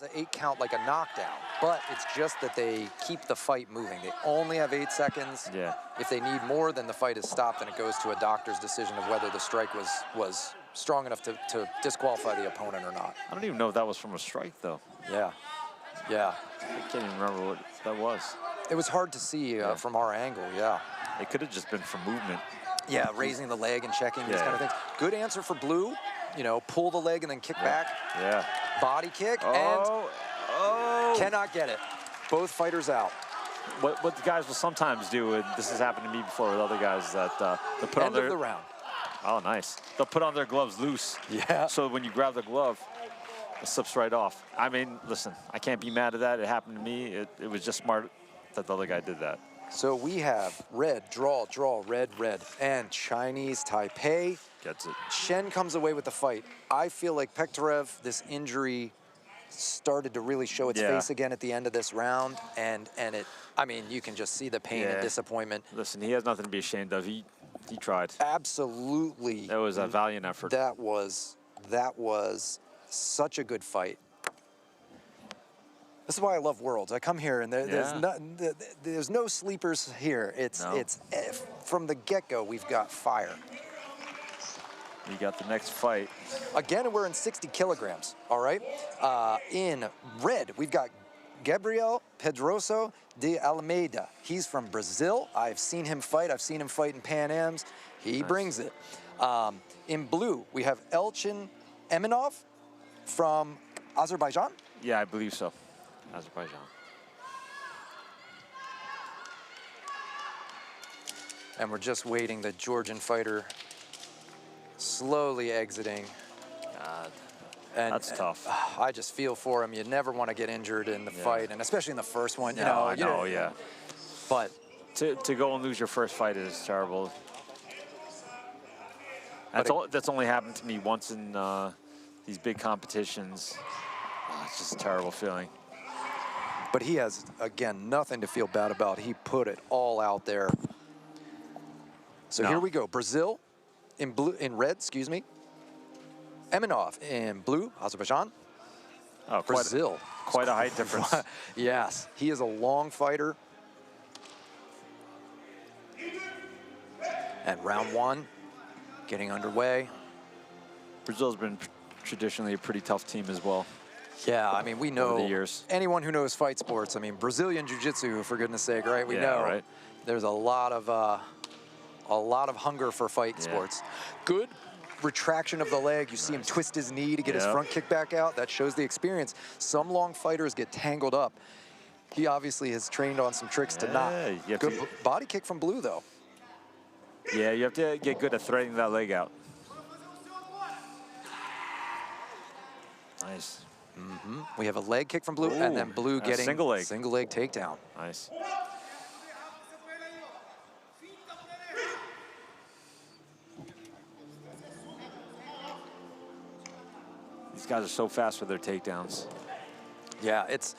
It's an 8 count like a knockdown, but it's just that they keep the fight moving. They only have 8 seconds. Yeah. If they need more, then the fight is stopped and it goes to a doctor's decision of whether the strike was strong enough to disqualify the opponent or not. I don't even know if that was from a strike, though. Yeah, yeah. I can't even remember what that was. It was hard to see from our angle, yeah. It could have just been from movement. Yeah, raising the leg and checking, these kind of things. Good answer for Blue. You know, pull the leg and then kick back. Yeah. Body kick and cannot get it. Both fighters out. What the guys will sometimes do, and this has happened to me before with other guys, that they'll put on their... End of the round. Oh, nice. They'll put on their gloves loose. Yeah. So when you grab the glove, it slips right off. I mean, listen, I can't be mad at that. It happened to me. It was just smart that the other guy did that. So we have red, draw, red, and Chinese Taipei. Gets it. Shen comes away with the fight. I feel like Pektorev, this injury started to really show its face again at the end of this round, and it, I mean, you can just see the pain and disappointment. Listen, he has nothing to be ashamed of. He tried. Absolutely. That was a valiant effort. That was such a good fight. This is why I love Worlds. I come here and there's no sleepers here. It's from the get-go we've got fire. We got the next fight. Again, we're in 60 kilograms, all right? In red, we've got Gabriel Pedroso de Almeida. He's from Brazil. I've seen him fight. I've seen him fight in Pan Ams. He brings it. In blue, we have Elchin Eminov from Azerbaijan. Yeah, I believe so. Azerbaijan. And we're just waiting the Georgian fighter slowly exiting. God, and that's tough. I just feel for him. You never want to get injured in the fight, and especially in the first one. You know, know, yeah. But to go and lose your first fight is terrible. That's only happened to me once in these big competitions. Oh, it's just a terrible feeling. But he has, again, nothing to feel bad about. He put it all out there. So here we go. Brazil in blue, in red, excuse me. Eminov in blue, Azerbaijan. Oh, Brazil. Quite a height difference. Yes, he is a long fighter. And round one, getting underway. Brazil's been traditionally a pretty tough team as well. Yeah, I mean, we know, over the years. Anyone who knows fight sports, I mean, Brazilian Jiu-Jitsu, for goodness sake, right? We know right? There's a lot of hunger for fight sports. Good retraction of the leg. You see him twist his knee to get his front kick back out. That shows the experience. Some long fighters get tangled up. He obviously has trained on some tricks to not. Good body kick from blue, though. Yeah, you have to get good at threading that leg out. Nice. We have a leg kick from blue, and then blue getting single leg takedown. Nice. These guys are so fast with their takedowns. Yeah, it's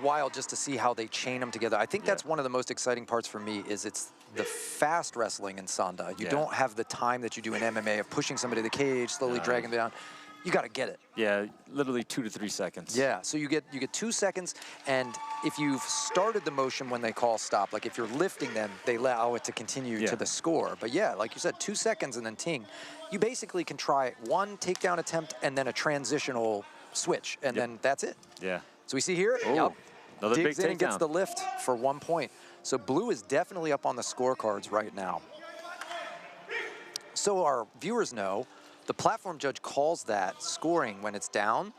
wild just to see how they chain them together. I think that's one of the most exciting parts for me is it's the fast wrestling in Sanda. You don't have the time that you do in MMA of pushing somebody to the cage, slowly dragging them down. You got to get it. Yeah, literally 2 to 3 seconds. Yeah, so you get 2 seconds, and if you've started the motion when they call stop, like if you're lifting them, they allow it to continue to the score. But yeah, like you said, 2 seconds and then ting. You basically can try one takedown attempt and then a transitional switch, and then that's it. Yeah. So we see here, another big digs in and gets takedown. the lift for 1 point. So blue is definitely up on the scorecards right now. So our viewers know, the platform judge calls that scoring when it's down.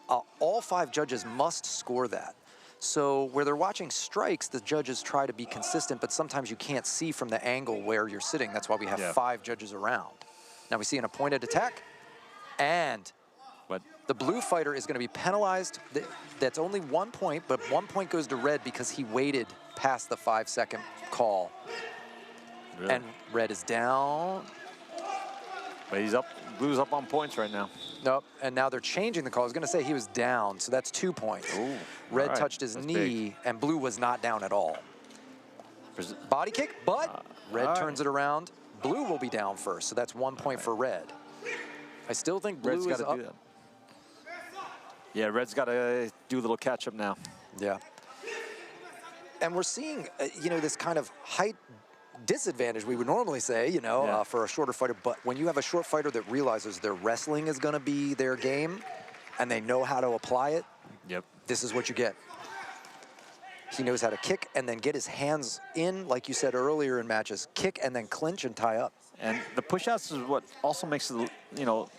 All 5 judges must score that. So where they're watching strikes, the judges try to be consistent, but sometimes you can't see from the angle where you're sitting. That's why we have 5 judges around. Now we see an appointed attack, and the blue fighter is going to be penalized. That's only 1 point, but 1 point goes to red because he waited past the 5-second call. Really? And red is down. But he's up. Blue's up on points right now. Nope, and now they're changing the call. I was going to say he was down, so that's 2 points. Ooh, red touched his knee, and blue was not down at all. Body kick, but red turns it around. Blue will be down first, so that's 1 point for red. I still think blue is up. Yeah, red's got to do a little catch-up now. Yeah. And we're seeing, you know, this kind of height disadvantage, we would normally say, you know, for a shorter fighter. But when you have a short fighter that realizes their wrestling is going to be their game and they know how to apply it, this is what you get. He knows how to kick and then get his hands in, like you said earlier in matches, kick and then clinch and tie up. And the push-outs is what also makes it, you know,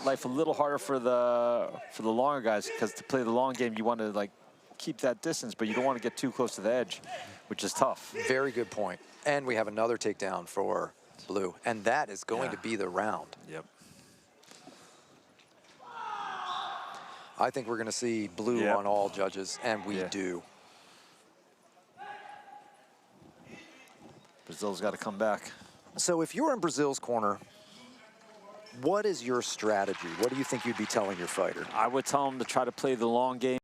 life a little harder for the longer guys, because to play the long game, you want to like keep that distance, but you don't want to get too close to the edge, which is tough. Very good point. And we have another takedown for blue, and that is going to be the round. I think we're going to see blue on all judges, and we do. Brazil's got to come back. So if you're in Brazil's corner, what is your strategy? What do you think you'd be telling your fighter? I would tell him to try to play the long game.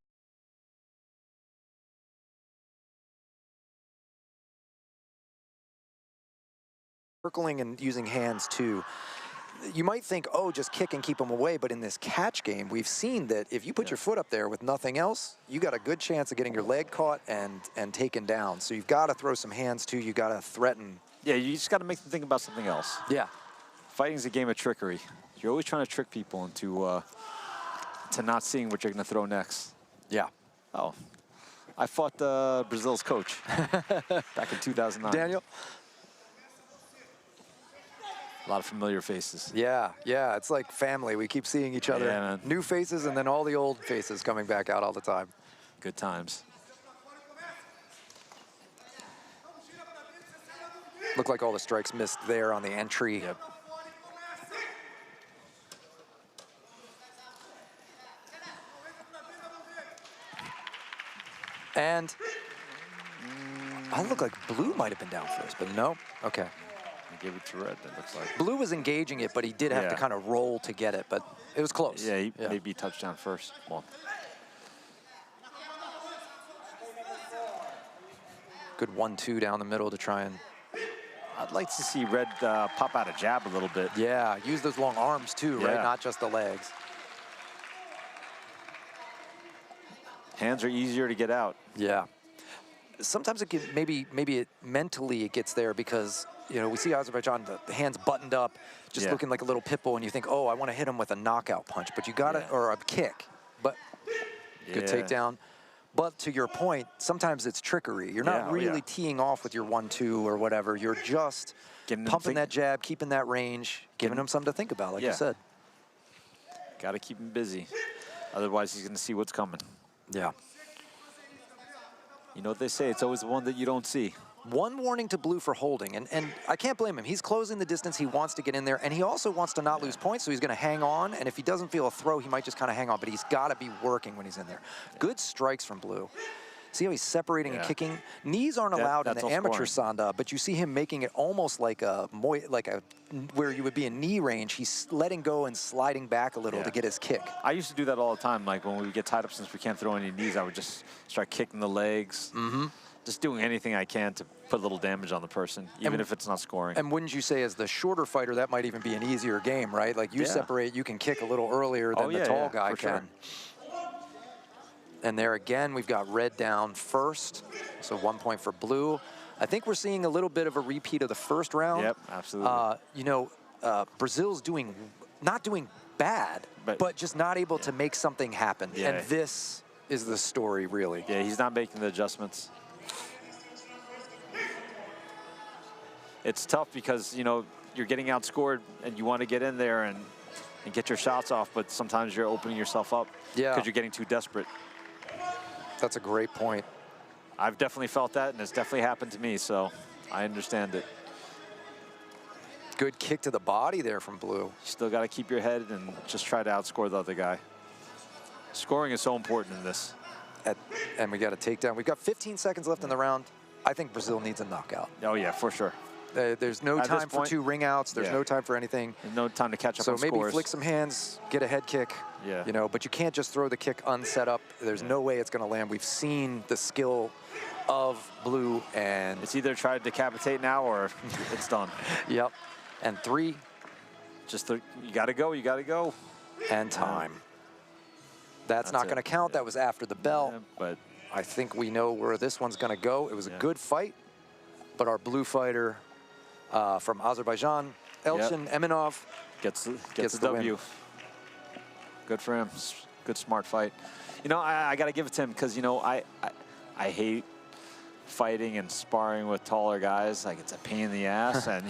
Circling and using hands too. You might think, oh, just kick and keep them away, but in this catch game, we've seen that if you put your foot up there with nothing else, you got a good chance of getting your leg caught and taken down. So you've got to throw some hands too. You got to threaten. Yeah, you just got to make them think about something else. Yeah. Fighting's a game of trickery. You're always trying to trick people into to not seeing what you're going to throw next. Yeah. Oh, I fought Brazil's coach back in 2009. Daniel? A lot of familiar faces. Yeah, yeah, it's like family. We keep seeing each other. Yeah, man. New faces and then all the old faces coming back out all the time. Good times. Looked like all the strikes missed there on the entry. Yep. And I look like blue might have been down first, but no. Okay. He gave it to red, it looks like. Blue was engaging it, but he did have to kind of roll to get it, but it was close. Yeah, maybe touchdown first. Well. Good 1-2 down the middle to try and... I'd like to see red pop out a jab a little bit. Yeah, use those long arms too, right? Not just the legs. Hands are easier to get out. Yeah. Sometimes it can, maybe it mentally it gets there because, you know, we see Azerbaijan, the hands buttoned up, just looking like a little pit bull, and you think, oh, I want to hit him with a knockout punch, but you got to, or a kick. But good takedown. But to your point, sometimes it's trickery. You're not really teeing off with your 1-2 or whatever. You're just pumping that jab, keeping that range, giving him something to think about, like you said. Got to keep him busy. Otherwise, he's going to see what's coming. Yeah. You know what they say, it's always the one that you don't see. One warning to blue for holding, and I can't blame him. He's closing the distance. He wants to get in there, and he also wants to not lose points, so he's going to hang on, and if he doesn't feel a throw, he might just kind of hang on, but he's got to be working when he's in there. Good strikes from blue. See how he's separating and kicking? Knees aren't allowed in the amateur Sanda, but you see him making it almost like a where you would be in knee range. He's letting go and sliding back a little to get his kick. I used to do that all the time. Like when we get tied up, since we can't throw any knees, I would just start kicking the legs. Just doing anything I can to put a little damage on the person, even if it's not scoring. And wouldn't you say, as the shorter fighter, that might even be an easier game, right? Like you separate, you can kick a little earlier than the tall guy can. And there again, we've got red down first, so 1 point for blue. I think we're seeing a little bit of a repeat of the first round. Yep, absolutely. You know, Brazil's not doing bad, but just not able to make something happen. And this is the story, really. Yeah, he's not making the adjustments. It's tough because, you know, you're getting outscored and you want to get in there and get your shots off, but sometimes you're opening yourself up because you're getting too desperate. That's a great point. I've definitely felt that, and it's definitely happened to me, so I understand it. Good kick to the body there from blue. You still got to keep your head and just try to outscore the other guy. Scoring is so important in this. And we got a takedown. We've got 15 seconds left in the round. I think Brazil needs a knockout. Oh, yeah, for sure. There's no time for 2 ring outs. There's no time for anything. There's no time to catch up on scores. So maybe flick some hands, get a head kick. You know, but you can't just throw the kick unset up. There's no way it's going to land. We've seen the skill of blue, and it's either try to decapitate now or it's done. Yep. And 3. Just you got to go. You got to go. And time. That's not going to count. That was after the bell. Yeah, but I think we know where this one's going to go. It was a good fight, but our blue fighter from Azerbaijan, Elchin Eminov, gets the W. win. Good for him. Good, smart fight. You know, I got to give it to him because, you know, I hate fighting and sparring with taller guys. Like, it's a pain in the ass, and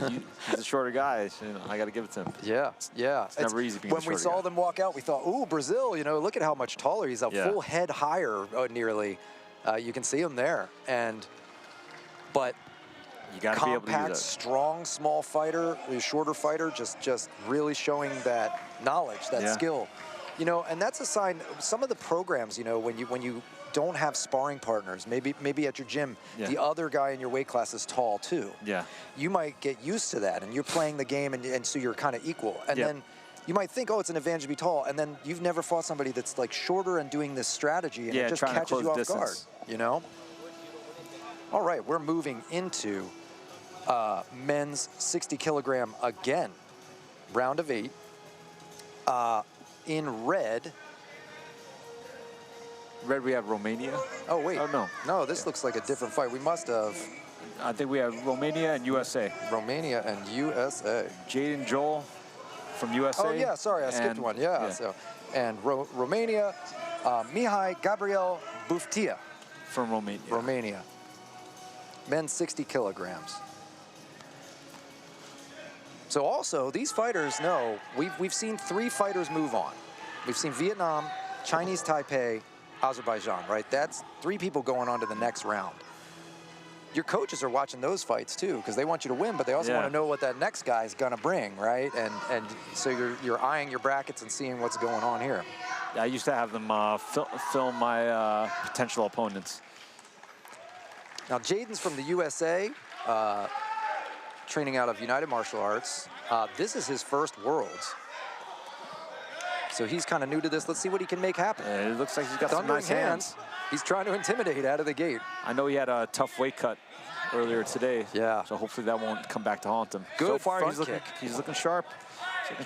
he's a shorter guy. So, you know, I got to give it to him. Yeah, yeah. It's never easy being when we saw them walk out, we thought, ooh, Brazil, you know, look at how much taller. He's a full head higher, nearly. You can see him there. But you got to be able to use compact, strong, small fighter, shorter fighter, just really showing that knowledge, that skill. You know, and that's a sign. Some of the programs, you know, when you don't have sparring partners, maybe at your gym, the other guy in your weight class is tall too. Yeah. You might get used to that, and you're playing the game, and so you're kind of equal. And then you might think, oh, it's an advantage to be tall, and then you've never fought somebody that's like shorter and doing this strategy, and it just catches you off guard. You know. All right, we're moving into men's 60 kilogram again, round of 8. In red. Red, we have Romania. Oh, wait. Oh, no. No, this looks like a different fight. We must have. I think we have Romania and USA. Romania and USA. Jaden Joel from USA. Oh, yeah, sorry, I skipped one. Yeah. So, and Romania, Mihai Gabriel Buftia. From Romania. Romania. Men's 60 kilograms. So also, these fighters know, we've seen 3 fighters move on. We've seen Vietnam, Chinese Taipei, Azerbaijan, right? That's 3 people going on to the next round. Your coaches are watching those fights too, because they want you to win, but they also want to know what that next guy's gonna bring, right? And so you're eyeing your brackets and seeing what's going on here. Yeah, I used to have them film my potential opponents. Now, Jaden's from the USA, training out of United Martial Arts. This is his first Worlds. So he's kind of new to this. Let's see what he can make happen. Yeah, it looks like he's got some nice hands. He's trying to intimidate out of the gate. I know he had a tough weight cut earlier today. Yeah. So hopefully that won't come back to haunt him. Good so far, he's looking sharp.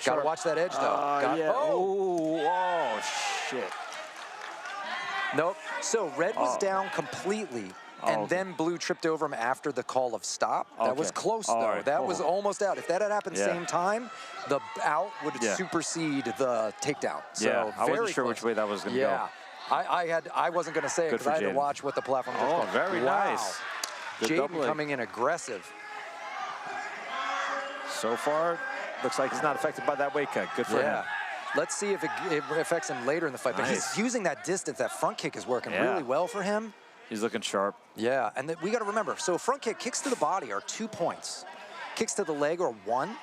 Got to watch that edge, though. Oh, shit. Nope. So red was down completely. And then blue tripped over him after the call of stop. That was close, though. Right. That was almost out. If that had happened same time, the out would supersede the takedown. So I wasn't sure which way that was going to go. I wasn't going to say it because I had to watch what the platform was called. Very nice. Jaden coming in aggressive. So far, looks like he's not affected by that weight cut. Good for him. Let's see if it affects him later in the fight. But he's using that distance. That front kick is working really well for him. He's looking sharp. Yeah, and we got to remember, so front kick, kicks to the body are 2 points. Kicks to the leg are 1.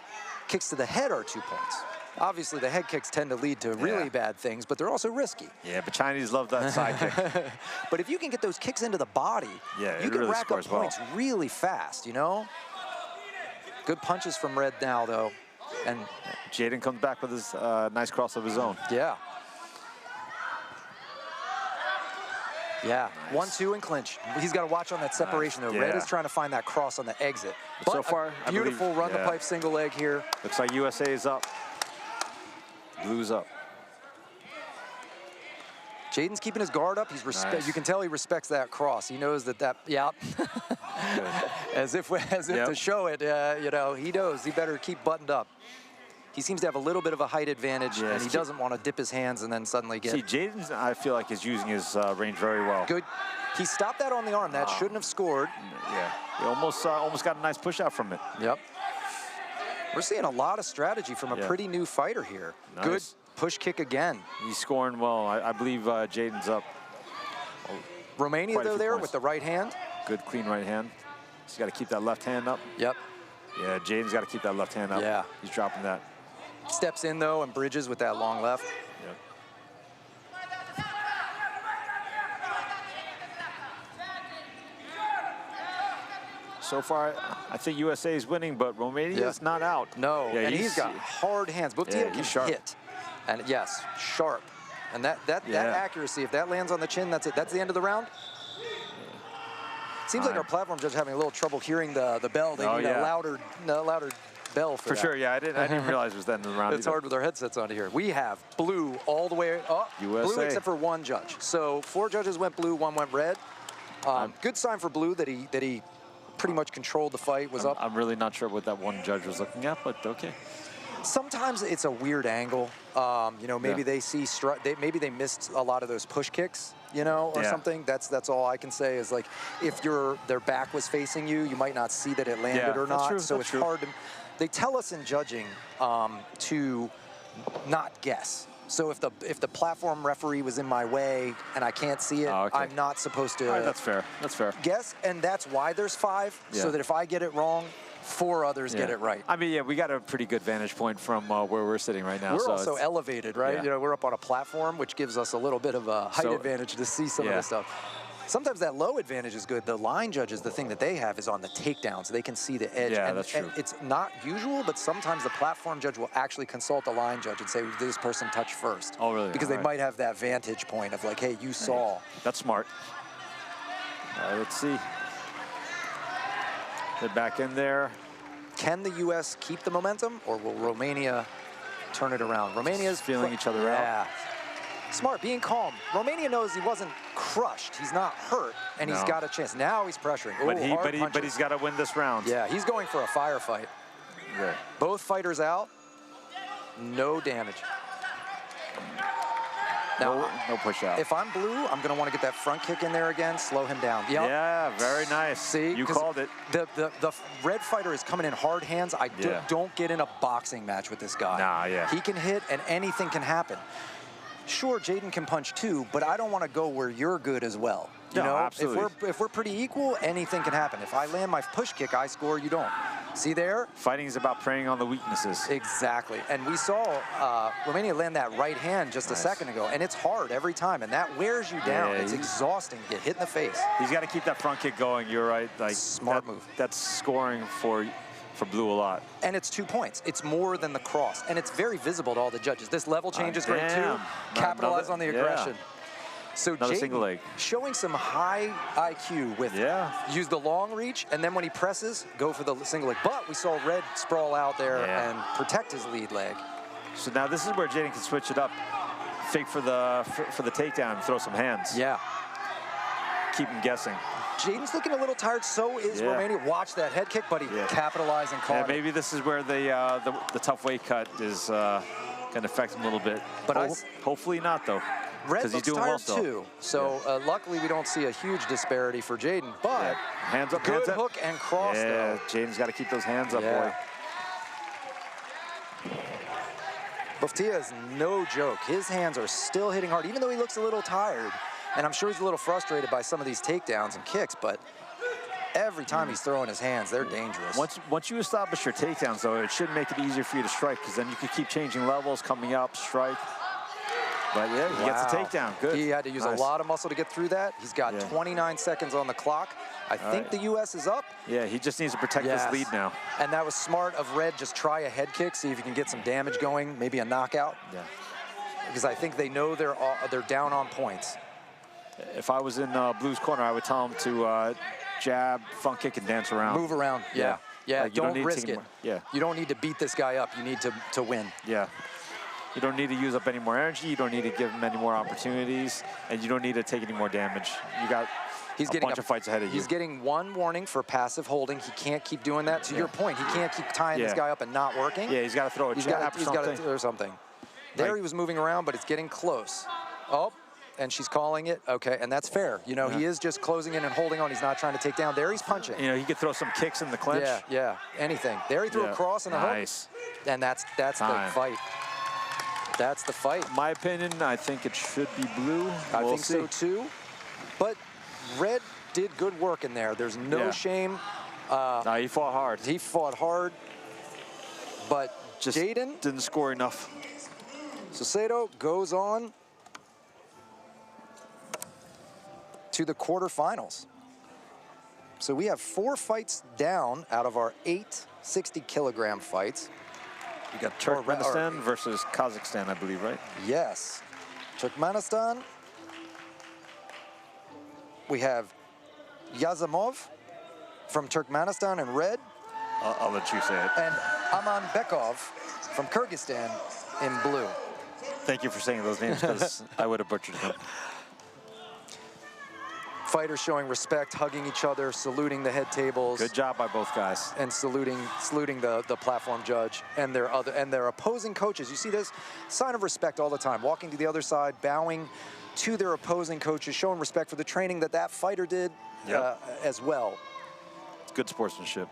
Kicks to the head are 2 points. Obviously, the head kicks tend to lead to really bad things, but they're also risky. Yeah, but Chinese love that side kick. But if you can get those kicks into the body, you can rack up points really fast, you know? Good punches from Red now, though. And Jaden comes back with his nice cross of his own. Yeah. Yeah, 1-2 and clinch. He's got to watch on that separation, though. Red is trying to find that cross on the exit. But so far, beautiful run the pipe single leg here. Looks like USA is up. Blue's up. Jaden's keeping his guard up. He's You can tell he respects that cross. He knows that. as if to show it. You know, he knows he better keep buttoned up. He seems to have a little bit of a height advantage, and he doesn't want to dip his hands and then suddenly get. See, Jaden, I feel like, is using his range very well. Good. He stopped that on the arm. That shouldn't have scored. Yeah. He almost got a nice push out from it. Yep. We're seeing a lot of strategy from a pretty new fighter here. Nice. Good push kick again. He's scoring well. I believe Jaden's up. Romania, though, there with the right hand. Good, clean right hand. He's got to keep that left hand up. Yep. Yeah, Jaden's got to keep that left hand up. Yeah. He's dropping that. Steps in, though, and bridges with that long left. Yep. So far, I think USA is winning, but Romania is not out. No, and he's got hard hands. Buftia can hit. And yes, sharp. And that accuracy, if that lands on the chin, that's it. That's the end of the round. Seems like our platform judge is having a little trouble hearing the bell. They need a louder bell for that. sure, yeah. I didn't realize it was that in the round. It's hard with our headsets on here. We have blue all the way up. USA. Blue except for one judge. So 4 judges went blue, 1 went red. Good sign for blue that he pretty much controlled the fight, was up. I'm really not sure what that one judge was looking at, but okay. Sometimes it's a weird angle. You know, maybe they see maybe they missed a lot of those push kicks, you know, or something. That's all I can say is, like, if their back was facing you, you might not see that it landed or not. True, so it's hard to. They tell us in judging to not guess. So if the platform referee was in my way and I can't see it, I'm not supposed to. All right, that's fair. That's fair. Guess, and that's why there's 5, so that if I get it wrong, 4 others get it right. I mean, yeah, we got a pretty good vantage point from where we're sitting right now. We're also elevated, right? You know, we're up on a platform, which gives us a little bit of a height advantage to see some of this stuff. Sometimes that low advantage is good. The line judges, the thing that they have is on the takedowns. They can see the edge. Yeah, and, that's true. And it's not usual, but sometimes the platform judge will actually consult the line judge and say, did this person touch first? Oh, really? Because they might have that vantage point of, like, hey, you saw. That's smart. All right, let's see. They're back in there. Can the U.S. keep the momentum, or will Romania turn it around? Romania's feeling each other out. Yeah. Smart, being calm. Romania knows he wasn't crushed. He's not hurt, and he's got a chance. Now he's pressuring. But he's got to win this round. Yeah, he's going for a firefight. Yeah. Both fighters out. No damage. Now, no push out. If I'm blue, I'm going to want to get that front kick in there again, slow him down. Yep. Yeah, very nice. See, you called it. The red fighter is coming in hard hands. I don't get in a boxing match with this guy. Nah, yeah. He can hit, and anything can happen. Sure, Jaden can punch too, but I don't want to go where you're good as well. You know, absolutely. If we're pretty equal, anything can happen. If I land my push kick, I score, you don't. See there? Fighting is about preying on the weaknesses. Exactly. And we saw Romania land that right hand just a second ago, and it's hard every time, and that wears you down. It's exhausting to get hit in the face. He's got to keep that front kick going. You're right. Like, smart move. That's scoring for blue a lot. And it's 2 points. It's more than the cross. And it's very visible to all the judges. This level change is great too. Capitalize on the aggression. So another single leg. Showing some high IQ with use the long reach, and then when he presses, go for the single leg. But we saw Red sprawl out there and protect his lead leg. So now this is where Jaden can switch it up. Fake for the takedown, throw some hands. Yeah. Keep him guessing. Jaden's looking a little tired, so is Romania. Watch that head kick, but he capitalized and caught it. Maybe this is where the tough weight cut is going to affect him a little bit. But hopefully not, though. Red looks he's doing tired well too. So luckily we don't see a huge disparity for Jaden, but hands up, good hook and cross though. Jaden's got to keep those hands up, boy. Buftia is no joke. His hands are still hitting hard, even though he looks a little tired. And I'm sure he's a little frustrated by some of these takedowns and kicks, but every time he's throwing his hands, they're dangerous. Once you establish your takedowns, though, it should make it easier for you to strike, because then you can keep changing levels, coming up, strike. But yeah, he gets a takedown. Good. He had to use a lot of muscle to get through that. He's got 29 seconds on the clock. I think the U.S. is up. Yeah, he just needs to protect this lead now. And that was smart of Red. Just try a head kick, see if you can get some damage going, maybe a knockout. Yeah. Because I think they know they're down on points. If I was in Blue's corner, I would tell him to jab, front kick, and dance around. Move around. Yeah. Like don't risk it. Yeah. You don't need to beat this guy up. You need to win. Yeah. You don't need to use up any more energy. You don't need to give him any more opportunities, and you don't need to take any more damage. You got a bunch of fights ahead of you. He's getting one warning for passive holding. He can't keep doing that. To your point, he can't keep tying this guy up and not working. Yeah, he's got to throw a jab. He's got to throw something. There he was moving around, but it's getting close. Oh, and she's calling it. Okay, and that's fair. You know, he is just closing in and holding on. He's not trying to take down. There he's punching. You know, he could throw some kicks in the clinch. Yeah, anything. There he threw a cross and a hook. And that's the fight. That's the fight. My opinion, I think it should be blue. I think so too. But Red did good work in there. There's no shame. No, he fought hard. He fought hard. But just Jaden didn't score enough. Saucedo goes on to the quarterfinals. So we have 4 fights down out of our 8 60-kilogram fights. You got Turkmenistan versus Kazakhstan, I believe, right? Yes. Turkmenistan. We have Yazamov from Turkmenistan in red. I'll let you say it. And Amanbekov from Kyrgyzstan in blue. Thank you for saying those names, because I would have butchered them. Fighters showing respect, hugging each other, saluting the head tables. Good job by both guys. And saluting the platform judge and their opposing coaches. You see this sign of respect all the time, walking to the other side, bowing to their opposing coaches, showing respect for the training that fighter did as well. It's good sportsmanship.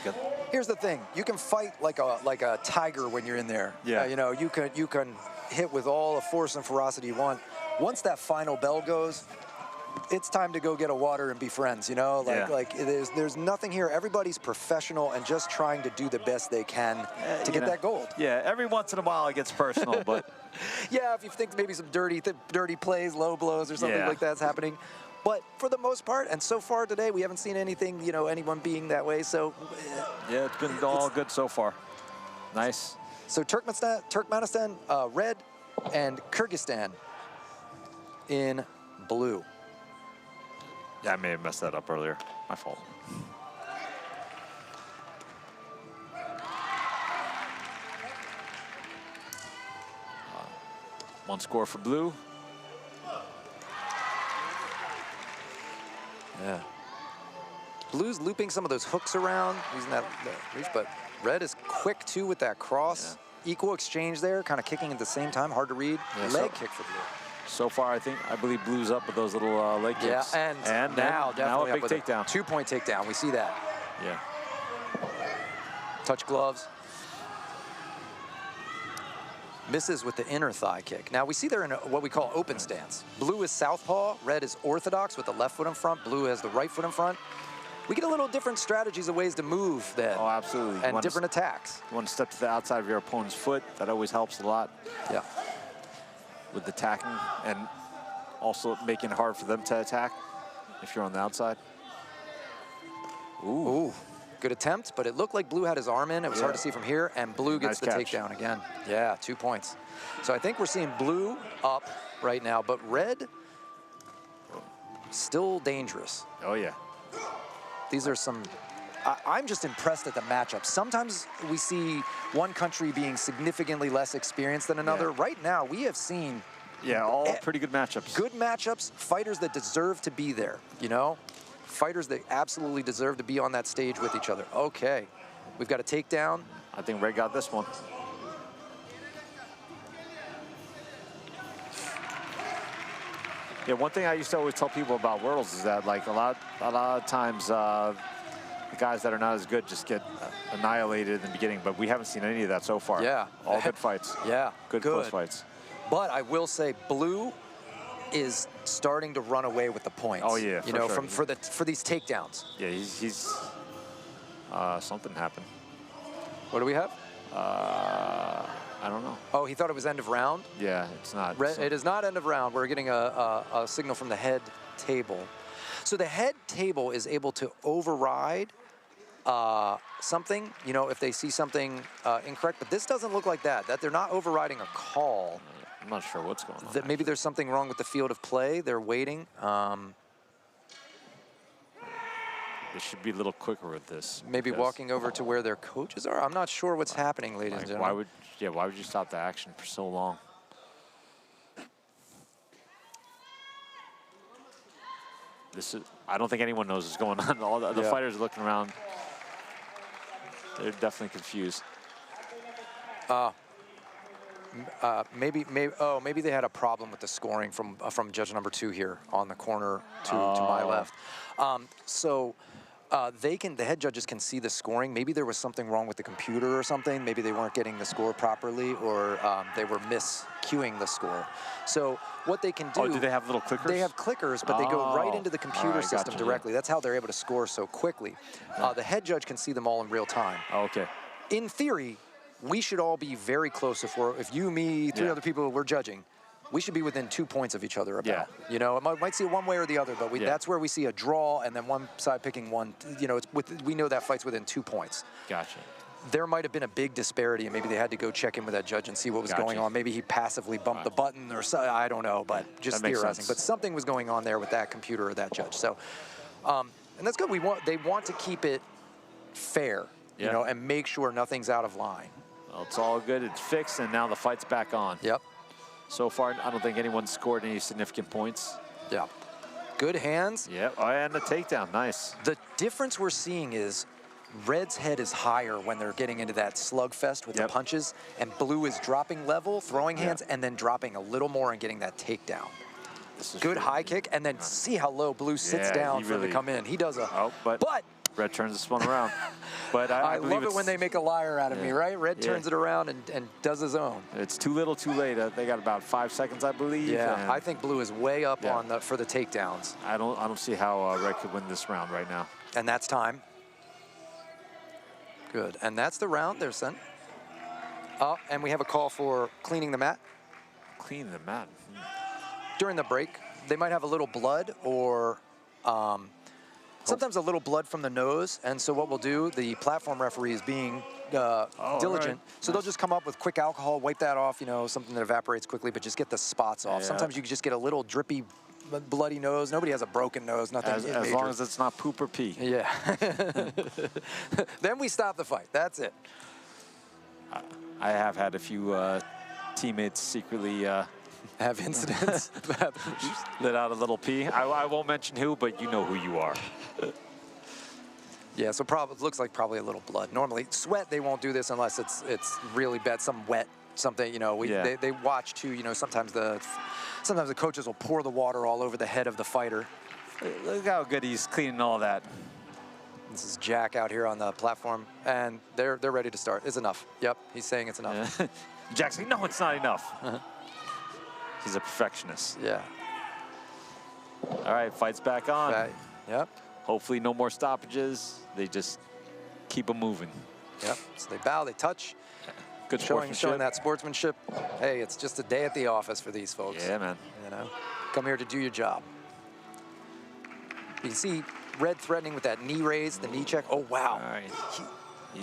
Good. Here's the thing: you can fight like a tiger when you're in there. Yeah. You know, you can hit with all the force and ferocity you want. Once that final bell goes, it's time to go get a water and be friends, you know? Like there's nothing here. Everybody's professional and just trying to do the best they can to get that gold. Yeah, every once in a while it gets personal, but... Yeah, if you think maybe some dirty plays, low blows or something like that's happening. But for the most part, and so far today, we haven't seen anything, you know, anyone being that way, so... Yeah, it's been all good so far. Nice. So Turkmenistan, red, and Kyrgyzstan in blue. Yeah, I may have messed that up earlier. My fault. One score for blue. Yeah. Blue's looping some of those hooks around, using that reach, but red is quick too with that cross. Yeah. Equal exchange there, kind of kicking at the same time, hard to read. Yeah, leg kick for blue. So far, I believe blue's up with those little leg kicks. Yeah, and now definitely a big takedown. 2-point takedown. We see that. Yeah. Touch gloves. Misses with the inner thigh kick. Now we see they're in what we call open stance. Blue is southpaw, red is orthodox with the left foot in front, blue has the right foot in front. We get a little different strategies of ways to move then. Oh, absolutely. And different attacks. You want to step to the outside of your opponent's foot. That always helps a lot. Yeah. With the tacking and also making it hard for them to attack if you're on the outside. Ooh. Good attempt, but it looked like blue had his arm in. It was hard to see from here, and blue gets the takedown again. Yeah, 2 points. So I think we're seeing blue up right now, but red still dangerous. Oh, yeah. These are some... I'm just impressed at the matchup. Sometimes we see one country being significantly less experienced than another. Yeah. Right now, we have seen... Yeah, all pretty good matchups. Good matchups, fighters that deserve to be there, you know? Fighters that absolutely deserve to be on that stage with each other. Okay, we've got a takedown. I think red got this one. Yeah, one thing I used to always tell people about Worlds is that, like, a lot of times the guys that are not as good just get annihilated in the beginning, but we haven't seen any of that so far. Yeah. All good fights. Yeah. Good close fights. But I will say blue is starting to run away with the points. Oh yeah, you know, sure. for these takedowns. Yeah, he's something happened. What do we have? I don't know. Oh, he thought it was end of round? Yeah, it's not. It is not end of round. We're getting a signal from the head table. So the head table is able to override something, you know, if they see something incorrect, but this doesn't look like that they're not overriding a call. I'm not sure what's going on. Maybe there's something wrong with the field of play. They're waiting. They should be a little quicker with this. Maybe walking over to where their coaches are. I'm not sure what's happening, ladies and gentlemen. Why would you stop the action for so long? I don't think anyone knows what's going on. All the fighters are looking around. They're definitely confused. Maybe they had a problem with the scoring from judge number 2 here on the corner to my left. The head judges can see the scoring. Maybe there was something wrong with the computer or something. Maybe they weren't getting the score properly, or they were miscuing the score. So what they can do... Oh, do they have little clickers? They have clickers, but they go right into the computer system directly. That's how they're able to score so quickly. The head judge can see them all in real time. Oh, okay. In theory, we should all be very close. If you, me, 3 other people we're judging, we should be within 2 points of each other about. You know, it might see it one way or the other, but that's where we see a draw and then one side picking one. You know, we know that fight's within 2 points. Gotcha. There might have been a big disparity, and maybe they had to go check in with that judge and see what was going on. Maybe he passively bumped the button or so, I don't know, but just theorizing. But something was going on there with that computer or that judge. So, and that's good. They want to keep it fair. you know, and make sure nothing's out of line. Well, it's all good. It's fixed, and now the fight's back on. Yep. So far, I don't think anyone's scored any significant points. Yeah. Good hands. Yep. Oh, and the takedown. Nice. The difference we're seeing is Red's head is higher when they're getting into that slugfest with the punches, and Blue is dropping level, throwing hands, and then dropping a little more and getting that takedown. Good high kick, and then see how low Blue sits down for him to come in. He does a... but Red turns this one around. But I love it when they make a liar out of me, right? Red turns it around and does his own. It's too little, too late. They got about 5 seconds, I believe. Yeah, I think Blue is way up on for the takedowns. I don't see how Red could win this round right now. And that's time. Good, and that's the round there, son. Oh, and we have a call for cleaning the mat. Clean the mat. During the break, they might have a little blood or sometimes a little blood from the nose. And so what we'll do, the platform referee is being diligent. So they'll just come up with quick alcohol, wipe that off, you know, something that evaporates quickly, but just get the spots off. Sometimes you can just get a little drippy, bloody nose. Nobody has a broken nose, nothing as long as it's not poop or pee. Yeah. Then we stop the fight. That's it. I have had a few teammates secretly have incidents. Let out a little pee. I won't mention who, but you know who you are. Yeah, so probably looks like probably a little blood. Normally, sweat, they won't do this unless it's really bad, some wet, something, you know. They watch too, you know, sometimes the coaches will pour the water all over the head of the fighter. Look how good he's cleaning all that. This is Jack out here on the platform, and they're ready to start. It's enough. Yep, he's saying it's enough. Jack's like, no, it's not enough. He's a perfectionist. Yeah. All right, fight's back on. Yep. Hopefully no more stoppages. They just keep them moving. Yep, so they bow, they touch. Good showing that sportsmanship. Hey, it's just a day at the office for these folks. Yeah, man. You know, come here to do your job. You can see Red threatening with that knee raise, the knee check. Oh, wow. All right.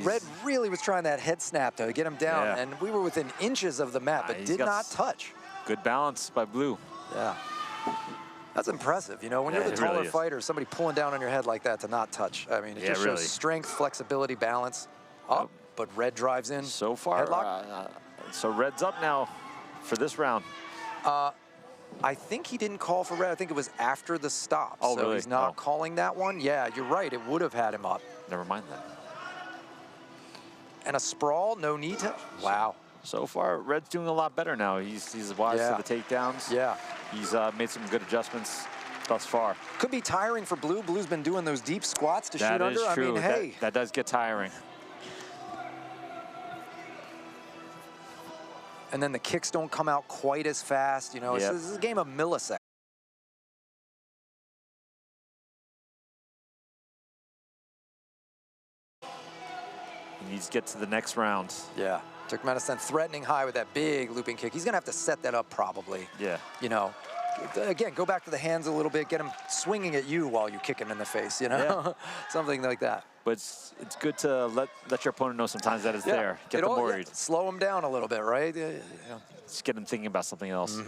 Red really was trying that head snap to get him down, and we were within inches of the mat, but did not touch. Good balance by Blue. Yeah. That's impressive. You know, when you're the taller fighter, somebody pulling down on your head like that to not touch. I mean, it just shows strength, flexibility, balance. Up, but Red drives in. So far, so Red's up now for this round. I think he didn't call for Red. I think it was after the stop. Oh, so really? He's not calling that one. Yeah, you're right. It would have had him up. Never mind that. And a sprawl, no knee touch. Wow. So far, Red's doing a lot better now. He's wise to the takedowns. Yeah. He's made some good adjustments thus far. Could be tiring for Blue. Blue's been doing those deep squats to shoot under. That is true. I mean, hey. That does get tiring. And then the kicks don't come out quite as fast. You know, this is a game of milliseconds. He needs to get to the next round. Yeah. Turkmenistan threatening high with that big looping kick. He's going to have to set that up probably. Yeah. You know, again, go back to the hands a little bit. Get him swinging at you while you kick him in the face, you know? Something like that. But it's good to let your opponent know sometimes that it's there. Get them worried. Slow him down a little bit, right? Just get him thinking about something else.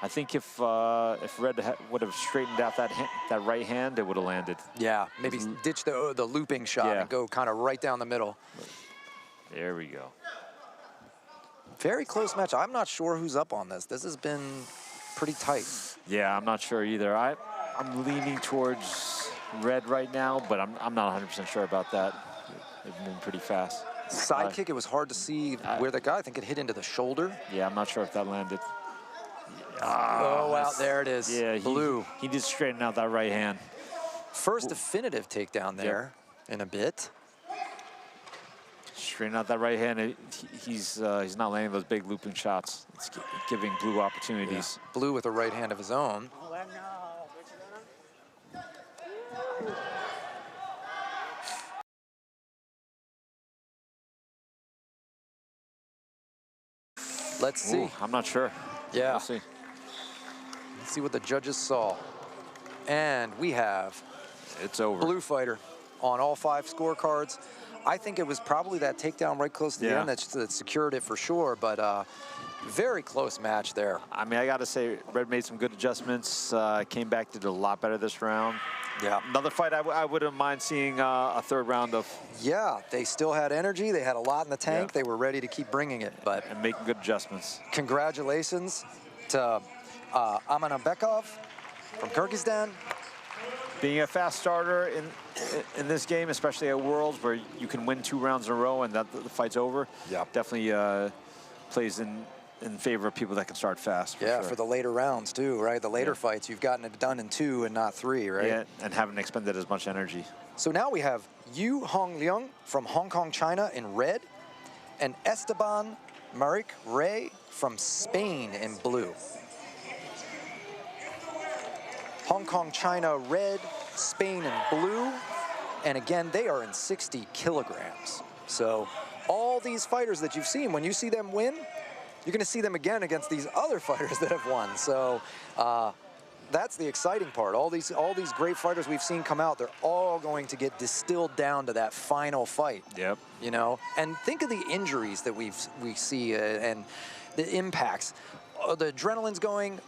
I think if Red would have straightened out that right hand, it would have landed. Yeah, maybe ditch the looping shot and go kind of right down the middle. There we go. Very close match. I'm not sure who's up on this. This has been pretty tight. Yeah, I'm not sure either. I'm leaning towards Red right now, but I'm not 100% sure about that. They've moving pretty fast. Side kick, it was hard to see where the guy, I think it hit into the shoulder. Yeah, I'm not sure if that landed. Oh, wow, there it is. Yeah, Blue. He did straighten out that right hand. First definitive takedown there in a bit. Straighten out that right hand. He's not landing those big looping shots. It's giving Blue opportunities. Yeah. Blue with a right hand of his own. Let's see. Ooh, I'm not sure. Yeah. We'll see. Let's see what the judges saw. And we have it's over. Blue fighter on all 5 scorecards. I think it was probably that takedown right close to the end that secured it for sure, but very close match there. I mean, I got to say, Red made some good adjustments, came back to do a lot better this round. Yeah. Another fight I wouldn't mind seeing a third round of. Yeah, they still had energy. They had a lot in the tank. Yeah. They were ready to keep bringing it. But and making good adjustments. Congratulations to Amanbekov from Kyrgyzstan. Being a fast starter in this game, especially at Worlds, where you can win 2 rounds in a row and that the fight's over, definitely plays in favor of people that can start fast. For the later rounds too, right? The later fights, you've gotten it done in 2 and not 3, right? Yeah, and haven't expended as much energy. So now we have Yu Hongliang from Hong Kong, China in red, and Esteban Maric Rey from Spain in blue. Hong Kong, China, red, Spain in blue, and again, they are in 60 kilograms. So all these fighters that you've seen, when you see them win, you're gonna see them again against these other fighters that have won. So that's the exciting part. All these great fighters we've seen come out, they're all going to get distilled down to that final fight. Yep. You know, and think of the injuries that we see and the impacts. The adrenaline's going.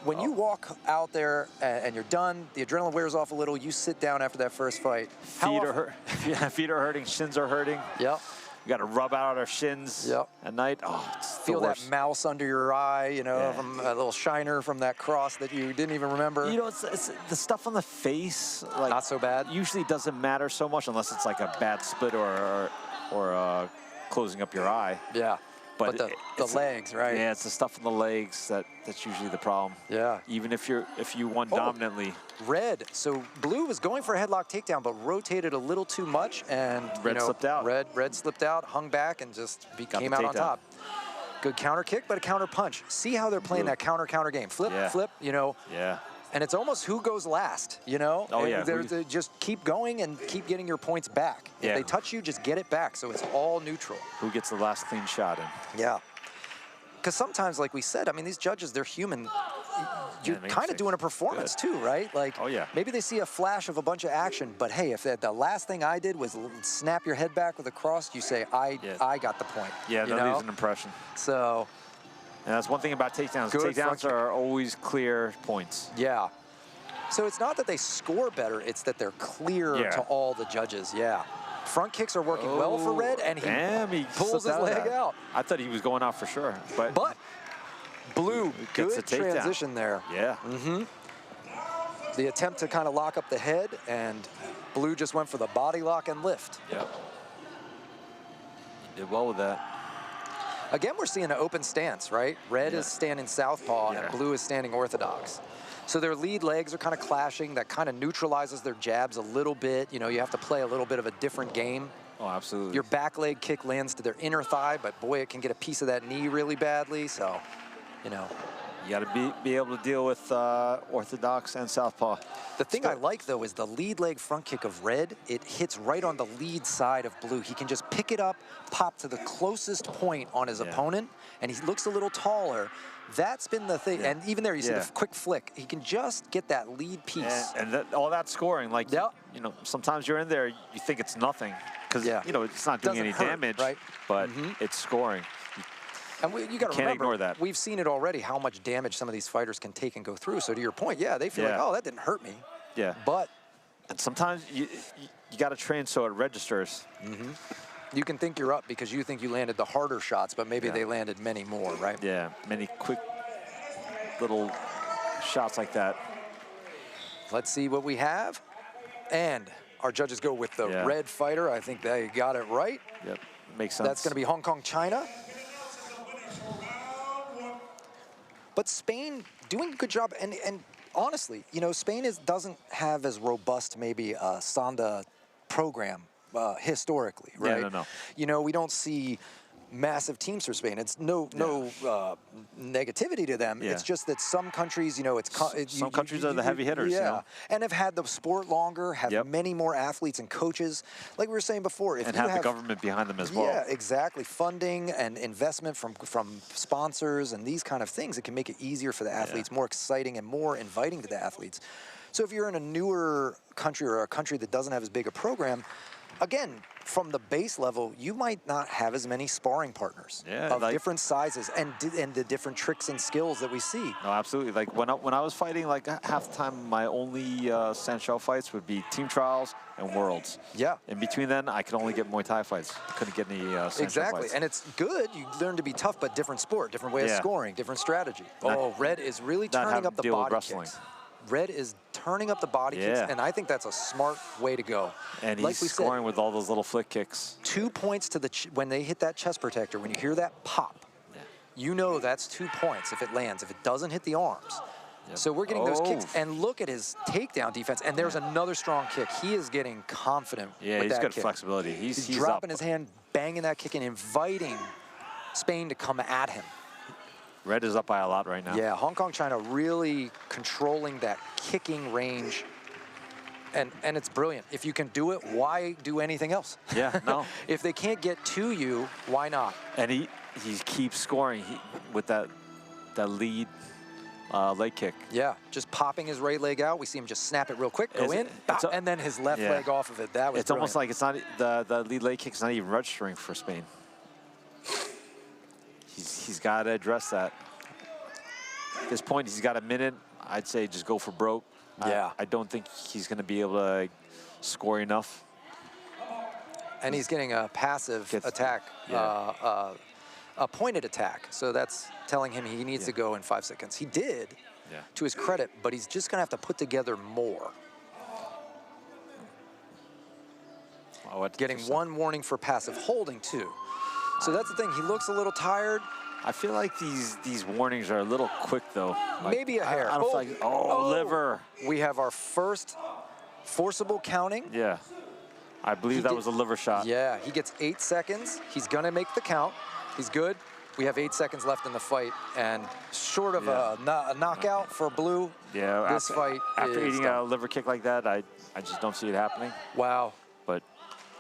When you walk out there and you're done, the adrenaline wears off a little, you sit down after that first fight. Feet are hurting, shins are hurting. Yep. We got to rub out our shins at night. Oh, it's Feel that mouse under your eye, you know, from a little shiner from that cross that you didn't even remember. You know, it's the stuff on the face. Like, not so bad. Usually doesn't matter so much unless it's like a bad split or closing up your eye. Yeah. But the legs, right? Yeah, it's the stuff on the legs that's usually the problem. Yeah. Even if you won dominantly. Red. So blue was going for a headlock takedown, but rotated a little too much, and red slipped out. Red slipped out, hung back, and just came out on top. Good counter kick, but a counter punch. See how they're playing that counter game. Flip, flip. You know. Yeah. And it's almost who goes last, you know? Oh, yeah. Just keep going and keep getting your points back. If they touch you, just get it back, so it's all neutral. Who gets the last clean shot in? Yeah. Because sometimes, like we said, I mean, these judges, they're human. You're kind of doing a performance too, right? Like, maybe they see a flash of a bunch of action, but hey, if the last thing I did was snap your head back with a cross, you say, I got the point. Yeah, that leaves an impression. So... And that's one thing about takedowns. Takedowns are always clear points. Yeah. So it's not that they score better, it's that they're clear to all the judges. Yeah. Front kicks are working well for Red, and he pulls his leg out. I thought he was going out for sure. But Blue, good transition there. Yeah. The attempt to kind of lock up the head, and Blue just went for the body lock and lift. Yep. He did well with that. Again, we're seeing an open stance, right? Red is standing southpaw, and Blue is standing orthodox. So their lead legs are kind of clashing. That kind of neutralizes their jabs a little bit. You know, you have to play a little bit of a different game. Oh, absolutely. Your back leg kick lands to their inner thigh, but boy, it can get a piece of that knee really badly. So, you know. You got to be able to deal with orthodox and southpaw. The thing I like, though, is the lead leg front kick of Red. It hits right on the lead side of Blue. He can just pick it up, pop to the closest point on his opponent, and he looks a little taller. That's been the thing. And even there, you see the quick flick. He can just get that lead piece. And all that scoring, like, you know, sometimes you're in there, you think it's nothing because, you know, it's not doing any damage, but it's scoring. And you got to remember, ignore that. We've seen it already, how much damage some of these fighters can take and go through. So to your point, they feel like, oh, that didn't hurt me. Yeah. But. And sometimes you got to train so it registers. You can think you're up because you think you landed the harder shots, but maybe they landed many more, right? Yeah, many quick little shots like that. Let's see what we have. And our judges go with the red fighter. I think they got it right. Yep, makes sense. That's going to be Hong Kong, China. But Spain doing a good job, and honestly, you know, Spain doesn't have as robust maybe a Sanda program historically, right? Yeah, no. You know, we don't see massive teams for Spain. It's no negativity to them. It's just that some countries, you know, some countries are the heavy hitters. You know? And have had the sport longer, have many more athletes and coaches. Like we were saying before, if and you have the government behind them as well. Yeah, exactly. Funding and investment from sponsors and these kind of things, it can make it easier for the athletes, more exciting and more inviting to the athletes. So if you're in a newer country or a country that doesn't have as big a program, again, from the base level, you might not have as many sparring partners of different sizes and the different tricks and skills that we see. No, absolutely. Like when I was fighting, like half the time, my only Sanshou fights would be team trials and worlds. Yeah. In between then, I could only get Muay Thai fights. Couldn't get any Sanshou fights. And it's good. You learn to be tough, but different sport, different way of scoring, different strategy. Red is really turning up the body kicks. Red is turning up the body kicks, and I think that's a smart way to go. And he's scoring with all those little flick kicks. 2 points to the when they hit that chest protector. When you hear that pop, you know that's 2 points if it lands. If it doesn't hit the arms. So we're getting those kicks, and look at his takedown defense. And there's another strong kick. He is getting confident with that kick. Yeah, he's got flexibility. He's dropping his hand, banging that kick, and inviting Spain to come at him. Red is up by a lot right now. Yeah, Hong Kong, China really controlling that kicking range. And it's brilliant. If you can do it, why do anything else? Yeah, no. If they can't get to you, why not? And he keeps scoring with that lead leg kick. Yeah, just popping his right leg out. We see him just snap it real quick, go in, and then his left leg off of it. That was brilliant. Almost like it's not the lead leg kick's not even registering for Spain. He's got to address that. At this point, he's got a minute. I'd say just go for broke. Yeah. I don't think he's going to be able to score enough. And he's getting a passive attack, a pointed attack. So that's telling him he needs to go in 5 seconds. He did, to his credit, but he's just going to have to put together more. Getting 1 warning for passive holding, too. So that's the thing. He looks a little tired. I feel like these warnings are a little quick, though. Like, maybe a hair. I don't feel like, liver. We have our first forcible counting. Yeah. I believe that was a liver shot. Yeah, he gets 8 seconds. He's going to make the count. He's good. We have 8 seconds left in the fight. And short of a knockout for Blue, this fight after is eating a liver kick like that, I just don't see it happening. Wow. But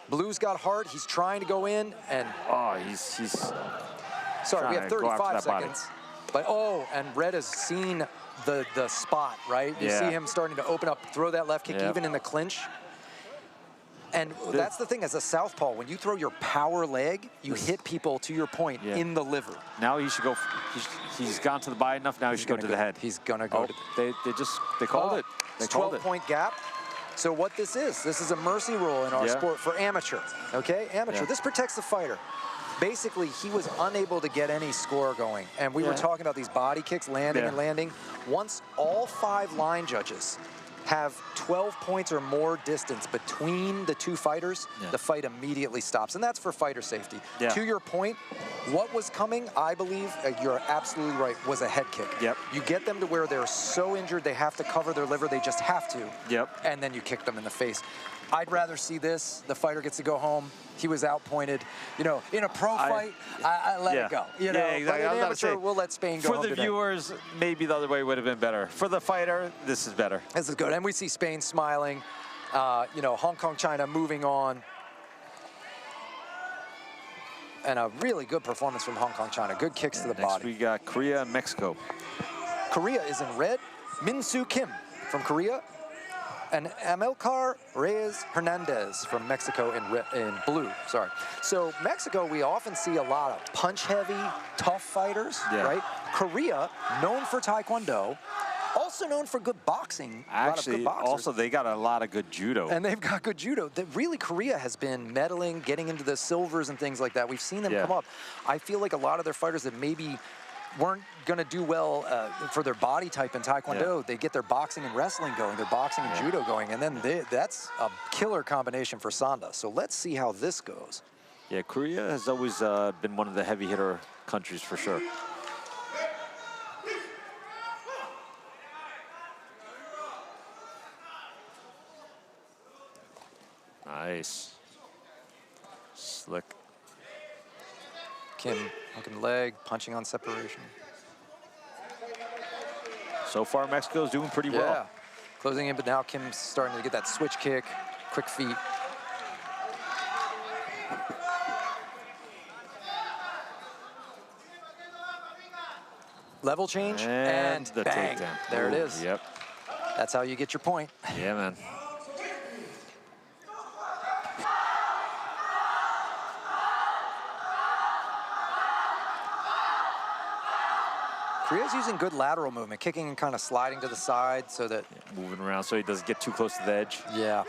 Blue's got heart. He's trying to go in, and he's sorry, we have 35 seconds. But and Red has seen the spot, right? You see him starting to open up, throw that left kick even in the clinch. And that's the thing, as a southpaw, when you throw your power leg, you hit people, to your point, in the liver. Now he should go. He's gone to the body enough. Now he should go to the head. He's gonna go. They called it. They called it. 12-point gap. So what this is a mercy rule in our sport for amateur, okay? Amateur, this protects the fighter. Basically, he was unable to get any score going. And we were talking about these body kicks, landing and landing. Once all 5 line judges have 12 points or more distance between the 2 fighters, the fight immediately stops. And that's for fighter safety. To your point, what was coming, I believe, you're absolutely right, was a head kick. You get them to where they're so injured they have to cover their liver, they just have to. And then you kick them in the face. I'd rather see this. The fighter gets to go home. He was outpointed. You know, in a pro fight, I let it go. You know, exactly. But in amateur, we'll let Spain go home For the viewers, maybe the other way would have been better. For the fighter, this is better. This is good. And we see Spain smiling. You know, Hong Kong, China moving on. And a really good performance from Hong Kong, China. Good kicks to the body. Next we got Korea and Mexico. Korea is in red. Min-Soo Kim from Korea. And Amilcar Reyes Hernandez from Mexico in blue, sorry. So Mexico, we often see a lot of punch-heavy, tough fighters, right? Korea, known for Taekwondo, also known for good boxing. Actually, also they got a lot of good judo. And they've got good judo. Really, Korea has been medaling, getting into the silvers and things like that. We've seen them come up. I feel like a lot of their fighters that maybe weren't going to do well for their body type in Taekwondo, they get their boxing and wrestling going, their boxing and judo going, and then that's a killer combination for Sanda. So let's see how this goes. Yeah, Korea has always been one of the heavy hitter countries for sure. Nice. Slick. Kim hooking leg, punching on separation. So far, Mexico's doing pretty well. Closing in, but now Kim's starting to get that switch kick, quick feet. Level change, and the bang. takedown. There it is. Yep. That's how you get your point. Yeah, man. Korea's using good lateral movement, kicking and kind of sliding to the side so that... Moving around so he doesn't get too close to the edge. Yeah.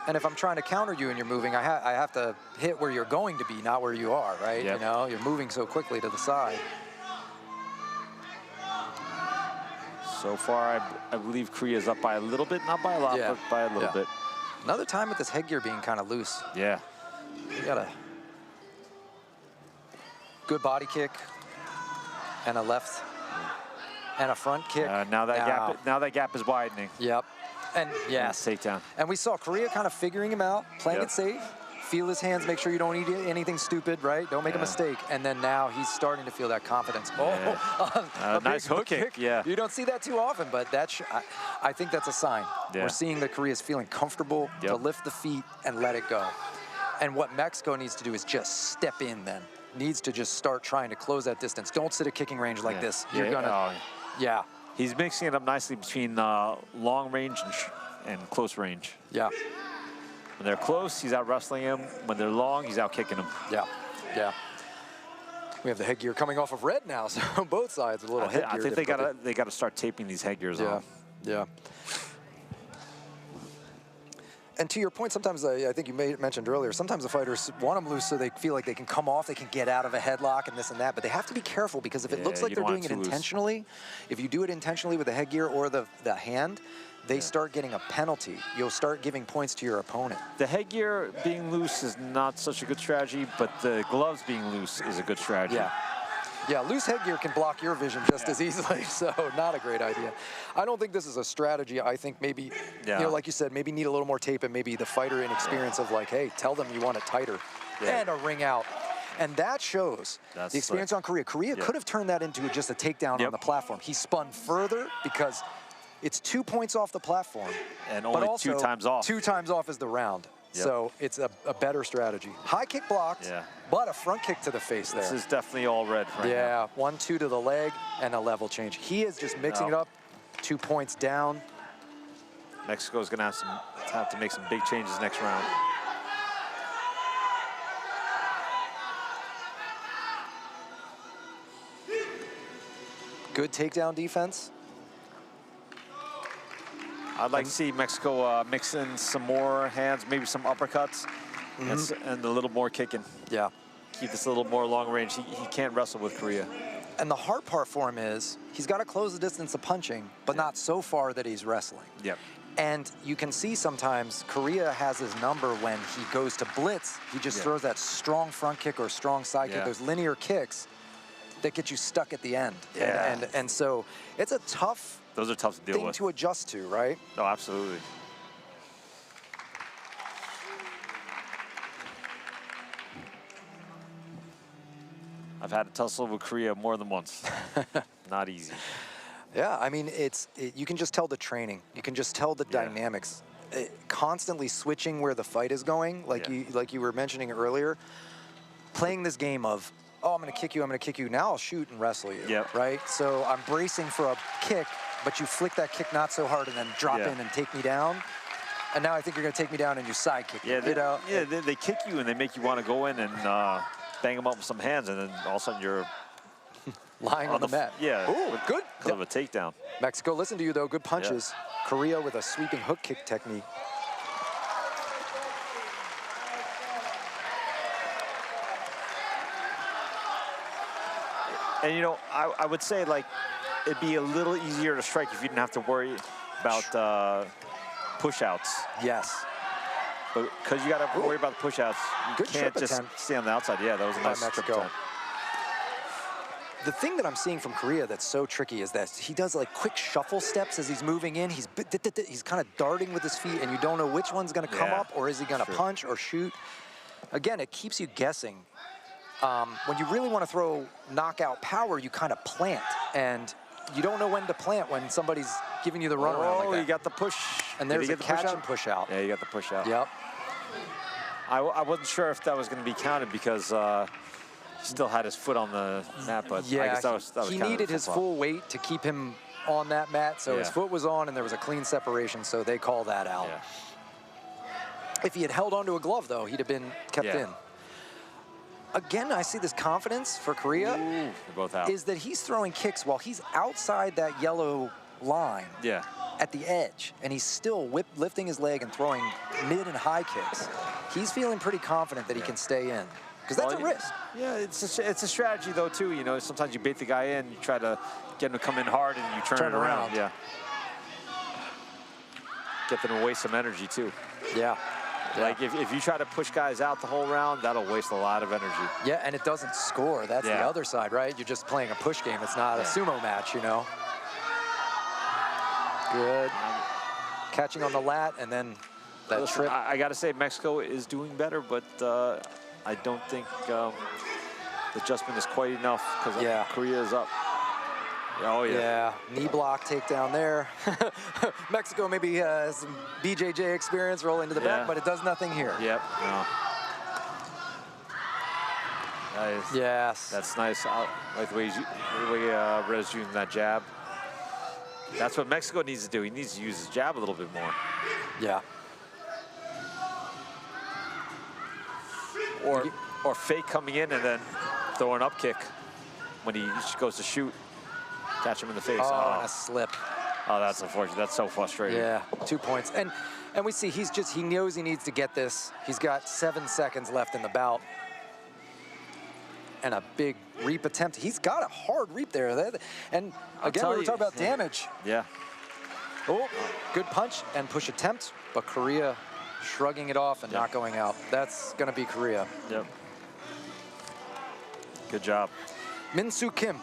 And if I'm trying to counter you and you're moving, I have to hit where you're going to be, not where you are, right? Yep. You know, you're moving so quickly to the side. So far, I believe Korea's up by a little bit, not by a lot, but by a little bit. Another time with this headgear being kind of loose. Yeah. You got a good body kick and a left and a front kick. Now that gap is widening. Yep. And yes, takedown. And we saw Korea kind of figuring him out, playing it safe. Feel his hands, make sure you don't eat anything stupid, right? Don't make a mistake. And then now he's starting to feel that confidence. Oh, nice hook kick. Yeah. You don't see that too often, but I think that's a sign. Yeah. We're seeing that Korea's feeling comfortable to lift the feet and let it go. And what Mexico needs to do is just step in then. Needs to just start trying to close that distance. Don't sit at kicking range like this. You're gonna, He's mixing it up nicely between long range and close range. Yeah. When they're close, he's out wrestling him. When they're long, he's out kicking him. Yeah, yeah. We have the headgear coming off of red now, so both sides a little headgear. I think they gotta start taping these headgears on. Yeah. And to your point, sometimes I think you mentioned earlier, sometimes the fighters want them loose so they feel like they can come off, they can get out of a headlock and this and that, but they have to be careful because if it looks like they're doing it intentionally, if you do it intentionally with the headgear or the hand, they start getting a penalty. You'll start giving points to your opponent. The headgear being loose is not such a good strategy, but the gloves being loose is a good strategy. Yeah. Yeah, loose headgear can block your vision just as easily, so not a great idea. I don't think this is a strategy. I think maybe, you know, like you said, maybe need a little more tape and maybe the fighter inexperience of like, hey, tell them you want it tighter and a ring out. And that shows the experience on Korea. Korea could have turned that into just a takedown on the platform. He spun further because it's 2 points off the platform. And only but also 2 times off. 2 times off is the round. So it's a better strategy. High kick blocked, but a front kick to the face there. This is definitely all red right now. 1-2 to the leg and a level change. He is just mixing it up. 2 points down. Mexico's gonna have to make some big changes next round. Good takedown defense. I'd like to see Mexico mix in some more hands, maybe some uppercuts, and a little more kicking. Yeah. Keep this a little more long range. He can't wrestle with Korea. And the hard part for him is he's got to close the distance of punching, but not so far that he's wrestling. Yep. And you can see sometimes Korea has his number when he goes to blitz. He just throws that strong front kick or strong side kick, those linear kicks that get you stuck at the end. And so it's a tough Those are tough to deal with. to adjust to, right? No, absolutely. I've had to tussle with Korea more than once. Not easy. Yeah, I mean, you can just tell the training. You can just tell the dynamics. Constantly switching where the fight is going, like you were mentioning earlier. Playing this game of, oh, I'm going to kick you. Now I'll shoot and wrestle you, right? So I'm bracing for a kick, but you flick that kick not so hard and then drop in and take me down. And now I think you're going to take me down and you side kick me, they kick you and they make you want to go in and bang them up with some hands, and then all of a sudden you're lying on the mat. Yeah. Ooh, good. Because of a takedown. Mexico, listen to you, though. Good punches. Korea with a sweeping hook kick technique. And, you know, I would say, like, it'd be a little easier to strike if you didn't have to worry about push-outs. Yes. But because you got to worry about the push-outs, you can't just stay on the outside. Yeah, that was a nice Mexico. attempt. The thing that I'm seeing from Korea that's so tricky is that he does like quick shuffle steps as he's moving in. He's kind of darting with his feet, and you don't know which one's going to come up, or is he going to punch or shoot. Again, it keeps you guessing. When you really want to throw knockout power, you kind of plant, and you don't know when to plant when somebody's giving you the runaround like that. You got the push. And there's a catch and push out. Yeah, you got the push out. Yep. I wasn't sure if that was going to be counted because he still had his foot on the mat, but I guess that was he needed his full weight to keep him on that mat, so his foot was on and there was a clean separation, so they call that out. If he had held onto a glove, though, he'd have been kept in. again, I see this confidence for Korea. Ooh, they're both out. Is that he's throwing kicks while he's outside that yellow line. Yeah. At the edge, and he's still lifting his leg and throwing mid and high kicks. He's feeling pretty confident that he can stay in, because that's a risk. Yeah, it's a strategy though too. You know, sometimes you bait the guy in, you try to get him to come in hard, and you turn it around. Yeah. Get them to waste some energy too. Yeah. Like if you try to push guys out the whole round, that'll waste a lot of energy. Yeah, and it doesn't score. That's the other side, right? You're just playing a push game. It's not a sumo match, you know. Good. Catching on the lat, and then that trip. I got to say, Mexico is doing better, but I don't think the adjustment is quite enough, because Korea is up. Oh, yeah. Yeah, knee block takedown there. Mexico maybe has some BJJ experience rolling to the back, but it does nothing here. Yep. No. Nice. Yes. That's nice. I like the way Red's using that jab. That's what Mexico needs to do. He needs to use his jab a little bit more. Yeah. Or fake coming in and then throw an up kick when he goes to shoot. Catch him in the face. Oh, and a slip. Oh, that's unfortunate. That's so frustrating. Yeah, 2 points. And we see he knows he needs to get this. He's got 7 seconds left in the bout. And a big reap attempt. He's got a hard reap there. And again, we were talking about damage. Yeah. Oh, good punch and push attempt, but Korea shrugging it off and not going out. That's going to be Korea. Yep. Good job. Min-Soo Kim,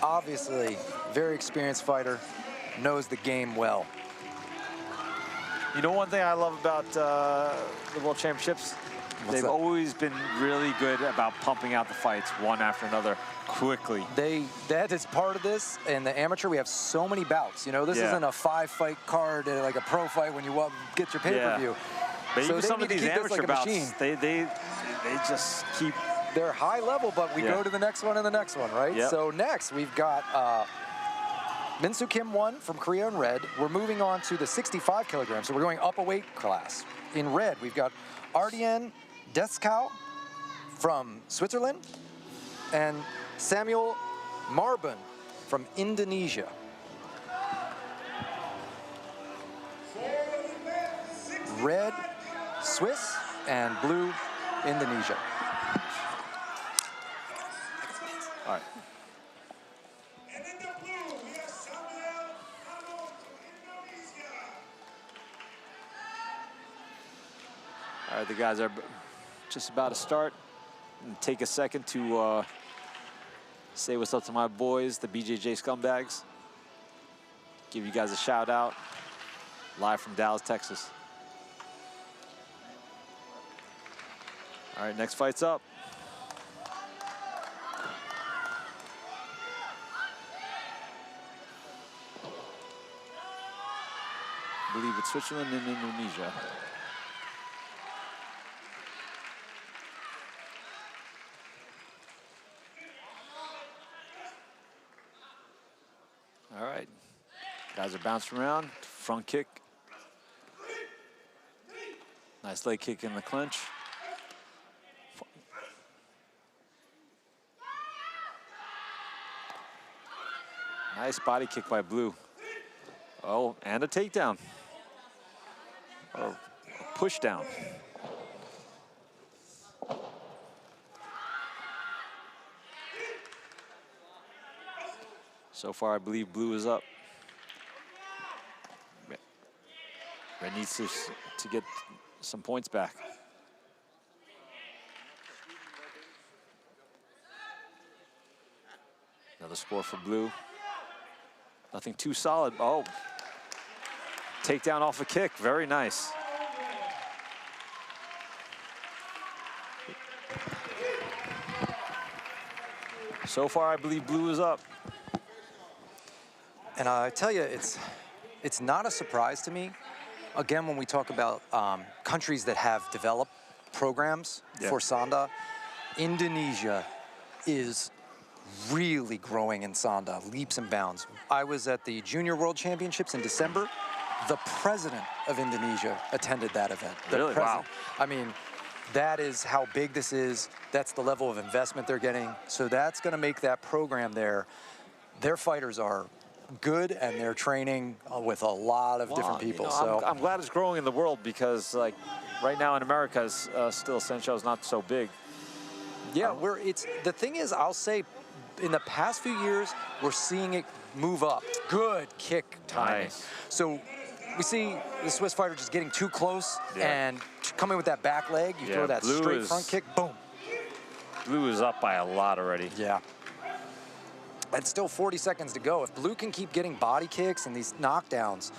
obviously very experienced fighter, knows the game well. You know one thing I love about the World Championships? They've always been really good about pumping out the fights one after another quickly. That is part of this. In the amateur, we have so many bouts. You know, this isn't a 5-fight card like a pro fight when you get your pay-per-view. But so even some of these amateur bouts, they just keep. They're high level, but we go to the next one and the next one, right? Yep. So next we've got Min-Soo Kim won from Korea in red. We're moving on to the 65 kilograms, so we're going up a weight class. In red, we've got Ardian Deskau from Switzerland and Samuel Marbun from Indonesia. Red, Swiss, and blue, Indonesia. All right. And in the blue, we have Samuel Marbun from Indonesia. All right, the guys are just about to start. And take a second to say what's up to my boys, the BJJ scumbags. Give you guys a shout out. Live from Dallas, Texas. All right, next fight's up. I believe it's Switzerland and Indonesia. All right, guys are bouncing around. Front kick. Nice leg kick in the clinch. Nice body kick by blue. Oh, and a takedown. Or a push down. So far, I believe blue is up. Red needs to get some points back. Another score for blue. Nothing too solid. Oh, takedown off a kick. Very nice. So far, I believe blue is up. And I tell you, it's not a surprise to me. Again, when we talk about countries that have developed programs for Sanda, Indonesia is really growing in Sanda, leaps and bounds. I was at the Junior World Championships in December. The president of Indonesia attended that event. Really? Wow. I mean, That is how big this is. That's the level of investment they're getting. So that's going to make that program there. Their fighters are good, and they're training with a lot of different people. You know, I'm glad it's growing in the world, because like right now in America, still Sensho is not so big. Yeah, the thing is, I'll say, in the past few years, we're seeing it move up. Good kick timing. Nice. So we see the Swiss fighter just getting too close and coming with that back leg. You throw that straight front kick, boom. Blue is up by a lot already. Yeah. And still 40 seconds to go. If Blue can keep getting body kicks and these knockdowns,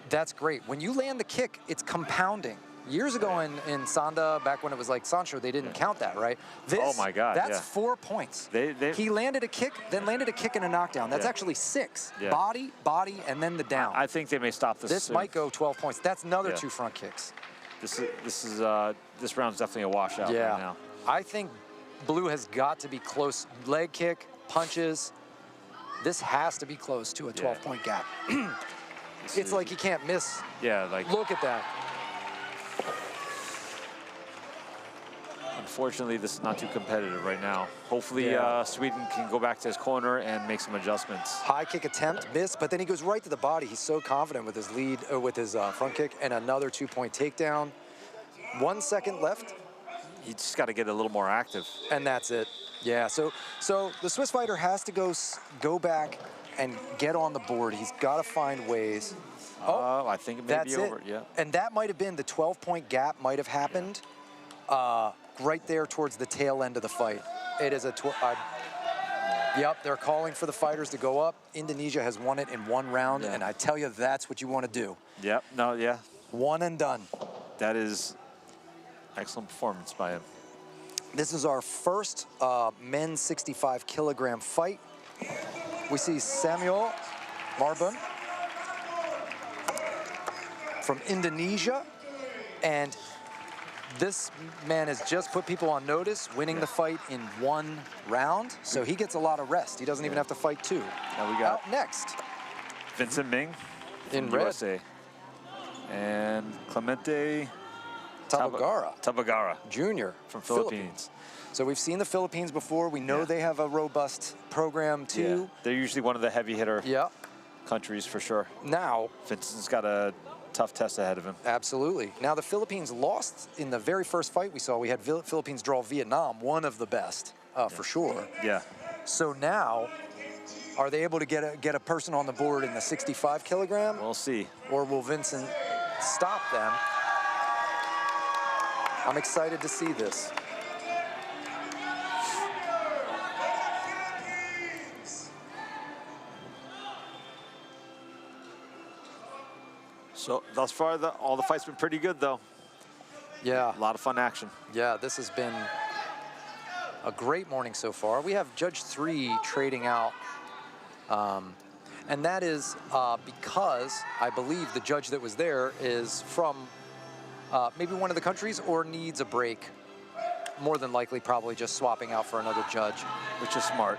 that's great. When you land the kick, it's compounding. Years ago in Sanda, back when it was like Sancho, they didn't count that, right? This, oh my God, that's 4 points. He landed a kick, then landed a kick and a knockdown. That's actually 6. Body, body, and then the down. I think they may stop this. This might go 12 points. That's another 2 front kicks. This round's definitely a washout right now. I think Blue has got to be close. Leg kick, punches. This has to be close to a 12-point gap. It's like he can't miss. Yeah, like look at that. Unfortunately, this is not too competitive right now. Hopefully, Sweden can go back to his corner and make some adjustments. High kick attempt, missed, but then he goes right to the body. He's so confident with his lead, with his front kick, and another 2-point takedown. 1 second left. He just got to get a little more active. And that's it. Yeah. So the Swiss fighter has to go back and get on the board. He's got to find ways. I think it may be over. Yeah. And that might have been the 12-point gap. Might have happened. Right there towards the tail end of the fight. It is yep, they're calling for the fighters to go up. Indonesia has won it in 1 round, and I tell you, that's what you want to do. Yep, One and done. That is excellent performance by him. This is our first men's 65-kilogram fight. We see Samuel Marbun from Indonesia, and this man has just put people on notice, winning the fight in 1 round, so he gets a lot of rest. He doesn't even have to fight 2. Now we got out next, Vincent Ming in USA. red, and Clemente Tabagara Jr. from Philippines. So we've seen the Philippines before. We know they have a robust program too. They're usually one of the heavy hitter countries for sure. Now Vincent's got a tough test ahead of him. Absolutely. Now the Philippines lost in the very first fight we saw. We had Philippines draw Vietnam, one of the best for sure. Yeah. So now, are they able to get a person on the board in the 65 kilogram? We'll see. Or will Vincent stop them? I'm excited to see this. So thus far, all the fights been pretty good, though. Yeah. A lot of fun action. Yeah, this has been a great morning so far. We have Judge 3 trading out, and that is because I believe the judge that was there is from maybe one of the countries or needs a break. More than likely, probably just swapping out for another judge. Which is smart.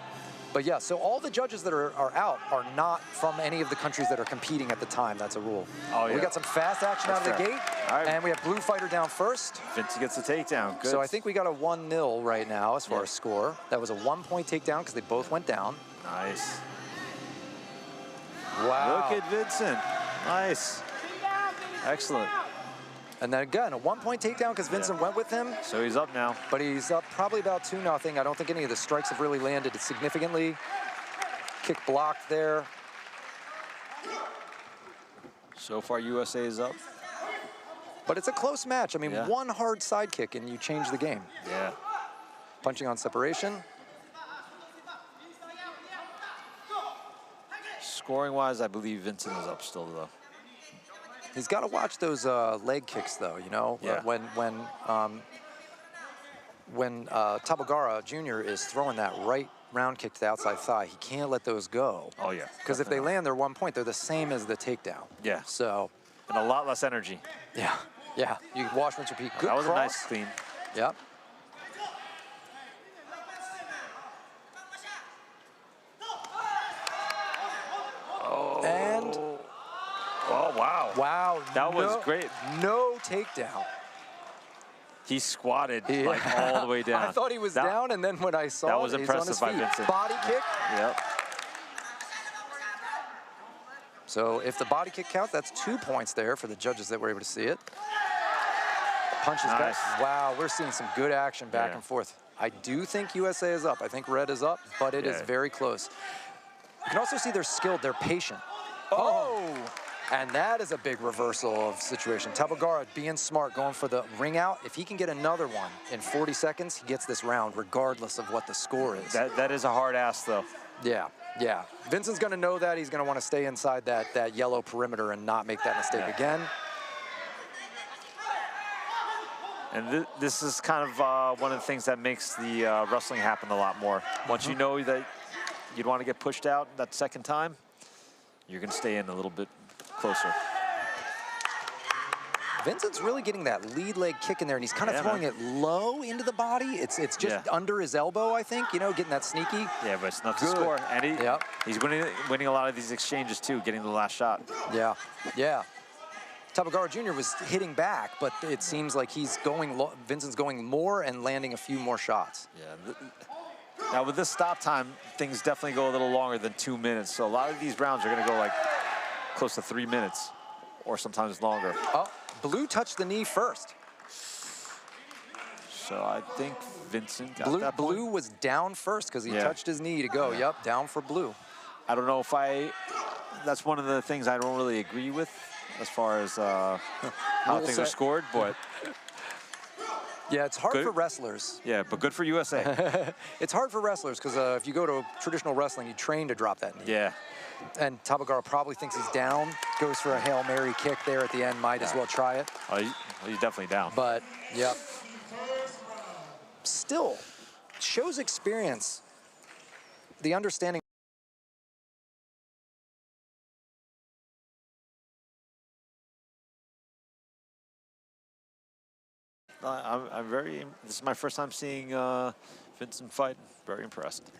But yeah, so all the judges that are out are not from any of the countries that are competing at the time. That's a rule. Oh, yeah. We got some fast action out of the gate, and we have blue fighter down first. Vincent gets the takedown. Good. So I think we got a 1-0 right now as far as score. That was a 1-point takedown because they both went down. Nice. Wow. Look at Vincent. Nice. Excellent. And then again, a 1-point takedown because Vincent went with him. So he's up now. But he's up probably about 2-0. I don't think any of the strikes have really landed significantly. Kick blocked there. So far, USA is up. But it's a close match. I mean, one hard side kick and you change the game. Yeah. Punching on separation. Scoring-wise, I believe Vincent is up still, though. He's got to watch those leg kicks, though, you know? Yeah. When Tabagara Jr. is throwing that right round kick to the outside thigh, he can't let those go. Oh, yeah. Because if they land their 1 point, they're the same as the takedown. Yeah. So. And a lot less energy. Yeah. Yeah. You wash, rinse, repeat. Good That was cross. a nice clean. Yep. And. Oh, wow. Wow. That was great. No takedown. He squatted like all the way down. I thought he was down, and then when I saw that was it, he's on his impressive by feet. Vincent. Body kick. Yep. So if the body kick counts, that's 2 points there for the judges that were able to see it. Punches Nice. back. Wow, we're seeing some good action back and forth. I do think USA is up. I think red is up, but it is very close. You can also see they're skilled, they're patient. Oh! And that is a big reversal of situation. Tabagara being smart, going for the ring out. If he can get another one in 40 seconds, he gets this round regardless of what the score is. That is a hard ass, though. Yeah, yeah. Vincent's going to know that. He's going to want to stay inside that yellow perimeter and not make that mistake again. And this is kind of one of the things that makes the wrestling happen a lot more. Once you know that you'd want to get pushed out that second time, you're going to stay in a little bit closer. Vincent's really getting that lead leg kick in there, and he's kind of throwing it low into the body. It's just under his elbow, I think, you know, getting that sneaky. Yeah, but it's not to score. And he's winning a lot of these exchanges, too, getting the last shot. Yeah, yeah. Tabagara Jr. was hitting back, but it seems like Vincent's going more and landing a few more shots. Yeah. Now, with this stop time, things definitely go a little longer than 2 minutes. So a lot of these rounds are going to go like close to 3 minutes or sometimes longer. Oh, Blue touched the knee first. So I think Vincent got that point. Blue was down first because he touched his knee to go. Yep, down for Blue. I don't know if that's one of the things I don't really agree with as far as how things are scored, but. Yeah, it's hard for wrestlers. Yeah, but good for USA. It's hard for wrestlers because if you go to traditional wrestling, you train to drop that knee. Yeah. And Tabagara probably thinks he's down, goes for a Hail Mary kick there at the end, might as well try it. Oh, he's definitely down. But, yep. Still, shows experience, the understanding. This is my first time seeing Vincent fight. Very impressed.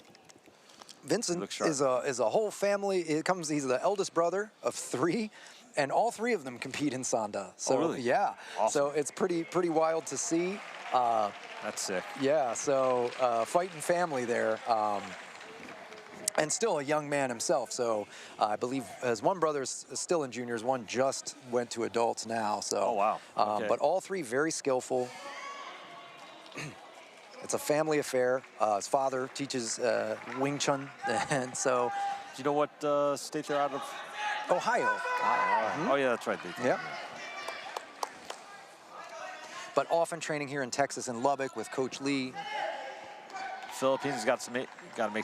Vincent is a whole family. He's the eldest brother of 3, and all 3 of them compete in Sanda. So really? Yeah. Awesome. So it's pretty wild to see. That's sick. Yeah. So fighting family there. And still a young man himself. So I believe his one brother is still in juniors, one just went to adults now. So, oh, wow. Okay. But all 3 very skillful. It's a family affair. His father teaches Wing Chun, and so. Do you know what state they're out of? Ohio. Oh, yeah, that's right. Yeah. But often training here in Texas and Lubbock with Coach Lee. Philippines got to make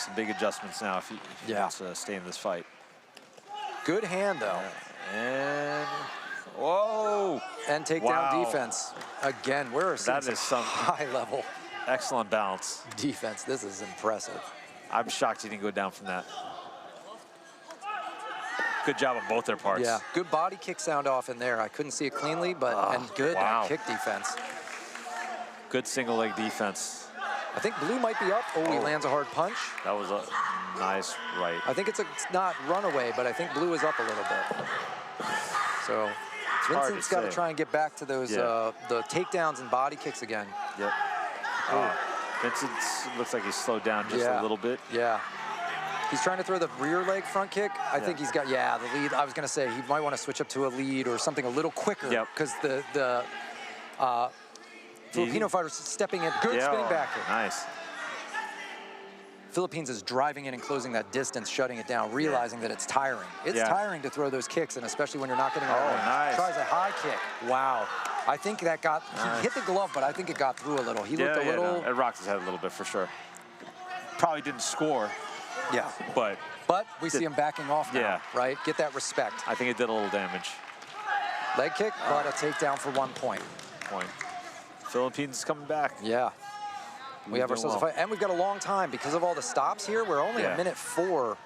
some big adjustments now if he wants to stay in this fight. Good hand, though. And, whoa! And takedown defense. Again, we're seeing some high level. Excellent balance. Defense, this is impressive. I'm shocked he didn't go down from that. Good job on both their parts. Yeah, good body kick sound off in there. I couldn't see it cleanly, but and good kick defense. Good single leg defense. I think Blue might be up. Oh, he lands a hard punch. That was a nice right. I think it's not runaway, but I think Blue is up a little bit. So Vincent's got to try and get back to those the takedowns and body kicks again. Yep. Vincent looks like he's slowed down just a little bit. Yeah. He's trying to throw the rear leg front kick. I think he's got, the lead. I was going to say he might want to switch up to a lead or something a little quicker because the Filipino fighter's stepping in. Good spinning back kick. Nice. Philippines is driving in and closing that distance, shutting it down, realizing that it's tiring. It's tiring to throw those kicks, and especially when you're not getting nice. Tries a high kick. Wow. I think that he hit the glove, but I think it got through a little. He looked a little. No. It rocked his head a little bit for sure. Probably didn't score. Yeah. But we see him backing off now, right? Get that respect. I think it did a little damage. Leg kick, but a takedown for 1 point. Philippines is coming back. Yeah. We have ourselves a fight, and we've got a long time because of all the stops here. We're only a minute 4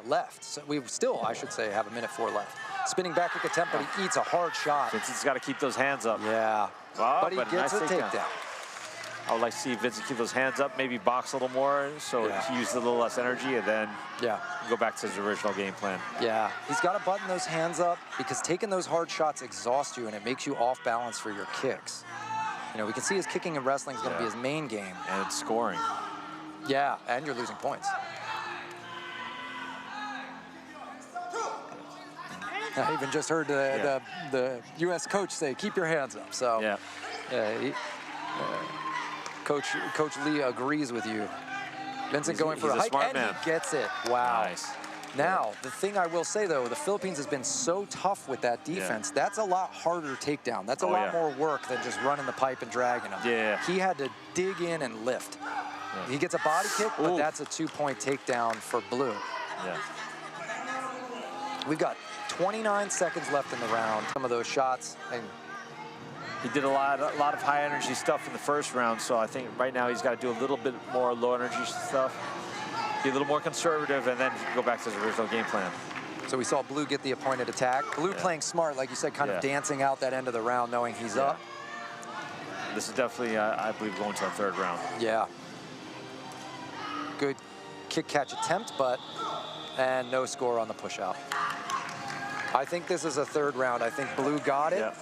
left. So we still, I should say, have a minute 4 left. Spinning back kick attempt, but he eats a hard shot. Vincent's got to keep those hands up. Yeah. But he gets a takedown. I would like to see Vincent keep those hands up, maybe box a little more, so he uses a little less energy, and then go back to his original game plan. Yeah, he's got to button those hands up because taking those hard shots exhausts you, and it makes you off balance for your kicks. You know, we can see his kicking and wrestling is going to be his main game. And it's scoring. Yeah, and you're losing points. I even just heard the U.S. coach say, "Keep your hands up." So, Coach Lee agrees with you. Vincent going for a hike, and he gets it. Wow. Nice. Now, the thing I will say, though, the Philippines has been so tough with that defense. That's a lot harder takedown. That's a lot more work than just running the pipe and dragging him. Yeah. He had to dig in and lift. He gets a body kick, but that's a 2-point takedown for Blue. Yeah. We've got 29 seconds left in the round. Some of those shots, and he did a lot of high energy stuff in the first round, so I think right now he's got to do a little bit more low energy stuff, be a little more conservative, and then he can go back to his original game plan. So we saw Blue get the appointed attack. Blue playing smart, like you said, kind of dancing out that end of the round, knowing he's up. This is definitely, I believe, going to the third round. Yeah. Good kick-catch attempt, and no score on the push-out. I think this is a third round. I think Blue got it. Yeah.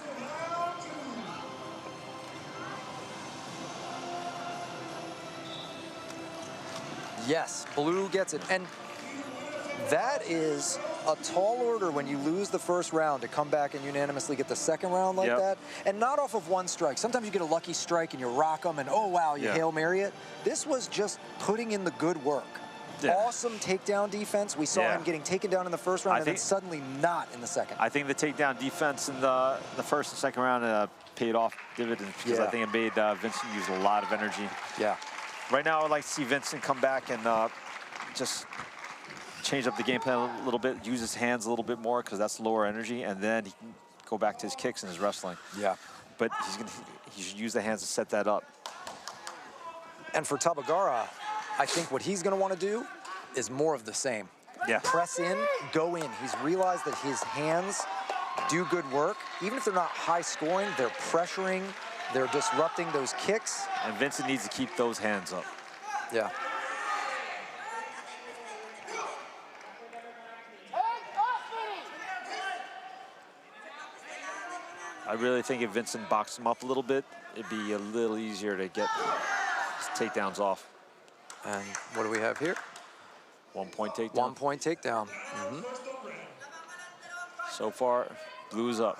Yes, Blue gets it. And that is a tall order when you lose the first round to come back and unanimously get the second round like that. And not off of one strike. Sometimes you get a lucky strike and you rock them and, oh, wow, you Hail Mary it. This was just putting in the good work. Awesome takedown defense. We saw him getting taken down in the first round and then suddenly not in the second. I think the takedown defense in the first and second round paid off dividends because I think it made Vincent use a lot of energy. Yeah. Right now, I would like to see Vincent come back and just change up the game plan a little bit, use his hands a little bit more because that's lower energy, and then he can go back to his kicks and his wrestling. Yeah. But he should use the hands to set that up. And for Tabagara, I think what he's going to want to do is more of the same. Yeah. Press in, go in. He's realized that his hands do good work. Even if they're not high scoring, they're pressuring, they're disrupting those kicks. And Vincent needs to keep those hands up. Yeah. I really think if Vincent boxed him up a little bit, it'd be a little easier to get his takedowns off. And what do we have here? 1 point takedown. 1 point takedown. So far, Blue's up.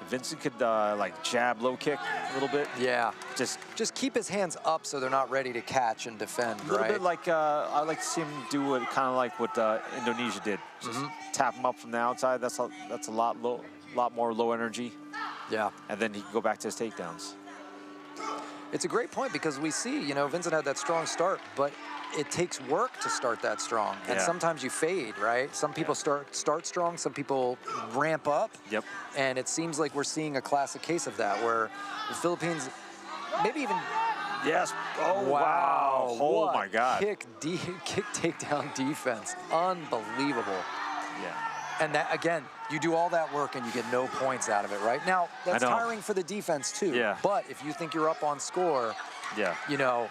Vincent could like jab, low kick a little bit. Yeah. Just keep his hands up so they're not ready to catch and defend, a little bit like I like to see him do what kind of like what Indonesia did. Just tap him up from the outside. That's a lot more low energy. Yeah. And then he can go back to his takedowns. It's a great point because we see, you know, Vincent had that strong start, but it takes work to start that strong. And sometimes you fade, right? Some people start strong, some people ramp up. Yep. And it seems like we're seeing a classic case of that where the Philippines, maybe even... Yes. Oh, wow. Oh, my God. Kick takedown defense. Unbelievable. Yeah. And that, again, you do all that work and you get no points out of it, right? Now, that's tiring for the defense, too. Yeah. But if you think you're up on score, you know,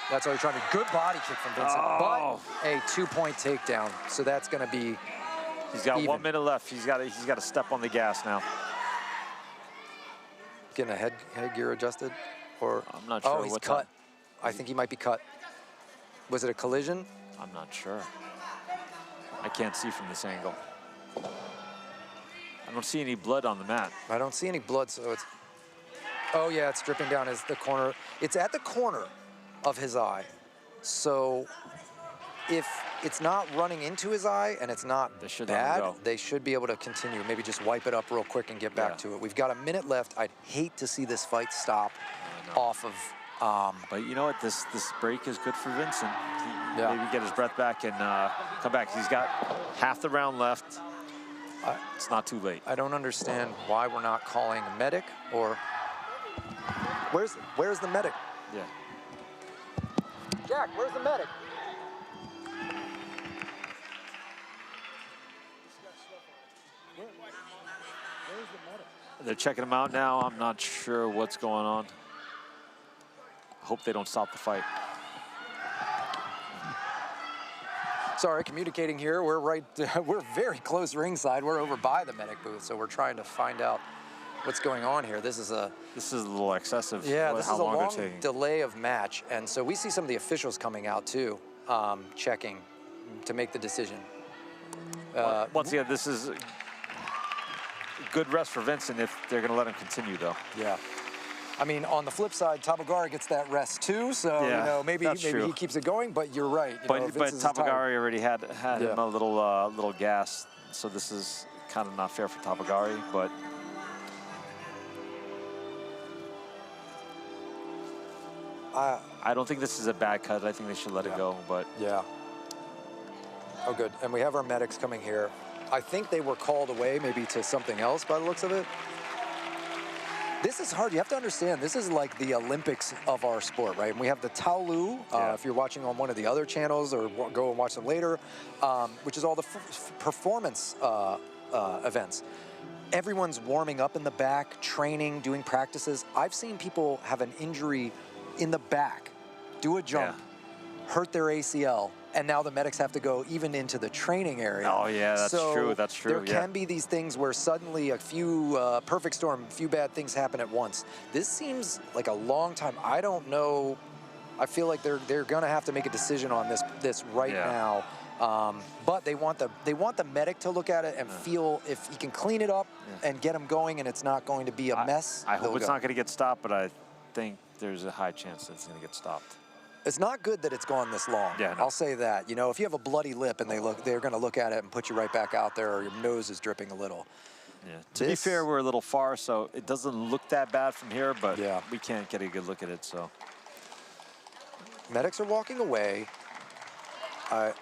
that's all you're trying to do. Good body kick from Vincent, but a 2 point takedown. So that's going to be He's got even. 1 minute left. He's got to step on the gas now. Getting a headgear adjusted? Or I'm not sure. Oh, he's cut. I think he might be cut. Was it a collision? I'm not sure. I can't see from this angle. I don't see any blood on the mat. I don't see any blood, so it's... Oh, yeah, it's dripping down the corner. It's at the corner of his eye. So if it's not running into his eye and it's not bad, they should be able to continue. Maybe just wipe it up real quick and get back to it. We've got a minute left. I'd hate to see this fight stop off of... But you know what? This break is good for Vincent. Maybe get his breath back and come back. He's got half the round left. It's not too late. I don't understand why we're not calling a medic or... Where's the medic? Yeah. Jack, where's the medic? They're checking him out now. I'm not sure what's going on. I hope they don't stop the fight. Sorry, communicating here. We're we're very close ringside. We're over by the medic booth, so we're trying to find out what's going on here. This is a little excessive. Yeah, this how is a long long they're taking. delay of match, and so we see some of the officials coming out too, checking to make the decision. Once again, this is a good rest for Vincent if they're going to let him continue, though. Yeah. I mean, on the flip side, Tabagara gets that rest too, so Yeah, you know maybe true. he keeps it going. But you're right. But Tabagari already had Yeah. him a little gas, so this is kind of not fair for Tabagari. But I don't think this is a bad cut. I think they should let it go. But yeah. Oh, good. And we have our medics coming here. I think they were called away maybe to something else by the looks of it. This is hard. You have to understand, this is like the Olympics of our sport, right? And we have the Taolu, if you're watching on one of the other channels or go and watch them later, which is all the performance events. Everyone's warming up in the back, training, doing practices. I've seen people have an injury in the back, do a jump, hurt their ACL, and now the medics have to go even into the training area. Oh yeah, that's true. That's true. There can be these things where suddenly a few perfect storm, a few bad things happen at once. This seems like a long time. I don't know. I feel like they're gonna have to make a decision on this right now. But they want the medic to look at it and feel if he can clean it up and get him going, and it's not going to be a mess. I hope it's not going to get stopped, but I think there's a high chance that it's going to get stopped. It's not good that it's gone this long. Yeah, no. I'll say that. You know, if you have a bloody lip and they're going to look at it and put you right back out there, or your nose is dripping a little. Yeah. To be fair, we're a little far, so it doesn't look that bad from here, but we can't get a good look at it. So medics are walking away. I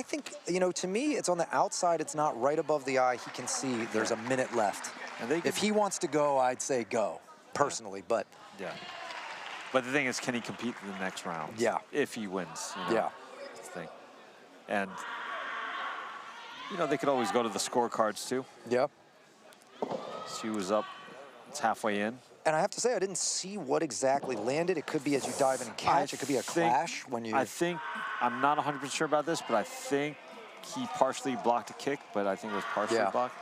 think, you know, to me, it's on the outside. It's not right above the eye. He can see there's a minute left. And if he wants to go, I'd say go, personally. But But the thing is, can he compete in the next round? Yeah. If he wins. You know, that's the thing. And, you know, they could always go to the scorecards, too. Yep. She was up. It's halfway in. And I have to say, I didn't see what exactly landed. It could be as you dive in and catch. It could be a clash when you... I think, I'm not 100% sure about this, but I think he partially blocked a kick, but I think it was partially blocked.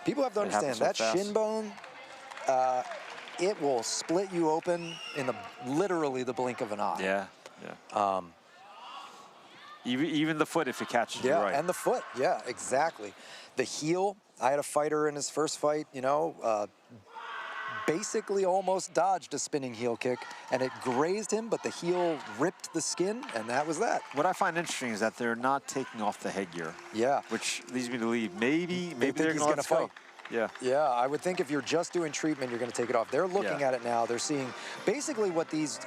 People have to understand, that shin bone, it will split you open in literally the blink of an eye. Yeah, yeah. Even the foot, if it catches you right. And the foot, yeah, exactly. The heel, I had a fighter in his first fight, you know, basically almost dodged a spinning heel kick, and it grazed him, but the heel ripped the skin, and that was that. What I find interesting is that they're not taking off the headgear. Yeah. Which leads me to believe maybe they're going to fight. Yeah. Yeah, I would think if you're just doing treatment, you're going to take it off. They're looking at it now. They're seeing basically what these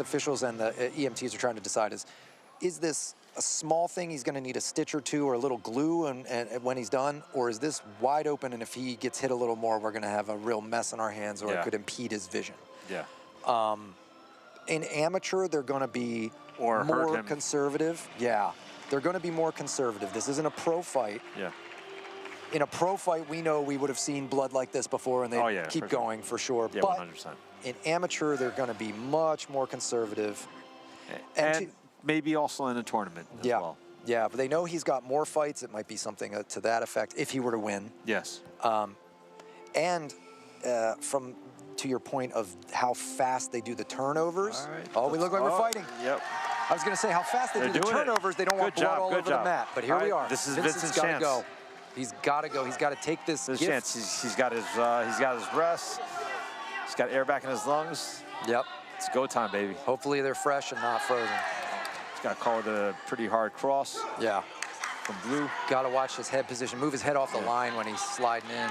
officials and the EMTs are trying to decide is this a small thing he's going to need a stitch or two or a little glue and when he's done, or is this wide open, and if he gets hit a little more, we're going to have a real mess on our hands, or it could impede his vision. Yeah. In amateur, they're going to be more conservative. Yeah, they're going to be more conservative. This isn't a pro fight. Yeah. In a pro fight, we know we would have seen blood like this before, and they keep going for sure. Yeah, but 100%. In amateur, they're going to be much more conservative. And maybe also in a tournament as well. Yeah, but they know he's got more fights. It might be something to that effect if he were to win. Yes. And to your point of how fast they do the turnovers. All right. Oh, we look like we're fighting. Yep. I was going to say how fast they do the turnovers. They don't want blood all over the mat. But here we are. This is Vincent's got to go. He's got to go. He's got to take this gift. Chance. He's got his breath. He's got air back in his lungs. Yep. It's go time, baby. Hopefully they're fresh and not frozen. He's got to call it a pretty hard cross. Yeah. From blue. Got to watch his head position. Move his head off the line when he's sliding in.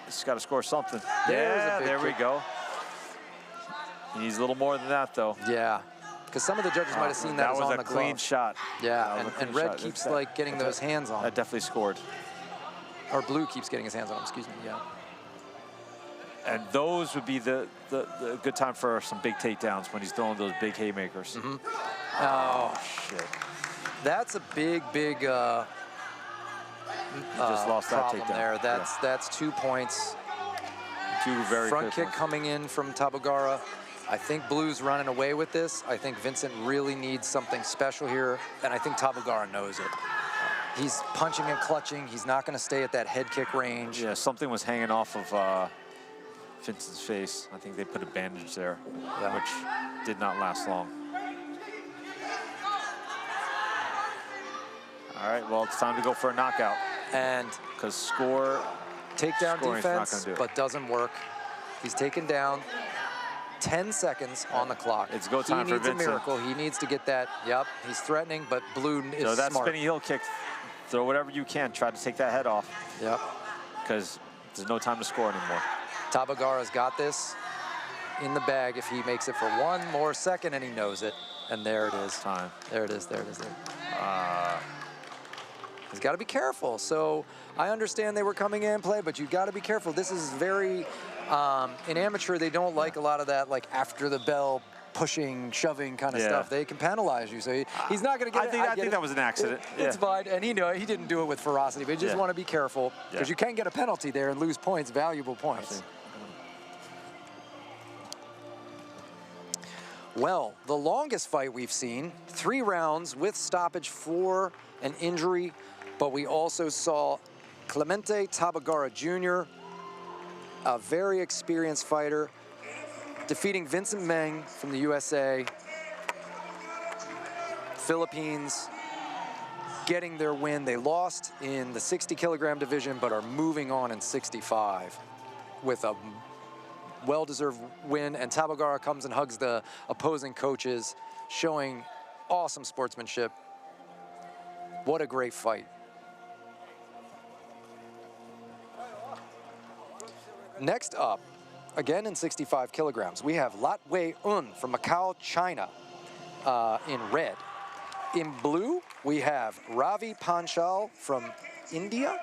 He's got to score something. There we go. He needs a little more than that, though. Yeah. Because some of the judges might have seen that as on the glove. That was a clean shot. Yeah, and red keeps like getting those hands on him. That definitely scored. Or blue keeps getting his hands on him, excuse me, yeah. And those would be the good time for some big takedowns when he's throwing those big haymakers. Mm-hmm. Oh, shit. That's a big just lost that problem takedown. there. That's 2 points. Two very front quick kick ones. coming in from Tabagara. I think Blue's running away with this. I think Vincent really needs something special here, and I think Tabagara knows it. He's punching and clutching. He's not going to stay at that head kick range. Yeah, something was hanging off of Vincent's face. I think they put a bandage there, which did not last long. All right, well, it's time to go for a knockout. And because takedown scoring's defense, not gonna do it. but doesn't work. He's taken down. 10 seconds on the clock. It's go time for Vincent. He needs a miracle. He needs to get that. Yep, he's threatening, but Blue is so that smart. spinning heel kick, throw whatever you can. Try to take that head off. Yep. Because there's no time to score anymore. Tabagara's got this in the bag if he makes it for one more second, and he knows it. And there it is. Time. There it is, there it is. He's got to be careful. So I understand they were coming in and play, but you've got to be careful. This is very, in amateur, they don't like a lot of that, like after the bell, pushing, shoving kind of stuff. They can penalize you. So he's not going to get it. I think that was an accident. It's fine. And he didn't do it with ferocity, but you just want to be careful because you can get a penalty there and lose points, valuable points. Well, the longest fight we've seen, 3 rounds with stoppage for an injury, but we also saw Clemente Tabagara Jr., a very experienced fighter, defeating Vincent Meng from the USA, Philippines, getting their win. They lost in the 60-kilogram division, but are moving on in 65 with a well-deserved win. And Tabagara comes and hugs the opposing coaches, showing awesome sportsmanship. What a great fight. Next up, again in 65 kilograms, we have Lat Wei Un from Macau, China, in red. In blue, we have Ravi Panchal from India.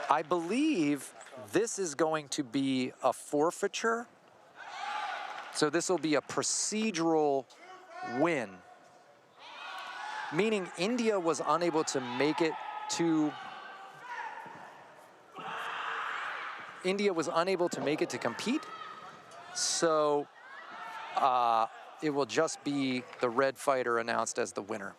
I believe this is going to be a forfeiture. So this will be a procedural win, meaning India was unable to make it to compete. So it will just be the red fighter announced as the winner.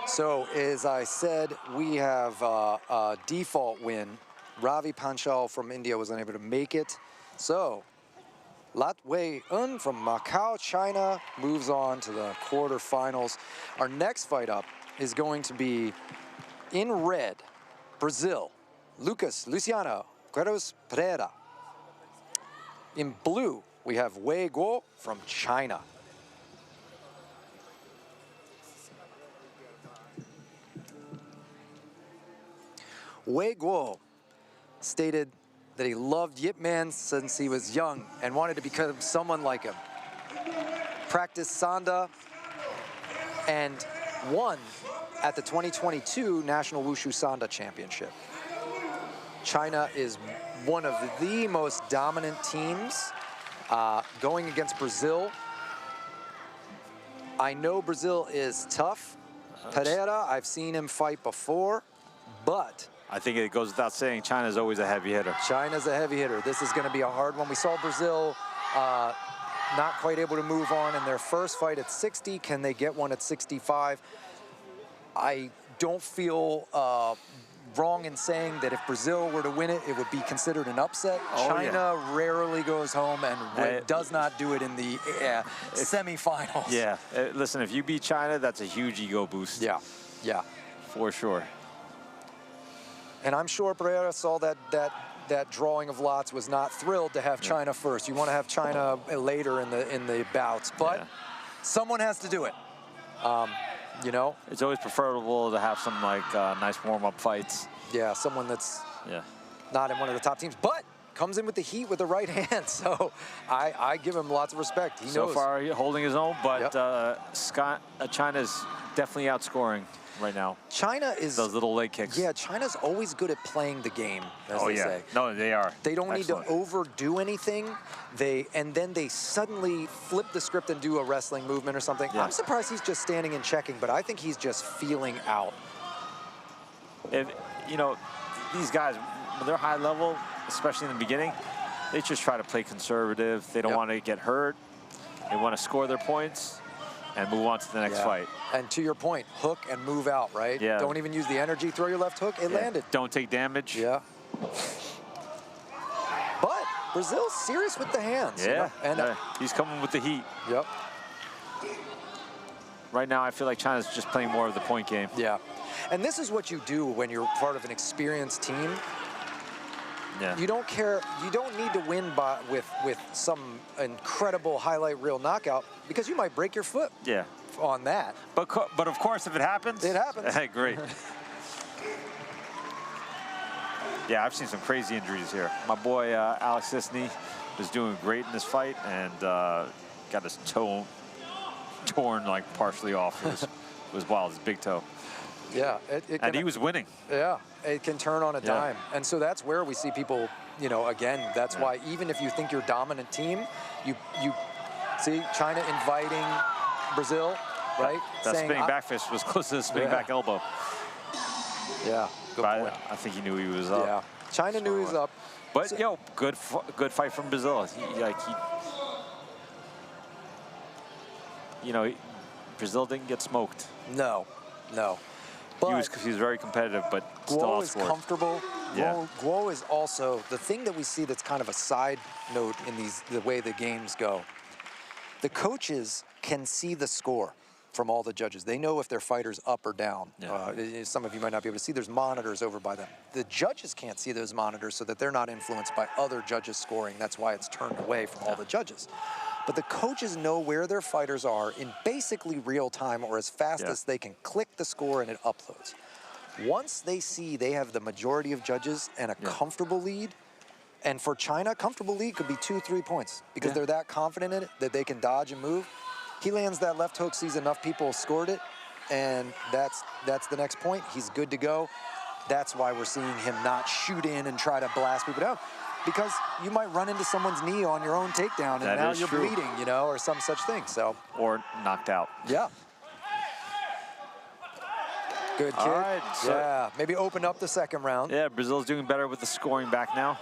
So, as I said, we have a default win. Ravi Panchal from India was unable to make it. So, Lat Wei Un from Macau, China moves on to the quarterfinals. Our next fight up is going to be in red, Brazil, Lucas Luciano Queiroz Pereira. In blue, we have Wei Guo from China. Wei Guo stated that he loved Yip Man since he was young and wanted to become someone like him. Practiced Sanda and won at the 2022 National Wushu Sanda Championship. China is one of the most dominant teams going against Brazil. I know Brazil is tough. Pereira, I've seen him fight before, but I think it goes without saying, China's always a heavy hitter. China's a heavy hitter. This is going to be a hard one. We saw Brazil not quite able to move on in their first fight at 60. Can they get one at 65? I don't feel wrong in saying that if Brazil were to win it, it would be considered an upset. China rarely goes home and does not do it in the semifinals. Yeah, listen, if you beat China, that's a huge ego boost. Yeah, yeah. For sure. And I'm sure Pereira saw that drawing of lots, was not thrilled to have China first. You want to have China later in the bouts, but someone has to do it. you know? It's always preferable to have some like nice warm-up fights. Yeah, someone that's Yeah. not in one of the top teams, but comes in with the heat with the right hand. So I give him lots of respect. He knows. So far, holding his own, but Yep. China's definitely outscoring right now. China is... Those little leg kicks. Yeah, China's always good at playing the game, as they say. No, they are. They don't Excellent. need to overdo anything. And then they suddenly flip the script and do a wrestling movement or something. Yeah. I'm surprised he's just standing and checking, but I think he's just feeling out. If, you know, these guys, when they're high level, especially in the beginning, they just try to play conservative. They don't Yep. want to get hurt. They want to score their points and move on to the next fight. And to your point, hook and move out, right? Yeah. Don't even use the energy. Throw your left hook. It landed. Don't take damage. Yeah. But Brazil's serious with the hands. Yeah. You know? And He's coming with the heat. Yep. Right now, I feel like China's just playing more of the point game. Yeah. And this is what you do when you're part of an experienced team. Yeah. You don't care. You don't need to win with some incredible highlight reel knockout because you might break your foot Yeah. on that. But of course, if it happens, It happens. Hey, great. Yeah, I've seen some crazy injuries here. My boy Alex Isney was doing great in this fight and got his toe torn like partially off. It was wild. His big toe. Yeah. And he was winning. Yeah. It can turn on a dime. And so that's where we see people, you know, again, that's why even if you think you're a dominant team, you see China inviting Brazil, right? That saying, spinning back fist was close to the spinning back elbow. Yeah, good But point. I think he knew he was up. Yeah, China knew he was up. But So- yo, good fight from Brazil. Brazil didn't get smoked. No. He But was very competitive, but still Guo is outscored. comfortable. Yeah. Guo is also the thing that we see that's kind of a side note in the way the games go. The coaches can see the score from all the judges. They know if their fighter's up or down. Yeah. Some of you might not be able to see. There's monitors over by them. The judges can't see those monitors so that they're not influenced by other judges scoring. That's why it's turned away from all the judges. But the coaches know where their fighters are in basically real time or as fast as they can click the score and it uploads. Once they see they have the majority of judges and a comfortable lead, and for China, comfortable lead could be 2-3 points because they're that confident in it that they can dodge and move. He lands that left hook, sees enough people scored it, and that's the next point. He's good to go. That's why we're seeing him not shoot in and try to blast people down. Because you might run into someone's knee on your own takedown and now you're bleeding, you know, or some such thing. So Or knocked out. yeah. Good kick. All right, so- yeah, maybe open up the second round. Yeah, Brazil's doing better with the scoring back now.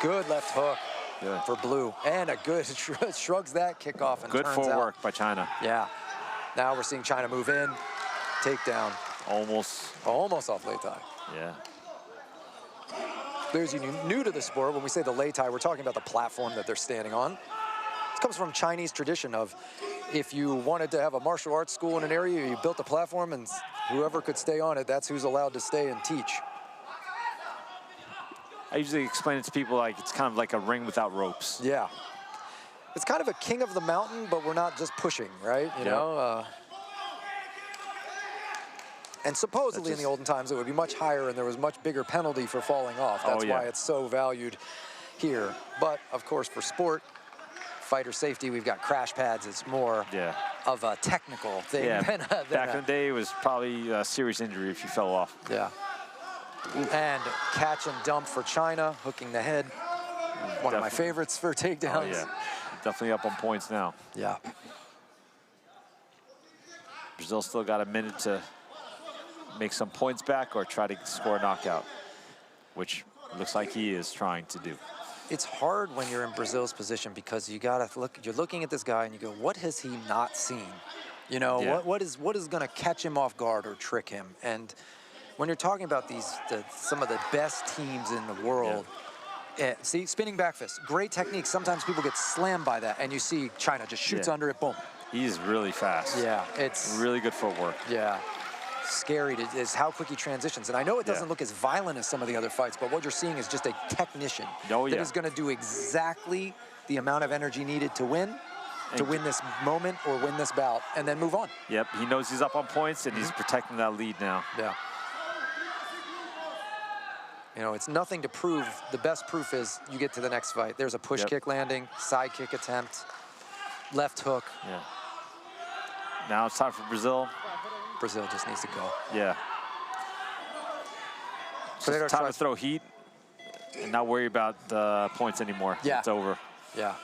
Good left hook Good. for Blue. And a good shrugs that kick off and Good turns out. footwork by China. Yeah. Now we're seeing China move in, takedown, Almost off lei tai. Yeah. Those of you new to the sport, when we say the lei tai, we're talking about the platform that they're standing on. It comes from Chinese tradition of if you wanted to have a martial arts school in an area, you built a platform and whoever could stay on it, that's who's allowed to stay and teach. I usually explain it to people like it's kind of like a ring without ropes. Yeah. It's kind of a king of the mountain, but we're not just pushing, right? You know? And supposedly in the olden times, it would be much higher and there was much bigger penalty for falling off. That's why it's so valued here. But, of course, for sport, fighter safety, we've got crash pads. It's more of a technical thing than back in the day, it was probably a serious injury if you fell off. Yeah. And catch and dump for China, hooking the head. One of my favorites for takedowns. Oh, yeah. Definitely up on points now. Yeah. Brazil still got a minute to make some points back or try to score a knockout, which looks like he is trying to do. It's hard when you're in Brazil's position because you gotta look. You're looking at this guy and you go, "What has he not seen? You know, what is going to catch him off guard or trick him?" And when you're talking about some of the best teams in the world, see, spinning back fist, great technique. Sometimes people get slammed by that, and you see China just shoots under it, boom. He's really fast. Yeah, it's really good footwork. Yeah. Scary is how quick he transitions. And I know it doesn't look as violent as some of the other fights, but what you're seeing is just a technician that is going to do exactly the amount of energy needed to win to win this moment or win this bout and then move on. Yep, he knows he's up on points and he's protecting that lead now. Yeah. You know, it's nothing to prove. The best proof is you get to the next fight. There's a push kick landing, side kick attempt, left hook. Yeah. Now it's time for Brazil. Brazil just needs to go. Yeah. So it's time to throw heat and not worry about the points anymore. Yeah. It's over. Yeah.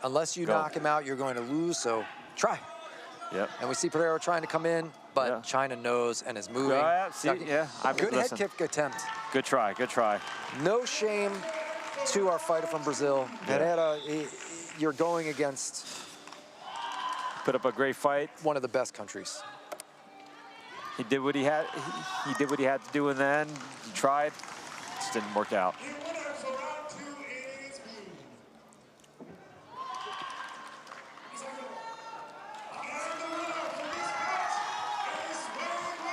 Unless you knock him out, you're going to lose, so try. Yep. And we see Pereira trying to come in, but China knows and is moving. Good head kick attempt. Good try, good try. No shame to our fighter from Brazil. Pereira, you're going against... Put up a great fight. One of the best countries. He did what he had. He did what he had to do in the end. He tried. Just didn't work out.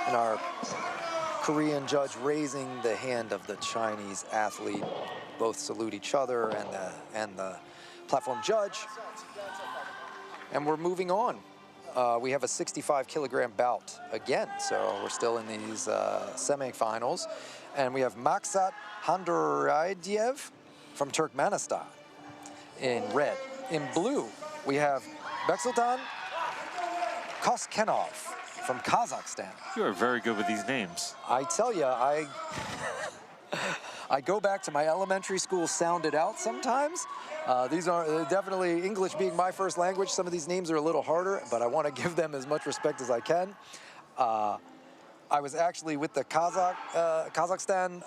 And our Korean judge raising the hand of the Chinese athlete. Both salute each other and the platform judge. And we're moving on. We have a 65-kilogram bout again, so we're still in these semifinals. And we have Maksat Handuraidiev from Turkmenistan in red. In blue, we have Beksultan Koskenov from Kazakhstan. You are very good with these names. I tell you, I go back to my elementary school sounded out sometimes. These are definitely, English being my first language, some of these names are a little harder, but I want to give them as much respect as I can. I was actually with the Kazakhstan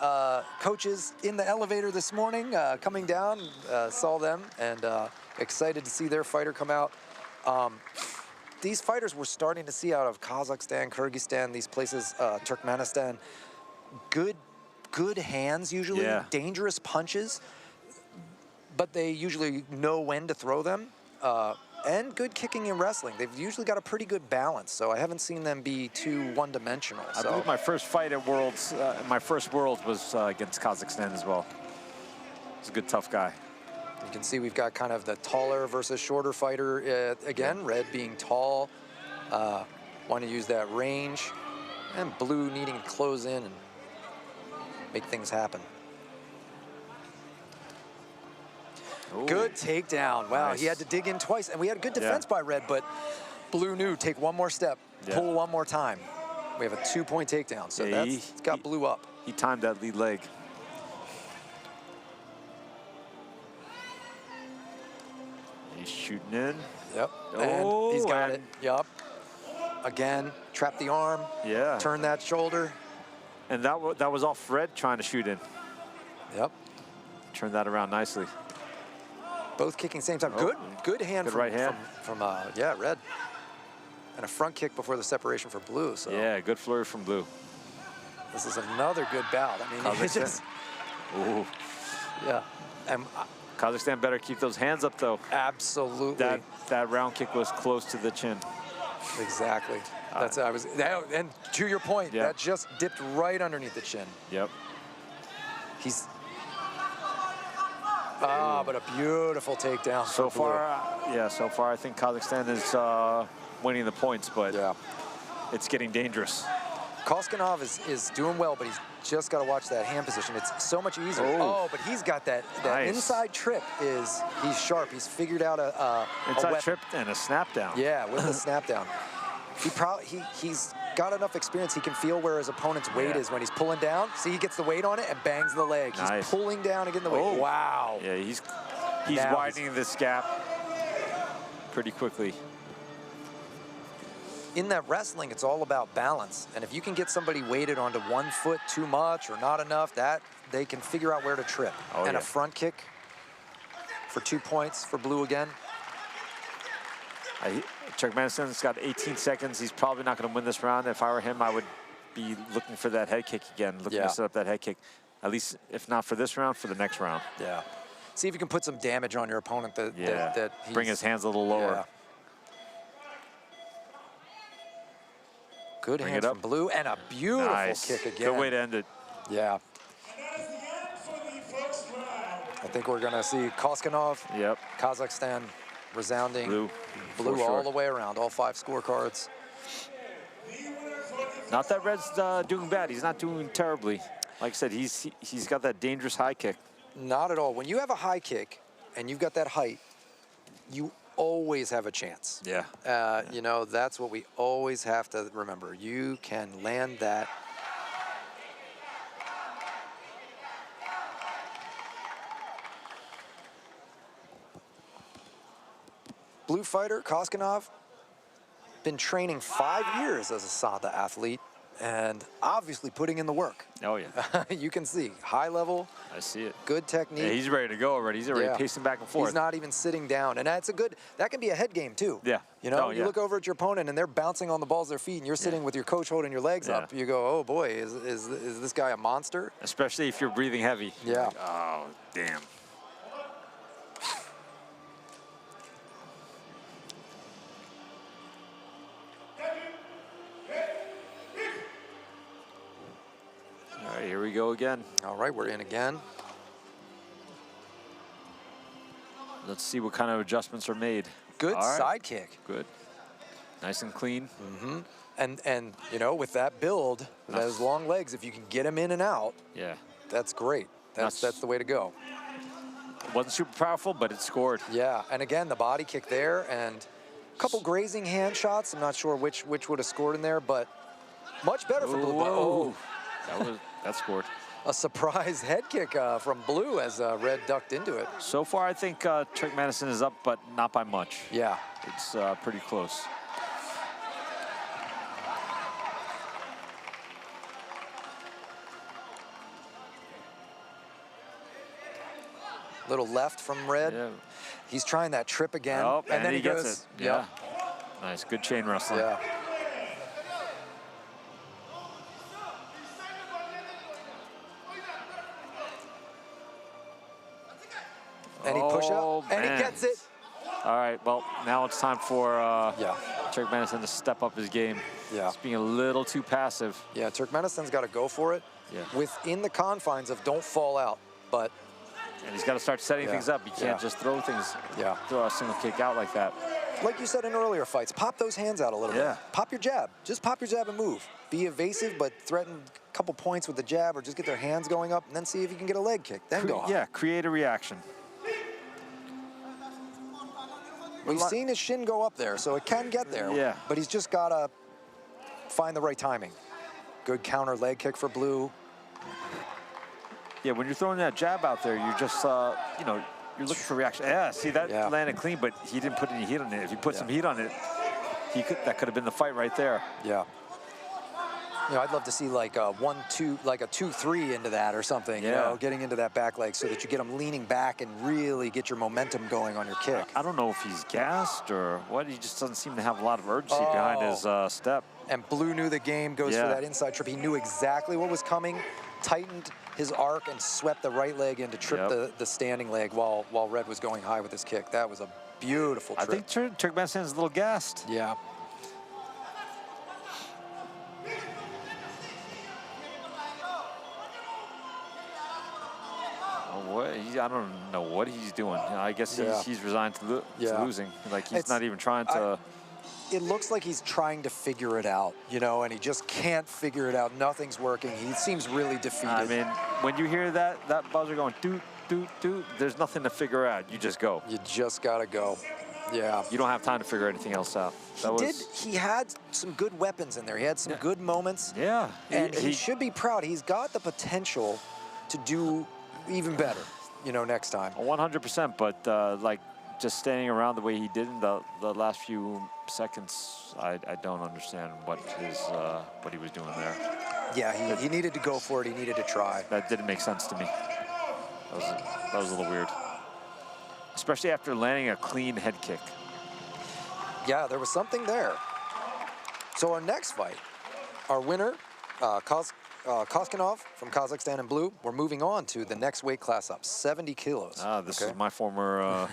coaches in the elevator this morning, coming down, saw them, and excited to see their fighter come out. These fighters we're starting to see out of Kazakhstan, Kyrgyzstan, these places, Turkmenistan, good hands usually, dangerous punches, but they usually know when to throw them, and good kicking and wrestling. They've usually got a pretty good balance, so I haven't seen them be too one-dimensional. I believe my first fight at Worlds, my first Worlds was against Kazakhstan as well. He's a good, tough guy. You can see we've got kind of the taller versus shorter fighter again, red being tall, want to use that range, and blue needing to close in and make things happen. Ooh. Good takedown. Wow, Nice. He had to dig in twice, and we had good defense by red, but blue knew, take one more step, pull one more time. We have a 2-point takedown, so that's got blue up. He timed that lead leg. He's shooting in. Yep, Oh, and he's got it. Yep. Again, trap the arm. Yeah. Turn that shoulder. And that was off red trying to shoot in. Yep. Turn that around nicely. Both kicking same time. Good hand Good from, right hand. from red. And a front kick before the separation for blue. So Yeah, good flurry from blue. this is another good bout. I mean, it's just, Ooh. yeah. And Kazakhstan better keep those hands up though. absolutely. That round kick was close to the chin. Exactly. That's and to your point, that just dipped right underneath the chin. Yep. He's but a beautiful takedown. So far, so far I think Kazakhstan is winning the points, but it's getting dangerous. Koskenov is doing well, but he's just got to watch that hand position. It's so much easier. Oh. But he's got that Nice. inside trip. He's sharp. He's figured out a Inside weapon. trip and a snap down. Yeah, with the snap down. He's got enough experience. He can feel where his opponent's weight is when he's pulling down. See, he gets the weight on it and bangs the leg. Nice. He's pulling down and getting the weight. Wow. Yeah, he's Now widening this gap pretty quickly. In that wrestling, it's all about balance. And if you can get somebody weighted onto one foot too much or not enough, that they can figure out where to trip. A front kick for 2 points for blue again. Turkmenistan's got 18 seconds. He's probably not going to win this round. If I were him, I would be looking for that head kick again, looking to set up that head kick. At least, if not for this round, for the next round. Yeah. See if you can put some damage on your opponent that bring his hands a little lower. Yeah. Good hand from blue and a beautiful kick again. Good way to end it. Yeah. I think we're going to see Koskenov, Kazakhstan, resounding Blue blue for all sure. the way around, all 5 scorecards. Not that Red's doing bad. He's not doing terribly. Like I said, he's got that dangerous high kick. Not at all. When you have a high kick and you've got that height, you always have a chance. Yeah. You know, that's what we always have to remember. You can land that. Blue fighter, Koskanov, been training 5 years as a Sanda athlete and obviously putting in the work. Oh, yeah. You can see, high level, I see it. good technique. Yeah, he's ready to go already. He's already pacing back and forth. He's not even sitting down. And that's a good, that can be a head game too. Yeah. You know, Oh, you yeah. look over at your opponent and they're bouncing on the balls of their feet and you're sitting with your coach holding your legs Yeah. up. You go, oh boy, is this guy a monster? Especially if you're breathing heavy. Yeah. Like, oh, damn. All right, here we go again. All right, we're in again. Let's see what kind of adjustments are made. Good All right. side kick. Good. Nice and clean. And you know, with that build, with those long legs, if you can get him in and out, Yeah. that's great. That's the way to go. Wasn't super powerful, but it scored. Yeah, and again, the body kick there and a couple grazing hand shots. I'm not sure which would have scored in there, but much better for Blue. Whoa. That scored. A surprise head kick from Blue as Red ducked into it. So far, I think Turkmenistan is up, but not by much. Yeah. It's pretty close. Little left from Red. Yeah. He's trying that trip again. Oh, and then he gets goes, it. Yeah. Nice. Good chain wrestling. Yeah. And he push up, and he man. gets it. All right, well, now it's time for Yeah. Turkmenistan to step up his game. Yeah. It's being a little too passive. Yeah, Turkmenistan's got to go for it Yeah. within the confines of don't fall out. But And he's got to start setting things up. He can't just throw things, Yeah. throw a single kick out like that. like you said in earlier fights, pop those hands out a little Yeah. bit. Pop your jab. Just pop your jab and move. Be evasive, but threaten a couple points with the jab or just get their hands going up and then see if you can get a leg kick. Then go. Yeah, create a reaction. We've seen his shin go up there, so it can get there. Yeah. But he's just got to find the right timing. Good counter leg kick for Blue. Yeah, when you're throwing that jab out there, you're just, you know, you're looking for reaction. Yeah, see, that landed clean, but he didn't put any heat on it. If he put some heat on it, that could have been the fight right there. Yeah. You know, I'd love to see like a 1-2, like a 2-3 into that or something, you know, getting into that back leg so that you get him leaning back and really get your momentum going on your kick. I don't know if he's gassed or what. He just doesn't seem to have a lot of urgency behind his step. And Blue knew the game, goes for that inside trip. He knew exactly what was coming, tightened his arc and swept the right leg in to trip the standing leg while Red was going high with his kick. That was a beautiful trip. I think Turkmenistan's a little gassed. Yeah. I don't know what he's doing. I guess he's resigned to losing. Like he's not even trying to. It looks like he's trying to figure it out, you know, and he just can't figure it out. Nothing's working. He seems really defeated. I mean, when you hear that buzzer going doot doot doot, there's nothing to figure out. You just go. You just gotta go. Yeah. You don't have time to figure anything else out. He had some good weapons in there. He had some good moments. Yeah. And he should be proud. He's got the potential to do even better, you know, next time. 100%, but like just standing around the way he did in the last few seconds, I don't understand what he was doing there. Yeah, he needed to go for it. He needed to try. That didn't make sense to me. That was a little weird. Especially after landing a clean head kick. Yeah, there was something there. So our next fight, our winner, Koskinov from Kazakhstan in blue. We're moving on to the next weight class up, 70 kilos. Ah, this is my former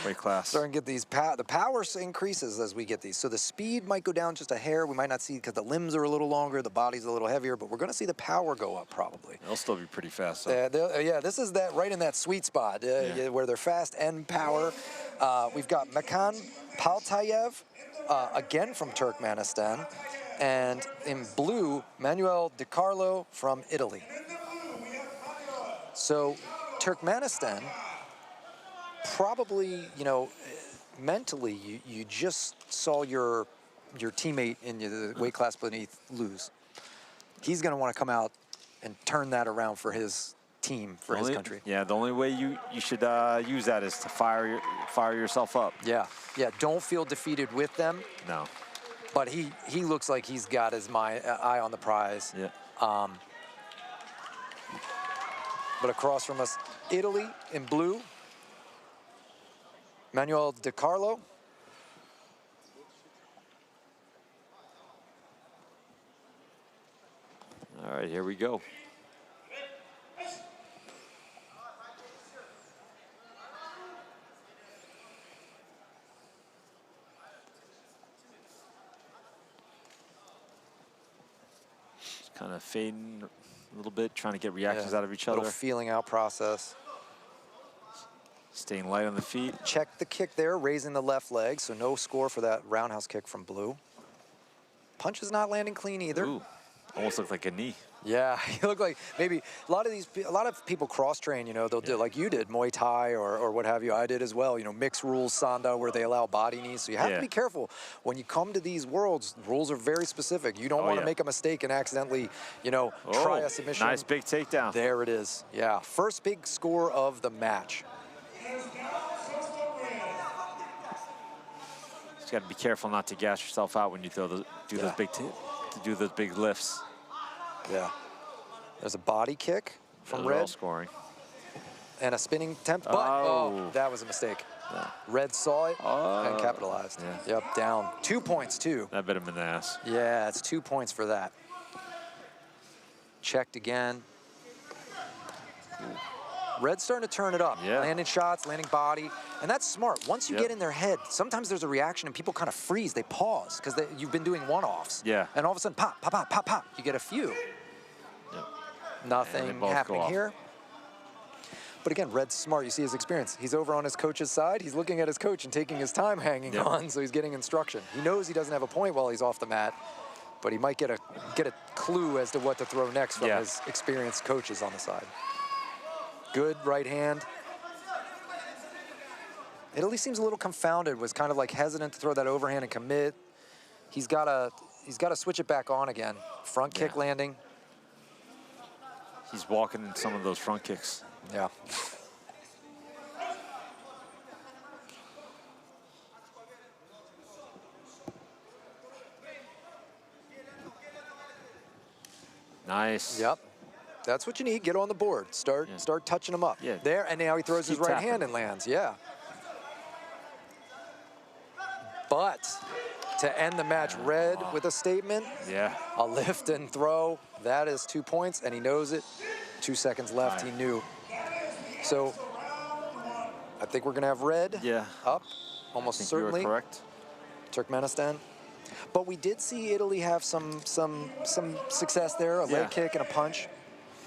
weight class. Starting to get these, the power increases as we get these. So the speed might go down just a hair. We might not see because the limbs are a little longer, the body's a little heavier, but we're going to see the power go up probably. They'll still be pretty fast. Yeah, this is that right in that sweet spot where they're fast and power. We've got Mekan Paltayev, again from Turkmenistan. And in blue, Manuel Di Carlo from Italy. So Turkmenistan, probably, you know, mentally, you just saw your teammate in the weight class beneath lose. He's going to want to come out and turn that around for his team, for his country. Yeah, the only way you should use that is to fire yourself up. Yeah, don't feel defeated with them. No. But he looks like he's got his eye on the prize. Yeah. But across from us, Italy in blue, Manuel Di Carlo. All right, here we go. Kind of fading a little bit, trying to get reactions out of each other. Little feeling out process. Staying light on the feet. Check the kick there, raising the left leg, so no score for that roundhouse kick from blue. Punch is not landing clean either. Ooh, almost looked like a knee. Yeah, you look like maybe a lot of people cross-train, you know, they'll do like you did, Muay Thai or what have you. I did as well, you know, mixed rules, Sanda, where they allow body knees. So you have to be careful. When you come to these worlds, rules are very specific. You don't want to make a mistake and accidentally, you know, try a submission. Nice big takedown. There it is. Yeah, first big score of the match. Just got to be careful not to gas yourself out when you throw those, do those big lifts. Yeah. There's a body kick from Red. Red. Scoring. And a spinning attempt, but that was a mistake. Yeah. Red saw it and capitalized. Yeah. Yep, down. 2 points, too. That bit him in the ass. Yeah, it's 2 points for that. Checked again. Red's starting to turn it up. Yeah. Landing shots, landing body. And that's smart. Once you get in their head, sometimes there's a reaction and people kind of freeze. They pause because you've been doing one-offs. Yeah. And all of a sudden, pop, pop, pop, pop, pop. You get a few. Yep. Nothing happening here. But again, Red's smart. You see his experience. He's over on his coach's side. He's looking at his coach and taking his time hanging on, so he's getting instruction. He knows he doesn't have a point while he's off the mat, but he might get a clue as to what to throw next from his experienced coaches on the side. Good right hand. Italy seems a little confounded, was kind of like hesitant to throw that overhand and commit. He's got to switch it back on again. Front kick landing. He's walking in some of those front kicks. Yeah. Nice. Yep. That's what you need. Get on the board. Start touching them up. Yeah. There, and now he throws his right hand and lands. Yeah. But to end the match, Red with a statement. Yeah. A lift and throw. That is 2 points, and he knows it. 2 seconds left. He knew. So I think we're going to have Red up, almost certainly. You are correct. Turkmenistan. But we did see Italy have some success there, a leg kick and a punch.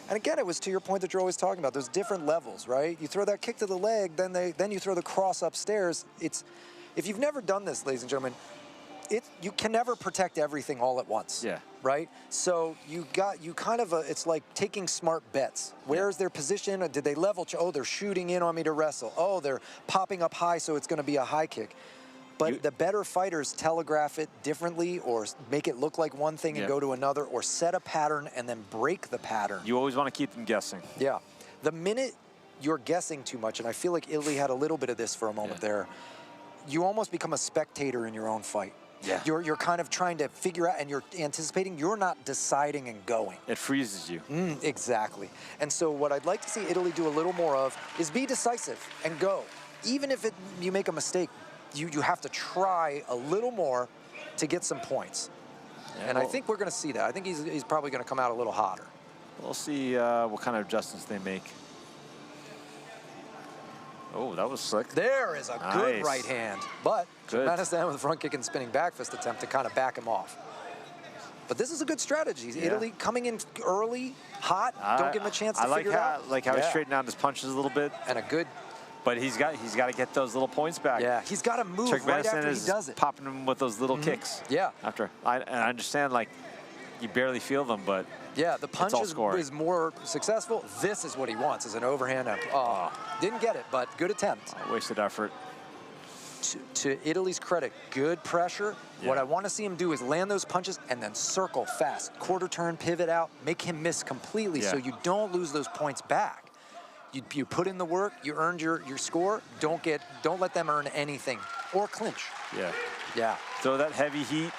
And again, it was to your point that you're always talking about. There's different levels, right? You throw that kick to the leg, then you throw the cross upstairs. If you've never done this, ladies and gentlemen, you can never protect everything all at once. Yeah. Right? So it's like taking smart bets. Where's their position? Or did they level? Oh, they're shooting in on me to wrestle. Oh, they're popping up high, so it's going to be a high kick. But the better fighters telegraph it differently or make it look like one thing and go to another or set a pattern and then break the pattern. You always want to keep them guessing. Yeah. The minute you're guessing too much, and I feel like Italy had a little bit of this for a moment there, you almost become a spectator in your own fight. Yeah. You're kind of trying to figure out, and you're anticipating, you're not deciding and going. It freezes you. Exactly. And so what I'd like to see Italy do a little more of is be decisive and go. Even if you make a mistake, you have to try a little more to get some points. Yeah, and I think we're going to see that. I think he's probably going to come out a little hotter. We'll see what kind of adjustments they make. Oh, that was slick. There is a good Nice. right hand, but Good. Turkmenistan with a front kick and spinning back fist attempt to kind of back him off. But this is a good strategy. Yeah. Italy coming in early, hot, don't give him a chance to I like figure it how, out. like how he Yeah. straightened out his punches a little bit, And a good, but he's got to get those little points back. yeah, he's got to move right Turkmenistan after he is does it. popping him with those little kicks. Yeah. After and I understand, like, you barely feel them, but Yeah, the punch all scoring. is more successful. This is what he wants, is an overhand. Oh, didn't get it, but good attempt. wasted effort. To Italy's credit, good pressure. Yeah. What I want to see him do is land those punches and then circle fast. Quarter turn, pivot out, make him miss completely so Yeah. you don't lose those points back. You put in the work, you earned your score, don't let them earn anything. Or clinch. Yeah. Yeah. Throw that heavy heat,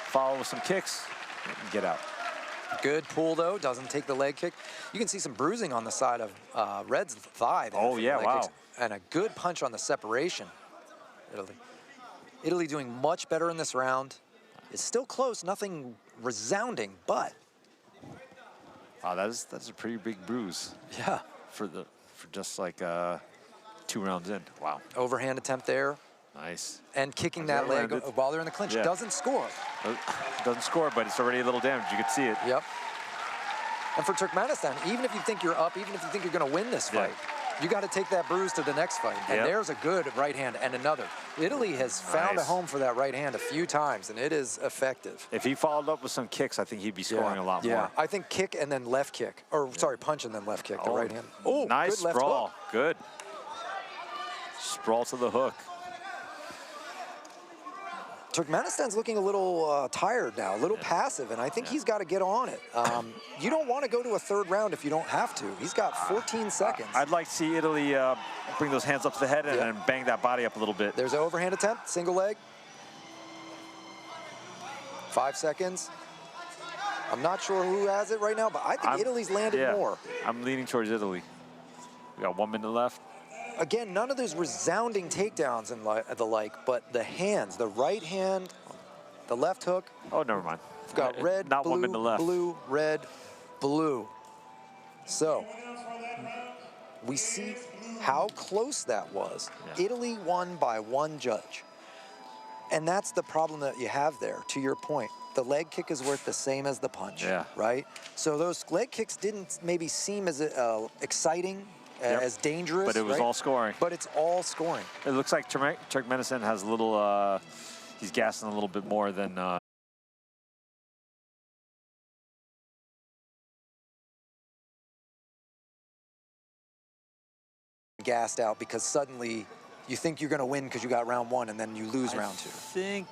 follow with some kicks, and get out. Good pull though, doesn't take the leg kick. You can see some bruising on the side of Red's thigh there. Oh, from the yeah, leg wow. kicks. And a good punch on the separation. Italy doing much better in this round. It's still close, nothing resounding, but Wow, that's a pretty big bruise yeah. for just like 2 rounds in. Wow, Overhand attempt there. nice. And kicking that Yeah, leg landed. while they're in the clinch. Yeah. Doesn't score. Doesn't score, but it's already a little damage. You can see it. Yep. And for Turkmenistan, even if you think you're up, even if you think you're going to win this Yeah. fight, you got to take that bruise to the next fight. And Yep. there's a good right hand and another. Italy has found a Nice. home for that right hand a few times, and it is effective. If he followed up with some kicks, I think he'd be scoring a lot more. I think kick and then left kick. Or, sorry, punch and then left kick, the Oh, right hand. Oh, nice good left sprawl. hook. Good. Sprawl to the hook. Turkmenistan's looking a little tired now, a little passive, and I think he's got to get on it. You don't want to go to a third round if you don't have to. He's got 14 seconds. I'd like to see Italy bring those hands up to the head and, Yeah. and bang that body up a little bit. There's an overhand attempt, single leg. 5 seconds. I'm not sure who has it right now, but I think Italy's landed more. I'm leaning towards Italy. We got 1 minute left. Again, none of those resounding takedowns and the like, but the hands, the right hand, the left hook. Oh, never mind. We've got red, Not blue, 1 minute left. blue, red, blue. So we see how close that was. Yeah. Italy won by 1 judge. And that's the problem that you have there, to your point. The leg kick is worth the same as the punch, Yeah. right? So those leg kicks didn't maybe seem as exciting, Yep. as dangerous, But it was right? all scoring. But it's all scoring. It looks like Turkmenistan has a little, he's gassing a little bit more than Gassed out because suddenly you think you're going to win because you got round 1 and then you lose round 2. I think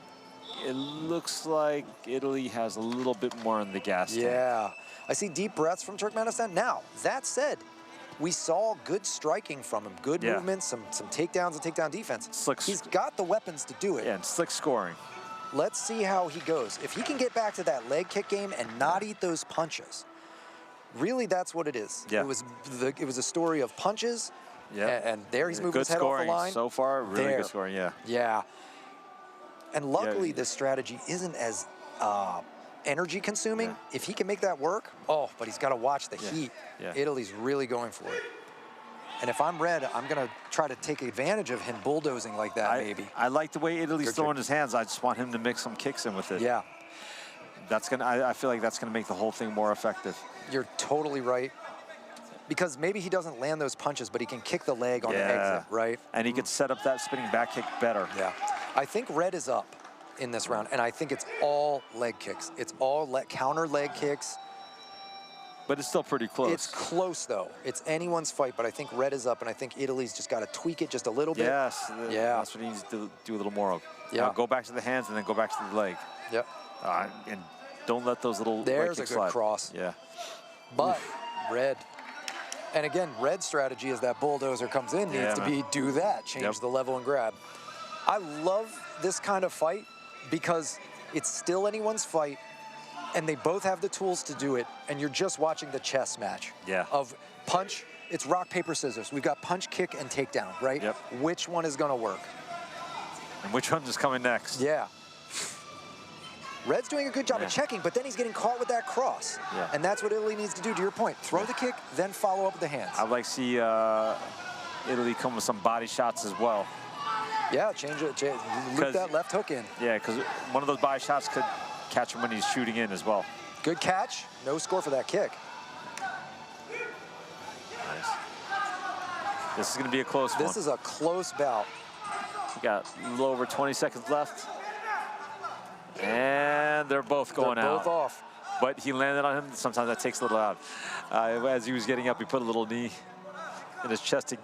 it looks like Italy has a little bit more on the gas tank. Yeah. I see deep breaths from Turkmenistan. Now, that said, we saw good striking from him, good Yeah. movements, some takedowns and takedown defense. Slick He's got the weapons to do it. Yeah, and slick scoring. Let's see how he goes. If he can get back to that leg kick game and not eat those punches, really that's what it is. Yeah. It was a story of punches, Yeah. and there he's moving Good his head scoring off the line. so far. Really There. good scoring, yeah. Yeah. And luckily, Yeah. this strategy isn't as energy consuming. Yeah. If he can make that work, but he's got to watch the Yeah. heat. Yeah. Italy's really going for it. And if I'm Red, I'm going to try to take advantage of him bulldozing like that, maybe. I like the way Italy's Good throwing trick. his hands. I just want him to mix some kicks in with it. Yeah, That's gonna. I feel like that's gonna make the whole thing more effective. you're totally right. Because maybe he doesn't land those punches, but he can kick the leg on the exit, right? And he could set up that spinning back kick better. Yeah. I think Red is up in this round, and I think it's all leg kicks. It's all counter leg kicks. But it's still pretty close. It's close, though. It's anyone's fight, but I think Red is up, and I think Italy's just got to tweak it just a little bit. Yes. Yeah. That's what he needs to do a little more of. Yeah. Now go back to the hands and then go back to the leg. Yep. And don't let those little leg There's a kicks good slide. cross. Yeah. But Red. And again, Red's strategy is that bulldozer comes in, Yeah, needs to be do that, change Yep. the level and grab. I love this kind of fight because it's still anyone's fight, and they both have the tools to do it, and you're just watching the chess match. Yeah. Of punch, it's rock, paper, scissors. We've got punch, kick, and takedown, right? Yep. Which one is going to work? And which one's is coming next? Yeah. Red's doing a good job of checking, but then he's getting caught with that cross. Yeah. And that's what Italy needs to do, to your point. Throw the kick, then follow up with the hands. I'd like to see Italy come with some body shots as well. Yeah, loop that left hook in. Yeah, because one of those body shots could catch him when he's shooting in as well. Good catch. No score for that kick. Nice. This is going to be a close one. This is a close bout. We got a little over 20 seconds left. And they're both going out. Both off. But he landed on him. Sometimes that takes a little out. As he was getting up, he put a little knee in his chest to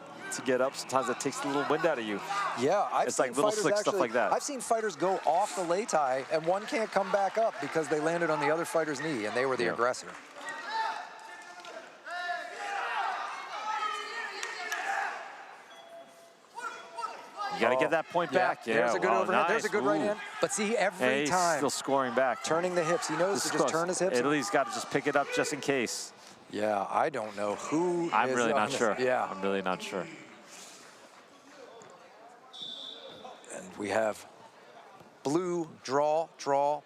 get up. Sometimes that takes a little wind out of you. Yeah, it's like little slick stuff like that. I've seen fighters go off the lei tai and one can't come back up because they landed on the other fighter's knee and they were the aggressor. You got to get that point back. Yeah, there's a good overhand. Nice. There's a good right hand. But see, every time he's still scoring back. Turning the hips. He knows to just turn his hips. Italy's got to just pick it up just in case. Yeah, I don't know who I'm really not sure. Yeah. I'm really not sure. And we have blue, draw,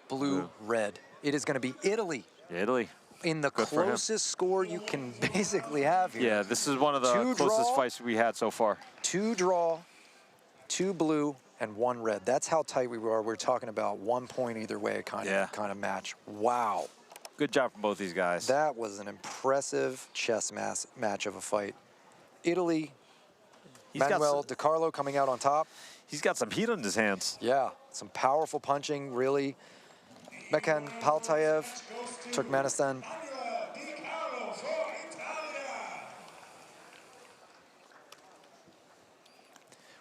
blue, red. It is going to be Italy. Italy. In the closest score you can basically have here. Yeah, this is one of the closest fights we had so far. 2 draw, 2 blue, and 1 red. That's how tight we were. We're talking about 1 point either way kind of match. Wow. Good job from both these guys. That was an impressive chess match of a fight. Italy, Manuel De Carlo coming out on top. He's got some heat on his hands. Yeah, some powerful punching, really. Mekhan Paltayev, Turkmenistan.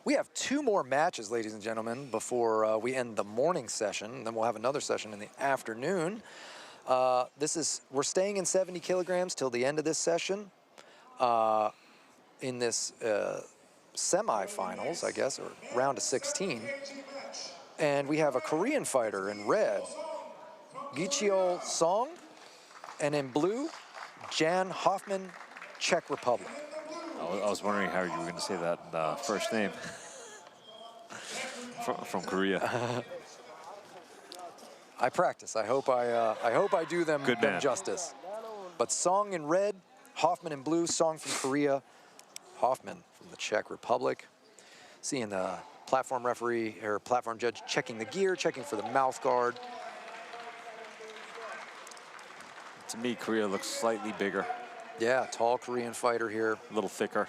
We have 2 more matches, ladies and gentlemen, before we end the morning session. Then we'll have another session in the afternoon. We're staying in 70 kilograms till the end of this session. In this semifinals, I guess, or round of 16. And we have a Korean fighter in red, Gicheol Song, and in blue, Jan Hoffman, Czech Republic. I was wondering how you were going to say that first name from Korea. I practice. I hope I do them justice. But Song in red, Hoffman in blue. Song from Korea, Hoffman from the Czech Republic. Seeing the platform referee or platform judge checking the gear, checking for the mouth guard. To me, Korea looks slightly bigger. Yeah, tall Korean fighter here. A little thicker.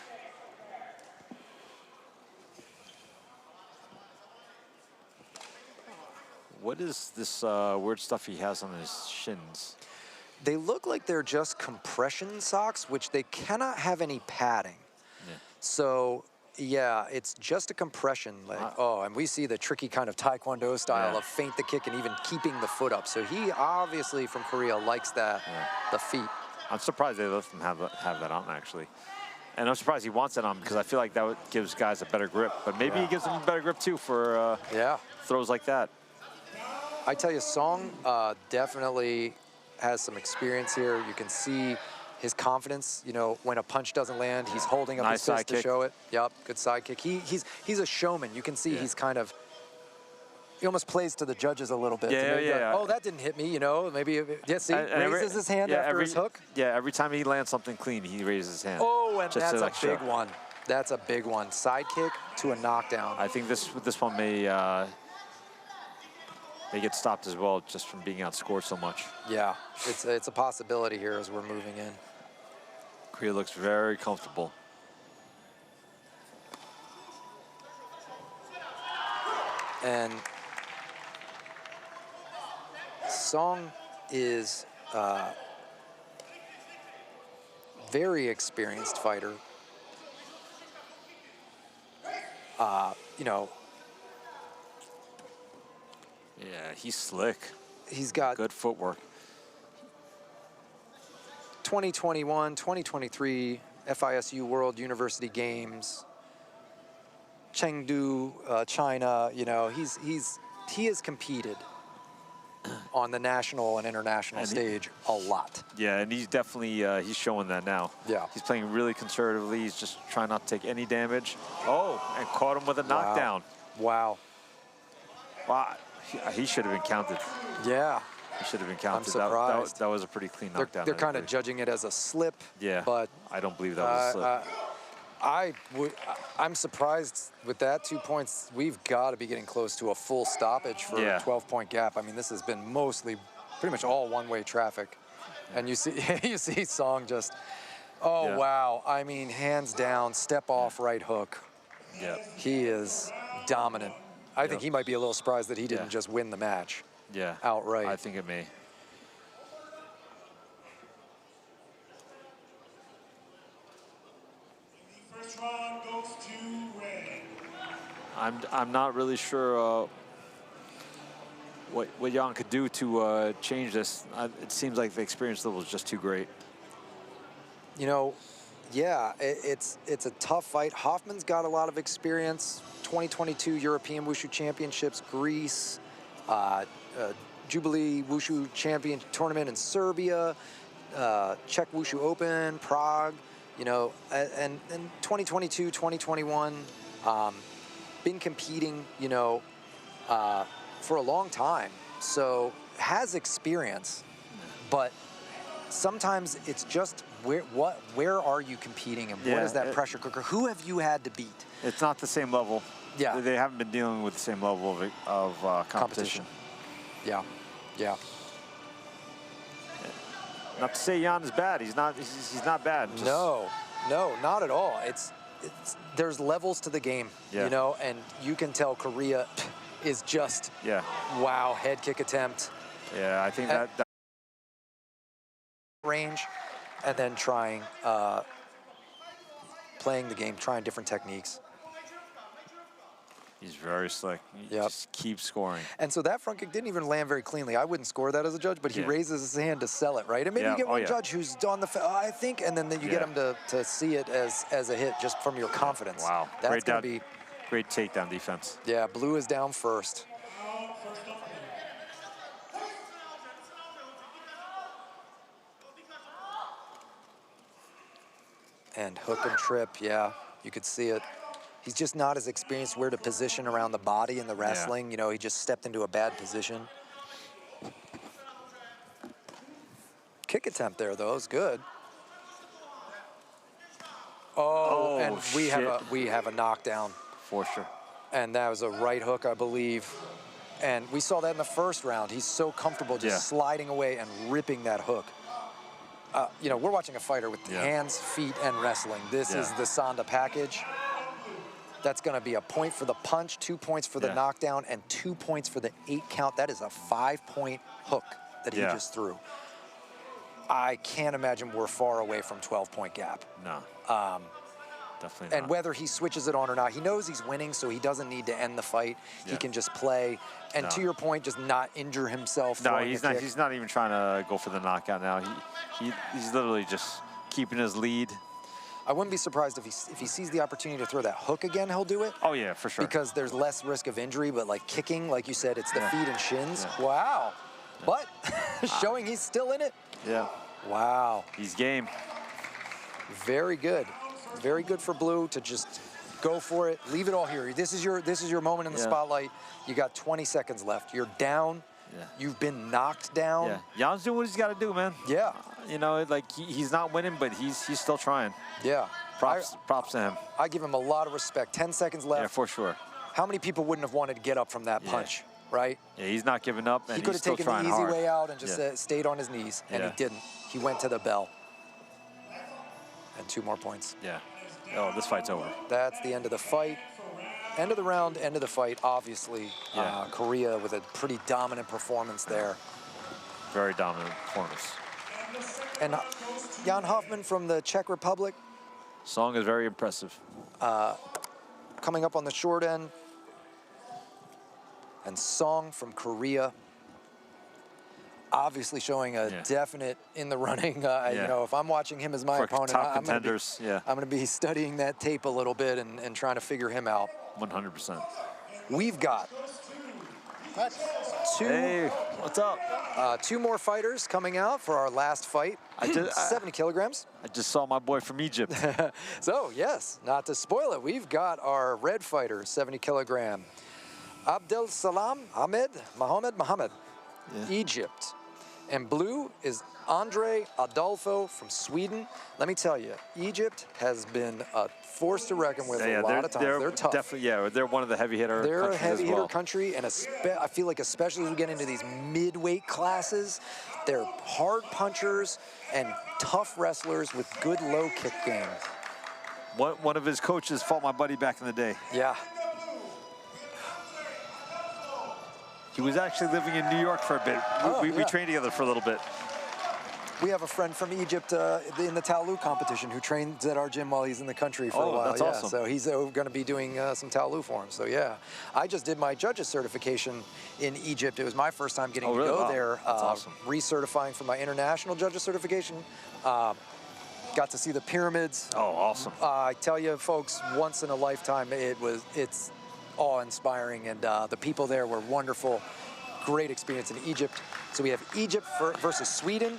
What is this weird stuff he has on his shins? They look like they're just compression socks, which they cannot have any padding. Yeah. So, yeah, it's just a compression leg. And we see the tricky kind of taekwondo style of feint the kick and even keeping the foot up. So he obviously from Korea likes that, the feet. I'm surprised they let him have that on, actually. And I'm surprised he wants it on because I feel like that gives guys a better grip. But maybe he gives them a better grip, too, for throws like that. I tell you, Song definitely has some experience here. You can see his confidence. You know, when a punch doesn't land, he's holding up his fist to show it. Yep, good side kick. He's a showman. You can see he's kind of, he almost plays to the judges a little bit. Yeah. Oh, that didn't hit me, you know. Maybe, see, raises his hand after his hook. Yeah, every time he lands something clean, he raises his hand. Oh, and that's a big one. That's a big one. Side kick to a knockdown. I think this one may get stopped as well just from being outscored so much. Yeah, it's a possibility here as we're moving in. Korea looks very comfortable. And Song is a very experienced fighter. You know. Yeah, he's slick. He's got good footwork. 2021, 2023 FISU World University Games, Chengdu, China. You know, he has competed on the national and international stage a lot. Yeah, and he's definitely he's showing that now. Yeah, he's playing really conservatively. He's just trying not to take any damage. Oh, and caught him with a knockdown. Wow. He should have been counted. Yeah. He should have been counted. I'm surprised. That was a pretty clean knockdown. They're kind of judging it as a slip. Yeah. But I don't believe that was a slip. I'm surprised with that 2 points. We've got to be getting close to a full stoppage for a 12-point gap. I mean, this has been mostly, pretty much all one-way traffic. And you see Song just, wow. I mean, hands down, step off right hook. Yeah. He is dominant. I think he might be a little surprised that he didn't just win the match. Yeah. Outright. I think it may. First round goes to red. I'm not really sure what Jan could do to change this. It seems like the experience level is just too great. You know, yeah, it's a tough fight. Hoffman's got a lot of experience. 2022 European Wushu Championships, Greece, Jubilee Wushu Champion Tournament in Serbia, Czech Wushu Open, Prague, you know, and 2022, 2021, been competing, you know, for a long time. So has experience, but sometimes it's just where are you competing and what is that pressure cooker? Who have you had to beat? It's not the same level. Yeah. They haven't been dealing with the same level of competition. Yeah, yeah. Not to say Jan is bad. He's not bad. Just No, not at all. It's there's levels to the game, you know, and you can tell Korea is just wow, head kick attempt. Yeah, I think that range, and then trying playing the game, trying different techniques. he's very slick. He just keeps scoring. And so that front kick didn't even land very cleanly. I wouldn't score that as a judge, but he raises his hand to sell it, right? And maybe you get one judge who's on the, I think, and then you get him to see it as a hit just from your confidence. Wow, That's going to be great takedown defense. Yeah, blue is down first. And hook and trip, yeah, you could see it. He's just not as experienced where to position around the body in the wrestling. You know, he just stepped into a bad position. Kick attempt there, though, is good. Oh, and we have a knockdown. For sure. And that was a right hook, I believe. And we saw that in the first round. He's so comfortable just sliding away and ripping that hook. You know, we're watching a fighter with hands, feet, and wrestling. This is the Sanda package. That's going to be a point for the punch, 2 points for the knockdown, and 2 points for the 8 count. That is a 5-point hook that he just threw. I can't imagine we're far away from 12-point gap. No. Definitely not. And whether he switches it on or not, he knows he's winning, so he doesn't need to end the fight. He can just play. And to your point, just not injure himself. No, he's not. He's not even trying to go for the knockout now. He's literally just keeping his lead. I wouldn't be surprised if he sees the opportunity to throw that hook again, he'll do it. Oh yeah, for sure. Because there's less risk of injury, but like kicking, like you said, it's the feet and shins. Wow. But showing he's still in it. Yeah. Wow. He's game. Very good. Very good for blue to just go for it. Leave it all here. This is your moment in the spotlight. You got 20 seconds left. You're down. Yeah. You've been knocked down. Yeah. Jan's doing what he's got to do, man. Yeah. You know, like he's not winning, but he's still trying. Yeah. Props to him. I give him a lot of respect. 10 seconds left. Yeah, for sure. How many people wouldn't have wanted to get up from that punch, right? Yeah, he's not giving up, and he could he's have still taken trying the easy hard. way out and just stayed on his knees, and he didn't. He went to the bell. And 2 more points. Yeah. Oh, this fight's over. That's the end of the fight. End of the round, end of the fight, obviously. Korea with a pretty dominant performance there. Very dominant performance. And Jan Hoffman from the Czech Republic. Song is very impressive. Coming up on the short end. And Song from Korea. Obviously showing a definite in the running. You know, if I'm watching him as my opponent, I'm going to be studying that tape a little bit and trying to figure him out. 100%. We've got Hey, what's up? 2 more fighters coming out for our last fight. 70 kilograms. I just saw my boy from Egypt. So, yes, not to spoil it, we've got our red fighter, 70 kilogram. Abdel Salam Ahmed Mohammed, Yeah. Egypt. And blue is Andre Adolfo from Sweden. Let me tell you, Egypt has been a force to reckon with a lot of times. They're tough. Definitely, yeah, they're one of the heavy hitter They're a countries heavy as well. hitter country, and I feel like especially as we get into these midweight classes, they're hard punchers and tough wrestlers with good low kick game. One of his coaches fought my buddy back in the day. Yeah. He was actually living in New York for a bit. We trained together for a little bit. We have a friend from Egypt in the Taolu competition who trains at our gym while he's in the country for a while. That's awesome. So he's going to be doing some Taolu for him. So yeah, I just did my judges certification in Egypt. It was my first time getting to go there. That's awesome. Recertifying for my international judges certification. Got to see the pyramids. Oh, awesome. I tell you, folks, once in a lifetime. It's awe-inspiring, and the people there were wonderful. Great experience in Egypt. So we have Egypt versus Sweden.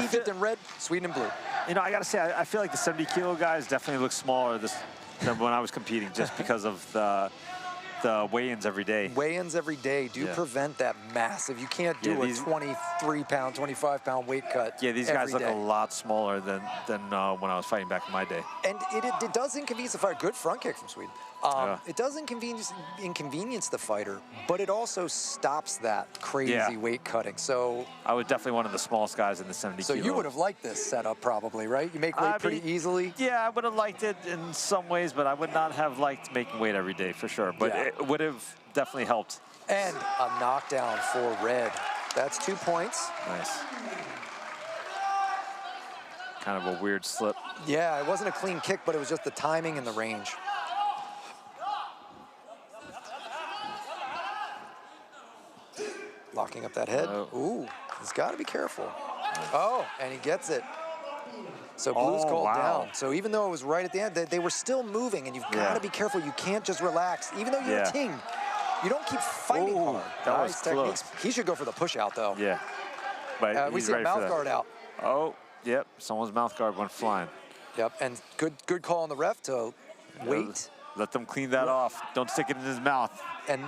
Egypt in red, Sweden in blue. You know, I got to say, I feel like the 70-kilo guys definitely look smaller than when I was competing, just because of the weigh-ins every day. Weigh-ins every day do prevent that massive. You can't do a 23-pound, 25-pound weight cut. Yeah, these guys look a lot smaller than when I was fighting back in my day. And it does inconvenience the fighter. Good front kick from Sweden. It does inconvenience the fighter, but it also stops that crazy weight cutting. So I was definitely one of the smallest guys in the 70 So you would have liked this setup probably, right? You make weight pretty easily. Yeah, I would have liked it in some ways, but I would not have liked making weight every day for sure. But it would have definitely helped. And a knockdown for red. That's 2 points. Nice. Kind of a weird slip. Yeah, it wasn't a clean kick, but it was just the timing and the range. Locking up that head. Ooh, he's got to be careful. Oh, and he gets it. So blue's called down. So even though it was right at the end, they were still moving, and you've got to be careful. You can't just relax. Even though you're a team, you don't keep fighting hard. That was close. He should go for the push out, though. Yeah. But we see a mouth guard out. Oh, yep. Someone's mouth guard went flying. Yep, and good call on the ref to wait. Let them clean that off. Don't stick it in his mouth. And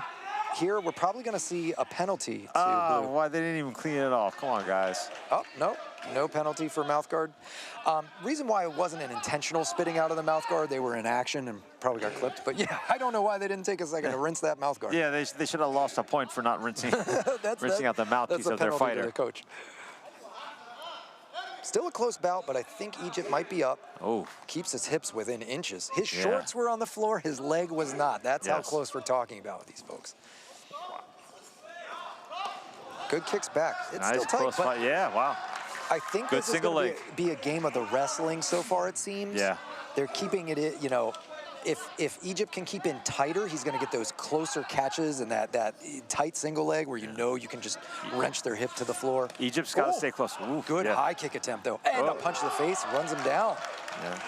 here, we're probably going to see a penalty to blue. Why they didn't even clean it off? Come on, guys. Oh, no penalty for mouth guard. Reason why it wasn't an intentional spitting out of the mouth guard, they were in action and probably got clipped. But yeah, I don't know why they didn't take a second to rinse that mouth guard. Yeah, they should have lost a point for not rinsing rinsing out the mouthpiece of their fighter. To the coach. Still a close bout, but I think Egypt might be up. Oh. Keeps his hips within inches. His shorts were on the floor, his leg was not. That's how close we're talking about with these folks. Good kicks back. It's nice, still tight, close fight. Yeah, wow. I think good this is going to be a game of the wrestling so far, it seems. Yeah. They're keeping it, you know, if Egypt can keep in tighter, he's going to get those closer catches and that tight single leg where you know you can just wrench their hip to the floor. Egypt's got to stay close. Ooh, good high kick attempt, though. And a punch to the face, runs him down. Yeah.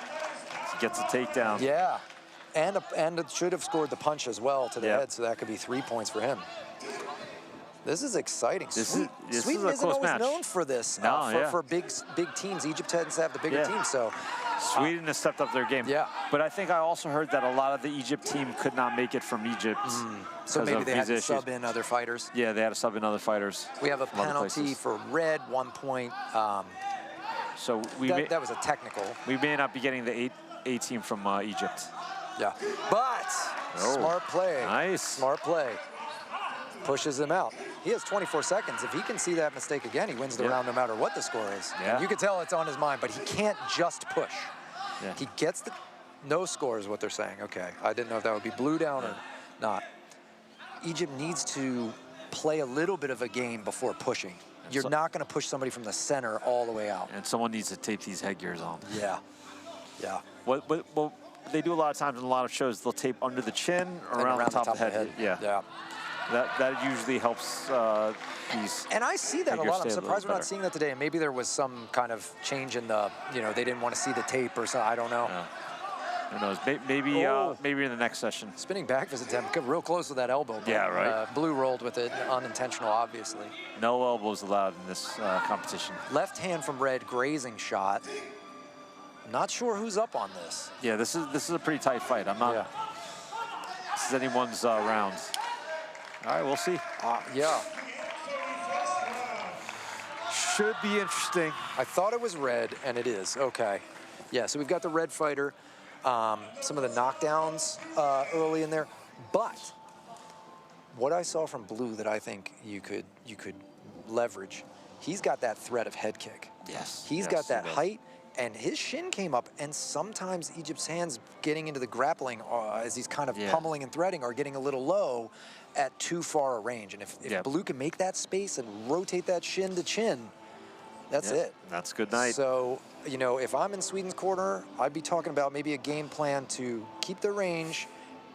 Gets a takedown. Yeah. And it should have scored the punch as well to the head, so that could be 3 points for him. This is exciting. Sweden isn't always known for this. For big teams. Egypt tends to have the bigger teams, so. Sweden has stepped up their game. Yeah. But I think I also heard that a lot of the Egypt team could not make it from Egypt. So maybe they had to sub in other fighters. Yeah, they had to sub in other fighters. We have a penalty for red, 1 point. So that was a technical. We may not be getting the A team from Egypt. Yeah. But smart play. Nice. Smart play. Pushes him out. He has 24 seconds. If he can see that mistake again, he wins the round no matter what the score is. Yeah. And you can tell it's on his mind, but he can't just push. Yeah. He gets the no score is what they're saying. Okay, I didn't know if that would be blue down or not. Egypt needs to play a little bit of a game before pushing. You're not going to push somebody from the center all the way out. And someone needs to tape these headgears on. Yeah. Yeah. What they do a lot of times in a lot of shows, they'll tape under the chin or around the top of the head. Yeah. That usually helps these. And I see that a lot. I'm surprised we're not seeing that today. And maybe there was some kind of change in the, they didn't want to see the tape or something. I don't know. Yeah. Who knows? Maybe in the next session. Spinning back fist attempt, real close with that elbow. Yeah, right. Blue rolled with it, unintentional, obviously. No elbows allowed in this competition. Left hand from red, grazing shot. Not sure who's up on this. Yeah, this is a pretty tight fight. I'm not. Yeah. This is anyone's round. All right, we'll see. Yeah. Should be interesting. I thought it was red, and it is. Okay. Yeah, so we've got the red fighter. Some of the knockdowns early in there. But what I saw from blue that I think you could leverage, he's got that threat of head kick. Yes. He's got that height, and his shin came up, and sometimes Egypt's hands getting into the grappling as he's kind of pummeling and threading are getting a little low at too far a range. And if Blue can make that space and rotate that shin to chin, that's it. That's a good night. So, you know, if I'm in Sweden's corner, I'd be talking about maybe a game plan to keep the range,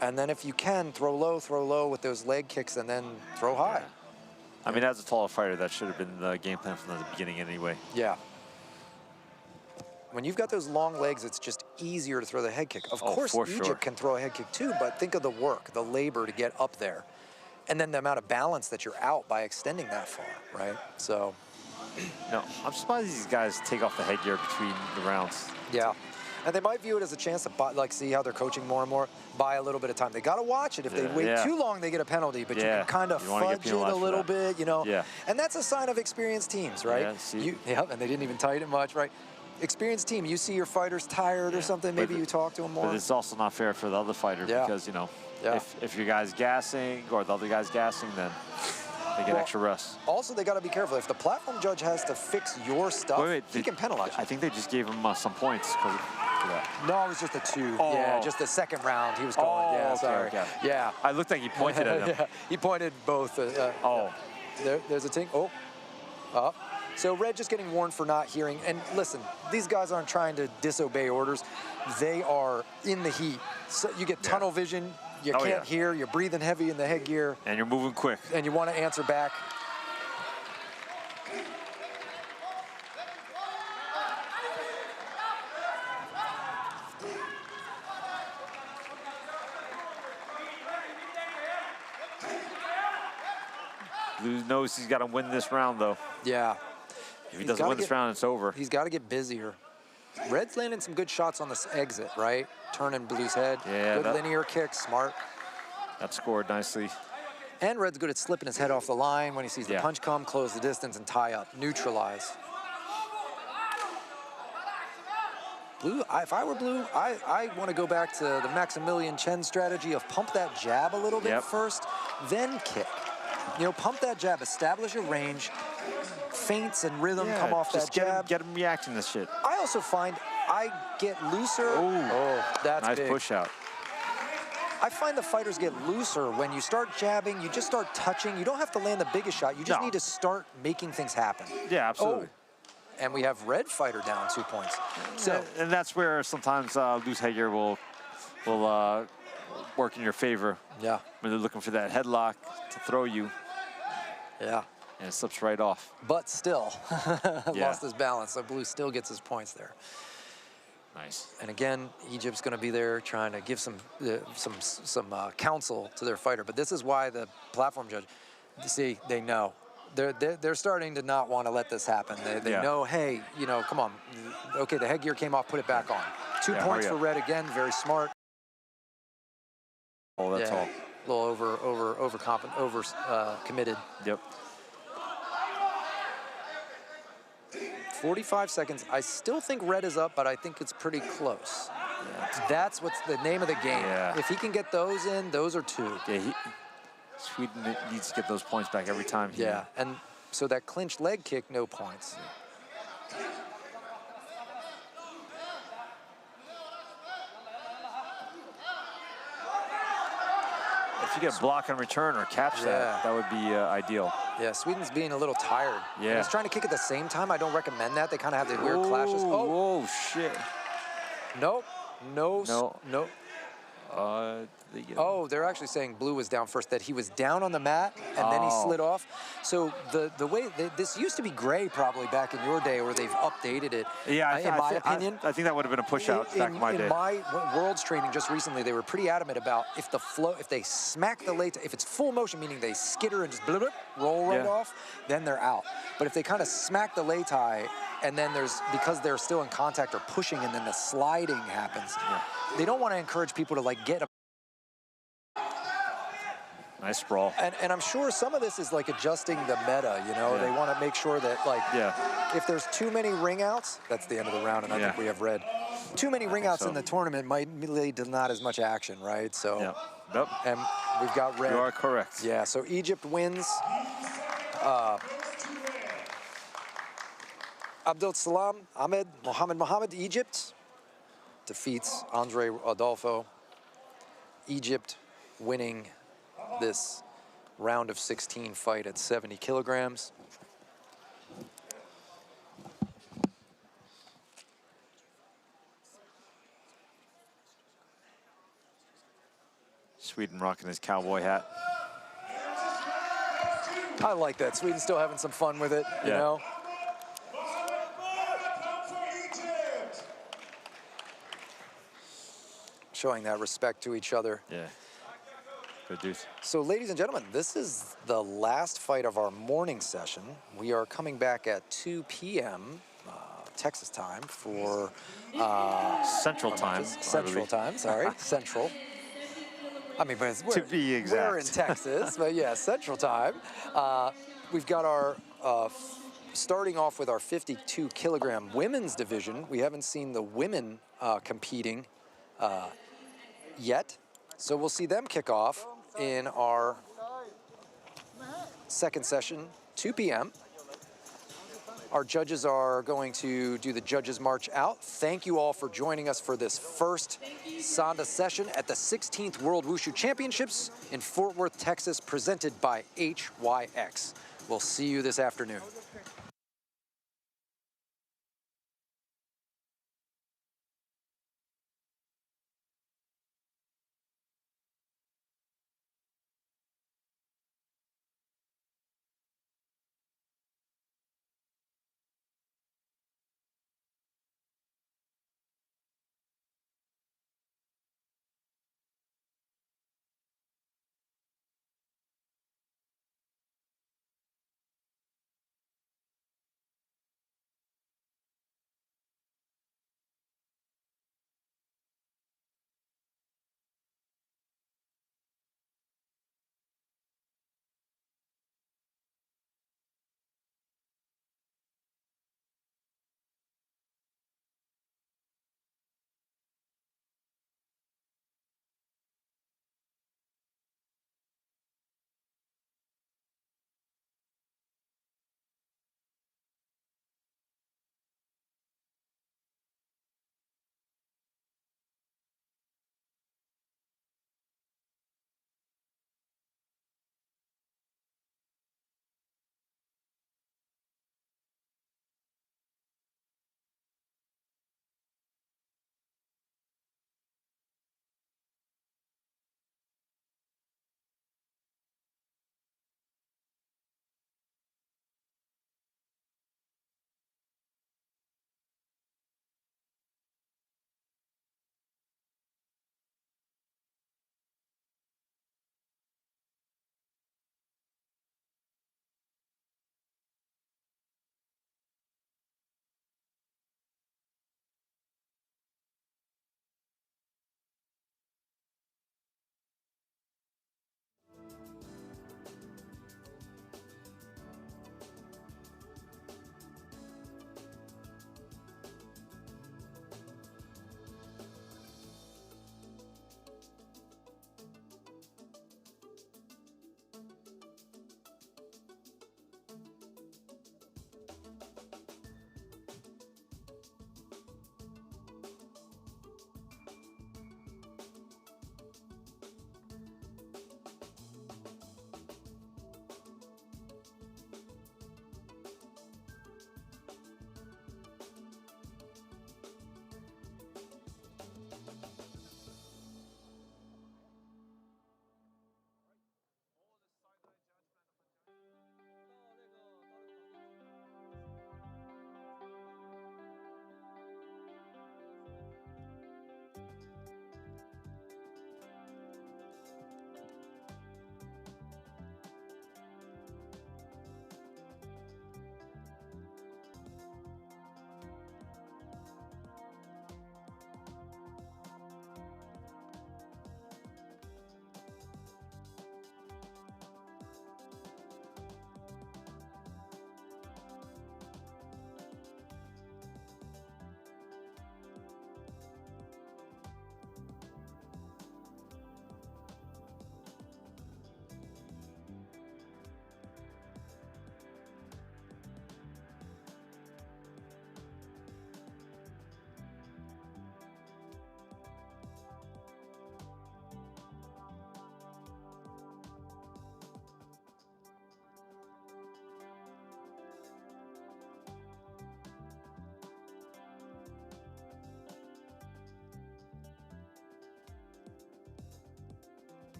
and then if you can, throw low with those leg kicks, and then throw high. I mean, as a taller fighter, that should have been the game plan from the beginning anyway. Yeah. When you've got those long legs, it's just easier to throw the head kick. Of course, Egypt can throw a head kick too, but think of the work, the labor to get up there. And then the amount of balance that you're out by extending that far, right? So. No, I'm surprised these guys take off the headgear between the rounds. Yeah. And they might view it as a chance to buy, like, see how they're coaching more and more, buy a little bit of time. They got to watch it. If they wait too long, they get a penalty, but you can kind of fudge it a little bit, you know. Yeah. And that's a sign of experienced teams, right? Yeah, and they didn't even tighten it much, right? Experienced team, you see your fighters tired or something, maybe you talk to them more. But it's also not fair for the other fighter because, you know, if your guy's gassing or the other guy's gassing, then they get extra rest. Also, they got to be careful. If the platform judge has to fix your stuff, he can penalize you. I think they just gave him some points for that. No, it was just a 2. Yeah, just the second round he was calling. Sorry. Okay. Yeah. I looked like he pointed at him. He pointed both. There's a ting. Up. So Red just getting warned for not hearing. And listen, these guys aren't trying to disobey orders. They are in the heat. So you get tunnel vision. You can't hear. You're breathing heavy in the headgear. And you're moving quick. And you want to answer back. Blue knows he's got to win this round, though. Yeah. If he doesn't win this round, it's over. He's got to get busier. Red's landing some good shots on this exit, right? Turning Blue's head. Yeah. Good linear kick, smart. That scored nicely. And Red's good at slipping his head off the line when he sees the punch come, close the distance, and tie up, neutralize. Blue, if I were Blue, I want to go back to the Maximilian Chen strategy of pump that jab a little bit first, then kick. You know, pump that jab, establish a range, feints and rhythm come off that jab. Get him reacting to this shit. I also find I get looser. That's nice big. Push out. I find the fighters get looser when you start jabbing, you just start touching. You don't have to land the biggest shot. You just need to start making things happen. Yeah, absolutely. And we have Red fighter down 2 points. So, and that's where sometimes loose headgear will work in your favor. Yeah. When they're looking for that headlock to throw you. Yeah. And it slips right off. But still, lost his balance. So Blue still gets his points there. Nice. And again, Egypt's going to be there trying to give some counsel to their fighter. But this is why the platform judge, see, they know. They're starting to not want to let this happen. They know, hey, you know, come on. Okay, the headgear came off, put it back on. 2 points for Red again, very smart. Oh, that's all. A little committed. Yep. 45 seconds. I still think Red is up, but I think it's pretty close. That's what's the name of the game. Yeah. If he can get those in, those are 2. Yeah, Sweden needs to get those points back every time. And so that clinch leg kick, no points. If you get block and return or catch that would be ideal. Yeah, Sweden's being a little tired. Yeah. He's trying to kick at the same time. I don't recommend that. They kind of have the weird clashes. Oh, shit. Nope. No. They're actually saying Blue was down first, that he was down on the mat and then he slid off. So the way, this used to be gray probably back in your day where they've updated it. Yeah, in my opinion. I think that would have been a push out back in my day. In my Worlds training just recently, they were pretty adamant about if they smack the lei, if it's full motion, meaning they skitter and just roll right off, then they're out. But if they kind of smack the lei tai and then because they're still in contact or pushing and then the sliding happens, they don't want to encourage people to like get a Nice sprawl. And I'm sure some of this is like adjusting the meta, you know? They want to make sure that, like, if there's too many ring outs, that's the end of the round, and I think we have red. Too many ring outs in the tournament might lead to not as much action, right? So, and we've got red. You are correct. Yeah, so Egypt wins. Abdel Salam Ahmed Mohammed, Egypt, defeats Andre Adolfo. Egypt winning this round of 16 fight at 70 kilograms. Sweden rocking his cowboy hat. I like that. Sweden's still having some fun with it, you know? Showing that respect to each other. Yeah. Good deuce. So, ladies and gentlemen, this is the last fight of our morning session. We are coming back at 2 p.m. Texas time for... Central time. Central time, sorry. Central. I mean, but to be exact. We're in Texas, but yeah, Central time. We've got our... starting off with our 52-kilogram women's division. We haven't seen the women competing yet. So we'll see them kick off in our second session, 2 p.m. Our judges are going to do the judges march out. Thank you all for joining us for this first Sanda session at the 16th World Wushu Championships in Fort Worth, Texas, presented by HYX. We'll see you this afternoon.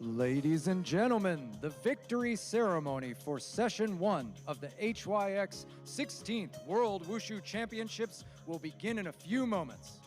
Ladies and gentlemen, the victory ceremony for Session 1 of the HYX 16th World Wushu Championships will begin in a few moments.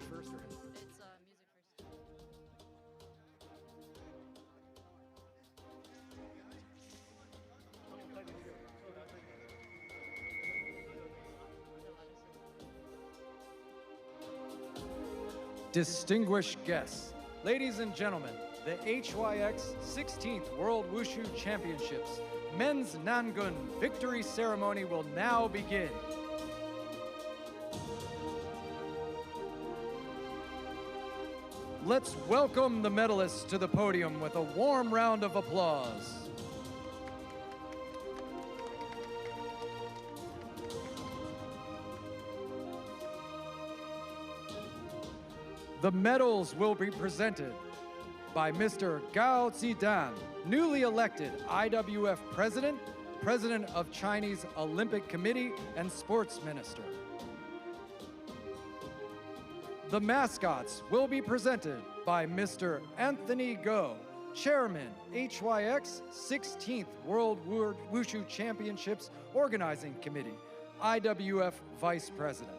First or him? It's music first. Distinguished guests, ladies and gentlemen, the HYX 16th World Wushu Championships Men's Nangun Victory Ceremony will now begin. Let's welcome the medalists to the podium with a warm round of applause. The medals will be presented by Mr. Gao Zidan, newly elected IWF President, President of Chinese Olympic Committee, and Sports Minister. The mascots will be presented by Mr. Anthony Go, Chairman, HYX 16th World Wushu Championships Organizing Committee, IWF Vice President.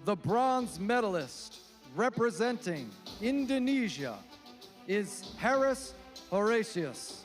The bronze medalist representing Indonesia is Haris Horatius.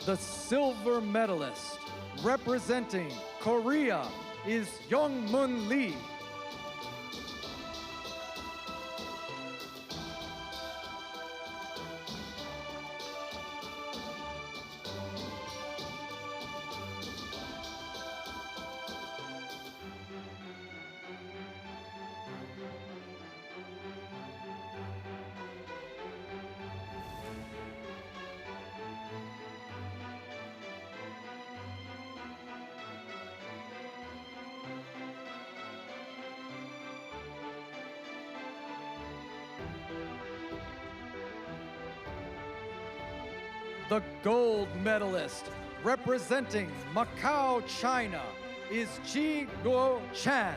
The silver medalist representing Korea is Youngmun Lee. The gold medalist representing Macau, China is Ji Guo Chan.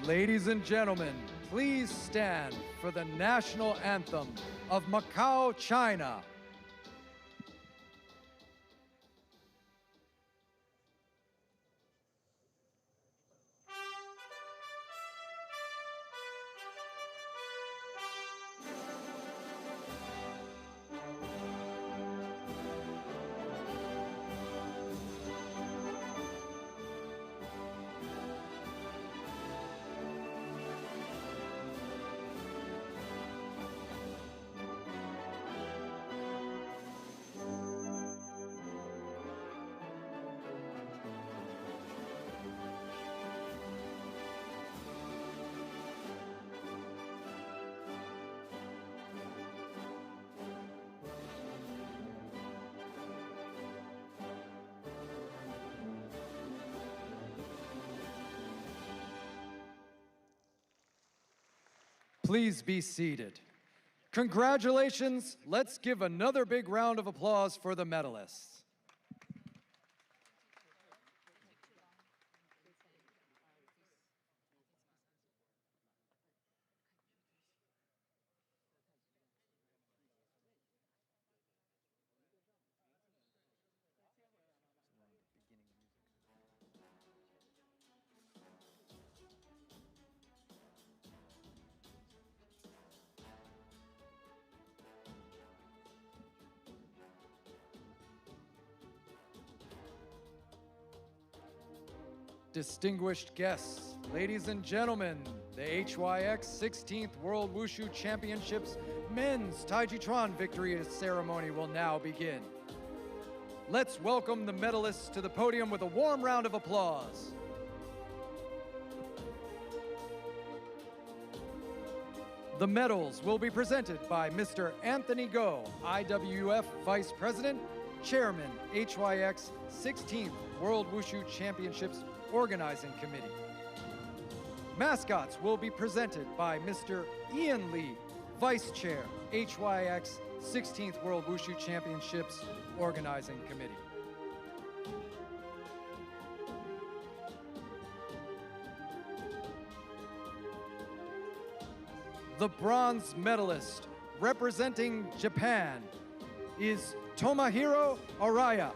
Ladies and gentlemen, please stand for the national anthem of Macau, China. Please be seated. Congratulations. Let's give another big round of applause for the medalists. Distinguished guests, ladies and gentlemen, the HYX 16th World Wushu Championships Men's Tai Chi Chuan Victory Ceremony will now begin. Let's welcome the medalists to the podium with a warm round of applause. The medals will be presented by Mr. Anthony Go, IWUF Vice President, Chairman, HYX 16th World Wushu Championships Organizing Committee. Mascots will be presented by Mr. Ian Lee, Vice Chair, HYX 16th World Wushu Championships Organizing Committee. The bronze medalist representing Japan is Tomohiro Araya.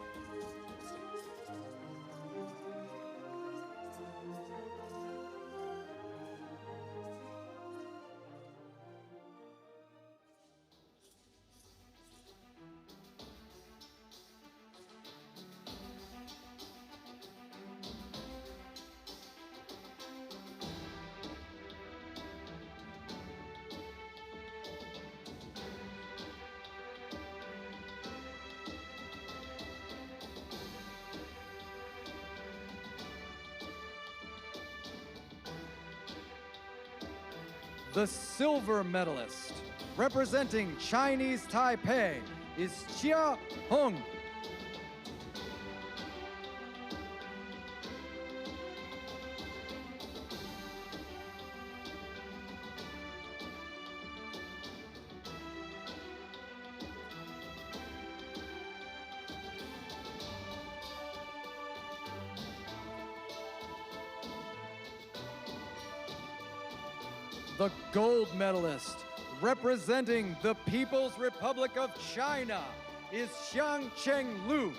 The silver medalist, representing Chinese Taipei, is Chia Hong. The gold medalist, representing the People's Republic of China, is Xiang Cheng Lu.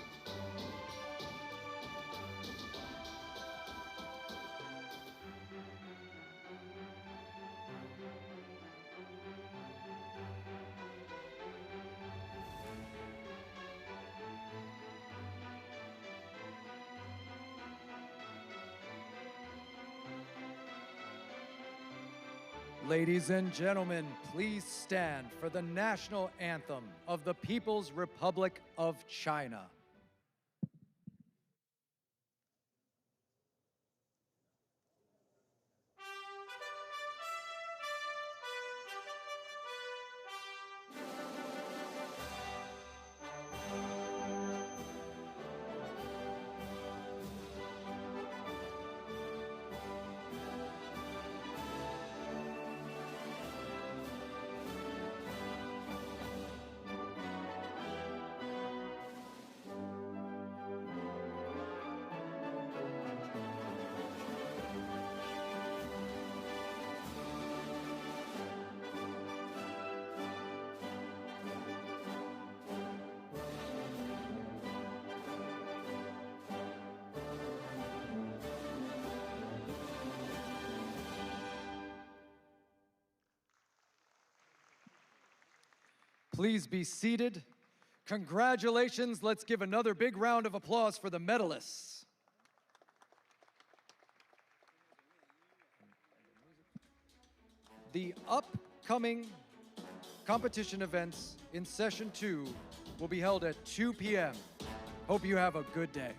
Ladies and gentlemen, please stand for the national anthem of the People's Republic of China. Please be seated. Congratulations. Let's give another big round of applause for the medalists. The upcoming competition events in session 2 will be held at 2 p.m. Hope you have a good day.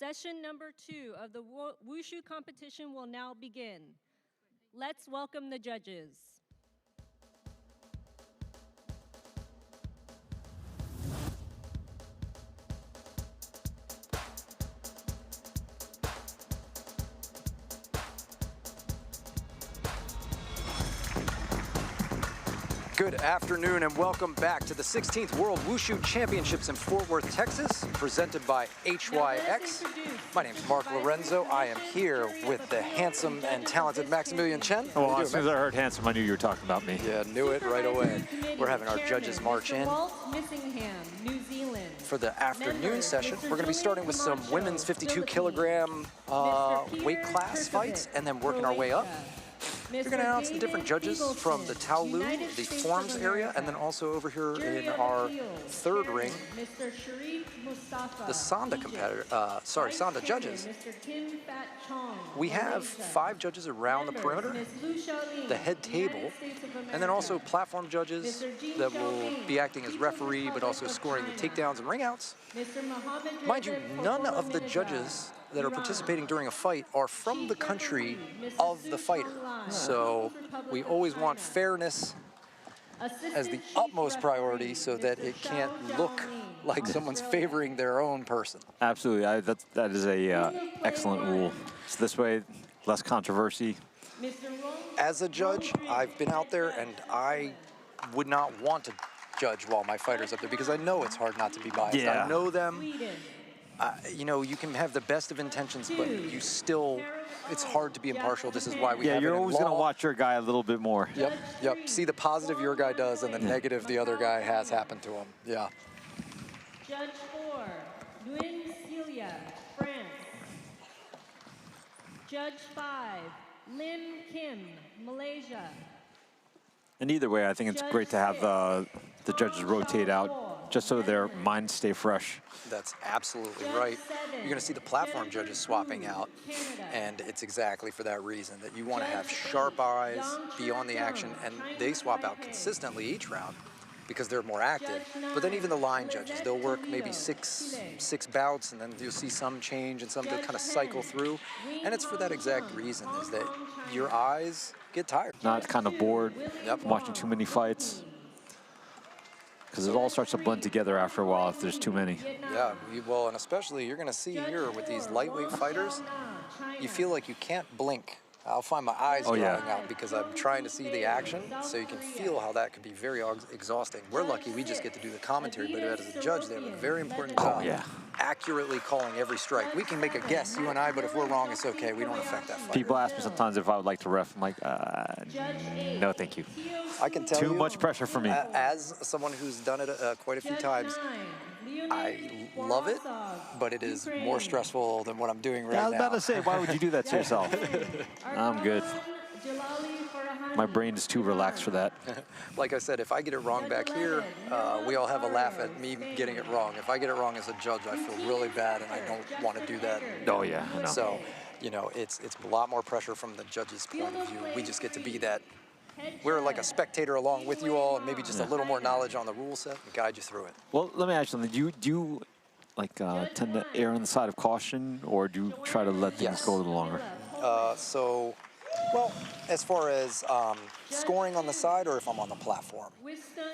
Session number 2 of the Wushu competition will now begin. Let's welcome the judges. Good afternoon and welcome back to the 16th World Wushu Championships in Fort Worth, Texas, presented by HYX. My name is Mark Lorenzo. I am here with the handsome and talented Maximilian Chen. Well, as soon as I heard handsome, I knew you were talking about me. Yeah, knew it right away. We're having our judges march in. New Zealand. For the afternoon session, we're going to be starting with some women's 52 kilogram weight class fights and then working our way up. We're going to announce the different judges from the Taolu, the forms area, and then also over here in our third ring, the Sanda Sanda judges. We have 5 judges around the perimeter, the head table, and then also platform judges that will be acting as referee, but also scoring the takedowns and ringouts. Mind you, none of the judges that are participating during a fight are from the country of the fighter. So we always want fairness as the utmost priority so that it can't look like someone's favoring their own person. Absolutely, that is a excellent rule. So this way, less controversy. As a judge, I've been out there and I would not want to judge while my fighter's up there because I know it's hard not to be biased. Yeah. I know them. You know, you can have the best of intentions, but you still, it's hard to be impartial. This is why we have you're it in always going to law. watch your guy a little bit more. Yep. See the positive your guy does and the negative the other guy has happened to him. Yeah. Judge 4, Nguyen Celia, France. Judge 5, Lim Kim, Malaysia. And either way, I think it's great to have the judges rotate out just so their minds stay fresh. That's absolutely right. You're going to see the platform judges swapping out, and it's exactly for that reason, that you want to have sharp eyes, be on the action, and they swap out consistently each round because they're more active. But then even the line judges, they'll work maybe six bouts, and then you'll see some change and some to kind of cycle through. And it's for that exact reason, is that your eyes get tired. Not kind of bored from watching too many fights. Because it all starts to blend together after a while if there's too many. Yeah, well, and especially you're going to see here with these lightweight fighters, you feel like you can't blink. I'll find my eyes drying out because I'm trying to see the action, so you can feel how that could be very exhausting. We're lucky we just get to do the commentary, but as a judge, they have a very important job accurately calling every strike. We can make a guess, you and I, but if we're wrong, it's okay. We don't affect that fight. People ask me sometimes if I would like to ref. I'm like, no, thank you. I can tell you, too much pressure for me. As someone who's done it quite a few times, I love it, but it is more stressful than what I'm doing right now. I was about to say, why would you do that to yourself? I'm good. My brain is too relaxed for that. Like I said, if I get it wrong back here, we all have a laugh at me getting it wrong. If I get it wrong as a judge, I feel really bad, and I don't want to do that. Oh, yeah, I know. So, you know, it's a lot more pressure from the judge's point of view. We just get to be that. We're like a spectator along with you all, and maybe just a little more knowledge on the rule set and guide you through it. Well, let me ask you something. Do you like tend to err on the side of caution, or do you try to let things go a little longer? Well, as far as scoring on the side, or if I'm on the platform?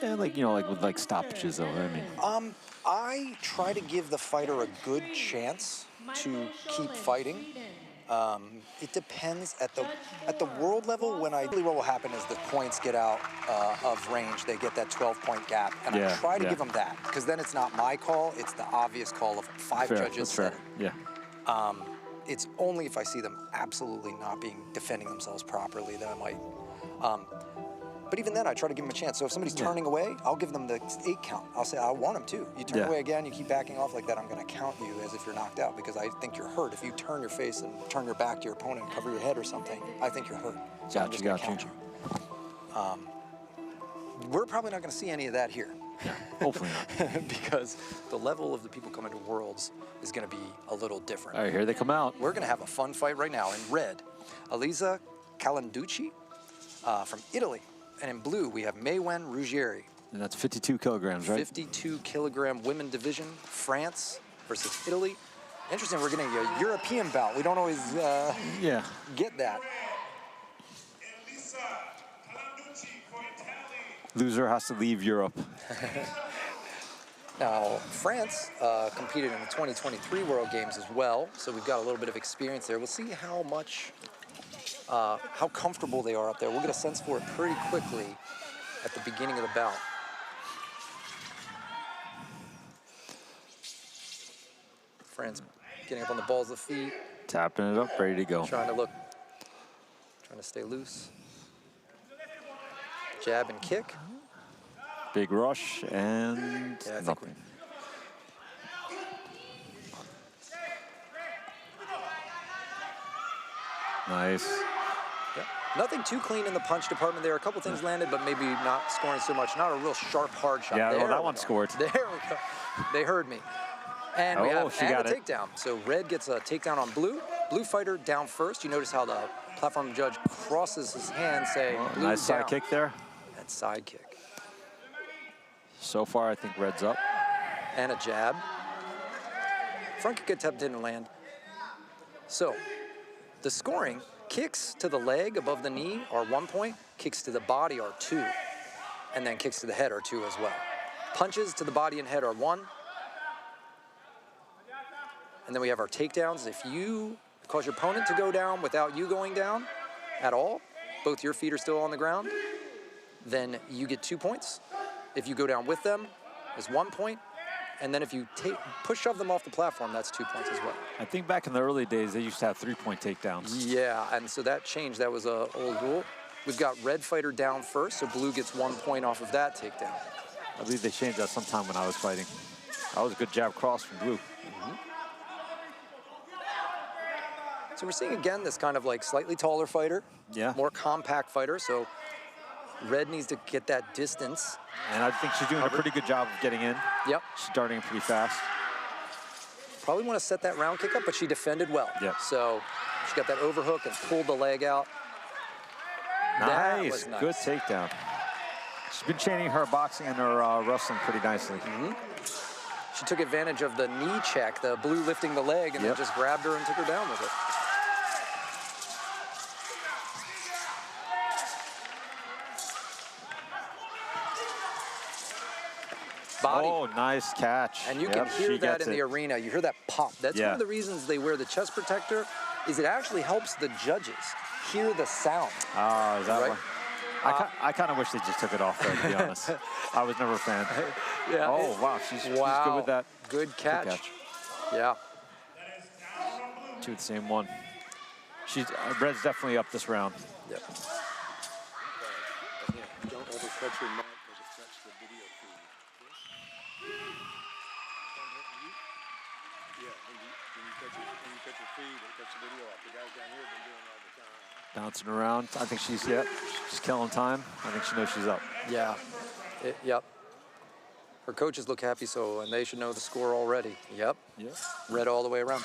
Yeah, like, you know, like with like stoppages, though. I mean, I try to give the fighter a good chance to keep fighting. It depends at the world level. What will happen is the points get out of range. They get that 12-point gap, and I try to give them that, because then it's not my call. It's the obvious call of 5 judges. That's fair. Yeah. It's only if I see them absolutely not defending themselves properly that I might. But even then, I try to give them a chance. So if somebody's turning away, I'll give them the 8 count. I'll say, I want them to. You turn away again, you keep backing off like that, I'm going to count you as if you're knocked out, because I think you're hurt. If you turn your face and turn your back to your opponent and cover your head or something, I think you're hurt. So I'm just going to count you. We're probably not going to see any of that here. Hopefully not. Because the level of the people coming to Worlds is going to be a little different. All right, here they come out. We're going to have a fun fight right now. In red, Elisa Calanducci from Italy. And in blue, we have Maywen Ruggieri. And that's 52 kilograms, right? 52 kilogram women division, France versus Italy. Interesting, we're getting a European bout. We don't always Yeah. get that. Elisa Calanducci for Italy. Loser has to leave Europe. Now, France competed in the 2023 World Games as well, so we've got a little bit of experience there. We'll see how much, how comfortable they are up there. We'll get a sense for it pretty quickly at the beginning of the bout. France getting up on the balls of the feet, Tapping it up, ready to go. trying to stay loose. Jab and kick. Big rush and Yeah, I think nothing. Nice. Yeah. Nothing too clean in the punch department there. A couple things landed, but maybe not scoring so much. Not a real sharp, hard shot. Yeah, there well, that we one go. scored. There we go. They heard me. And we Oh, have she and got a it. takedown. So red gets a takedown on blue. Blue fighter down first. You notice how the platform judge crosses his hand saying blue Nice side down. kick there. That side kick. So far, I think red's up. And a jab. Front kick attempt didn't land. So the scoring, kicks to the leg above the knee are 1 point, kicks to the body are 2, and then kicks to the head are 2 as well. Punches to the body and head are 1. And then we have our takedowns. If you cause your opponent to go down without you going down at all, both your feet are still on the ground, then you get 2 points. If you go down with them, it's 1 point. And then if you shove them off the platform, that's 2 points as well. I think back in the early days, they used to have 3-point takedowns. Yeah, and so that changed. That was an old rule. We've got red fighter down first, so blue gets 1 point off of that takedown. I believe they changed that sometime when I was fighting. That was a good jab cross from blue. So we're seeing again this kind of like slightly taller fighter, Yeah. more compact fighter. So red needs to get that distance. And I think she's doing a pretty good job of getting in. Yep. She's darting pretty fast. Probably want to set that round kick up, but she defended well. Yep. So she got that overhook and pulled the leg out. That Nice. was nice. Good takedown. She's been chaining her boxing and her wrestling pretty nicely. She took advantage of the knee check, the blue lifting the leg, and then just grabbed her and took her down with it. Body. Oh, nice catch. And you Yep, can hear she that gets in the it. arena. You hear that pop. That's one Yeah. of the reasons they wear the chest protector, is it actually helps the judges hear the sound. Oh, is that Right. one? I kind of wish they just took it off, though, to be honest. I was never a fan. Yeah. Oh, wow. She's good with that. Good catch. Good catch. Yeah. Two the same one. She's red's definitely up this round. Yep. Don't overstretch your mic because it affects the video feed. Yeah, when you touch your feed, it cuts the video off. The guys down here have been doing it all the time. Bouncing around. I think she's just killing time. I think she knows she's up. Yeah. Yep. Her coaches look happy, and they should know the score already. Yep. Yep. Red all the way around.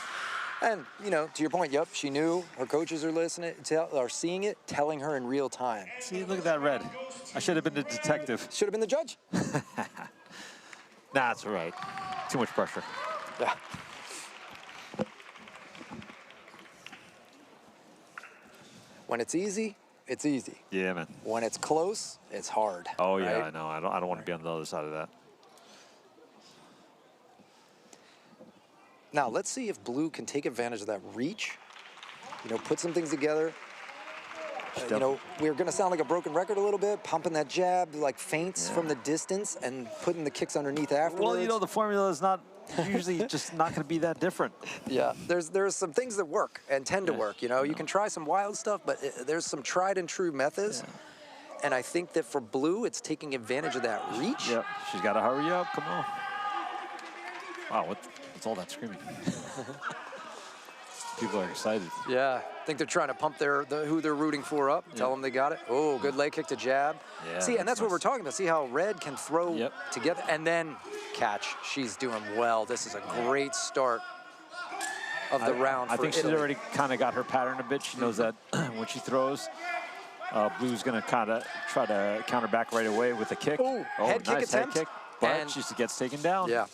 And, you know, to your point, yep, she knew. Her coaches are listening, are seeing it, telling her in real time. See, look at that red. I should have been the detective. Should have been the judge. Nah, it's all right. Too much pressure. Yeah. When it's easy, it's easy. Yeah, man. When it's close, it's hard. Oh, yeah, right? I know. I don't want to be on the other side of that. Now, let's see if blue can take advantage of that reach. You know, put some things together. You know, we're going to sound like a broken record a little bit, pumping that jab, like feints from the distance and putting the kicks underneath afterwards. Well, you know, the formula is not usually just not going to be that different. Yeah, there's some things that work and tend to work. You know, you can try some wild stuff, but there's some tried and true methods. Yeah. And I think that for blue, it's taking advantage of that reach. Yep, she's got to hurry up. Come on. Wow, what's all that screaming? People are excited. Yeah, I think they're trying to pump who they're rooting for up. Tell them they got it. Oh, good leg kick to jab. Yeah, see, and that's what nice. we're talking about. See how red can throw together and then catch. She's doing well. This is a great start of the round for I think Italy. she's already kind of got her pattern a bit. She knows that when she throws, blue's going to kind of try to counter back right away with a kick. Ooh, head kick nice attempt. head kick, but and she gets taken down. Yeah.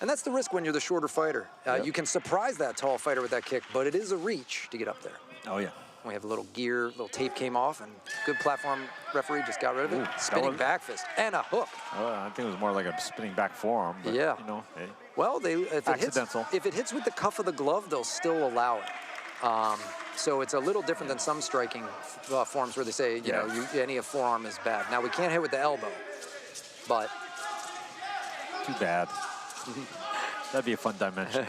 And that's the risk when you're the shorter fighter. Yep. You can surprise that tall fighter with that kick, but it is a reach to get up there. Oh, yeah. We have a little gear, little tape came off, and good platform referee just got rid of it. Ooh, spinning back fist and a hook. I think it was more like a spinning back forearm. But, Yeah. You know, hey. Well, if it hits with the cuff of the glove, they'll still allow it. So it's a little different than some striking forms where they say, you know, any forearm is bad. Now, we can't hit with the elbow, but... Too bad. That'd be a fun dimension.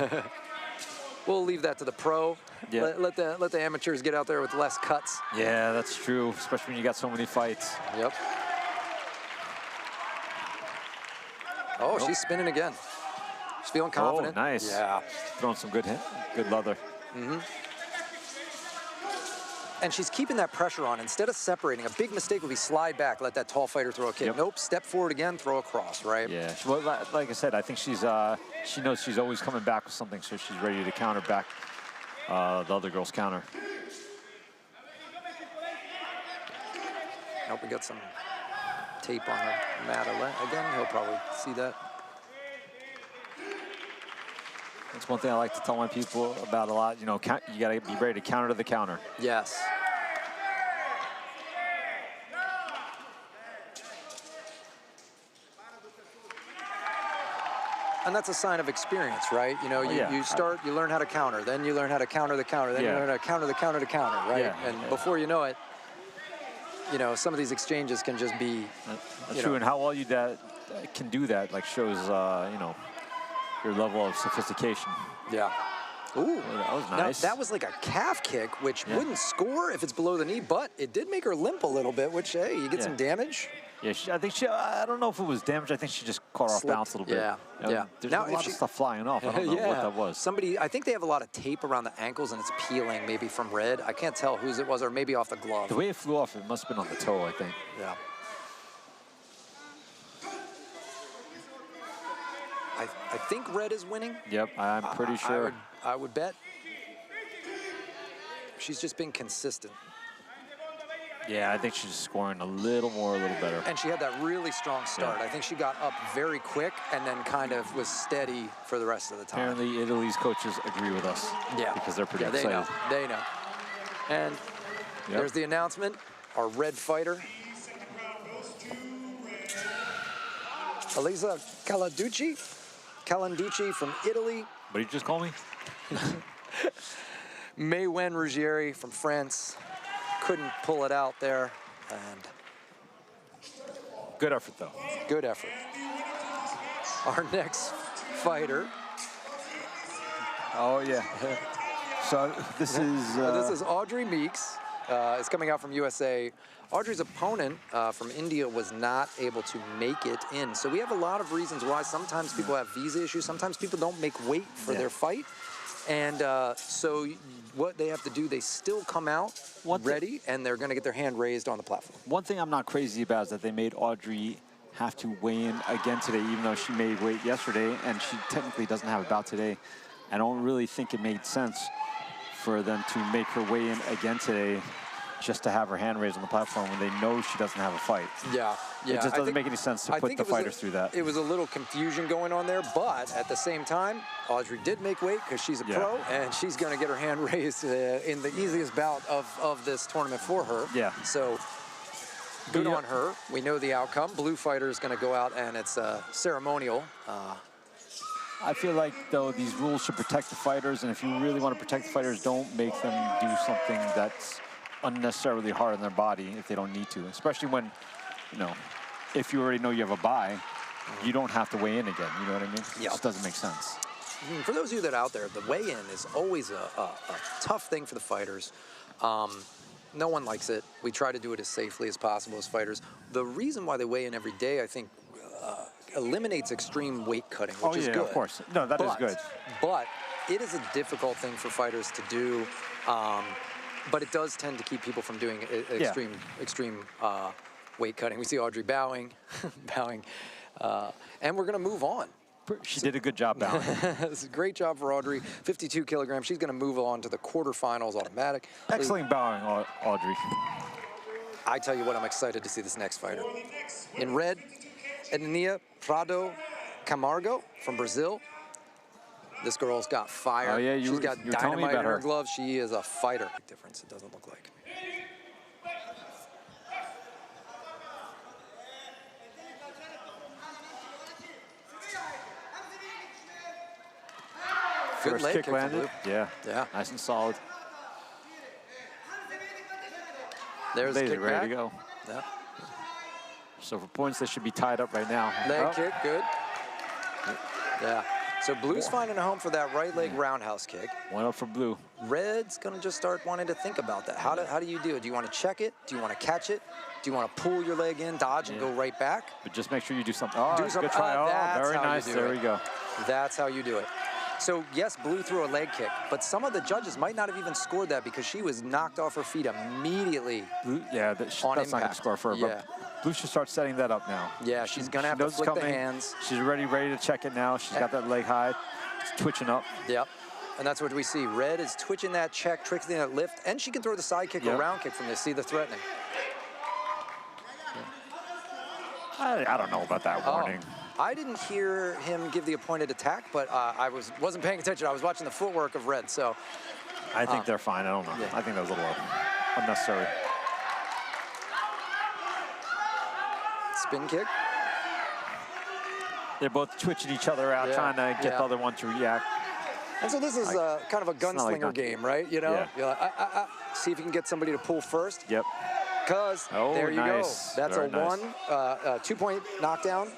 We'll leave that to the pro. Yeah. Let the amateurs get out there with less cuts. Yeah, that's true, especially when you got so many fights. Yep. Oh, she's spinning again. She's feeling confident. Oh, nice. Yeah. Throwing some good leather. Mm-hmm. And she's keeping that pressure on. Instead of separating, a big mistake would be slide back, let that tall fighter throw a kick. Yep. Nope, step forward again, throw across, right? Yeah, well, like I said, I think she knows she's always coming back with something, so she's ready to counter back the other girl's counter. Nope, we got some tape on the mat again. He'll probably see that. That's one thing I like to tell my people about a lot. You know, you got to be ready to counter to the counter. Yes. And that's a sign of experience, right? You know, you start, you learn how to counter, then you learn how to counter the counter, then you learn how to counter the counter to counter, right? Yeah. And before you know it, you know, some of these exchanges can just be, That's true, and how well you can do that, like, shows, you know, your level of sophistication. Yeah. Ooh, that was nice. Now, that was like a calf kick, which wouldn't score if it's below the knee, but it did make her limp a little bit, which, hey, you get some damage. Yeah, I think I don't know if it was damage. I think she just caught her off balance a little bit. Yeah, you know, There's a lot of stuff flying off. I don't know what that was. I think they have a lot of tape around the ankles, and it's peeling, maybe from red. I can't tell whose it was, or maybe off the glove. The way it flew off, it must have been on the toe, I think. Yeah. I think red is winning. Yep, I'm pretty sure. I would bet. She's just been consistent. Yeah, I think she's scoring a little better. And she had that really strong start. I think she got up very quick and then kind of was steady for the rest of the time. Apparently, Italy's coaches agree with us. Yeah. Because they're pretty excited. They know. And there's the announcement. Our red fighter, Elisa Calanducci from Italy. What did you just call me? Maywen Ruggieri from France. Couldn't pull it out there, and good effort, though. Good effort. Our next fighter. Oh yeah. So this is Audrey Meeks. Is coming out from USA. Audrey's opponent from India was not able to make it in. So we have a lot of reasons why. Sometimes people have visa issues. Sometimes people don't make weight for their fight. And so what they have to do, they still come out ready, and they're going to get their hand raised on the platform. One thing I'm not crazy about is that they made Audrey have to weigh in again today, even though she made weight yesterday, and she technically doesn't have a bout today. I don't really think it made sense for them to make her weigh in again today just to have her hand raised on the platform when they know she doesn't have a fight. Yeah. It just doesn't make any sense to put the fighters through that. It was a little confusion going on there, but at the same time, Audrey did make weight because she's a pro, and she's going to get her hand raised in the easiest bout of this tournament for her. Yeah. So good on her. We know the outcome. Blue fighter is going to go out, and it's ceremonial. I feel like, though, these rules should protect the fighters, and if you really want to protect the fighters, don't make them do something that's unnecessarily hard on their body if they don't need to, especially when, you know, if you already know you have a bye, you don't have to weigh in again, you know what I mean? Yeah. It just doesn't make sense. For those of you that are out there, the weigh-in is always a tough thing for the fighters. No one likes it. We try to do it as safely as possible as fighters. The reason why they weigh in every day, I think, eliminates extreme weight cutting, which is good. Of course. No, that is good. But it is a difficult thing for fighters to do. But it does tend to keep people from doing extreme weight cutting. We see Audrey bowing, and we're going to move on. She did a good job bowing. This is a great job for Audrey. 52 kilograms. She's going to move on to the quarterfinals automatic. Excellent bowing, Audrey. I tell you what, I'm excited to see this next fighter. In red, Ednia Prado Camargo from Brazil. This girl's got fire. Oh, yeah, she's got dynamite in her her gloves. She is a fighter. Big difference, it doesn't look like. Good First leg kick kick landed. Yeah. Yeah. Nice and solid. There's the kick ready back. to go. Yeah. So for points, they should be tied up right now. Leg kick, good. Yeah. So blue's finding a home for that right leg roundhouse kick. One up for blue. Red's gonna just start wanting to think about that. How do you do it? Do you want to check it? Do you want to catch it? Do you want to pull your leg in, dodge, and go right back? But just make sure you do something. Oh, Do something. good try. Oh, That's very how you nice. do There it. we go. That's how you do it. So yes, blue threw a leg kick, but some of the judges might not have even scored that because she was knocked off her feet immediately. Blue, yeah, that's on not going to impact. score for her. Yeah. But blue should start setting that up now. Yeah, she's gonna have to knows it's flick the coming. hands. She's ready to check it now. She's got that leg high. It's twitching up. Yep. And that's what we see. Red is twitching that check, twitching that lift, and she can throw the side kick or round kick from this. See the threatening. I don't know about that warning. I didn't hear him give the appointed attack, but I wasn't paying attention. I was watching the footwork of Red, so. I think they're fine. I don't know. Yeah. I think that was a little unnecessary. Spin kick. They're both twitching each other out, trying to get the other one to react. And so this is kind of a gunslinger like game, right? You know, you're like, see if you can get somebody to pull first. Yep. Because there you go. That's Very a nice. 2-point knockdown.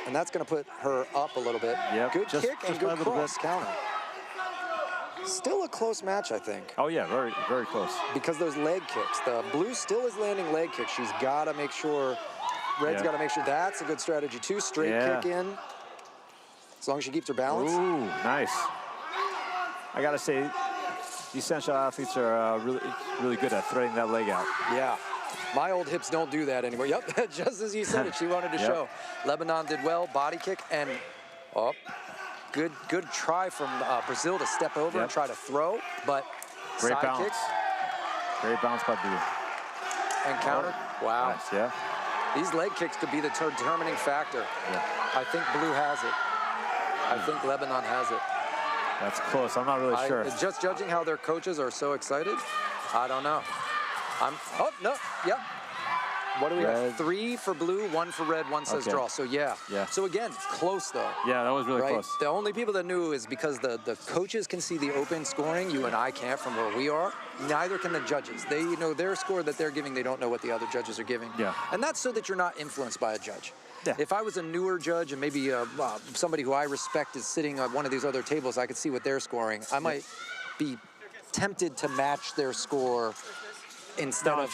And that's going to put her up a little bit. Yep. Good kick and good little cross counter. Still a close match, I think. Oh, yeah, very, very close. Because those leg kicks. The blue still is landing leg kicks. She's got to make sure, Red's got to make sure that's a good strategy too. Straight kick in. As long as she keeps her balance. Ooh, nice. I got to say, these essential athletes are really good at threading that leg out. Yeah. My old hips don't do that anymore. Yep, just as you said it, she wanted to show. Lebanon did well, body kick, and good try from Brazil to step over and try to throw, but great side balance. kick. Great bounce by blue. And counter. Wow. Nice, yeah. These leg kicks could be the determining factor. Yeah. I think blue has it. I think Lebanon has it. That's close. I'm not really sure. Just judging how their coaches are so excited, I don't know. No, yep. What do we have? 3 for blue, 1 for red, 1 says draw. So yeah. So again, close though. Yeah, that was really close. The only people that knew is because the coaches can see the open scoring. You and I can't from where we are. Neither can the judges. They know their score that they're giving. They don't know what the other judges are giving. Yeah. And that's so that you're not influenced by a judge. Yeah. If I was a newer judge and maybe somebody who I respect is sitting at one of these other tables, I could see what they're scoring. I might be tempted to match their score instead of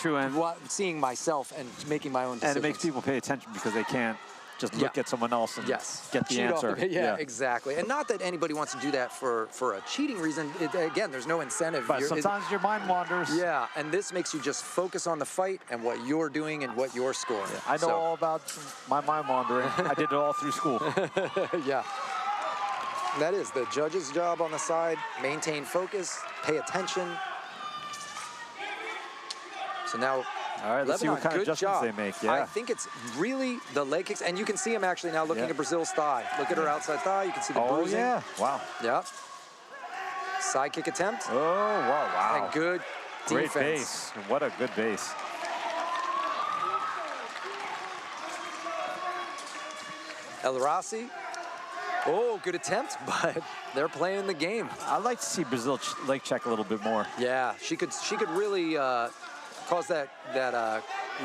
seeing myself and making my own decisions. And it makes people pay attention because they can't just look at someone else and get the answer. Yeah, exactly. And not that anybody wants to do that for a cheating reason. Again, there's no incentive. But sometimes your mind wanders. Yeah, and this makes you just focus on the fight and what you're doing and what you're scoring. Yeah, I know all about my mind wandering. I did it all through school. Yeah. That is the judge's job on the side. Maintain focus, pay attention. So now, all right, let's see what kind of adjustments they make. Yeah. I think it's really the leg kicks, and you can see him actually now looking at Brazil's thigh. Look at her outside thigh. You can see the bruising. Yeah, wow. Yeah. Side kick attempt. Oh, wow. And good Great defense. base. What a good base. El Rossi. Oh, good attempt, but they're playing the game. I'd like to see Brazil leg check a little bit more. Yeah, she could really cause that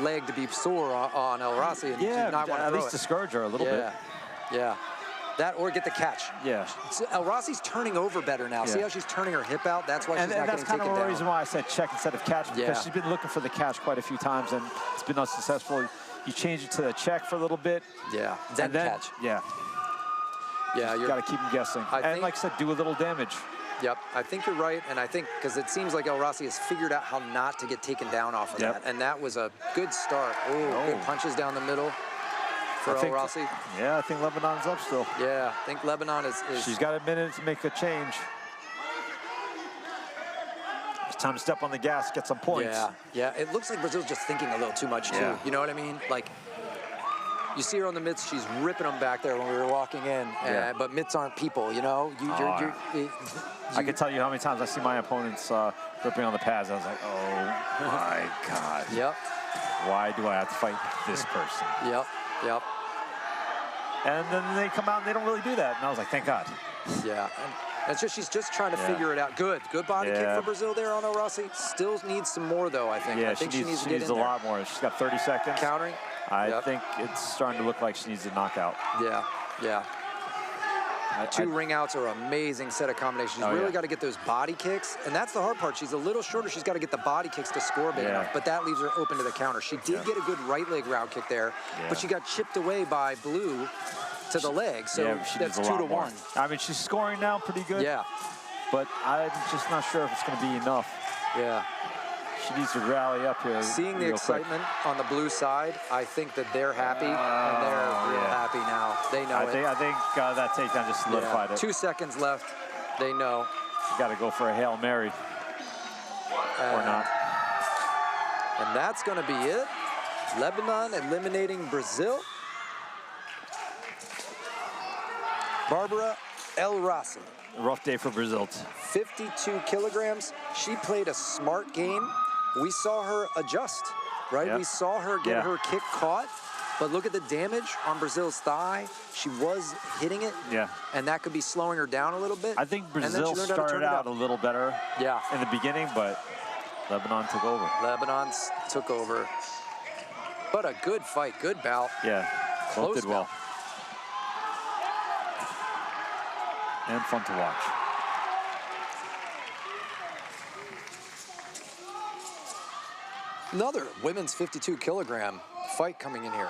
leg to be sore on El Rossi and not want to at least discourage her a little bit. Yeah. That or get the catch. Yeah. So El Rossi's turning over better now. See how she's turning her hip out? That's why she's not getting taken down. And that's kind of the reason why I said check instead of catch, because she's been looking for the catch quite a few times and it's been unsuccessful. You change it to the check for a little bit. Yeah. Then catch. Yeah. Yeah, you got to keep them guessing. And like I said, do a little damage. Yep, I think you're right, and I think because it seems like El Rossi has figured out how not to get taken down off of that, and that was a good start. Oh, good punches down the middle for El Rossi. Yeah, I think Lebanon's up still. Yeah, I think Lebanon is... She's got a minute to make a change. It's time to step on the gas, get some points. Yeah, it looks like Brazil's just thinking a little too much, too. You know what I mean? Like, You see her on the mitts, she's ripping them back there when we were walking in. Yeah. But mitts aren't people, you know? I can tell you how many times I see my opponents ripping on the pads. I was like, oh my God. Yep. Why do I have to fight this person? Yep. Yep. And then they come out and they don't really do that. And I was like, thank God. Yeah. And so she's just trying to figure it out. Good body kick for Brazil there on Rossi. Still needs some more though, I think. Yeah, I think she needs to she get needs in a there. lot more. She's got 30 seconds. Countering. I think it's starting to look like she needs a knockout. Yeah, yeah. Two ring outs are an amazing set of combinations. She's really got to get those body kicks, and that's the hard part. She's a little shorter. She's got to get the body kicks to score big enough, but that leaves her open to the counter. She did get a good right leg round kick there, but she got chipped away by Blue to the leg, so that's 2-1. I mean, she's scoring now pretty good. Yeah. But I'm just not sure if it's going to be enough. Yeah. She needs to rally up here. Seeing the excitement on the Blue side, I think that they're happy, and they're real happy now. They know it. I think that takedown just solidified it. 2 seconds left. They know. You got to go for a Hail Mary. Or not. And that's going to be it. Lebanon eliminating Brazil. Barbara El Rossi. Rough day for Brazil. 52 kilograms. She played a smart game. We saw her adjust, right? Yep. We saw her get her kick caught, but look at the damage on Brazil's thigh. She was hitting it, and that could be slowing her down a little bit. I think Brazil started out a little better in the beginning, but Lebanon took over. Lebanon took over. But a good fight, good bout. Yeah, both did well. Bout. And fun to watch. Another women's 52 kilogram fight coming in here.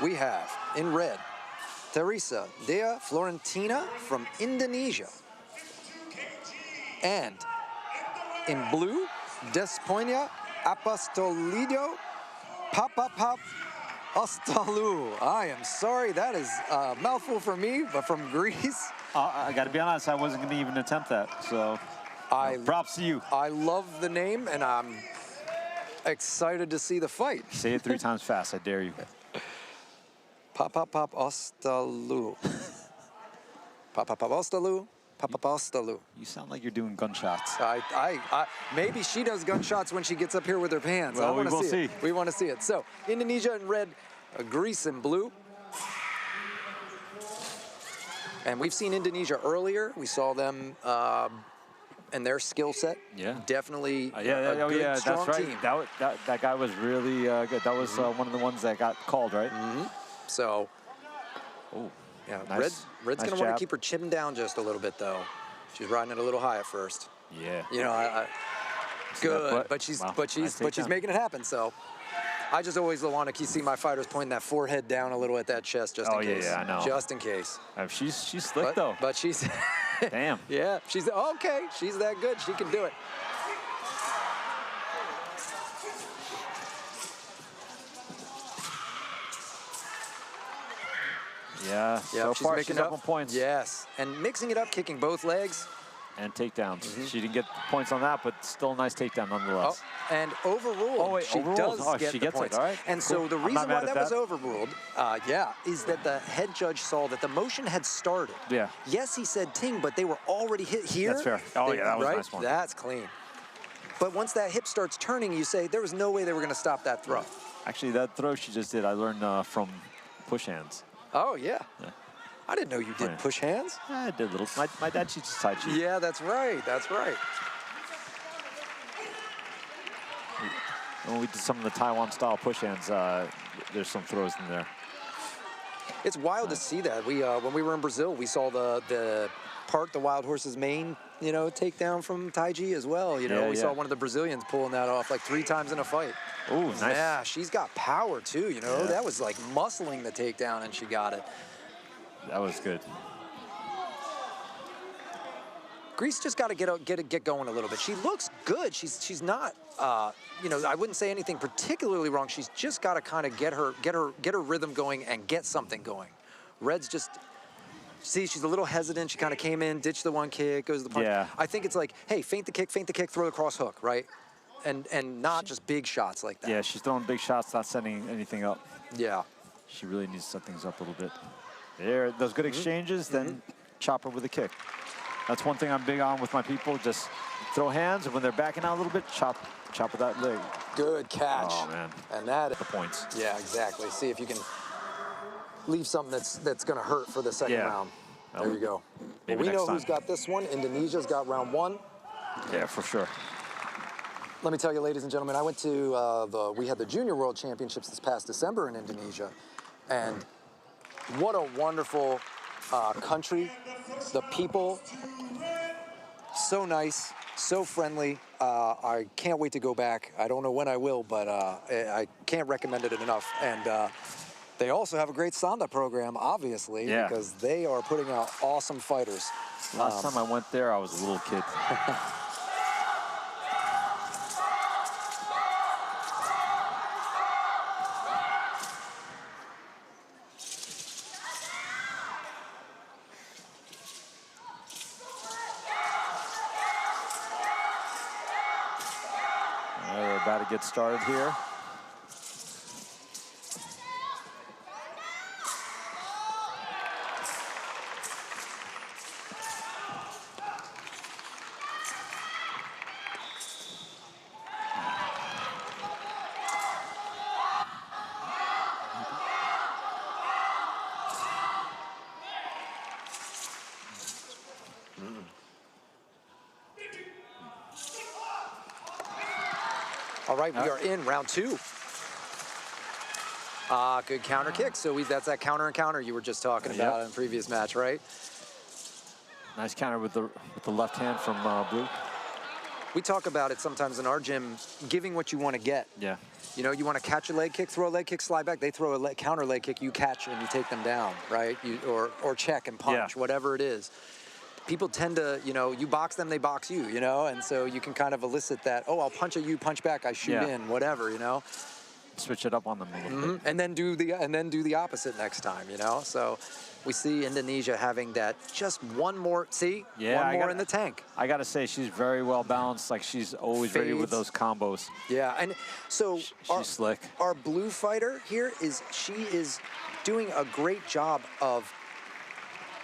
We have in red, Teresa Dea Florentina from Indonesia. And in blue, Despoina Apostolido Papapap Ostalu. I am sorry, that is a mouthful for me, but from Greece. I got to be honest, I wasn't going to even attempt that, so props to you. I love the name, and I'm excited to see the fight. Say it 3 times fast, I dare you. Papapap Ostalu. Papapap Ostalu. Papapap Ostalu. You sound like you're doing gunshots. Maybe she does gunshots when she gets up here with her pants. Well, we will see. We want to see it. So, Indonesia in red, Greece in blue. And we've seen Indonesia earlier. We saw them and their skill set. Yeah. Definitely a good, strong that's right. team. That guy was really good. That was one of the ones that got called, right? So, yeah, nice, Red's going to want to keep her chin down just a little bit, though. She's riding it a little high at first. Yeah. You know, good, but she's making it happen. So, I just always want to see my fighters pointing that forehead down a little at that chest, just in case. Yeah, I know. Just in case. She's slick though. But she's. Damn. Yeah, she's okay. She's that good. She can do it. Yeah, so she's far making she's up on points. Yes, and mixing it up, kicking both legs. And takedowns. She didn't get points on that, but still a nice takedown nonetheless. Oh, and overruled. Oh, wait, she overruled. does get she the gets points. it, all right. And so the reason why that was overruled, is that the head judge saw that the motion had started. Yeah. Yes, he said ting, but they were already hit here. That's fair. Oh, yeah, that was a nice one. That's clean. But once that hip starts turning, you say, there was no way they were going to stop that throw. Actually, that throw she just did, I learned from push hands. Oh, yeah. I didn't know you did push hands. I did a little. My dad teaches Tai Chi. Yeah, that's right. That's right. When we did some of the Taiwan-style push hands, there's some throws in there. It's wild to see that. We when we were in Brazil, we saw the wild horse's mane, takedown from Tai Chi as well. We saw one of the Brazilians pulling that off like 3 times in a fight. Ooh, nice. Yeah, she's got power too. That was like muscling the takedown, and she got it. That was good. Greece just got to get going a little bit. She looks good. She's not, I wouldn't say anything particularly wrong. She's just got to kind of get her rhythm going and get something going. Red's just, she's a little hesitant. She kind of came in, ditched the one kick, goes to the punch. Yeah. I think it's like, hey, feint the kick, throw the cross hook, right? and not just big shots like that. Yeah, she's throwing big shots, not sending anything up. Yeah. She really needs to set things up a little bit. There, those good exchanges, then chop her with a kick. That's one thing I'm big on with my people. Just throw hands, and when they're backing out a little bit, chop with that leg. Good catch. Oh man. And that the points. Yeah, exactly. See if you can leave something that's going to hurt for the second round. There you go. Well, we know who's got this one. Indonesia's got round 1. Yeah, for sure. Let me tell you, ladies and gentlemen, I went to we had the Junior World Championships this past December in Indonesia, and what a wonderful country. The people, so nice, so friendly. I can't wait to go back. I don't know when I will, but I can't recommend it enough. And they also have a great Sanda program, obviously, because they are putting out awesome fighters. Last time I went there, I was a little kid. We're about to get started here. All right, we are in round 2. Good counter kick. So that's that counter and counter you were just talking about in the previous match, right? Nice counter with the left hand from Blue. We talk about it sometimes in our gym, giving what you want to get. Yeah. You know, you want to catch a leg kick, throw a leg kick, slide back. They throw a counter leg kick, you catch and you take them down, right? Or check and punch, whatever it is. People tend to, you know, you box them, they box you, you know, and so you can kind of elicit that, oh, I'll punch at you, punch back, I shoot in, whatever, you know. Switch it up on them a little bit. And then do the opposite next time, you know. So we see Indonesia having that just one more, one more in the tank. I gotta say, she's very well balanced. Like, she's always ready with those combos. Yeah, and so she's slick. Our blue fighter here she is doing a great job of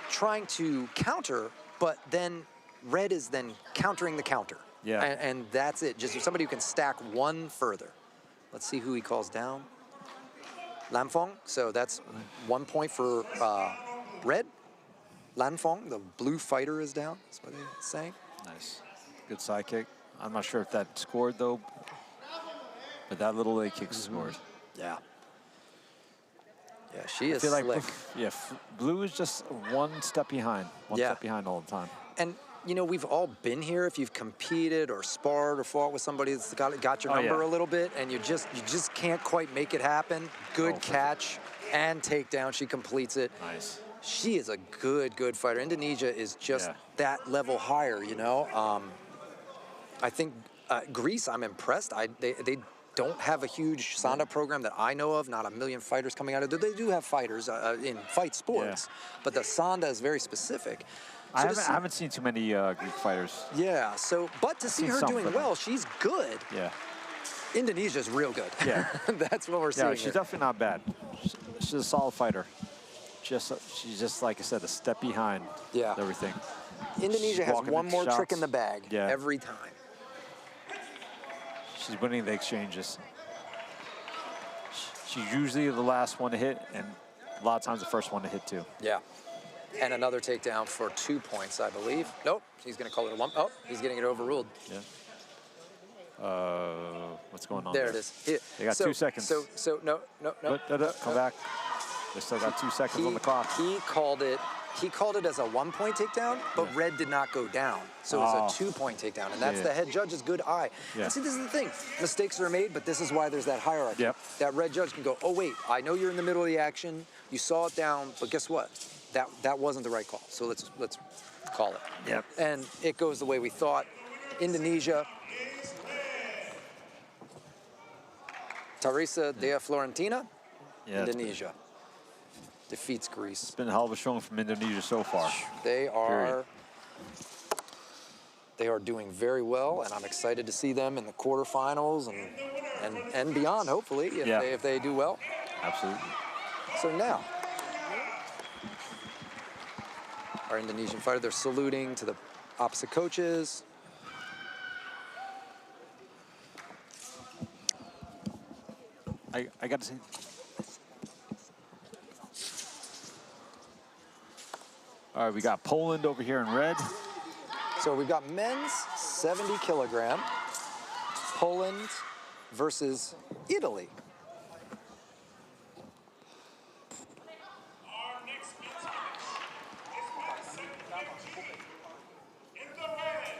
trying to counter, but then red is then countering the counter. Yeah. And that's it. Just somebody who can stack one further. Let's see who he calls down. Lamfong. So that's 1 point for red. Lanfong, the blue fighter, is down. That's what they're saying. Nice. Good side kick. I'm not sure if that scored, though. But that little leg kick scored. Yeah. Yeah, she is I feel slick. Like, blue is just one step behind. One step behind all the time. And, you know, we've all been here if you've competed or sparred or fought with somebody that's got your number a little bit, and you just can't quite make it happen. Good catch and takedown. She completes it. Nice. She is a good fighter. Indonesia is just that level higher, you know. I think Greece, I'm impressed. They don't have a huge Sanda program that I know of, not a million fighters coming out of it. They do have fighters in fight sports, but the Sanda is very specific. So I haven't seen too many Greek fighters. Yeah, but to see her doing well, she's good. Yeah. Indonesia's real good. Yeah. That's what we're seeing. Yeah, she's definitely not bad. She's a solid fighter. She's just, like I said, a step behind everything. Indonesia has one more trick in the bag every time. She's winning the exchanges. She's usually the last one to hit, and a lot of times the first one to hit, too. Yeah. And another takedown for 2 points, I believe. Nope, he's going to call it a 1. Oh, he's getting it overruled. Yeah. What's going on there? It is. They got 2 seconds. So no. Come back. They still got 2 seconds on the clock. He called it as a 1 point takedown, but red did not go down. So it's a 2 point takedown, and that's the head judge's good eye. Yeah. And see, this is the thing. Mistakes are made, but this is why there's that hierarchy. Yep. That red judge can go, oh, wait, I know you're in the middle of the action. You saw it down, but guess what? That wasn't the right call. So let's call it. Yep. And it goes the way we thought. Indonesia. Teresa de Florentina, Indonesia. Defeats Greece. It's been a hell of a showing from Indonesia so far. They are They are doing very well, and I'm excited to see them in the quarterfinals and beyond, hopefully, if they do well. Absolutely. So now, our Indonesian fighter, they're saluting to the opposite coaches. I got to say. All right, we got Poland over here in red. So we've got men's 70 kilogram, Poland versus Italy. Our next men's match is 170 kg. In the red,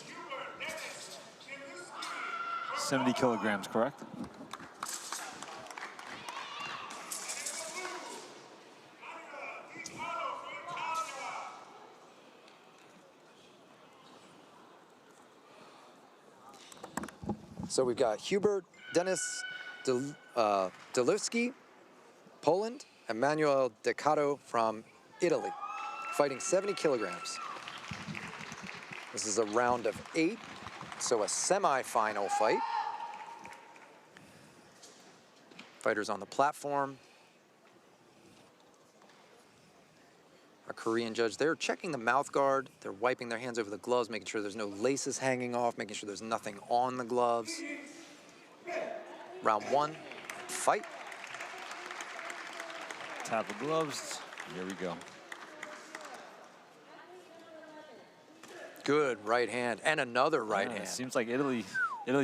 Hubert Dennis Kiluski. 70 kilograms, correct? So we've got Hubert Dennis Delewski, Poland, and Manuel Decato from Italy, fighting 70 kilograms. This is a round of 8, so a semi-final fight. Fighters on the platform. A Korean judge, they're checking the mouth guard. They're wiping their hands over the gloves, making sure there's no laces hanging off, making sure there's nothing on the gloves. Round 1, fight. Tap the gloves. Here we go. Good right hand, and another right hand. Seems like Italy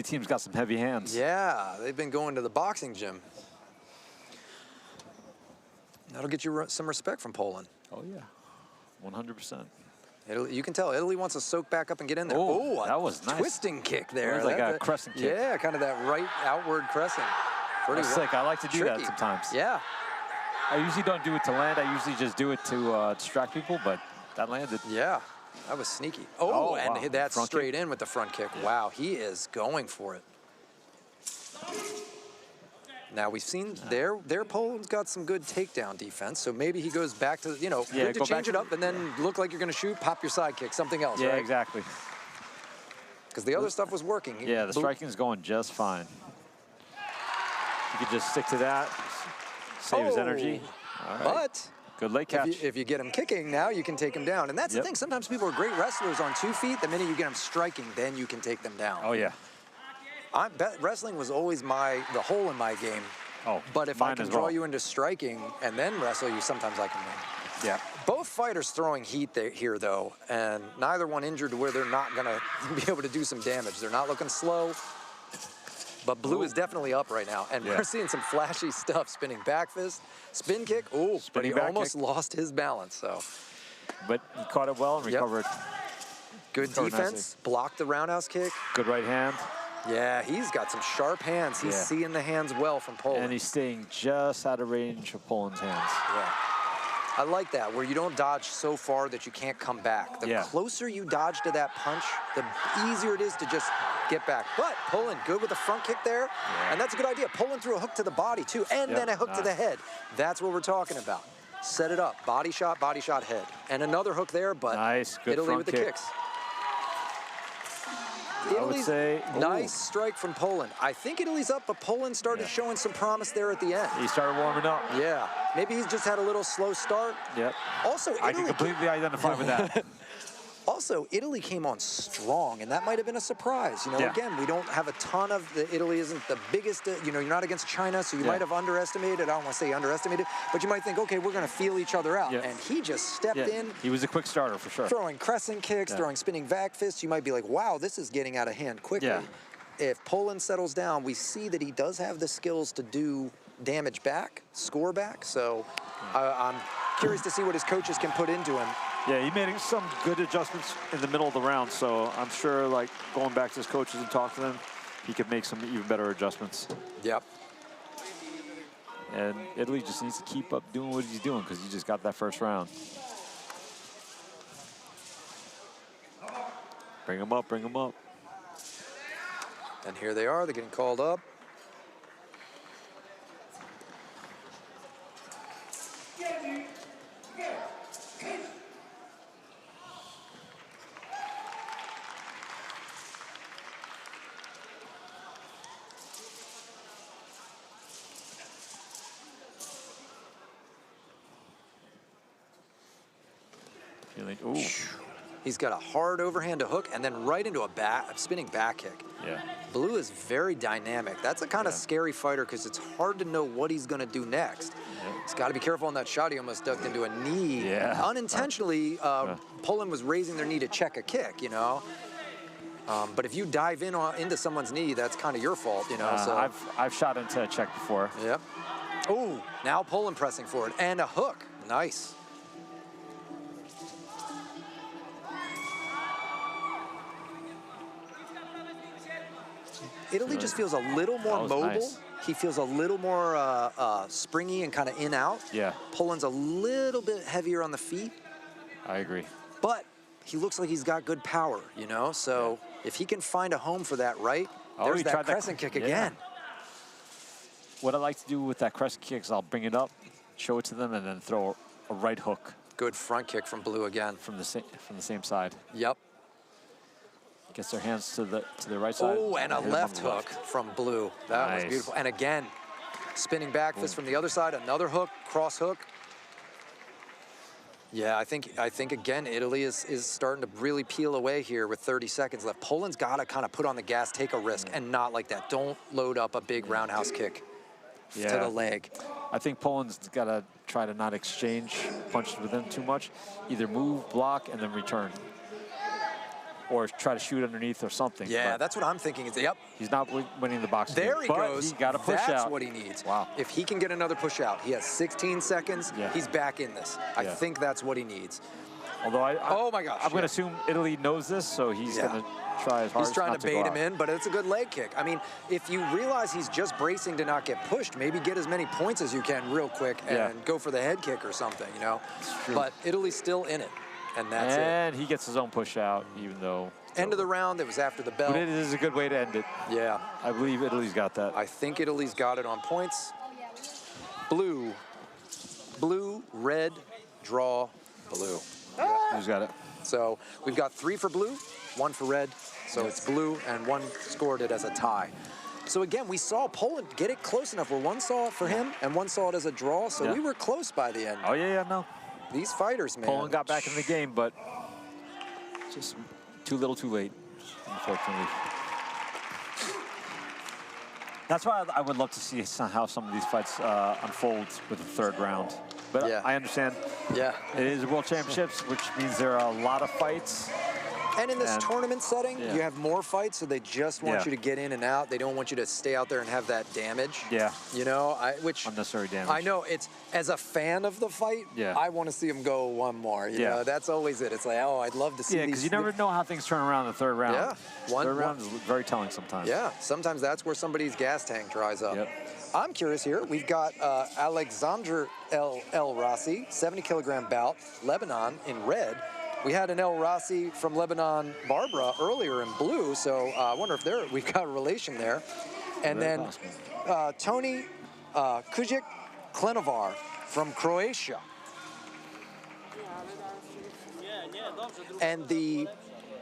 team's got some heavy hands. Yeah, they've been going to the boxing gym. That'll get you some respect from Poland. Oh yeah, 100%. Italy, you can tell Italy wants to soak back up and get in there. Oh, that was nice. Twisting kick there. It was like a crescent kick. Yeah, kind of that right outward crescent. Pretty That's sick. I like to do that sometimes. Yeah. I usually don't do it to land. I usually just do it to distract people, but that landed. Yeah, that was sneaky. Oh, and wow. hit that Front straight kick. in with the front kick. Yeah. Wow, he is going for it. Now we've seen their Poland's got some good takedown defense, so maybe he goes back to, good to change it up and then look like you're going to shoot, pop your side kick, something else, Yeah, right? exactly. Because the other stuff was working. Yeah, the striking's going just fine. You could just stick to that, save his energy. All right. But good leg catch. if you get him kicking, now you can take him down. And that's the thing. Sometimes people are great wrestlers on 2 feet. The minute you get them striking, then you can take them down. Oh, yeah. Wrestling was always the hole in my game. Oh, but if I can draw you into striking and then wrestle you, sometimes I can win. Yeah. Both fighters throwing heat here, though, and neither one injured to where they're not going to be able to do some damage. They're not looking slow. But blue is definitely up right now. And we're seeing some flashy stuff. Spinning back fist, spin kick. Oh, but he almost lost his balance. So, but he caught it well and recovered. Good defense. Blocked the roundhouse kick. Good right hand. Yeah, he's got some sharp hands. He's seeing the hands well from Poland. And he's staying just out of range of Poland's hands. Yeah. I like that, where you don't dodge so far that you can't come back. The closer you dodge to that punch, the easier it is to just get back. But Poland, good with the front kick there. Yeah. And that's a good idea. Poland threw a hook to the body, too, and then a hook to the head. That's what we're talking about. Set it up. Body shot, head. And another hook there, but good Italy with the kicks. I would say nice strike from Poland. I think Italy's up, but Poland started showing some promise there at the end. He started warming up. Yeah. Maybe he's just had a little slow start. Yep. Also, I can completely identify with that. Also, Italy came on strong, and that might have been a surprise. Again, we don't have a ton of Italy isn't the biggest, you're not against China, so you might have underestimated. I don't want to say underestimated, but you might think, okay, we're going to feel each other out. And he just stepped in. He was a quick starter for sure. Throwing crescent kicks, throwing spinning back fists. You might be like, wow, this is getting out of hand quickly. Yeah. If Poland settles down, we see that he does have the skills to do damage back, score back. So I'm curious to see what his coaches can put into him. Yeah, he made some good adjustments in the middle of the round, so I'm sure, going back to his coaches and talk to them, he could make some even better adjustments. Yep. And Italy just needs to keep up doing what he's doing because he just got that first round. Bring him up, bring him up. And here they are. They're getting called up. Ooh. He's got a hard overhand to hook and then right into a spinning back kick. Yeah. Blue is very dynamic. That's a kind of scary fighter because it's hard to know what he's going to do next. He's got to be careful on that shot. He almost ducked into a knee. Yeah. Unintentionally, Poland was raising their knee to check a kick, you know. But if you dive into someone's knee, that's kind of your fault, you know. So I've shot into a check before. Yep. Oh, now Poland pressing forward and a hook. Nice. Italy just feels a little more mobile. Nice. He feels a little more springy and kind of in-out. Yeah. Poland's a little bit heavier on the feet. I agree. But he looks like he's got good power, you know? So if he can find a home for that right, there's that crescent kick again. What I like to do with that crescent kick is I'll bring it up, show it to them, and then throw a right hook. Good front kick from Blue again. From the same side. Yep. Gets their hands to the right side. Oh, and a left hook from Blue. That was beautiful. And again, spinning back fist from the other side, another hook, cross hook. Yeah, I think again, Italy is starting to really peel away here with 30 seconds left. Poland's got to kind of put on the gas, take a risk, and not like that. Don't load up a big roundhouse kick to the leg. I think Poland's got to try to not exchange punches with them too much. Either move, block, and then return. Or try to shoot underneath or something. Yeah, that's what I'm thinking. Yep. He's not winning the boxing. There he goes. He got a push out. That's what he needs. Wow. If he can get another push out, he has 16 seconds. Yeah. He's back in this. I think that's what he needs. Although oh my gosh. I'm going to assume Italy knows this, so he's going to try as hard He's trying not to bait him in, but it's a good leg kick. I mean, if you realize he's just bracing to not get pushed, maybe get as many points as you can real quick and go for the head kick or something, you know? But Italy's still in it, and that's it. And he gets his own push out, even though... End of the round, it was after the bell. But it is a good way to end it. Yeah. I believe Italy's got that. I think Italy's got it on points. Blue, red, draw, blue. Who's got it? So we've got 3 for blue, 1 for red. So it's blue, and 1 scored it as a tie. So again, we saw Poland get it close enough where 1 saw it for him and 1 saw it as a draw. So we were close by the end. Oh, yeah, no. These fighters, man. Poland got back in the game, but just too little too late, unfortunately. That's why I would love to see how some of these fights unfold with the 3rd round. But I understand. Yeah. It is World Championships, which means there are a lot of fights. And in this tournament setting, you have more fights, so they just want you to get in and out. They don't want you to stay out there and have that damage. Yeah. You know, which unnecessary damage. I know it's as a fan of the fight. Yeah. I want to see them go 1 more. You know, that's always it. It's like, oh, I'd love to see. Yeah, because you never know how things turn around in the 3rd round. Yeah. 3rd round is very telling sometimes. Yeah. Sometimes that's where somebody's gas tank dries up. Yep. I'm curious here. We've got Alexander El Rossi, 70-kilogram bout, Lebanon in red. We had an El Rossi from Lebanon, Barbara, earlier in blue, so I wonder if we've got a relation there. And then Tony Kujic Klenovar from Croatia. And the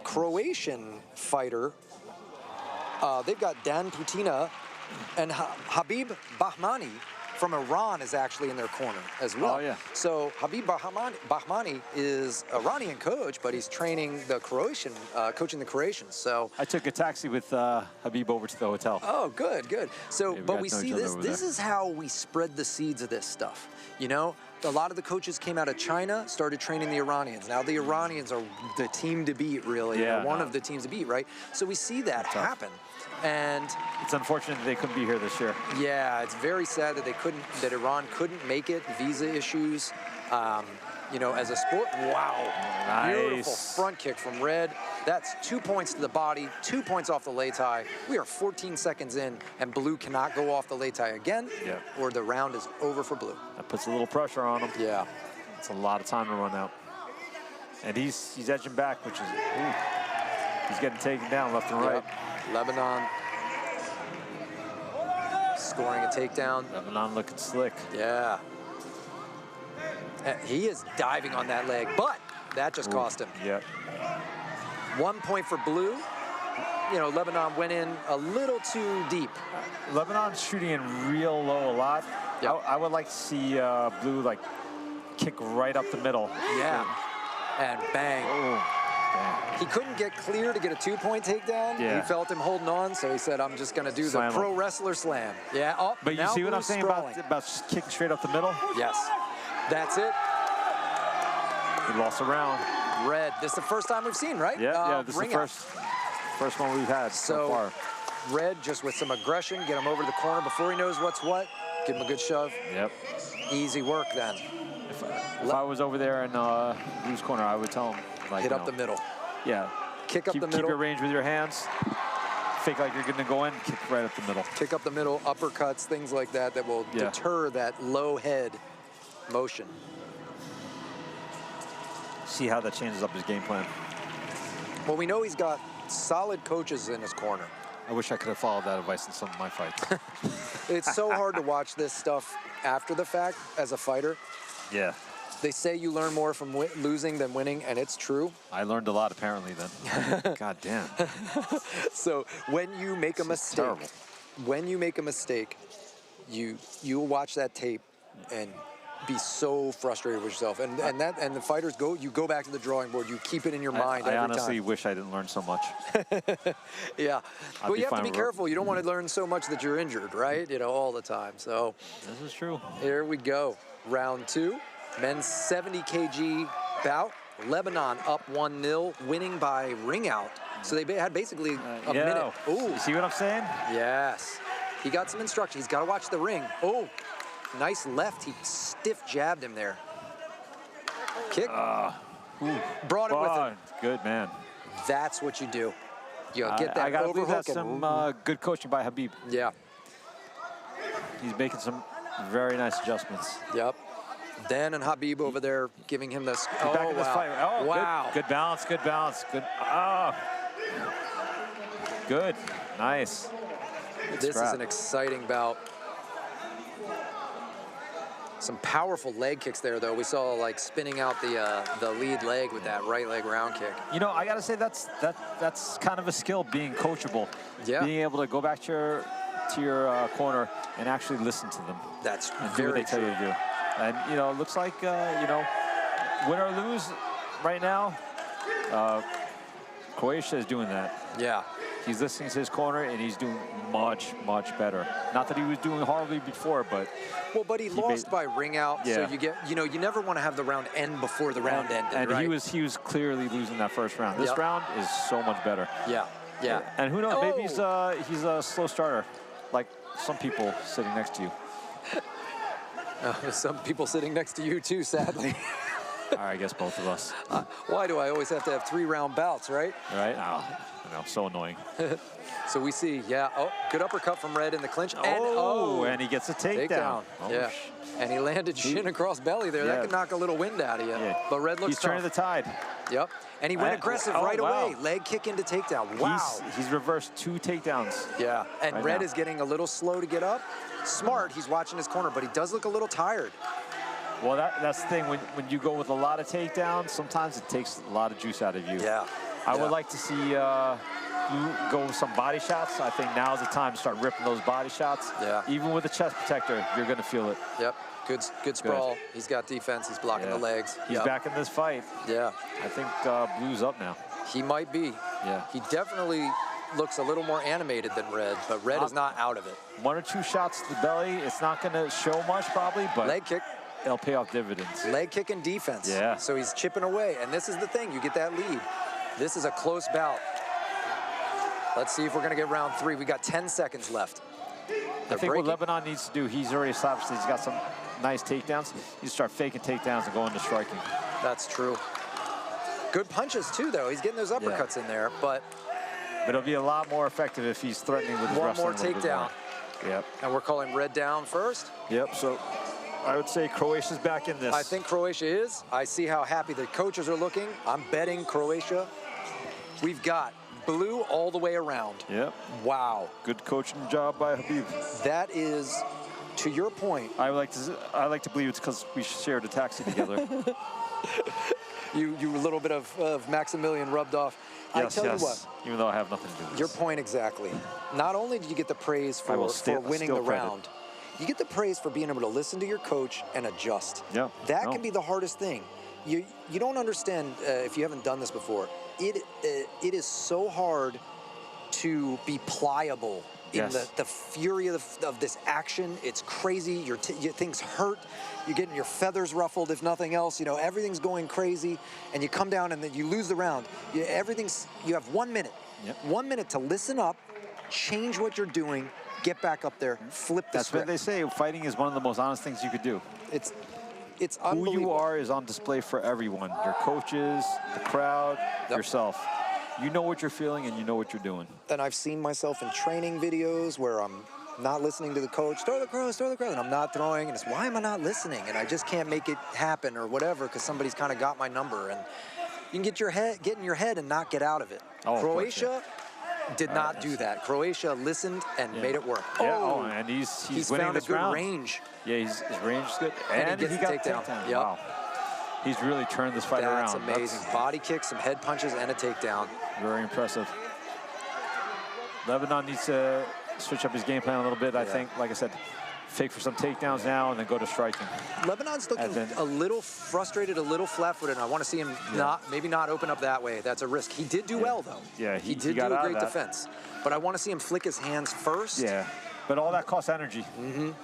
Croatian fighter, they've got Dan Putina and Habib Bahmani from Iran is actually in their corner as well. Oh, yeah. So Habib Bahmani is an Iranian coach, but he's training the Croatian, coaching the Croatians. So I took a taxi with Habib over to the hotel. Oh, good. So, but we see this. This is how we spread the seeds of this stuff. You know, a lot of the coaches came out of China, started training the Iranians. Now the Iranians are the team to beat, really. Yeah, one of the teams to beat, right? So we see that happen. And it's unfortunate that they couldn't be here this year. Yeah, it's very sad that that Iran couldn't make it. Visa issues. You know, as a sport, wow. Nice. Beautiful front kick from red. That's 2 points to the body, 2 points off the lei tai. We are 14 seconds in, and blue cannot go off the lei tai again, or the round is over for blue. That puts a little pressure on him. Yeah. It's a lot of time to run out. And he's edging back, which is, he's getting taken down left and right. Lebanon scoring a takedown. Lebanon looking slick. Yeah. He is diving on that leg, but that just cost him. Yeah. 1 point for blue. You know, Lebanon went in a little too deep. Lebanon's shooting in real low a lot. I would like to see blue like kick right up the middle. Yeah. And bang. Oh, damn. He couldn't get clear to get a 2-point takedown. Yeah. He felt him holding on, so he said, I'm just going to do Slam the pro him. wrestler slam. Yeah. Oh, But you now see what I'm Blue's saying sprawling. about kicking straight up the middle? Yes. That's it. He lost a round. Red. This is the first time we've seen, right? Yeah, this is the ring out. first one we've had so far. Red, just with some aggression, get him over to the corner before he knows what's what. Give him a good shove. Yep. Easy work then. If I was over there in Blue's corner, I would tell him, like, Hit up the middle. Yeah. Kick up the Keep middle. your range with your hands. Fake like you're going to go in, kick right up the middle. Kick up the middle, uppercuts, things like that that will deter that low head motion. See how that changes up his game plan. Well, we know he's got solid coaches in his corner. I wish I could have followed that advice in some of my fights. It's so hard to watch this stuff after the fact as a fighter. Yeah. They say you learn more from losing than winning, and it's true. I learned a lot apparently then. God damn. So when you make a mistake, terrible. when you make a mistake, you'll watch that tape and be so frustrated with yourself. And the fighters you go back to the drawing board. You keep it in your mind every I time. honestly wish I didn't learn so much. Yeah. But you have to be fine. careful. You don't want to learn so much that you're injured, right? You know, all the time. So This is true. here we go. Round 2. Men's 70 kg bout. Lebanon up 1-0, winning by ring out. So they had basically a minute. Ooh. You see what I'm saying? Yes. He got some instruction. He's got to watch the ring. Oh, nice left. He stiff jabbed him there. Kick. Brought it with him. Good man. That's what you do. You get that I gotta believe overhook that's some good coaching by Habib. yeah. He's making some very nice adjustments. Yep. Dan and Habib over there giving him this. Get back in this fight. Oh, wow. Good balance, good balance. Good. Oh. Good. Nice. Good This scrap. is an exciting bout. Some powerful leg kicks there, though. We saw like spinning out the lead leg with that right leg round kick. You know, I gotta say that's kind of a skill, being coachable. Yeah. Being able to go back to your corner and actually listen to them. That's And do what very they tell you true. to do. And you know, it looks like you know, win or lose right now, Croatia is doing that. Yeah. He's listening to his corner, and he's doing much, much better. Not that he was doing horribly before, but Well, but he lost by ring out, so Yeah. you get, you know, you never want to have the round end before the round ended, and right? he was clearly losing that first round. This Yep. round is so much better. Yeah. Yeah. And who knows? Maybe Oh! he's a slow starter, like some people sitting next to you. Some people sitting next to you too, sadly. Or I guess both of us. Why do I always have to have 3-round bouts, right? Right? Oh, I know, so annoying. So we see, yeah. Oh, good uppercut from Red in the clinch. And he gets a takedown. Oh, yeah. And he landed shin across belly there. Yeah. That could knock a little wind out of you. Yeah. But Red looks He's turning the tough. tide. Yep. And he went aggressive right wow. away. Leg kick into takedown. Wow. He's reversed 2 takedowns. Yeah. And right Red now. is getting a little slow to get up. Smart. He's watching his corner, but he does look a little tired. Well, that's the thing. When you go with a lot of takedowns, sometimes it takes a lot of juice out of you. Yeah. I would like to see you go with some body shots. I think now's the time to start ripping those body shots. Yeah. Even with a chest protector, you're going to feel it. Yep. Good sprawl. He's got defense. He's blocking the legs. He's Yep. back in this fight. Yeah. I think Blue's up now. He might be. Yeah. He definitely looks a little more animated than Red, but Red is not out of it. 1 or 2 shots to the belly. It's not going to show much probably, but Leg kick. it'll pay off dividends. Leg kick and defense. Yeah. So he's chipping away, and this is the thing. You get that lead. This is a close bout. Let's see if we're going to get round 3. We got 10 seconds left. I think what Lebanon needs to do, he's already established that he's got some nice takedowns. You start faking takedowns and going to striking. That's true. Good punches, too, though. He's getting those uppercuts in there, but it'll be a lot more effective if he's threatening with his one more wrestling a little bit takedown. more. Yep. And we're calling Red down first. Yep, so I would say Croatia's back in this. I think Croatia is. I see how happy the coaches are looking. I'm betting Croatia. We've got Blue all the way around. Yep. Wow. Good coaching job by Habib. That is, to your point. I like to believe it's because we shared a taxi together. You a little bit of Maximilian rubbed off. Yes, I tell yes. you what. Even though I have nothing to do with this. Your point exactly. Not only did you get the praise for winning the round, you get the praise for being able to listen to your coach and adjust. Yeah. That can be the hardest thing. you don't understand if you haven't done this before. It is so hard to be pliable in the fury of this action. It's crazy. Your things hurt. You're getting your feathers ruffled, if nothing else. You know, everything's going crazy, and you come down and then you lose the round. You have 1 minute. 1 minute to listen up, change what you're doing, get back up there, flip the That's script. what they say. Fighting is one of the most honest things you could do. It's Who unbelievable. you are is on display for everyone. Your coaches, the crowd, yourself. You know what you're feeling and you know what you're doing. And I've seen myself in training videos where I'm not listening to the coach, throw the cross, and I'm not throwing, and it's why am I not listening? And I just can't make it happen or whatever because somebody's kind of got my number. And you can get in your head and not get out of it. Oh, Croatia did not do that. Croatia listened and made it work. Yeah, and he's winning found a this good round. Range. Yeah, his range is good. And he gets got the takedown. takedown. Yep. Wow. He's really turned this fight around. That's amazing. Body kicks, some head punches, and a takedown. Very impressive. Lebanon needs to switch up his game plan a little bit, I think. Like I said, fake for some takedowns now and then go to striking. Lebanon's looking a little frustrated, a little flat-footed, and I want to see him maybe not open up that way. That's a risk. He did do well, though. Yeah, he did got do a out great of that. defense. But I want to see him flick his hands first. Yeah, but all that costs energy.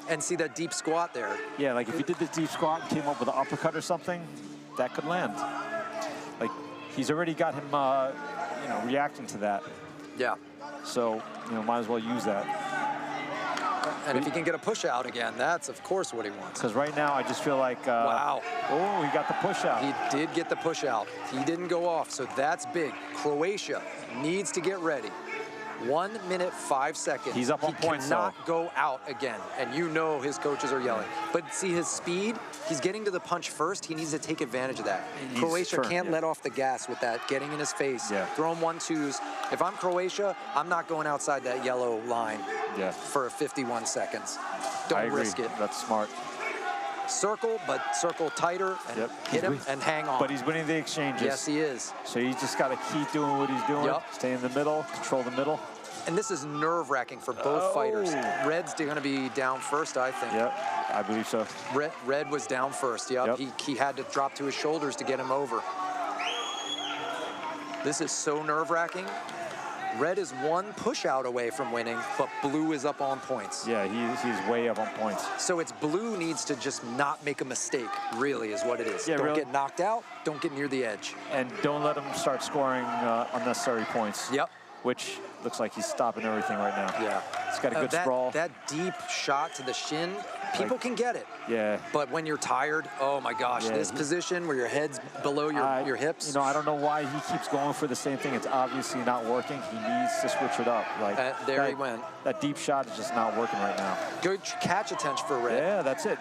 And see that deep squat there. Yeah, like if he did the deep squat and came up with an uppercut or something, that could land. Like, he's already got him, reacting to that. Yeah. So, might as well use that. And if he can get a push out again, that's of course what he wants. Because right now, I just feel like, wow. Oh, he got the push out. He did get the push out. He didn't go off, so that's big. Croatia needs to get ready. 1 minute, 5 seconds. He's up on points, He cannot go out again, and his coaches are yelling. But see his speed, he's getting to the punch first. He needs to take advantage of that. Croatia can't let off the gas with that, getting in his face, throwing 1-2s. If I'm Croatia, I'm not going outside that yellow line for 51 seconds. Don't risk it. That's smart. Circle, but circle tighter and hit him and hang on. But he's winning the exchanges. Yes, he is. So he's just got to keep doing what he's doing. Stay in the middle, control the middle. And this is nerve-wracking for both fighters. Red's going to be down first, I think. Yep, I believe so. Red was down first. Yep. He had to drop to his shoulders to get him over. This is so nerve-wracking. Red is 1 push out away from winning, but blue is up on points. Yeah, he's way up on points. So it's blue needs to just not make a mistake, really, is what it is. Yeah, don't really. get knocked out, don't get near the edge. And don't let him start scoring unnecessary points. Yep. Which looks like he's stopping everything right now. Yeah. He's got a good sprawl. That deep shot to the shin, people can get it. Yeah. But when you're tired, oh my gosh, this position where your head's below your hips. I don't know why he keeps going for the same thing. It's obviously not working. He needs to switch it up. Like there he went. That deep shot is just not working right now. Good catch attention for Red. Yeah, that's it.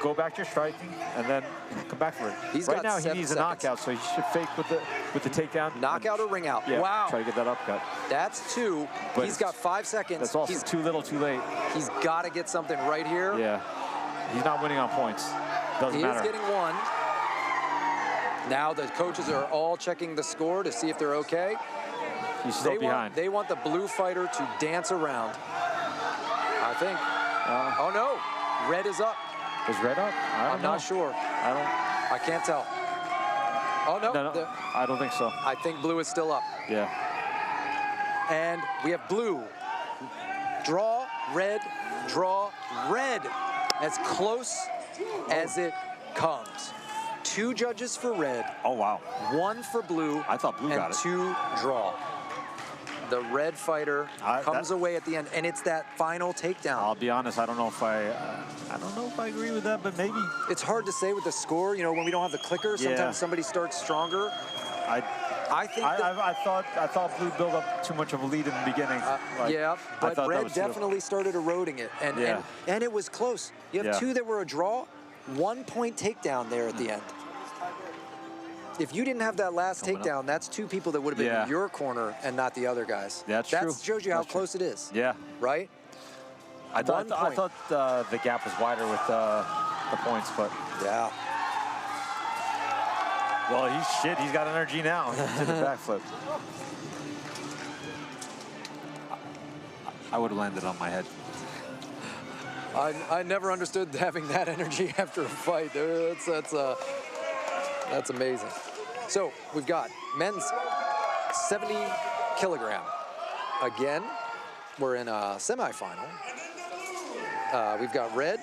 Go back to your striking and then come back for it. Right now he needs a knockout, so he should fake with the takedown. Knockout or ring out. Yeah, wow. Try to get that uppercut. That's 2. But he's got 5 seconds. That's also too little, too late. He's got to get something right here. Yeah. He's not winning on points. Doesn't matter. He is getting 1. Now the coaches are all checking the score to see if they're okay. He's still behind. They want the blue fighter to dance around. I think. Oh no, Red is up. Is Red up? I'm not sure. I can't tell. Oh no. No. I don't think so. I think blue is still up. Yeah. And we have blue. Draw, red, draw, red. As close as it comes. 2 judges for red. Oh, wow. 1 for blue. I thought blue got it. 2 draw. The red fighter comes away at the end, and it's that final takedown. I'll be honest, I don't know if I agree with that, but maybe. It's hard to say with the score. When we don't have the clicker, sometimes somebody starts stronger. I thought blue built up too much of a lead in the beginning. But red definitely started eroding it, and it was close. You have 2 that were a draw, 1 point takedown there at the end. If you didn't have that last takedown, that's 2 people that would have been in your corner and not the other guys. That's true. That shows you how close it is. Yeah. Right? I thought the gap was wider with the points, but yeah. Well, he's got energy now. He did a backflip. I would have landed on my head. I never understood having that energy after a fight. That's amazing. So we've got men's 70 kilogram. Again, we're in a semifinal. We've got red,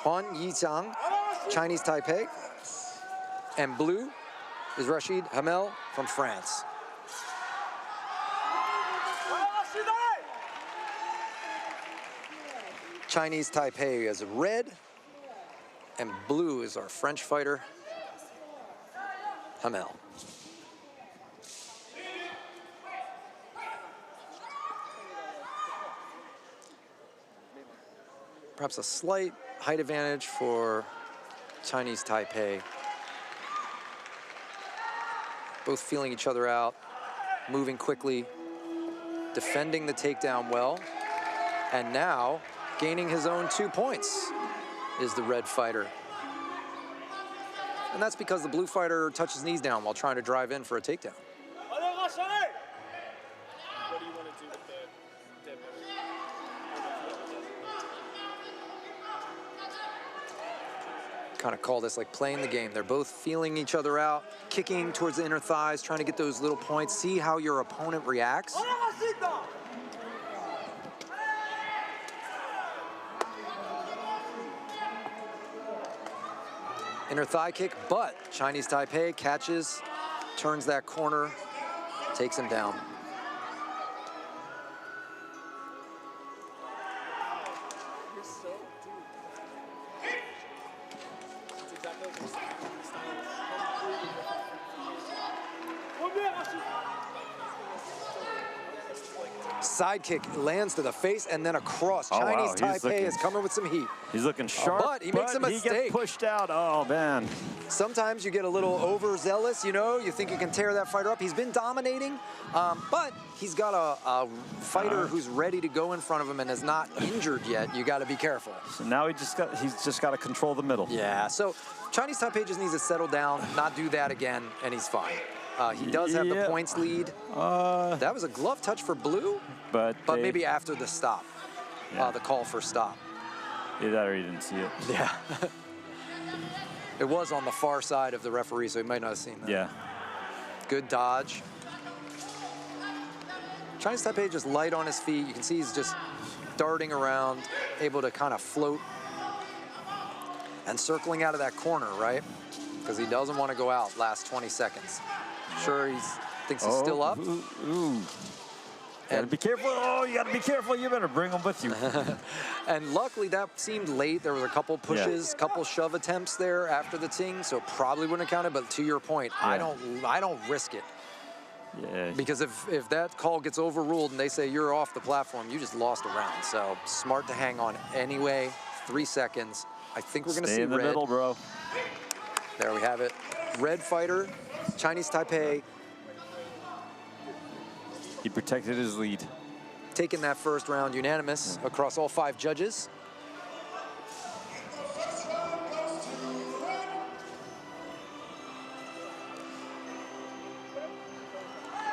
Huan Yichang, Chinese Taipei, and blue is Rashid Hamel from France. Chinese Taipei is red, and blue is our French fighter, Hamel. Perhaps a slight height advantage for Chinese Taipei. Both feeling each other out, moving quickly, defending the takedown well, and now gaining his own 2 points is the red fighter. And that's because the blue fighter touched his knees down while trying to drive in for a takedown. What do you want to do with the dead Kind of call this like playing the game. They're both feeling each other out, kicking towards the inner thighs, trying to get those little points, see how your opponent reacts. Inner thigh kick, but Chinese Taipei catches, turns that corner, takes him down. Side kick lands to the face and then across. Oh, Chinese wow. Taipei is coming with some heat. He's looking sharp, but he makes a mistake. He gets pushed out. Oh, man. Sometimes you get a little overzealous, you know, you think you can tear that fighter up. He's been dominating, but he's got a fighter who's ready to go in front of him and is not injured yet. You got to be careful. So now he's just got to control the middle. Yeah, so Chinese Taipei just needs to settle down, not do that again, and he's fine. He does have the points lead. That was a glove touch for blue, but maybe after the stop, the call for stop. Either that or he didn't see it. Yeah. It was on the far side of the referee, so he might not have seen that. Yeah. Good dodge. Chinese Taipei just light on his feet. You can see he's just darting around, able to kind of float and circling out of that corner, right? Because he doesn't want to go out last 20 seconds. Sure, he thinks he's still up. Ooh. Gotta be careful. Oh, you gotta be careful. You better bring him with you. And luckily, that seemed late. There was a couple pushes, couple shove attempts there after the ting, so it probably wouldn't have counted. But to your point, I don't risk it. Yeah. Because if that call gets overruled and they say you're off the platform, you just lost a round. So smart to hang on anyway. 3 seconds. I think we're gonna see in the red. middle, bro. There we have it. Red fighter, Chinese Taipei. He protected his lead. Taking that first round unanimous across all 5 judges.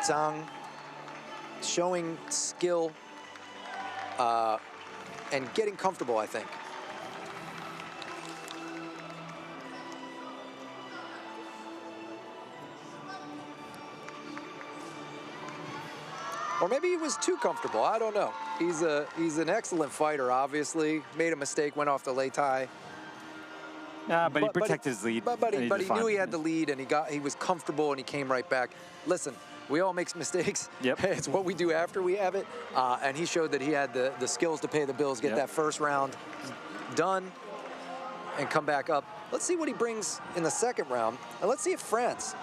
Zhang showing skill and getting comfortable, I think. Or maybe he was too comfortable. I don't know. He's an excellent fighter, obviously. Made a mistake, went off the lei tai. Yeah, but he protected his lead. But he knew he had the lead, and he was comfortable, and he came right back. Listen, we all make mistakes. Yep. It's what we do after we have it. And he showed that he had the skills to pay the bills, get that first round done, and come back up. Let's see what he brings in the second round. And let's see if France,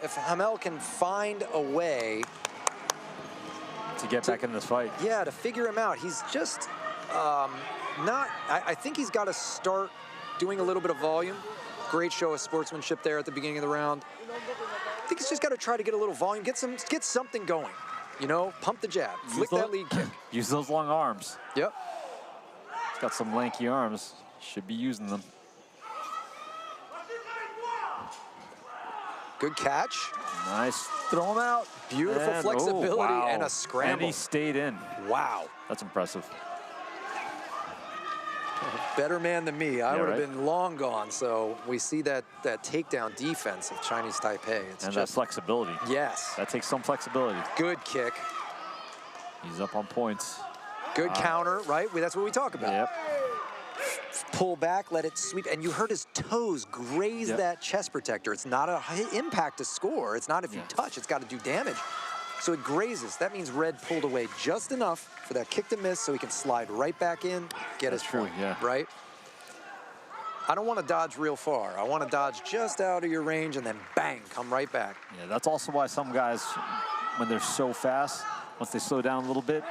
if Hamel can find a way to get back in this fight. Yeah, to figure him out. He's just I think he's got to start doing a little bit of volume. Great show of sportsmanship there at the beginning of the round. I think he's just got to try to get a little volume, get something going. You know, pump the jab, flick that lead kick. Use those long arms. Yep. He's got some lanky arms. Should be using them. Good catch. Nice. Throw him out. Beautiful and, flexibility and a scramble. And he stayed in. Wow. That's impressive. Better man than me. I Yeah, would have right? been long gone. So we see that takedown defense of Chinese Taipei. It's And that just, flexibility. yes. That takes some flexibility. Good kick. He's up on points. Good counter, right? That's what we talk about. Yep. Pull back, let it sweep. And you heard his toes graze Yep. that chest protector. It's not a high impact to score. It's not if you touch. It's got to do damage. So it grazes. That means Red pulled away just enough for that kick to miss so he can slide right back in, get his point, right? I don't want to dodge real far. I want to dodge just out of your range and then bang, come right back. Yeah, that's also why some guys, when they're so fast, once they slow down a little bit,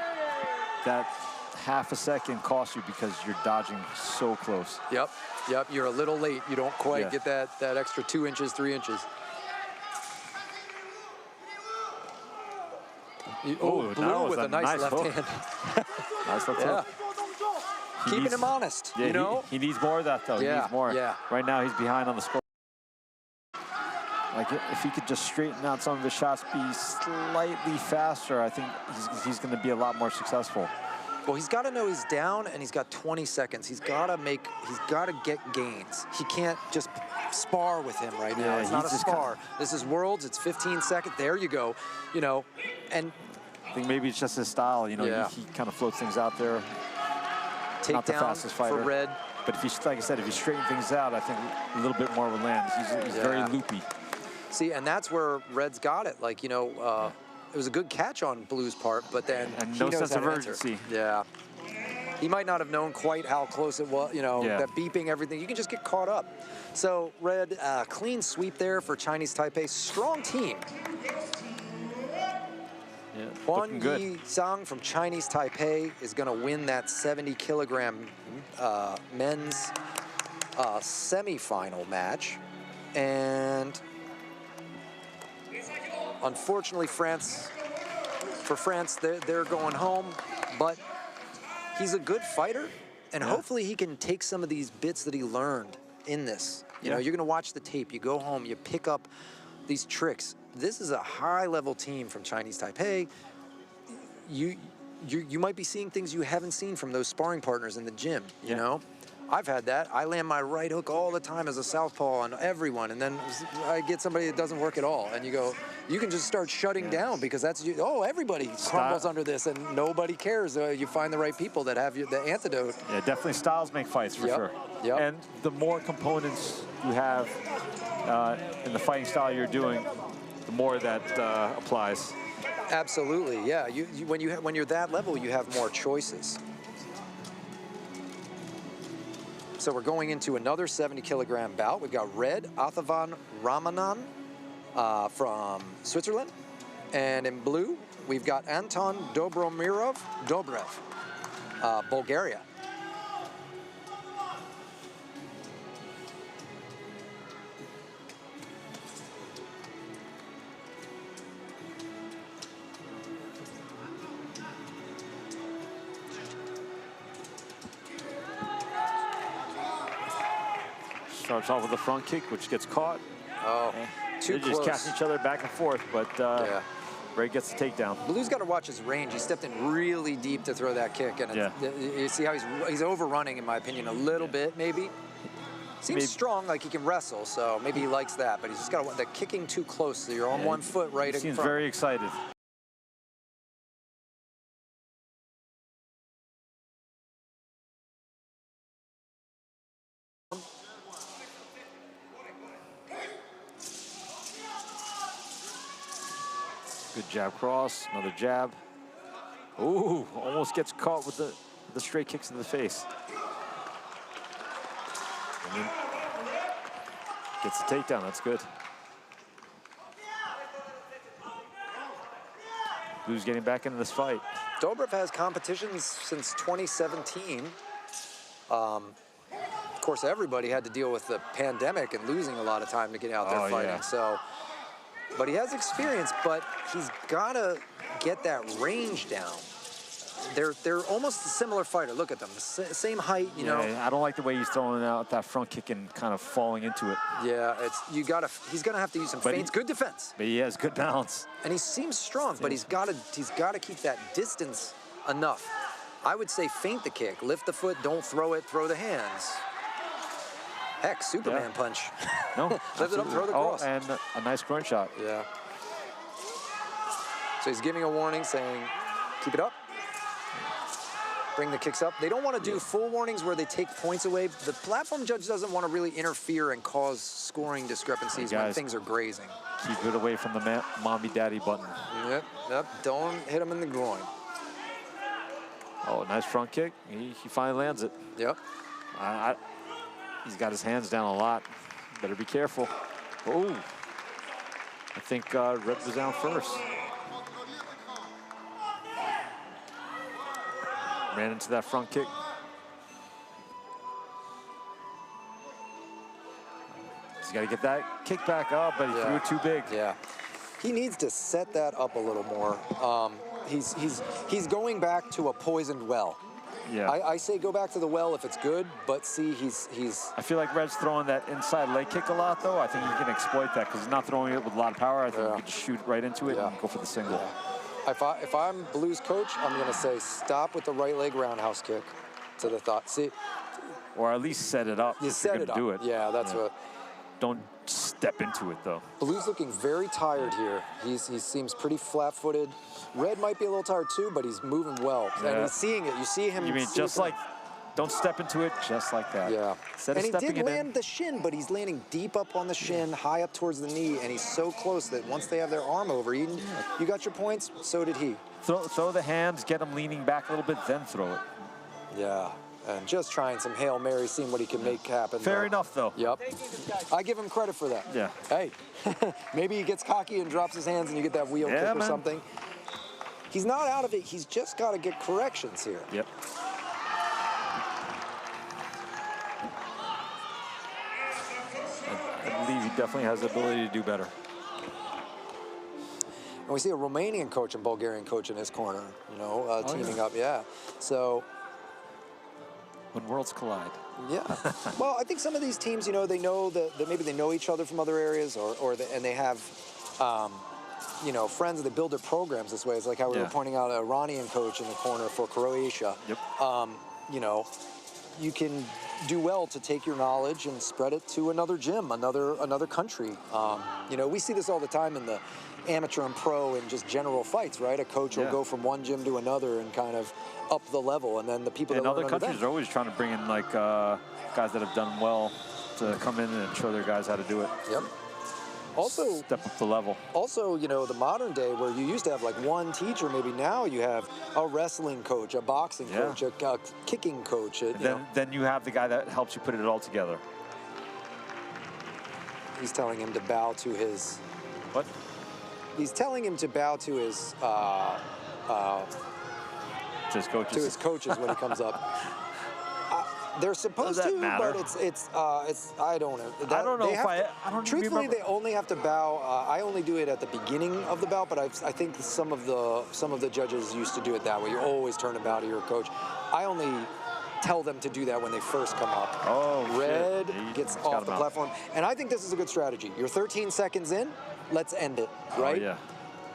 that half a second costs you because you're dodging so close. Yep, you're a little late. You don't quite get that extra 2 inches, 3 inches. Blue with a nice left hand. Nice left hook. Keeping him honest, yeah, you know? He needs more of that, though. He needs more. Yeah. Right now, he's behind on the score. Like, if he could just straighten out some of his shots, be slightly faster, I think he's going to be a lot more successful. Well, he's got to know he's down, and he's got 20 seconds. He's got to get gains. He can't just spar with him right now. It's not a spar. This is Worlds. It's 15 seconds. There you go. You know, and I think maybe it's just his style. You know, he kind of floats things out there. Not the fastest fighter. For Red. But if he, like I said, if you straighten things out, I think a little bit more would land. He's very loopy. See, and that's where Red's got it. Like, you know, it was a good catch on Blue's part, but then and no sense of urgency. Yeah. He might not have known quite how close it was, you know, that beeping, everything. You can just get caught up. So, Red, clean sweep there for Chinese Taipei. Strong team. Huang Yi-Zhang from Chinese Taipei is going to win that 70-kilogram men's semifinal match. And unfortunately, for France, they're going home. But he's a good fighter, and hopefully he can take some of these bits that he learned in this. You know, you're going to watch the tape. You go home, you pick up these tricks. This is a high-level team from Chinese Taipei. You might be seeing things you haven't seen from those sparring partners in the gym, you know? I've had that. I land my right hook all the time as a southpaw on everyone, and then I get somebody that doesn't work at all, and you go, you can just start shutting down because that's, everybody crumbles under this, and nobody cares. You find the right people that have the antidote. Yeah, definitely styles make fights for sure. And the more components you have in the fighting style you're doing, the more that applies. Absolutely, yeah. When you're that level, you have more choices. So we're going into another 70-kilogram bout. We've got Red, Athavan Ramanan from Switzerland. And in blue, we've got Anton Dobrev, Bulgaria. Starts off with a front kick, which gets caught. Too They're just catching each other back and forth, but Ray gets the takedown. Blue's got to watch his range. He stepped in really deep to throw that kick, and you see how he's overrunning, in my opinion, a little bit, maybe. Seems strong, like he can wrestle, so maybe he likes that, but he's just got the kicking too close, so you're on one foot right in front. Seems very excited. Good jab cross, another jab. Ooh, almost gets caught with the straight kicks in the face. And then gets the takedown, that's good. Blue's getting back into this fight. Dobrev has competitions since 2017. Of course, everybody had to deal with the pandemic and losing a lot of time to get out there fighting. So, but he has experience, but he's got to get that range down. They're almost a similar fighter. Look at them, same height, you know. I don't like the way he's throwing out that front kick and kind of falling into it. Yeah, he's gonna have to use some feints. Good defense. But he has good balance. And he seems strong, but he's got to keep that distance enough. I would say feint the kick. Lift the foot, don't throw it, throw the hands. Heck, Superman punch. No, Lift it up, throw the cross. Oh, and a nice groin shot. Yeah. So he's giving a warning saying, keep it up. Bring the kicks up. They don't want to do full warnings where they take points away. The platform judge doesn't want to really interfere and cause scoring discrepancies when things are grazing. Keep it away from the mommy-daddy button. Yep. Don't hit him in the groin. Oh, nice front kick. He finally lands it. Yep. He's got his hands down a lot. Better be careful. Oh, I think Red was down first. Ran into that front kick. He's got to get that kick back up, but he threw it too big. Yeah. He needs to set that up a little more. He's going back to a poisoned well. Yeah. I say go back to the well if it's good, but see, he's. I feel like Red's throwing that inside leg kick a lot, though. I think he can exploit that because he's not throwing it with a lot of power. I think he can just shoot right into it and go for the single. Yeah. If I'm Blue's coach, I'm going to say stop with the right leg roundhouse kick to the thought. See, or at least set it up. You set it up. Do it. Yeah, that's what. Don't step into it, though. Blue's looking very tired here. He seems pretty flat-footed. Red might be a little tired too, but he's moving well. Yeah. And he's seeing it. You see him. You mean just like, don't step into it, just like that. Yeah. Instead and of he did land in. the shin, but he's landing deep up on the shin, high up towards the knee, and he's so close that once they have their arm over, you got your points, so did he. Throw the hands, get him leaning back a little bit, then throw it. Yeah. And just trying some Hail Mary, seeing what he can make happen. Fair enough, though. Yep. I give him credit for that. Yeah. Hey, maybe he gets cocky and drops his hands and you get that wheel kick or something. He's not out of it. He's just got to get corrections here. Yep. I believe he definitely has the ability to do better. And we see a Romanian coach and Bulgarian coach in his corner, you know, teaming up. Yeah. So. When worlds collide. Yeah. Well, I think some of these teams, you know, they know that maybe they know each other from other areas, and they have, you know, friends that build their programs this way. It's like how we were pointing out a Iranian coach in the corner for Croatia. Yep. You know, you can do well to take your knowledge and spread it to another gym, another country. You know, we see this all the time in the amateur and pro and just general fights, right? A coach will go from one gym to another and kind of up the level, and then the people that other countries are always trying to bring in like guys that have done well to come in and show their guys how to do it. Yep. Also, step up the level. Also, you know, the modern day where you used to have like one teacher, maybe now you have a wrestling coach, a boxing coach, a kicking coach. Then you have the guy that helps you put it all together. He's telling him to bow to his. What? He's telling him to bow to his. To his coaches. To his coaches when he comes up. They're supposed to, but it's I don't know. I don't know if I don't truthfully, remember. they only have to bow. I only do it at the beginning of the bout, but I think some of the judges used to do it that way. You always turn to bow to your coach. I only tell them to do that when they first come up. Oh, Red gets off the platform, and I think this is a good strategy. You're 13 seconds in. Let's end it, right? Oh, yeah.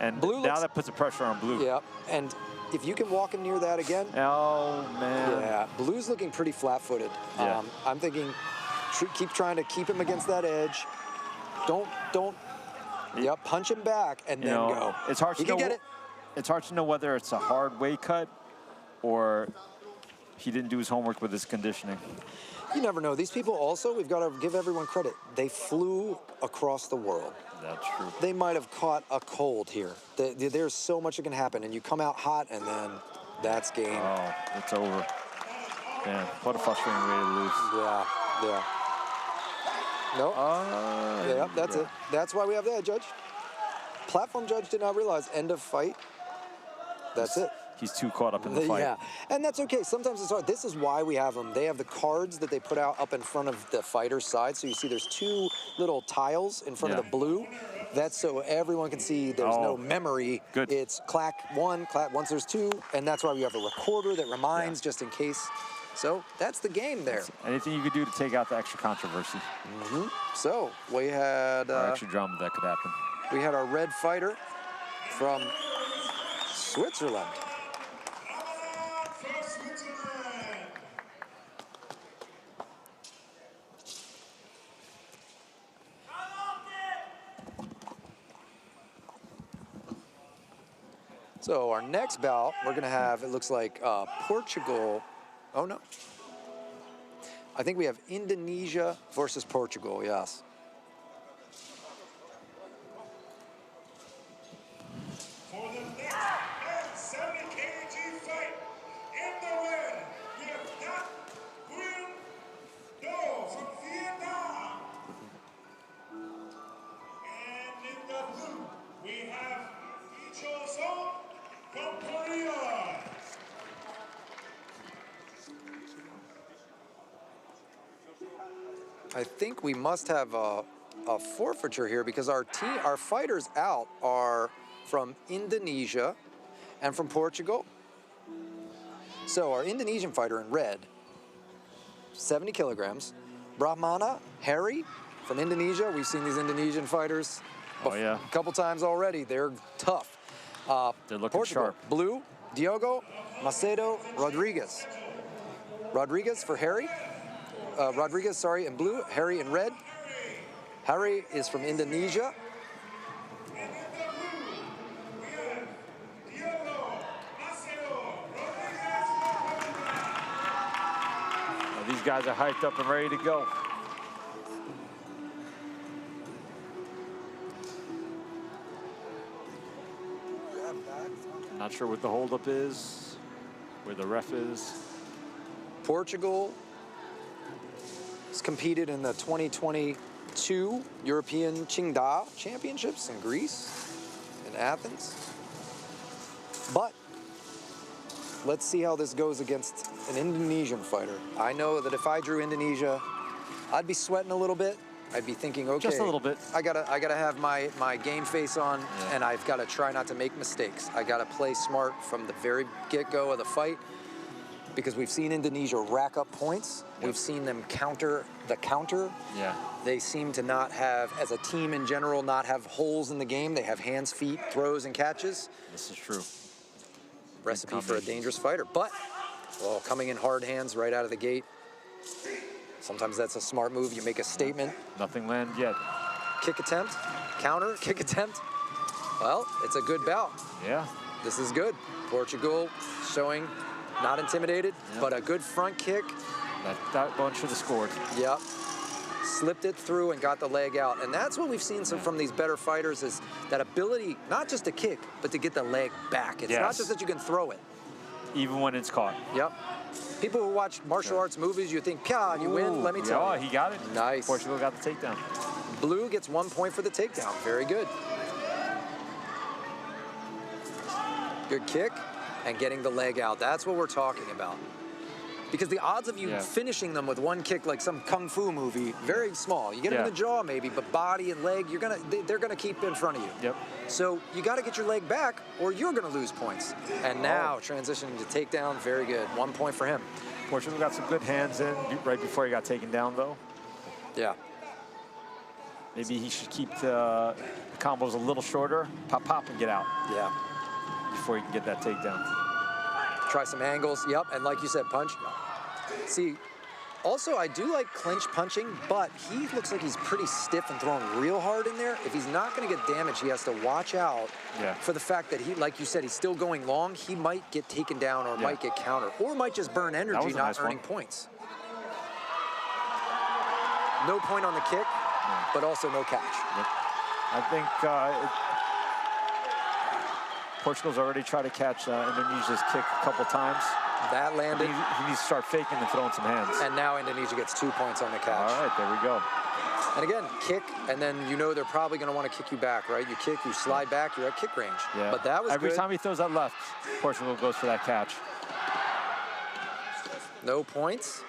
And Blue now that puts the pressure on Blue. Yeah, and if you can walk him near that again. Oh, man. Yeah, Blue's looking pretty flat-footed. Yeah. I'm thinking keep trying to keep him against that edge. Don't. Yep, punch him back and then go. It's hard to know. Get it. It's hard to know whether it's a hard weight cut or he didn't do his homework with his conditioning. You never know. These people also, we've got to give everyone credit. They flew across the world. That's true. They might have caught a cold here. There's so much that can happen, and you come out hot, and then that's game. Oh, it's over. Man, what a frustrating way to lose. Yeah. Nope. Yeah, that's it. That's why we have that judge. Platform judge did not realize end of fight. That's it. He's too caught up in the fight. Yeah, and that's okay. Sometimes it's hard. This is why we have them. They have the cards that they put out up in front of the fighter's side. So you see there's two little tiles in front of the blue. That's so everyone can see there's no memory. Good. It's clack one, clack once there's two, and that's why we have a recorder that reminds just in case. So that's the game there. Anything you could do to take out the extra controversy. So we had... or extra drama that could happen. We had our red fighter from Switzerland. So our next bout, we're gonna have, it looks like Portugal. Oh no. I think we have Indonesia versus Portugal, yes. For the next 70 kg fight, in the red, we have Dat Nguyen Do from Vietnam. And in the blue, we have Lee Cho-sung from Korea. I think we must have a forfeiture here because our fighters out are from Indonesia and from Portugal. So our Indonesian fighter in red, 70 kilograms. Brahmana, Harry from Indonesia. We've seen these Indonesian fighters a couple times already. They're tough. They're looking Portugal, sharp. blue, Diogo Macedo Rodriguez. Rodriguez for Harry. Rodriguez, sorry, in blue, Harry in red. Harry is from Indonesia. And in the blue, we have Diogo Macedo Rodriguez from Portugal. These guys are hyped up and ready to go. Not sure what the holdup is, where the ref is. Portugal has competed in the 2022 European Qingda Championships in Greece, in Athens. But let's see how this goes against an Indonesian fighter. I know that if I drew Indonesia, I'd be sweating a little bit. I'd be thinking, okay, just a little bit. I gotta have my game face on, and I've got to try not to make mistakes. I got to play smart from the very get-go of the fight, because we've seen Indonesia rack up points. We've seen them counter the counter. Yeah. They seem to not have, as a team in general, not have holes in the game. They have hands, feet, throws, and catches. This is true. Recipe for a dangerous fighter. But, well, coming in hard hands right out of the gate. Sometimes that's a smart move. You make a statement. Nothing landed yet. Kick attempt, counter, kick attempt. Well, it's a good bout. Yeah. This is good. Portugal showing not intimidated, but a good front kick. That one should have scored. Yep. Slipped it through and got the leg out. And that's what we've seen from these better fighters, is that ability not just to kick, but to get the leg back. It's not just that you can throw it. Even when it's caught. Yep. People who watch martial arts movies, you think, pia, and you win. Let me tell you. Oh, he got it. Nice. Portugal got the takedown. Blue gets 1 point for the takedown. Very good. Good kick and getting the leg out. That's what we're talking about. Because the odds of you finishing them with one kick, like some kung fu movie, very small. You get them in the jaw maybe, but body and leg, they're gonna keep in front of you. Yep. So you got to get your leg back, or you're gonna lose points. And now transitioning to takedown, very good. 1 point for him. Portugal got some good hands in right before he got taken down, though. Yeah. Maybe he should keep the combos a little shorter, pop, and get out. Yeah. Before he can get that takedown. Try some angles. Yep. And like you said, punch. See, also I do like clinch punching, but he looks like he's pretty stiff and throwing real hard in there. If he's not going to get damaged, he has to watch out for the fact that he, like you said, he's still going long. He might get taken down or might get countered, or might just burn energy not earning points. No point on the kick, but also no catch. Yep. I think Portugal's already tried to catch Indonesia's kick a couple times. That landed. He needs to start faking and throwing some hands. And now Indonesia gets 2 points on the catch. All right, there we go. And again, kick, and then you know they're probably going to want to kick you back, right? You kick, you slide back, you're at kick range. Yeah. But that was Every good. time he throws that left, Portugal goes for that catch. No points.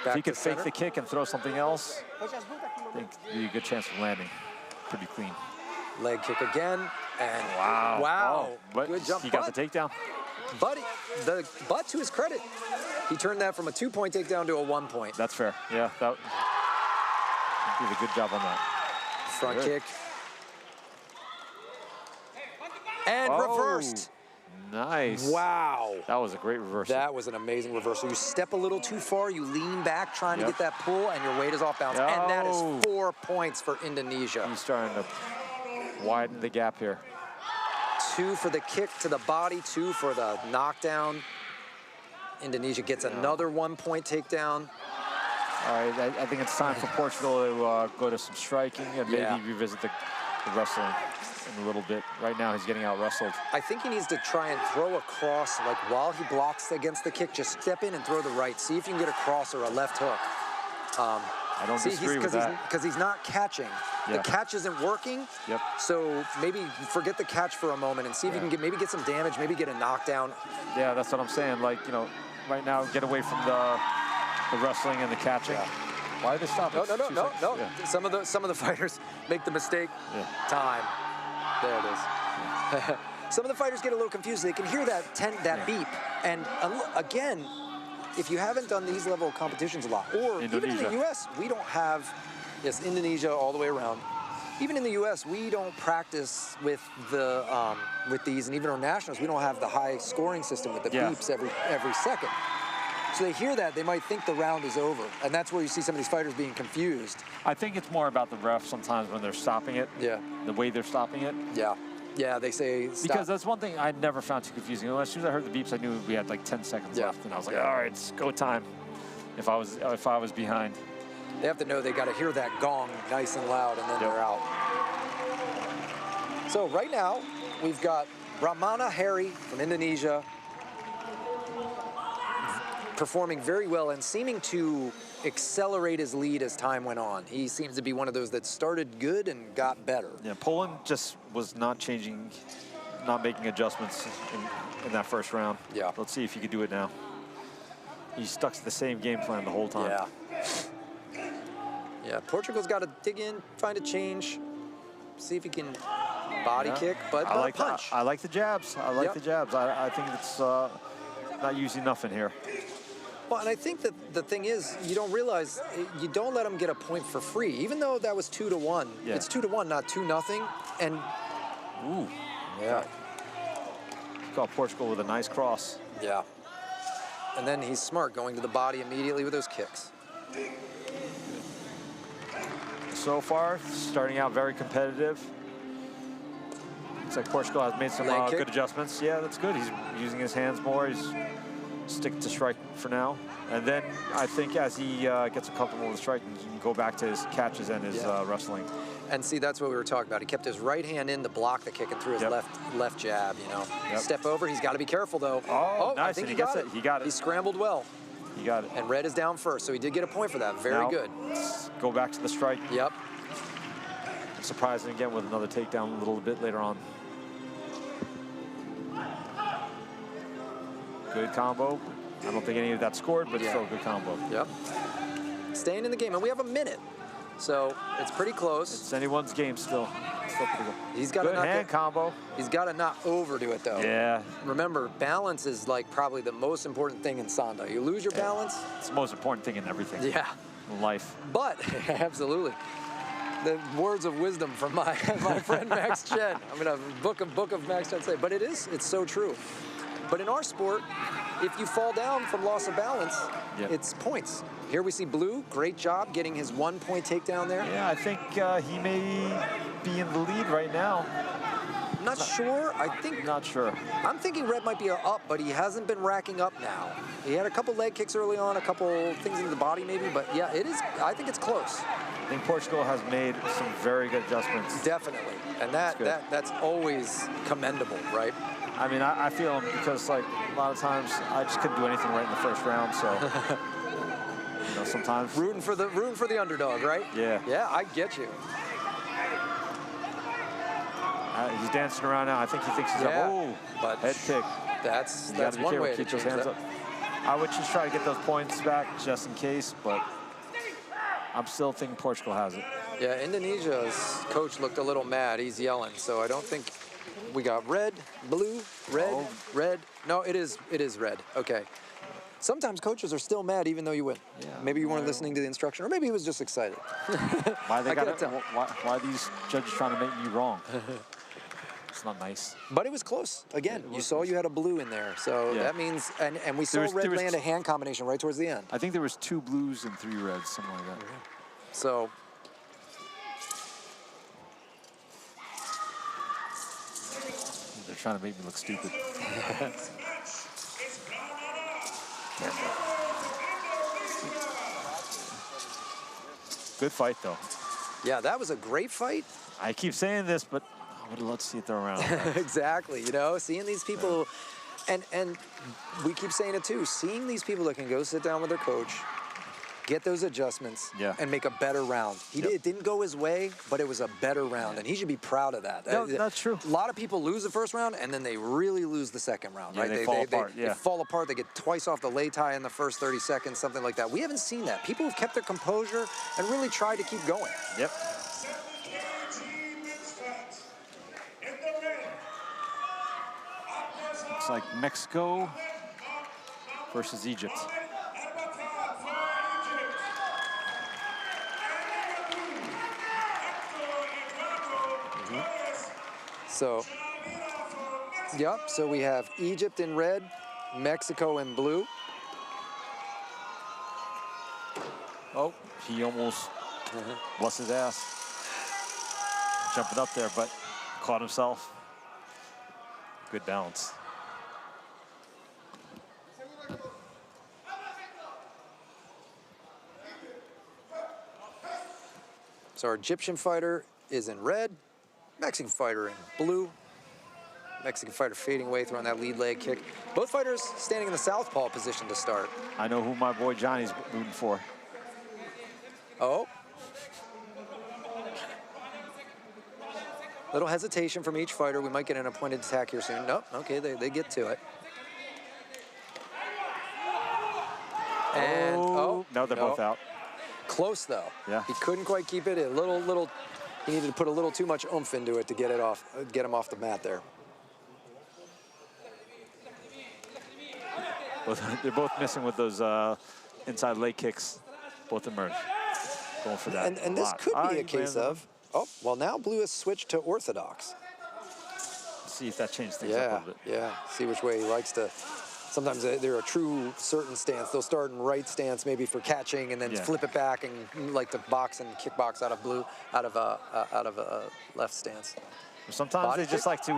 If he could fake the kick and throw something else, I think it'd be a good chance of landing. Pretty clean. Leg kick again, and wow. But good jump. He got the takedown. But to his credit, he turned that from a 2 point takedown to a 1 point. That's fair. Yeah, he did a good job on that. Front kick. And reversed. Nice. Wow. That was a great reversal. That was an amazing reversal. You step a little too far, you lean back trying to get that pull, and your weight is off balance. And that is 4 points for Indonesia. He's starting to widen the gap here. 2 for the kick to the body, 2 for the knockdown. Indonesia gets another 1-point takedown. All right, I think it's time for Portugal to go to some striking and maybe revisit the wrestling in a little bit. Right now, he's getting out-wrestled. I think he needs to try and throw a cross, like while he blocks against the kick, just step in and throw the right. See if you can get a cross or a left hook. I don't disagree with that. Because he's not catching. The catch isn't working. Yep. So maybe forget the catch for a moment and see if you can maybe get some damage, maybe get a knockdown. Yeah, that's what I'm saying. Like, you know, right now, get away from the wrestling and the catching. Yeah. Why are they stopping? No. Yeah. Some of the fighters make the mistake. Yeah. Time. There it is. Yeah. Some of the fighters get a little confused. They can hear that beep. And again, if you haven't done these level of competitions a lot, or even in the U.S., we don't have, Indonesia all the way around. Even in the U.S., we don't practice with these, and even our nationals, we don't have the high scoring system with the beeps every second. So they hear that, they might think the round is over, and that's where you see some of these fighters being confused. I think it's more about the refs sometimes when they're stopping it. Yeah. The way they're stopping it. Yeah. Yeah, they say stop. Because that's one thing I never found too confusing. As soon as I heard the beeps, I knew we had like 10 seconds left, and I was like, all right, it's go time. If I was behind. They have to know they got to hear that gong nice and loud, and then they're out. So right now, we've got Ramana Harry from Indonesia performing very well and seeming to accelerate his lead as time went on. He seems to be one of those that started good and got better. Yeah, Poland just was not changing, not making adjustments in that first round. Yeah. Let's see if he could do it now. He stuck to the same game plan the whole time. Yeah. Yeah, Portugal's got to dig in, find a change, see if he can body kick, but I like punch. I like the jabs. I like the jabs. I think it's not used enough in here. Well, and I think that the thing is, you don't realize, you don't let them get a point for free. Even though that was 2-1, it's 2-1, not 2-0. And, ooh. Yeah. Got Portugal with a nice cross. Yeah. And then he's smart, going to the body immediately with those kicks. So far, starting out very competitive. Looks like Portugal has made some good adjustments. Yeah, that's good. He's using his hands more. He's stick to strike for now. And then I think as he gets comfortable with striking, he can go back to his catches and his wrestling. And see, that's what we were talking about. He kept his right hand in to block the kick and threw his left jab, you know. Step over. He's got to be careful, though. Oh, nice. I think he gets it. He got it. He scrambled well. He got it. And red is down first, so he did get a point for that. Very good. Go back to the strike. Yep. Surprising again with another takedown a little bit later on. Good combo. I don't think any of that scored, but still a good combo. Yep. Staying in the game, and we have a minute, so it's pretty close. It's anyone's game still. Still pretty good. He's got good hand combo. He's got to not overdo it though. Yeah. Remember, balance is like probably the most important thing in Sanda. You lose your balance. It's the most important thing in everything. Yeah. In life. But absolutely. The words of wisdom from my friend Max Chen. I'm gonna book of Max Chen say, but it's so true. But in our sport, if you fall down from loss of balance, it's points. Here we see Blue, great job getting his 1-point takedown there. Yeah, I think he may be in the lead right now. Not sure. Not sure. I'm thinking Red might be up, but he hasn't been racking up now. He had a couple leg kicks early on, a couple things into the body maybe, but yeah, it is. I think it's close. I think Portugal has made some very good adjustments. Definitely, and that's always commendable, right? I mean, I feel him because like a lot of times I just couldn't do anything right in the first round, so you know, sometimes rooting for the underdog, right? Yeah. Yeah, I get you. He's dancing around now. I think he thinks he's up. Oh, but head kick. That's one one way to keep to those hands up. I would just try to get those points back just in case, but I'm still thinking Portugal has it. Yeah, Indonesia's coach looked a little mad. He's yelling, so I don't think we got red, blue, red, red. No, it is red. Okay. Sometimes coaches are still mad even though you win. Yeah, maybe you weren't listening to the instruction, or maybe he was just excited. Why are these judges trying to make me wrong? It's not nice. But it was close. Again, you saw you had a blue in there, so that means, and we saw red land a hand combination right towards the end. I think there was 2 blues and 3 reds, something like that. So. They're trying to make me look stupid. Good fight, though. Yeah, that was a great fight. I keep saying this, but I would love to see it throw around. Exactly, you know, seeing these people, and we keep saying it too, seeing these people that can go sit down with their coach, get those adjustments, and make a better round. It didn't go his way, but it was a better round, and he should be proud of that. No, that's true. A lot of people lose the first round, and then they really lose the second round, right? They fall apart, They fall apart. They get twice off the lei tai in the first 30 seconds, something like that. We haven't seen that. People have kept their composure and really tried to keep going. Yep. Looks like Mexico versus Egypt. So, yep, so we have Egypt in red, Mexico in blue. Oh, he almost lost his ass. Jumping up there, but caught himself. Good balance. So our Egyptian fighter is in red, Mexican fighter in blue. Mexican fighter fading away, throwing that lead leg kick. Both fighters standing in the southpaw position to start. I know who my boy Johnny's rooting for. Oh. Little hesitation from each fighter. We might get an appointed attack here soon. Nope, okay, they get to it. And, no, they're both out. Close though. Yeah. He couldn't quite keep it. He needed to put a little too much oomph into it to get him off the mat there. They're both missing with those inside leg kicks. Both emerge. Going for that. And this could be a case of, well, now blue has switched to orthodox. See if that changes things up a little bit. Yeah, see which way he likes to. Sometimes they're a true certain stance. They'll start in right stance maybe for catching and then flip it back and like to box and kickbox out of a left stance. Sometimes they just like to,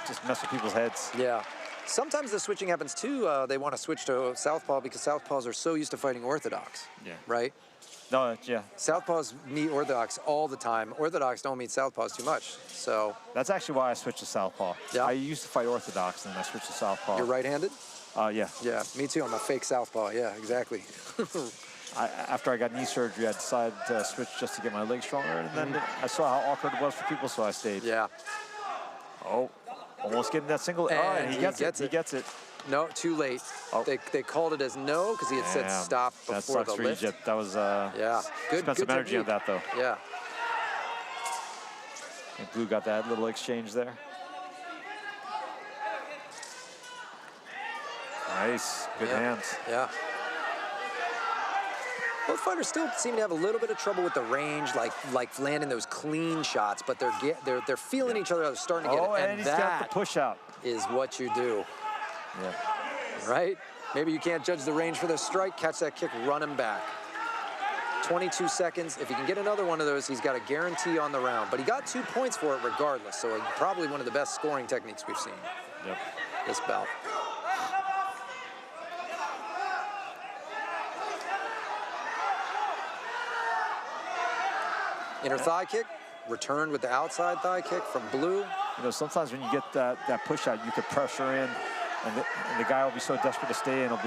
just mess with people's heads. Yeah. Sometimes the switching happens too. They want to switch to southpaw because southpaws are so used to fighting orthodox. Yeah. Right? No, yeah. Southpaws meet orthodox all the time. Orthodox don't meet southpaws too much. So that's actually why I switched to southpaw. Yeah. I used to fight orthodox and I switched to southpaw. You're right-handed? Yeah. Yeah, me too. I'm a fake southpaw. Yeah, exactly. After I got knee surgery, I decided to switch just to get my legs stronger, and then I saw how awkward it was for people, so I stayed. Yeah. Oh, almost getting that single. And he gets it. He gets it. No, too late. Oh. They called it as no because he had said stop before that sucks the for lift. Egypt. That was good. Spent some energy on that though. Yeah. And Blue got that little exchange there. Nice, good hands. Yeah. Both fighters still seem to have a little bit of trouble with the range, like landing those clean shots, but they're feeling each other. They're starting to get it, and he's got the push out. Is what you do. Yeah. Right? Maybe you can't judge the range for the strike. Catch that kick, run him back. 22 seconds. If he can get another one of those, he's got a guarantee on the round. But he got 2 points for it regardless, so probably one of the best scoring techniques we've seen. Yep. This bout. Inner thigh kick, returned with the outside thigh kick from Blue. You know, sometimes when you get that push out, you could pressure in, and the guy will be so desperate to stay in, it'll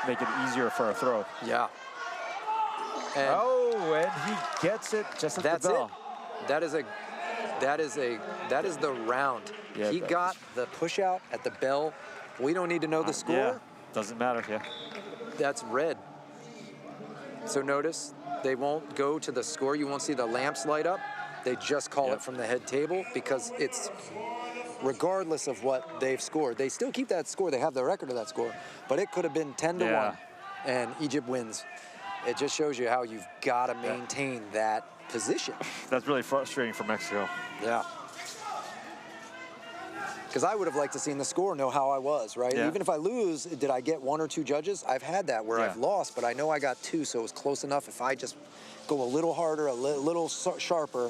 make it easier for a throw. Yeah. And and he gets it just at the bell. That is the round. Yeah, he got the push out at the bell. We don't need to know the score. Yeah, doesn't matter. Yeah. That's red. So notice they won't go to the score. You won't see the lamps light up. They just call it from the head table because it's regardless of what they've scored. They still keep that score. They have the record of that score, but it could have been 10-1 and Egypt wins. It just shows you how you've got to maintain that position. That's really frustrating for Mexico. Yeah. Because I would have liked to seen the score, know how I was, right? Yeah. Even if I lose, did I get 1 or 2 judges? I've had that where I've lost, but I know I got 2, so it was close enough. If I just go a little harder, a little sharper,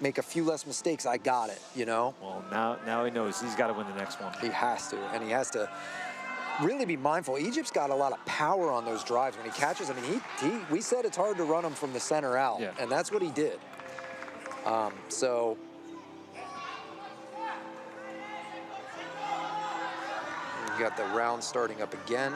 make a few less mistakes, I got it, you know? Well, now he knows he's got to win the next one. He has to, and he has to really be mindful. Egypt's got a lot of power on those drives when he catches. I mean, we said it's hard to run him from the center out, and that's what he did. So we got the round starting up again.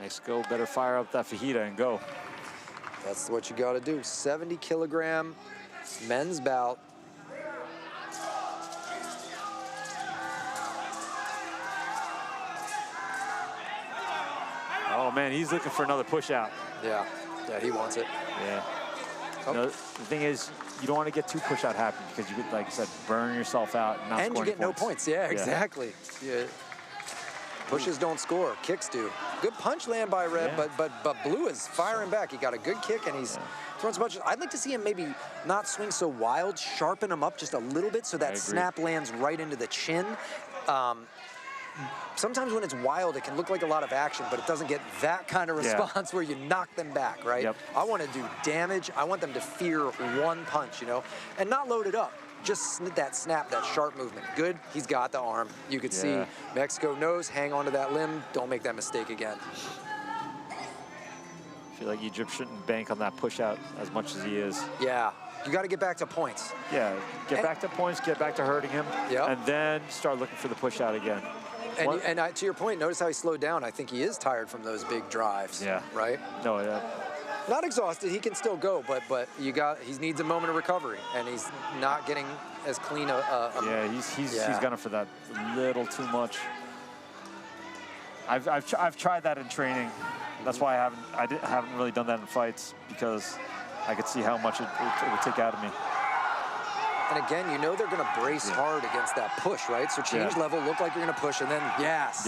Mexico better fire up that fajita and go. That's what you got to do. 70-kilogram men's bout. Oh man, he's looking for another push out. Yeah, he wants it. Yeah. Oh. You know, the thing is, you don't want to get too push out happy because you could, like I said, burn yourself out and not And you get no points. Yeah, exactly. Yeah. Pushes don't score, kicks do. Good punch land by Red, but Blue is firing back. He got a good kick and he's throwing some punches. I'd like to see him maybe not swing so wild, sharpen him up just a little bit so that snap lands right into the chin. Sometimes when it's wild, it can look like a lot of action, but it doesn't get that kind of response where you knock them back, right? I want to do damage. I want them to fear one punch, you know, and not load it up. Just that snap, that sharp movement. Good, he's got the arm. You could see Mexico knows, hang on to that limb. Don't make that mistake again. I feel like Egypt shouldn't bank on that push out as much as he is. Yeah, you got to get back to points. Yeah, get back to points, get back to hurting him, and then start looking for the push out again. And to your point, notice how he slowed down. I think he is tired from those big drives. Yeah. Right? No, not exhausted. He can still go, but he needs a moment of recovery, and he's not getting as clean a he's gunning for that little too much. I've tried that in training. That's why I haven't really done that in fights, because I could see how much it would take out of me. And again, you know they're going to brace hard against that push, right? So change level, look like you're going to push, and then that's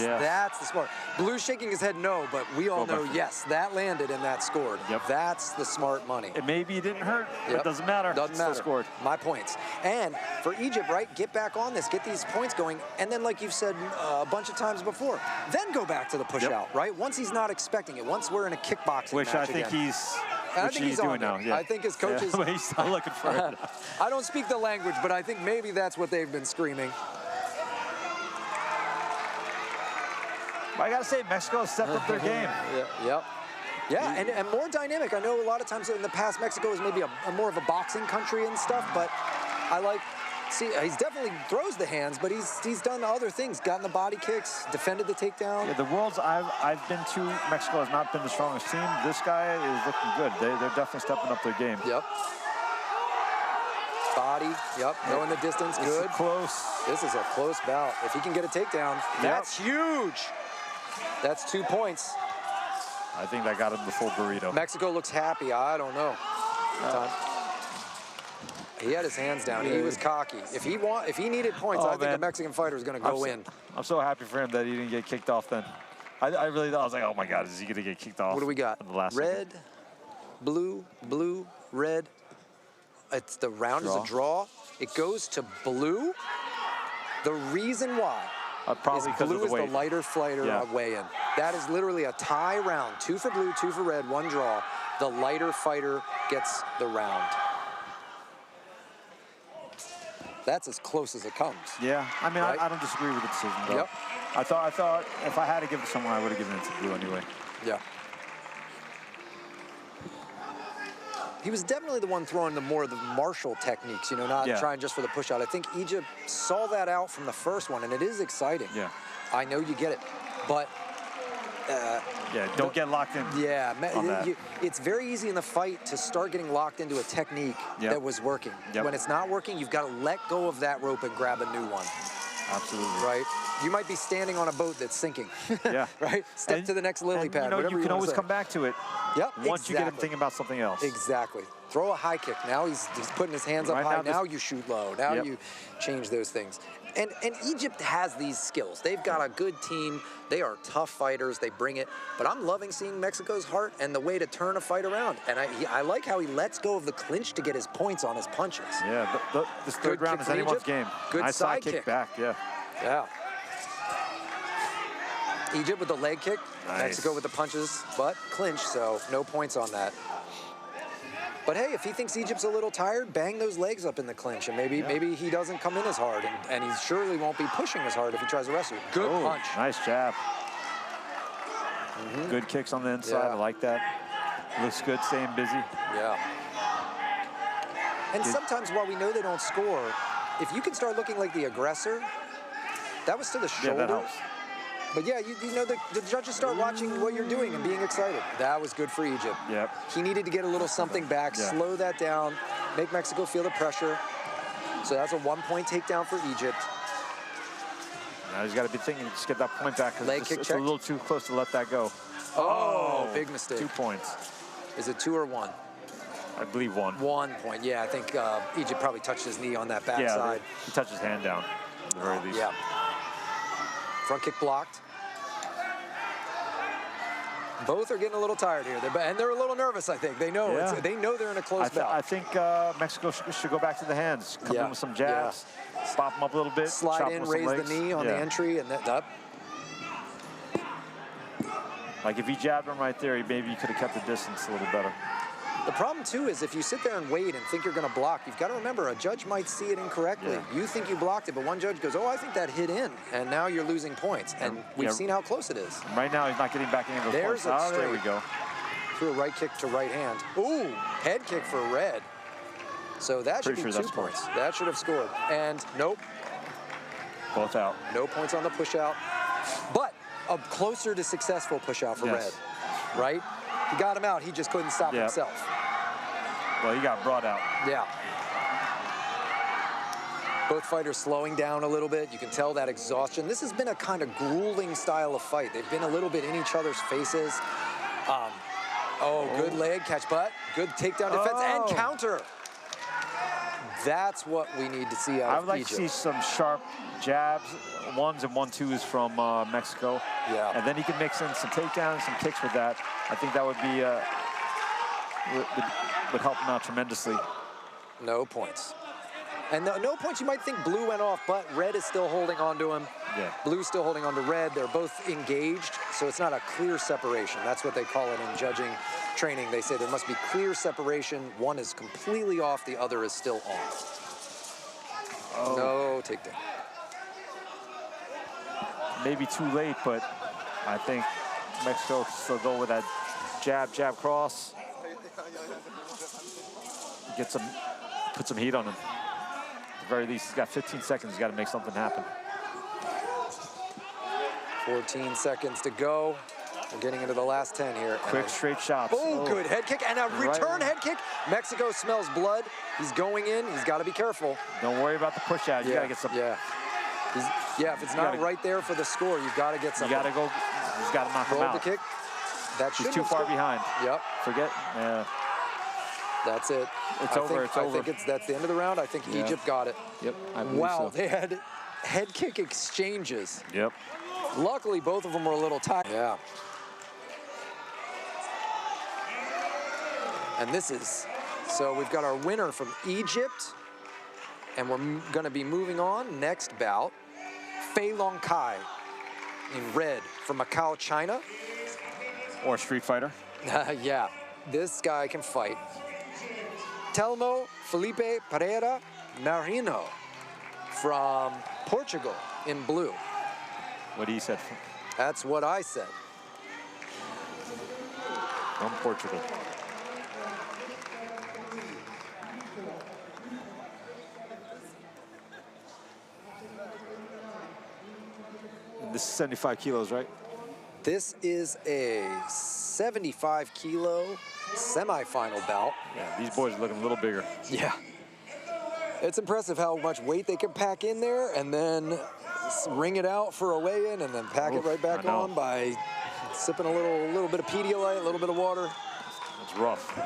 the smart. Blue's shaking his head no, but we all know yes, that landed and that scored. That's the smart money. Maybe it didn't hurt, but it doesn't matter. Doesn't matter. Still scored. My points. And for Egypt, right, get back on this, get these points going, and then like you've said a bunch of times before, then go back to the push out, right? Once he's not expecting it, once we're in a kickboxing match I think again. I think he's doing now. I think his coaches. He's still looking for it. I don't speak the language, but I think maybe that's what they've been screaming. But I gotta say, Mexico stepped up their game. Yeah, and more dynamic. I know a lot of times in the past, Mexico is maybe a more of a boxing country and stuff, but I like. See, he's definitely throws the hands, but he's done other things. Gotten the body kicks, defended the takedown. Yeah, the worlds I've been to, Mexico has not been the strongest team. This guy is looking good. They're definitely stepping up their game. Body, knowing the distance, good. Close. This is a close bout. If he can get a takedown, that's huge. That's 2 points. I think that got him the full burrito. Mexico looks happy. I don't know. He had his hands down. He was cocky. If he needed points, I think the Mexican fighter was going to go in. I'm so happy for him that he didn't get kicked off then. I really thought, I was like, oh my God, is he going to get kicked off? What do we got? In the last red, blue, red. It's the round is a draw. It goes to blue. The reason why probably is blue is the the lighter fighter weigh-in. That is literally a tie round. 2 for blue, 2 for red, 1 draw. The lighter fighter gets the round. That's as close as it comes. Yeah, I mean, I don't disagree with the decision, though. I thought if I had to give it to someone, I would have given it to blue anyway. Yeah. He was definitely the one throwing more of the martial techniques, you know, not trying just for the push out. I think Egypt saw that out from the first one, and it is exciting. Yeah. I know you get it, but don't get locked in. It's very easy in the fight to start getting locked into a technique that was working. When it's not working, you've got to let go of that rope and grab a new one. Absolutely. Right? You might be standing on a boat that's sinking. Right? Step to the next lily pad. You can always come back to it. Once you get him thinking about something else. Exactly. Throw a high kick. Now he's putting his hands up high. Now you shoot low. Now you change those things. And Egypt has these skills. They've got a good team. They are tough fighters. They bring it. But I'm loving seeing Mexico's heart and the way to turn a fight around. And I like how he lets go of the clinch to get his points on his punches. Yeah, this third round is anyone's game. Good nice side kick back, Yeah. Egypt with the leg kick. Nice. Mexico with the punches, but clinch, so no points on that. But hey, if he thinks Egypt's a little tired, bang those legs up in the clinch, and maybe he doesn't come in as hard, and he surely won't be pushing as hard if he tries to wrestle. Good punch. Nice jab. Good kicks on the inside. I like that. Looks good, staying busy. Yeah. And sometimes while we know they don't score, if you can start looking like the aggressor, that was to the shoulder. Yeah, that helps. But yeah, you know, the judges start watching what you're doing and being excited. That was good for Egypt. Yep. He needed to get a little something back, slow that down, make Mexico feel the pressure. So that's a 1-point takedown for Egypt. Now he's got to be thinking, just get that point back, because it's a little too close to let that go. Oh, big mistake. 2 points. Is it 2 or 1? I believe 1. 1 point, yeah. I think Egypt probably touched his knee on that backside. Yeah, he touched his hand down, at the very least. Yeah. Front kick blocked. Both are getting a little tired here, and they're a little nervous. I think they know they know they're in a close bout. I think Mexico should go back to the hands, come in with some jabs, pop them up a little bit, slide in, raise the knee on the entry, and that up. Like if he jabbed him right there, maybe he could have kept the distance a little better. The problem, too, is if you sit there and wait and think you're going to block, you've got to remember a judge might see it incorrectly. Yeah. You think you blocked it, but one judge goes, oh, I think that hit in, and now you're losing points. And we've seen how close it is. Right now, he's not getting back into the points. Oh, there we go. Threw a right kick to right hand. Ooh, head kick for red. So that should be 2 points. That should have scored. And nope. Both out. No points on the push out. But a closer to successful push out for red, right? He got him out. He just couldn't stop himself. Well, he got brought out. Yeah. Both fighters slowing down a little bit. You can tell that exhaustion. This has been a kind of grueling style of fight. They've been a little bit in each other's faces. Good leg catch, but good takedown defense and counter. That's what we need to see out of Egypt. I would like to see some sharp jabs, 1s and 1-2s from Mexico. Yeah. And then he can mix in some takedowns, some kicks with that. I think that would be would help him out tremendously. No points. And no points, you might think blue went off, but red is still holding on to him. Yeah. Blue's still holding on to red. They're both engaged, so it's not a clear separation. That's what they call it in judging training. They say there must be clear separation. One is completely off, the other is still on. Oh. No takedown. Maybe too late, but I think Mexico can still go with that jab, cross. Put some heat on him. At the very least, he's got 15 seconds. He's got to make something happen. 14 seconds to go. We're getting into the last 10 here. Quick, straight shots. Oh, good head kick and a return head kick. Mexico smells blood. He's going in. He's got to be careful. Don't worry about the push out. You got to get some. Yeah. If it's not right there for the score, you've got to get something. You got to go. He's got to knock him out. Roll the kick. That He's too far behind. Yep. Forget. Yeah. That's it. It's over. I think that's the end of the round. I think Egypt got it. Yep. Wow, they had head kick exchanges. Yep. Luckily, both of them were a little tight. Yeah. And this is, so we've got our winner from Egypt, and we're going to be moving on. Next bout, Fei Long Kai in red from Macau, China. Or Street Fighter. Yeah, this guy can fight. Telmo Felipe Pereira Marino from Portugal in blue. What he said. That's what I said. From Portugal. And this is 75 kilos, right? This is a 75 kilo semifinal bout. Yeah, these boys are looking a little bigger. Yeah. It's impressive how much weight they can pack in there and then ring it out for a weigh-in and then pack it right back on by sipping a little bit of Pedialyte, a little bit of water. It's rough.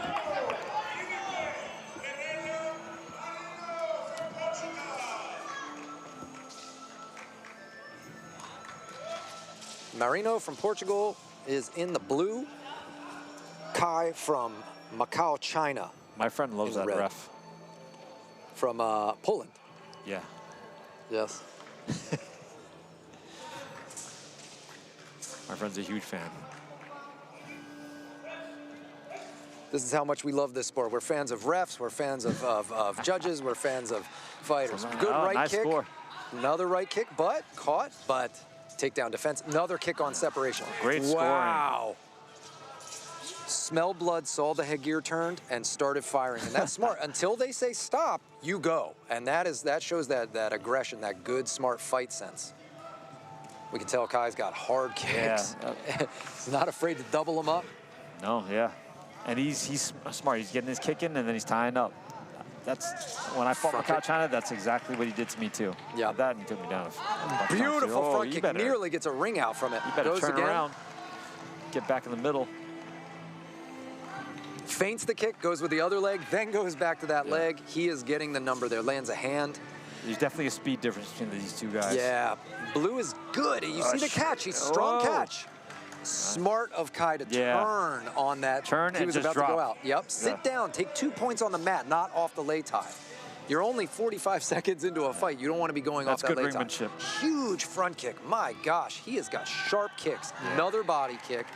Marino from Portugal is in the blue. Kai from Macau, China. My friend loves that ref. From Poland. Yeah. Yes. My friend's a huge fan. This is how much we love this sport. We're fans of refs, we're fans of judges, we're fans of fighters. Good right nice kick, score. another right kick, but caught, but takedown defense, another kick on separation. Great scoring. Wow. Smelled blood, saw the headgear turned, and started firing. And that's smart. Until they say stop, you go. And that shows that aggression, that good, smart fight sense. We can tell Kai's got hard kicks. Yeah. He's not afraid to double them up. No, yeah. And he's smart. He's getting his kick in, and then he's tying up. That's when I fought Macau, China. That's exactly what he did to me too. Yeah, that and took me down. Beautiful front kick. Nearly gets a ring out from it. You better goes turn again. around, get back in the middle. Feints the kick, goes with the other leg, then goes back to that leg. He is getting the number there. Lands a hand. There's definitely a speed difference between these two guys. Yeah, Blue is good. You see the catch. He's strong catch. Smart of Kai to turn on that. Turn he and was just about drop. to go out. Yep, sit down, take 2 points on the mat, not off the lei tie. You're only 45 seconds into a fight. You don't want to be going off that lei tie. That's good ringmanship. Huge front kick. My gosh, he has got sharp kicks. Another body kick.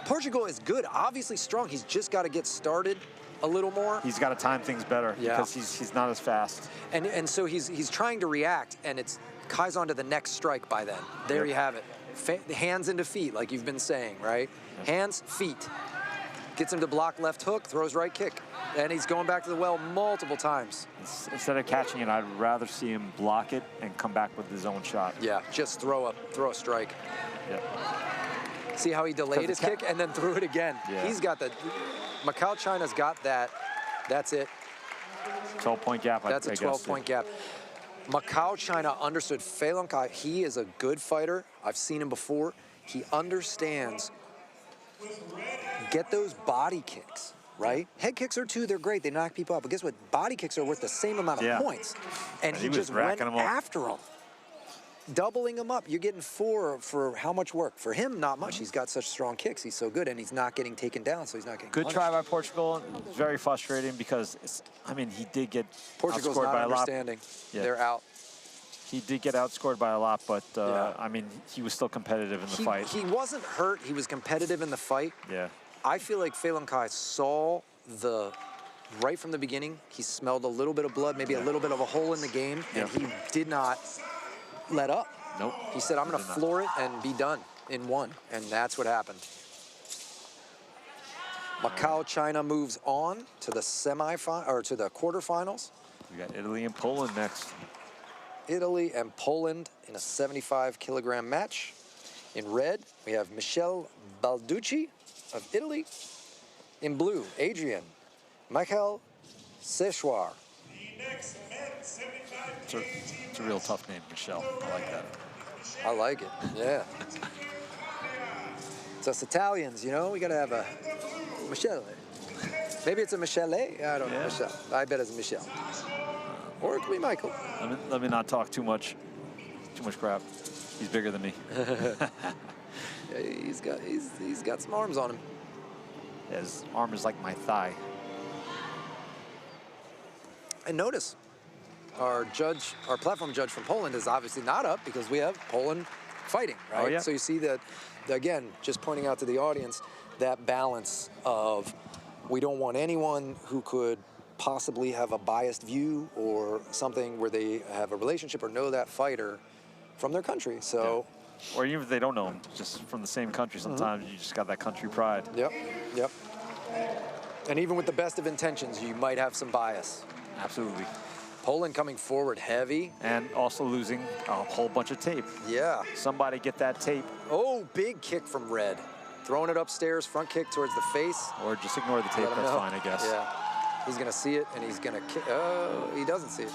Portugal is good, obviously strong. He's just got to get started a little more. He's got to time things better because he's not as fast. And so he's trying to react, and it's Kai's on to the next strike by then. There you have it. Hands into feet, like you've been saying, right? Hands, feet. Gets him to block left hook, throws right kick. And he's going back to the well multiple times. Instead of catching it, I'd rather see him block it and come back with his own shot. Yeah, just throw a strike. Yeah. See how he delayed his kick and then threw it again. Yeah. He's got the, Macau, China's got that. That's it. 12-point gap, That's a 12-point gap. Macau, China understood Fei Long Kai. He is a good fighter. I've seen him before. He understands, get those body kicks, right? Head kicks are too, they're great. They knock people out. But guess what? Body kicks are worth the same amount of points. And he just went after them. Doubling them up. You're getting 4 for how much work? For him, not much. He's got such strong kicks. He's so good, and he's not getting taken down, so he's not getting Good punished. try by Portugal. It's very frustrating because, I mean, he did get Portugal's outscored not by a lot. understanding. Yeah. They're out. He did get outscored by a lot, but, I mean, he was still competitive in the fight. He wasn't hurt. He was competitive in the fight. Yeah. I feel like Fei Long Kai saw right from the beginning, he smelled a little bit of blood, maybe a little bit of a hole in the game, and he did not let up. Nope. He said, I'm going to floor it and be done in 1. And that's what happened. Macau, China moves on to the to the quarterfinals. We got Italy and Poland next. Italy and Poland in a 75-kilogram match. In red, we have Michele Balducci of Italy. In blue, Adrian Michael Sechwar. It's a real tough name, Michelle. I like that. I like it, yeah. It's us Italians, you know, we gotta have a Michele. Maybe it's a Michele, I don't know, Michelle. I bet it's Michelle. Or it could be Michael. Let me not talk too much crap. He's bigger than me. Yeah, he's got some arms on him. Yeah, his arm is like my thigh. And notice, our platform judge from Poland is obviously not up because we have Poland fighting, right? Oh, yeah. So you see that, again, just pointing out to the audience, that balance of we don't want anyone who could possibly have a biased view or something where they have a relationship or know that fighter from their country. So, or even if they don't know him, just from the same country, sometimes you just got that country pride. Yep. And even with the best of intentions, you might have some bias. Absolutely. Poland coming forward heavy. And also losing a whole bunch of tape. Yeah. Somebody get that tape. Oh, big kick from Red. Throwing it upstairs, front kick towards the face. Or just ignore the tape, that's fine, I guess. Yeah. He's going to see it, and he's going to kick. Oh, he doesn't see it.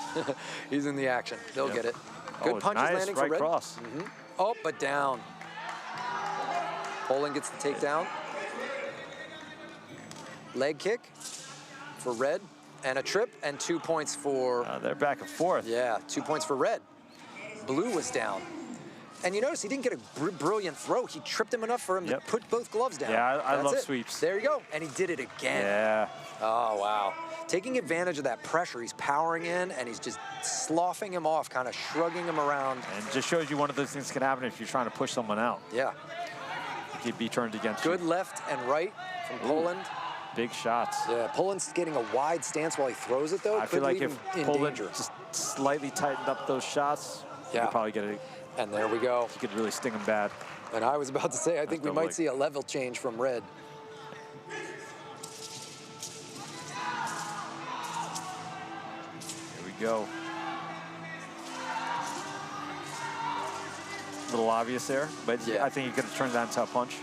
He's in the action. They'll get it. Good punches landing for Red. Cross. Oh, but down. Poland gets the takedown. Leg kick for Red. And a trip, and 2 points for... they're back and forth. Yeah, 2 points for Red. Blue was down. And you notice he didn't get a brilliant throw. He tripped him enough for him to put both gloves down. Yeah, I love it. sweeps. There you go. And he did it again. Yeah. Oh, wow. Taking advantage of that pressure, he's powering in, and he's just sloughing him off, kind of shrugging him around. And it just shows you one of those things can happen if you're trying to push someone out. Yeah. He'd be turned against Good you. left and right from Poland. Big shots. Yeah, Poland's getting a wide stance while he throws it, though. I feel like if Poland danger. just slightly tightened up those shots, you could probably get it. And there we go. You could really sting him bad. And I was about to say, I think we might see a level change from Red. Here we go. A little obvious there, but I think he could have turned that into a punch.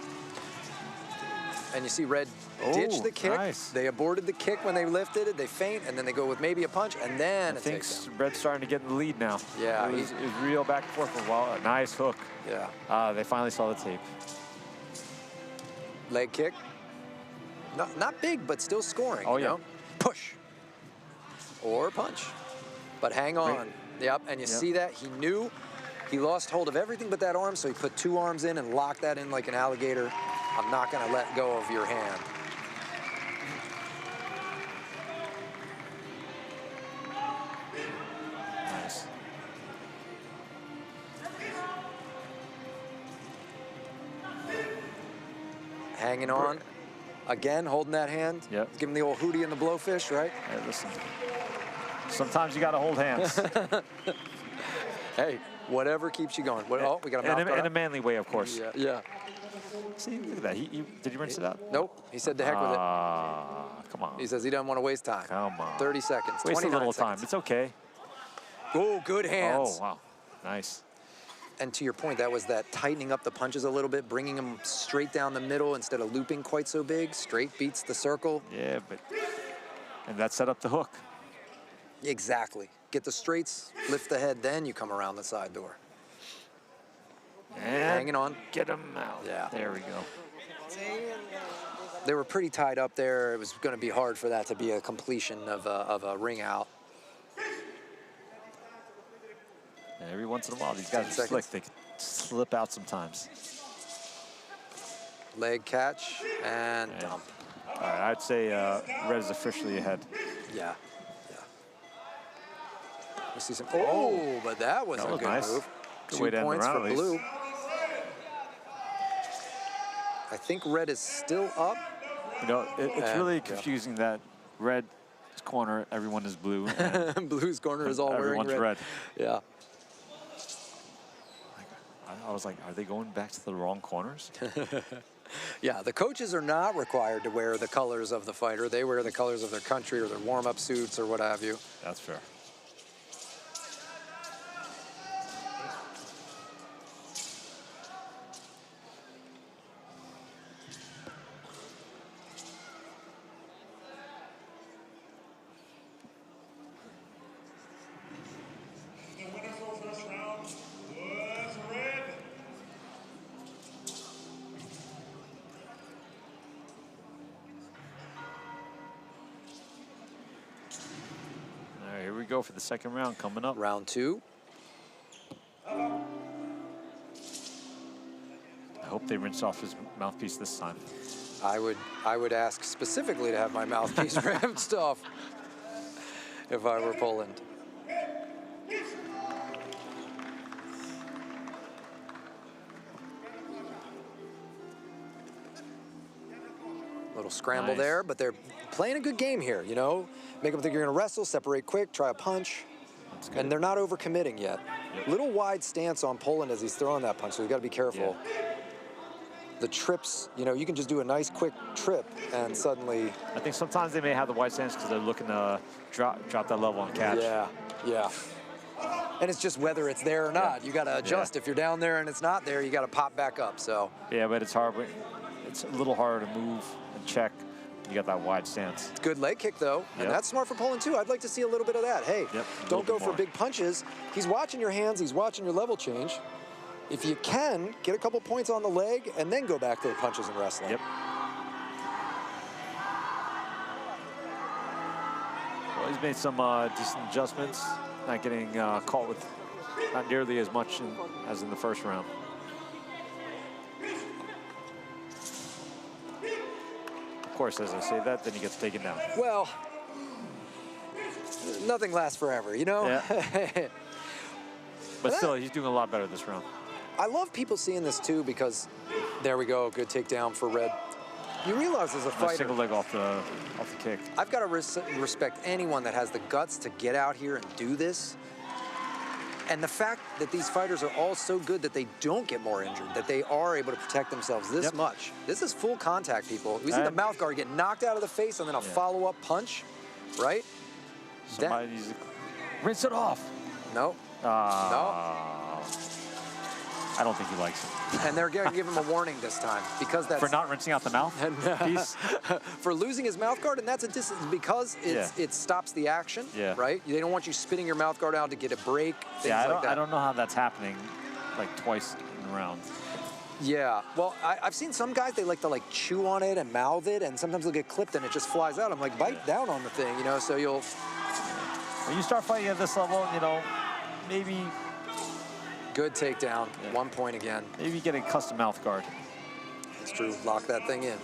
And you see Red ditch the kick. Nice. They aborted the kick when they lifted it. They feint, and then they go with maybe a punch, and then I think Red's starting to get in the lead now. Yeah. It was real back and forth for a while. A nice hook. Yeah. They finally saw the tape. Leg kick. Not big, but still scoring. Oh, you know? Push. Or punch. But hang on. Yep, and you see that? He knew he lost hold of everything but that arm, so he put 2 arms in and locked that in like an alligator. I'm not going to let go of your hand. Nice. Hanging on. Again, holding that hand. Yep. Give him the old hootie and the blowfish, right? Hey, listen. Sometimes you got to hold hands. Hey, whatever keeps you going. Oh, we got a mouth guard in a manly way, of course. Yeah. See, look at that. Did you rinse it out? Nope. He said to heck with it. Come on. He says he doesn't want to waste time. Come on. 30 seconds. Waste a little time. seconds. It's okay. Oh, good hands. Oh, wow. Nice. And to your point, that was that tightening up the punches a little bit, bringing them straight down the middle instead of looping quite so big. Straight beats the circle. Yeah, and that set up the hook. Exactly. Get the straights, lift the head, then you come around the side door. And hanging on. Get him out. Yeah. There we go. They were pretty tied up there. It was going to be hard for that to be a completion of a ring out. And every once in a while, these guys are slick. They can slip out sometimes. Leg catch and dump. All right, I'd say Red is officially ahead. Yeah. We see some. Oh, but that was a good nice move. Good 2 way to end the points round, for at least. Blue. I think Red is still up. You know, it's really confusing that Red's corner, everyone is blue. And Blue's corner is all wearing everyone's red. Yeah. I was like, are they going back to the wrong corners? Yeah, the coaches are not required to wear the colors of the fighter. They wear the colors of their country or their warm-up suits or what have you. That's fair. The winner for first round was Red. All right, here we go for the second round coming up. Round 2. I hope they rinse off his mouthpiece this time. I would ask specifically to have my mouthpiece rinsed off if I were Poland. Little scramble there, but they're playing a good game here, you know? Make them think you're going to wrestle, separate quick, try a punch. And they're not overcommitting yet. Little wide stance on Poland as he's throwing that punch, so we've got to be careful. The trips, you know, you can just do a nice quick trip and suddenly... I think sometimes they may have the wide stance because they're looking to drop that level on catch. Yeah. And it's just whether it's there or not. You got to adjust. If you're down there and it's not there, you got to pop back up, so... Yeah, but it's hard. It's a little harder to move and check. You got that wide stance. Good leg kick, though, and that's smart for Poland, too. I'd like to see a little bit of that. Hey, don't go for big punches. He's watching your hands. He's watching your level change. If you can, get a couple points on the leg and then go back to the punches and wrestling. Yep. Well, he's made some decent adjustments. Not getting caught with Not nearly as much as in the first round. Of course, as I say that, then he gets taken down. Well, nothing lasts forever, you know? Yeah. But still, he's doing a lot better this round. I love people seeing this too because, there we go, good takedown for Red. You realize as a fighter, single leg off the kick. I've got to respect anyone that has the guts to get out here and do this. And the fact that these fighters are all so good that they don't get more injured, that they are able to protect themselves this much. This is full contact, people. We see the mouth guard get knocked out of the face and then a follow-up punch, right? Somebody's rinse it off. No. No. I don't think he likes it. And they're going to give him a warning this time because that's for not rinsing out the mouth. For losing his mouth guard, and that's a distance because it stops the action. Right. They don't want you spinning your mouth guard out to get a break. I don't know how that's happening, like twice in a round. Yeah. Well, I've seen some guys, they like to chew on it and mouth it, and sometimes they'll get clipped and it just flies out. I'm like, bite down on the thing, you know. So you'll. When you start fighting at this level, you know, maybe. Good takedown, 1 point again. Maybe get a custom mouth guard. That's true, lock that thing in.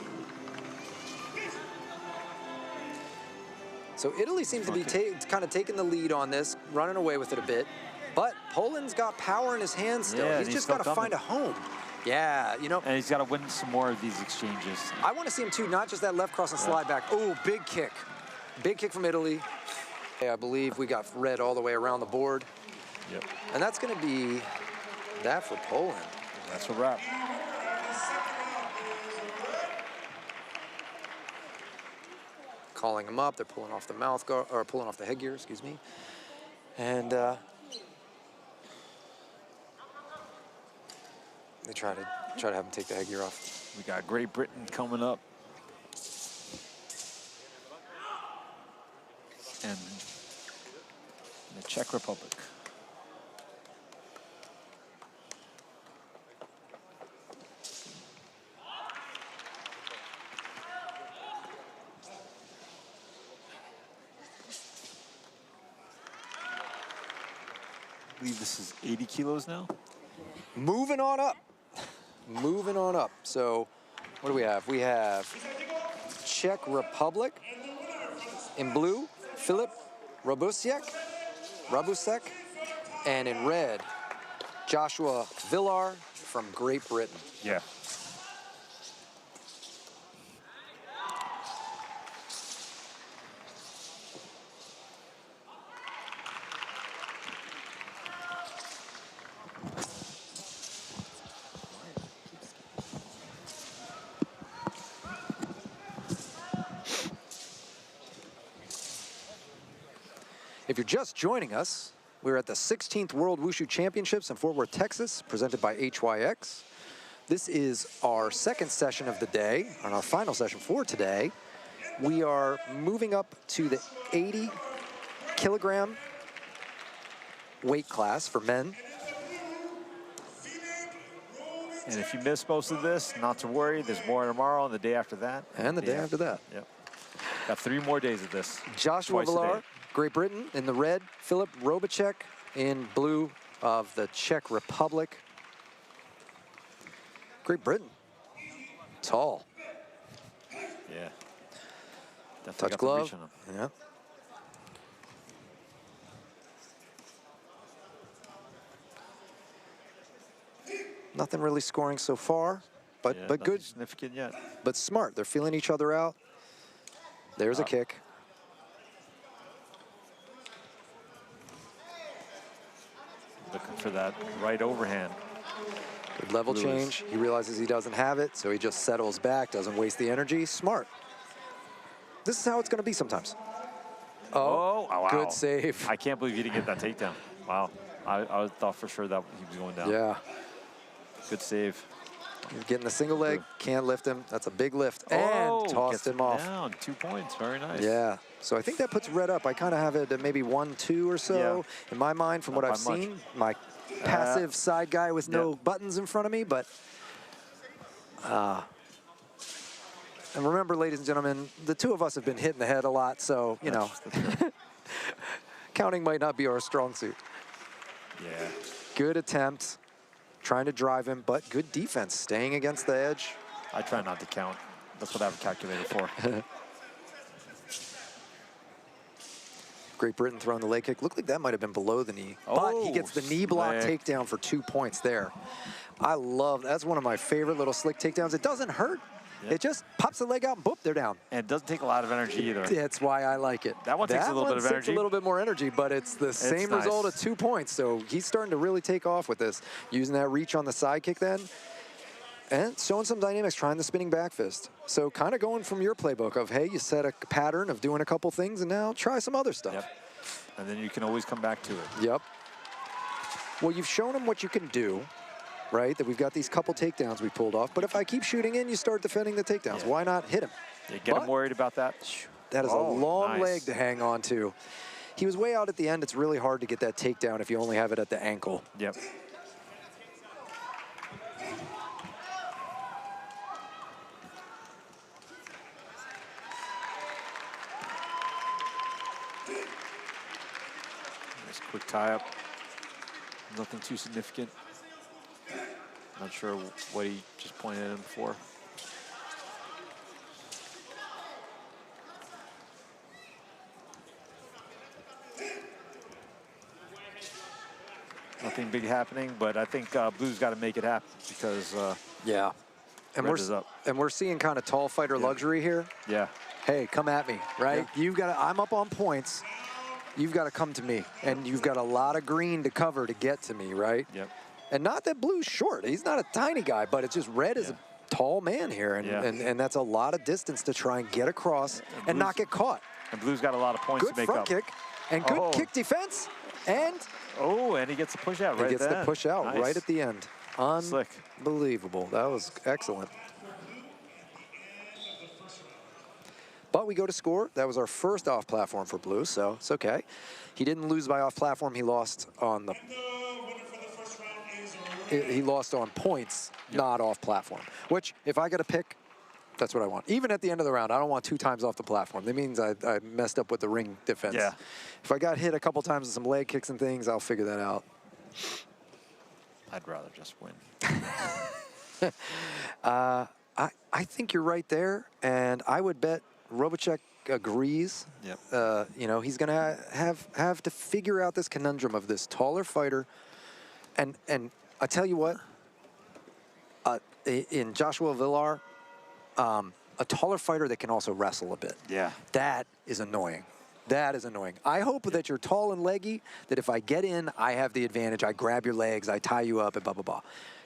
So Italy seems to be kind of taking the lead on this, running away with it a bit. But Poland's got power in his hands still. Yeah, he's just got to find a home. Yeah, you know. And he's got to win some more of these exchanges. I want to see him too, not just that left cross and slide back. Oh, big kick. Big kick from Italy. I believe we got Red all the way around the board. Yep. And that's going to be that for Poland. That's a wrap. Calling him up. They're pulling off the mouth guard, or pulling off the headgear, excuse me. And they try to have him take the headgear off. We got Great Britain coming up. And the Czech Republic. I believe this is 80 kilos now. Moving on up. Moving on up. So what do we have? We have Czech Republic in blue, Filip Robusek, and in red, Joshua Villar from Great Britain. Yeah. If you're just joining us, we're at the 16th World Wushu Championships in Fort Worth, Texas, presented by HYX. This is our second session of the day, and our final session for today. We are moving up to the 80-kilogram weight class for men. And if you missed most of this, not to worry. There's more tomorrow and the day after that. And the day after that. Yep. Got 3 more days of this. Joshua Villar, Great Britain in the red. Filip Robusek in blue of the Czech Republic. Great Britain. Tall. Yeah. Definitely Touch got glove. the reach on him. Yeah. Nothing really scoring so far, but good. Significant yet. But smart. They're feeling each other out. There's a kick. Looking for that right overhand. Good level change. He realizes he doesn't have it, so he just settles back, doesn't waste the energy. Smart. This is how it's going to be sometimes. Oh, wow. Good save. I can't believe he didn't get that takedown. Wow. I thought for sure that he was going down. Yeah. Good save. He's getting the single leg, can't lift him. That's a big lift. And tossed him off. Down. 2 points. Very nice. Yeah. So I think that puts Red up. I kind of have it at maybe 1-2 or so in my mind from what I've seen. My passive side guy with no buttons in front of me, but and remember, ladies and gentlemen, the two of us have been hit in the head a lot, so you know, counting might not be our strong suit. Yeah. Good attempt, trying to drive him, but good defense, staying against the edge. I try not to count. That's what I have a calculator for. Great Britain throwing the leg kick. Looked like that might have been below the knee. But he gets the knee block takedown for 2 points there. I love, that's one of my favorite little slick takedowns. It doesn't hurt. It just pops the leg out and boop, they're down. And it doesn't take a lot of energy either. That's why I like it. That one takes a little bit of energy. A little bit more energy, but it's the same result of 2 points. So he's starting to really take off with this. Using that reach on the side kick then. And showing some dynamics, trying the spinning back fist. So kind of going from your playbook of, hey, you set a pattern of doing a couple things, and now try some other stuff. Yep. And then you can always come back to it. Yep. Well, you've shown him what you can do, right? That we've got these couple takedowns we pulled off. But if I keep shooting in, you start defending the takedowns. Yeah. Why not hit him? You get him worried about that? That is a long leg to hang on to. He was way out at the end. It's really hard to get that takedown if you only have it at the ankle. Yep. Nice quick tie-up. Nothing too significant. Not sure what he just pointed at him for. Nothing big happening, but I think Blue's got to make it happen because yeah, and we're seeing kind of tall fighter luxury here. Yeah. Hey, come at me, right? Yeah. You've got to, I'm up on points. You've got to come to me, and you've got a lot of green to cover to get to me, right? Yep. And not that Blue's short. He's not a tiny guy, but it's just Red is a tall man here, and that's a lot of distance to try and get across and not get caught. And Blue's got a lot of points to make up. Good front kick, and good kick defense, and and he gets the push out right there. He gets the push out right at the end. Slick. Unbelievable. That was excellent. But we go to score. That was our first off-platform for Blue, so it's okay. He didn't lose by off-platform. He lost on the... He lost on points, not off-platform. Which, if I get a pick, that's what I want. Even at the end of the round, I don't want 2 times off the platform. That means I messed up with the ring defense. Yeah. If I got hit a couple times with some leg kicks and things, I'll figure that out. I'd rather just win. I think you're right there, and I would bet Robocek agrees. Yep. You know, he's going to have to figure out this conundrum of this taller fighter. And I tell you what, in Joshua Villar, a taller fighter that can also wrestle a bit. Yeah. That is annoying. That is annoying. I hope that you're tall and leggy, that if I get in, I have the advantage. I grab your legs, I tie you up, and blah, blah, blah.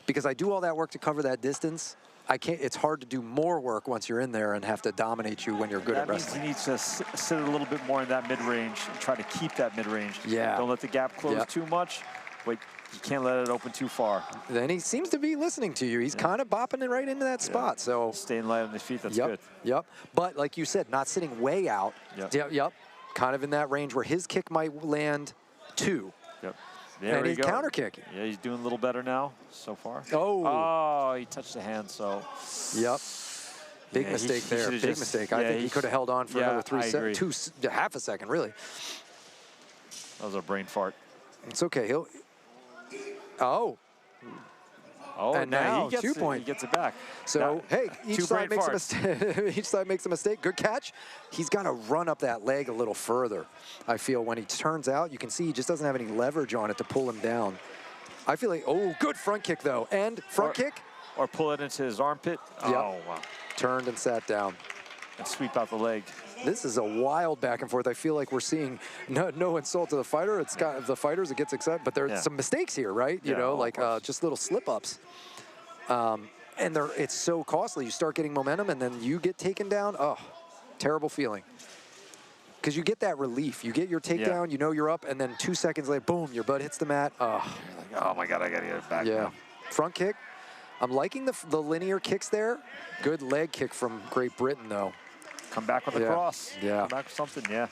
Because I do all that work to cover that distance. I can't. It's hard to do more work once you're in there and have to dominate you when you're good at wrestling. That means he needs to sit a little bit more in that mid-range and try to keep that mid-range. Yeah. Don't let the gap close too much, but you can't let it open too far. Then he seems to be listening to you. He's kind of bopping it right into that spot. So staying light on his feet, that's good. Yep. But like you said, not sitting way out. Yep. Kind of in that range where his kick might land 2. Yep. There and he's counter kicking. Yeah, he's doing a little better now so far. Oh, he touched the hand, so. Yep. Big mistake there. Big mistake. I think he could have held on for another 3 seconds. Half a second, really. That was a brain fart. It's okay. He'll. And now 2 points. He gets it back. So, hey, each side makes a mistake. Each side makes a mistake. Good catch. He's got to run up that leg a little further. I feel when he turns out, you can see he just doesn't have any leverage on it to pull him down. I feel like, good front kick, though. And front kick. Or pull it into his armpit. Yep. Oh, wow. Turned and sat down. And sweep out the leg. This is a wild back and forth. I feel like we're seeing no insult to the fighter. It's got the fighters. It gets excited, but there's some mistakes here, right? You know, like just little slip-ups. And it's so costly. You start getting momentum, and then you get taken down. Oh, terrible feeling. Because you get that relief. You get your takedown. You know you're up, and then 2 seconds later, boom, your butt hits the mat. Oh, you're like, oh my God, I gotta get it back. Yeah, front kick. I'm liking the linear kicks there. Good leg kick from Great Britain, though. Come back with a cross. Yeah. Come back with something,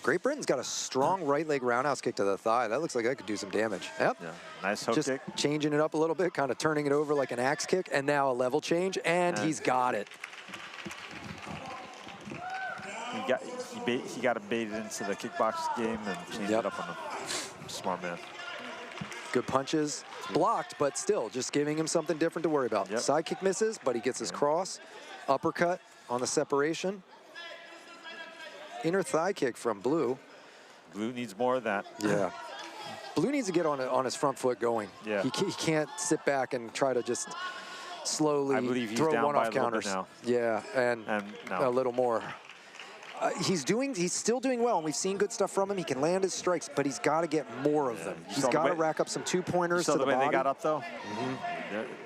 Great Britain's got a strong right leg roundhouse kick to the thigh. That looks like that could do some damage. Yep. Yeah. Nice hook Just kick. Changing it up a little bit, kind of turning it over like an axe kick, and now a level change, and he's got it. He got him baited into the kickbox game and changed it up on him. Smart man. Good punches. Blocked, but still just giving him something different to worry about. Yep. Side kick misses, but he gets his cross. Uppercut on the separation. Inner thigh kick from Blue. Blue needs more of that. Yeah. Blue needs to get on his front foot going. Yeah. He can't sit back and try to just slowly I believe he's throw down by one-off a little bit counters. now. Yeah, and no. a little more. He's still doing well, and we've seen good stuff from him. He can land his strikes, but he's got to get more of them. He's got to rack up some two-pointers to the body. You saw the way they got up, though?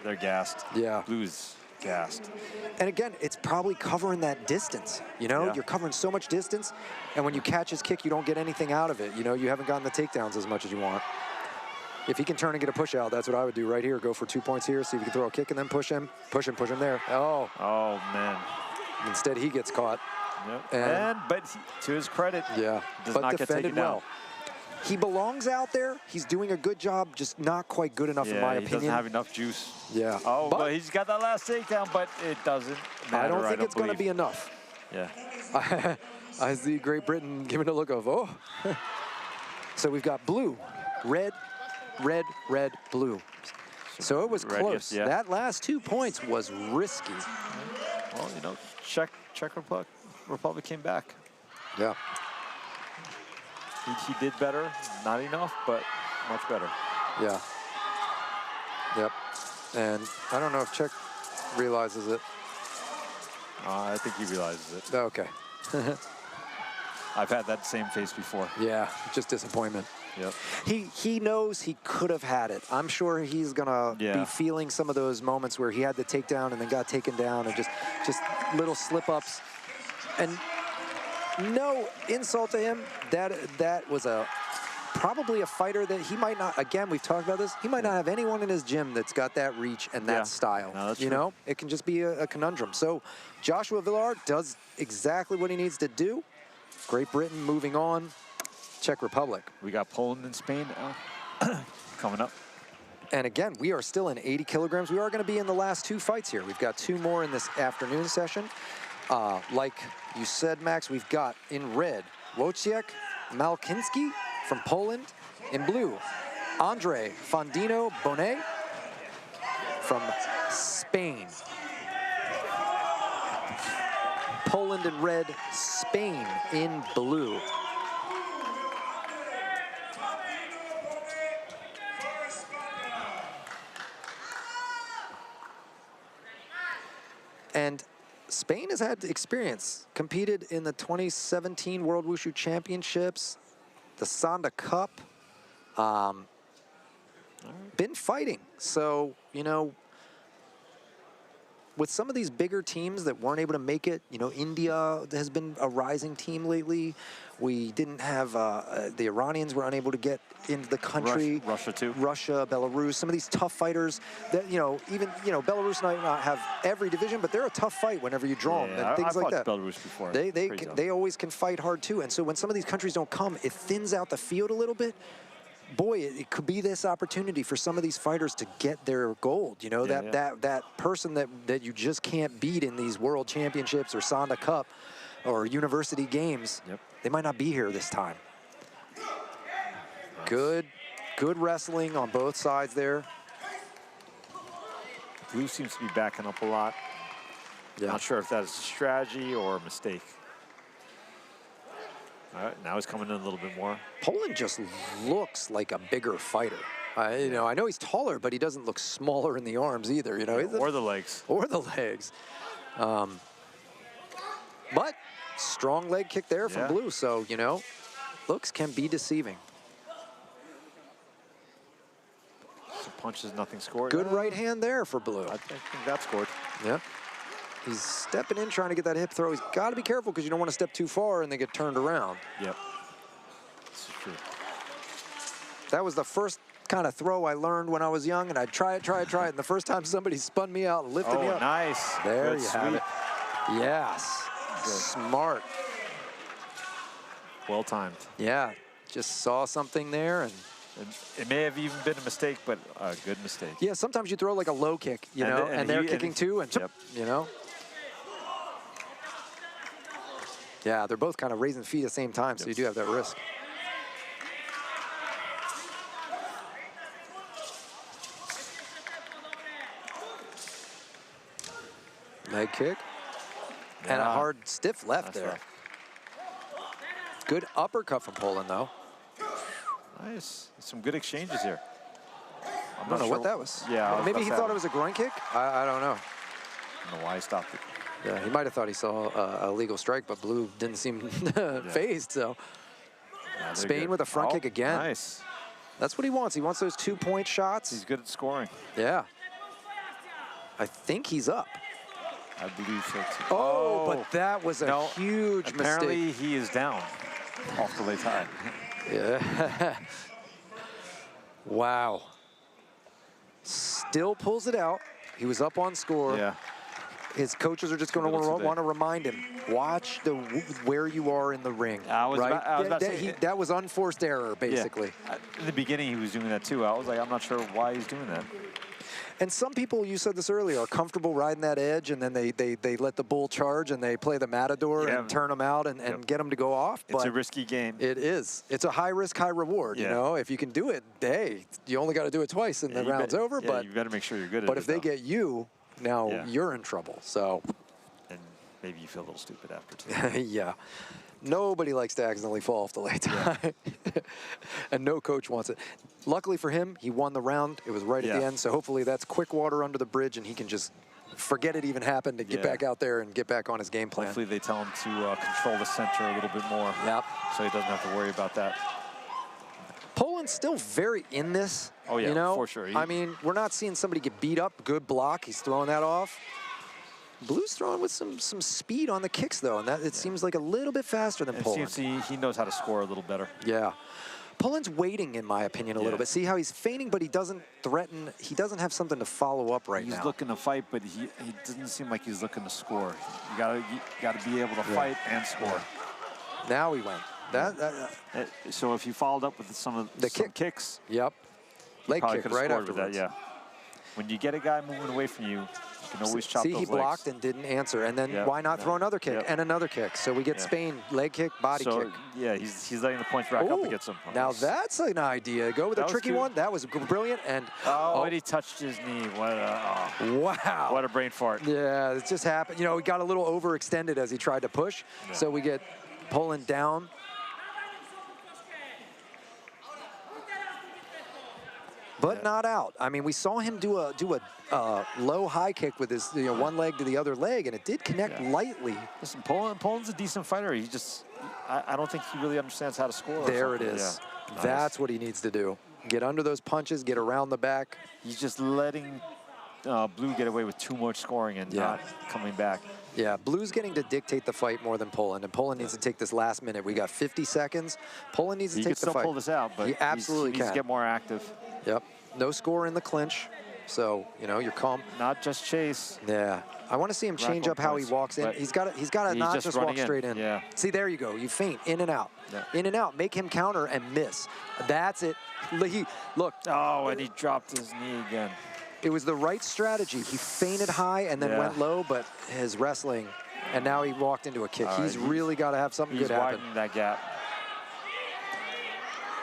They're gassed. Yeah. Blue's gassed. And again, it's probably covering that distance. You know, Yeah. you're covering so much distance, and when you catch his kick, you don't get anything out of it. You know, you haven't gotten the takedowns as much as you want. If he can turn and get a push out, that's what I would do right here. Go for 2 points here, see if you can throw a kick and then push him there. Oh, man. Instead, he gets caught. Yep. But to his credit, yeah, does but not get defended taken down. well. He belongs out there. He's doing a good job, just not quite good enough in my opinion. He doesn't have enough juice. Yeah. Oh, but he's got that last takedown, but it doesn't matter. I don't think it's going to be enough. Yeah. I see Great Britain giving a look of, oh. So we've got blue, red, red, red, blue. So it was close. Yeah. That last 2 points was risky. Well, you know, Czech Republic came back. Yeah. He did better. Not enough, but much better. Yeah. Yep. And I don't know if Czech realizes it. I think he realizes it. Okay. I've had that same face before. Yeah, just disappointment. Yep. He knows he could have had it. I'm sure he's gonna be feeling some of those moments where he had the takedown and then got taken down and just little slip-ups. And no insult to him, that was probably a fighter that he might not, again, we've talked about this, he might not have anyone in his gym that's got that reach and that style. No, that's you true. know, it can just be a conundrum. So Joshua Villar does exactly what he needs to do. Great Britain moving on. Czech Republic. We got Poland and Spain coming up. And again, we are still in 80 kilograms. We are going to be in the last 2 fights here. We've got 2 more in this afternoon session. Like you said, Max, we've got in red, Wojciech Malkinski from Poland. In blue, Andre Fondino Bonet from Spain. Poland in red, Spain in blue. And Spain has had experience, competed in the 2017 World Wushu Championships, the Sanda Cup, been fighting. So, you know, with some of these bigger teams that weren't able to make it, you know, India has been a rising team lately. We didn't have, the Iranians were unable to get into the country. Russia too. Russia, Belarus, some of these tough fighters that, you know, even, you know, Belarus might not have every division, but they're a tough fight whenever you draw them and things like that. Belarus before. They always can fight hard too. And so when some of these countries don't come, it thins out the field a little bit. Boy, it could be this opportunity for some of these fighters to get their gold. You know, that person that you just can't beat in these World Championships or Sanda Cup or university games. Yep. They might not be here this time. Good wrestling on both sides there. Blue seems to be backing up a lot. Yeah. Not sure if that's a strategy or a mistake. All right, now he's coming in a little bit more. Poland just looks like a bigger fighter. You know, I know he's taller, but he doesn't look smaller in the arms either. You know, or the legs. Or the legs. But strong leg kick there from Blue. So, you know, looks can be deceiving. Some punches, nothing scored. Good right hand there for Blue. I think that scored. Yeah. He's stepping in, trying to get that hip throw. He's got to be careful because you don't want to step too far and they get turned around. Yep. This is true. That was the first kind of throw I learned when I was young, and I'd try it. And the first time somebody spun me out and lifted me up. Oh, nice. There Good you have it. Yes. Good. Smart. Well timed. Yeah. Just saw something there and it may have even been a mistake, but a good mistake. yeah, sometimes you throw like a low kick, you know, and they're kicking too, and you know. Yeah, they're both kind of raising feet at the same time, so you do have that risk. Leg kick. And a hard, stiff left there. Right. Good uppercut from Poland, though. Nice. Some good exchanges here. I don't know what that was. Yeah. Maybe he thought it was a groin kick? I don't know. I don't know why he stopped it. Yeah, he might have thought he saw a legal strike, but Blue didn't seem phased, so. Yeah, Spain with a front kick again. Nice. That's what he wants. He wants those 2-point shots. He's good at scoring. Yeah. I think he's up. I believe so too. Oh, but that was a huge mistake. Apparently he is down off the late tie. Yeah. Wow. Still pulls it out. He was up on score. Yeah. His coaches are just going to want to remind him, watch where you are in the ring. I was about to say, that was unforced error, basically. Yeah. In the beginning, he was doing that too. I was like, I'm not sure why he's doing that. And some people, you said this earlier, are comfortable riding that edge, and then they let the bull charge, and they play the matador and turn them out and get them to go off. It's a risky game. It is. It's a high risk, high reward. You know, if you can do it, hey, you only got to do it twice, and the round's over. But you got to make sure you're good at it. But if they get you, now you're in trouble. So. And maybe you feel a little stupid after too. Yeah. Nobody likes to accidentally fall off the late tie. And no coach wants it. Luckily for him, he won the round. It was right at the end, so hopefully that's quick water under the bridge and he can just forget it even happened and get back out there and get back on his game plan. Hopefully they tell him to control the center a little bit more. Yep. So he doesn't have to worry about that. Poland's still very in this. Oh, yeah, you know? for sure. I mean, we're not seeing somebody get beat up. Good block. He's throwing that off. Blue's throwing with some speed on the kicks, though, and that it seems like a little bit faster than Poland. It seems he knows how to score a little better. Yeah. Poland's waiting, in my opinion, a little bit. See how he's feigning, but he doesn't threaten. He doesn't have something to follow up right now. He's looking to fight, but he doesn't seem like he's looking to score. You gotta be able to fight and score. Now he went. So if you followed up with some kicks. Yep. Leg kick right afterwards. That, when you get a guy moving away from you, you can always chop those legs. See, he blocked and didn't answer, and then why not throw another kick and another kick? So we get Spain, leg kick, body kick. Yeah, he's letting the points rack up against him. Now that's an idea. Go with a tricky one. That was brilliant. And and he touched his knee. Wow. What a brain fart. Yeah, it just happened. You know, he got a little overextended as he tried to push. Yeah. So we get Poland down. But not out. I mean, we saw him do a low high kick with his one leg to the other leg, and it did connect lightly. Listen, Poland's a decent fighter. He just, I don't think he really understands how to score. There it is. Yeah. That's what he needs to do. Get under those punches, get around the back. He's just letting Blue get away with too much scoring and not coming back. Yeah, Blue's getting to dictate the fight more than Poland, and Poland needs to take this last minute. We got 50 seconds. Poland needs to take the fight. He can still pull this out, but he absolutely he needs to get more active. Yep. No score in the clinch, so you're calm. Not just chase. Yeah. I want to see him change up how he walks in. He's got to not just walk straight in. Yeah. See, there you go. You feint in and out, in and out. Make him counter and miss. That's it. Look. Oh, and he dropped his knee again. It was the right strategy. He feinted high and then went low, but his wrestling, and now he walked into a kick. He's really got to have something good happen. He's widening that gap.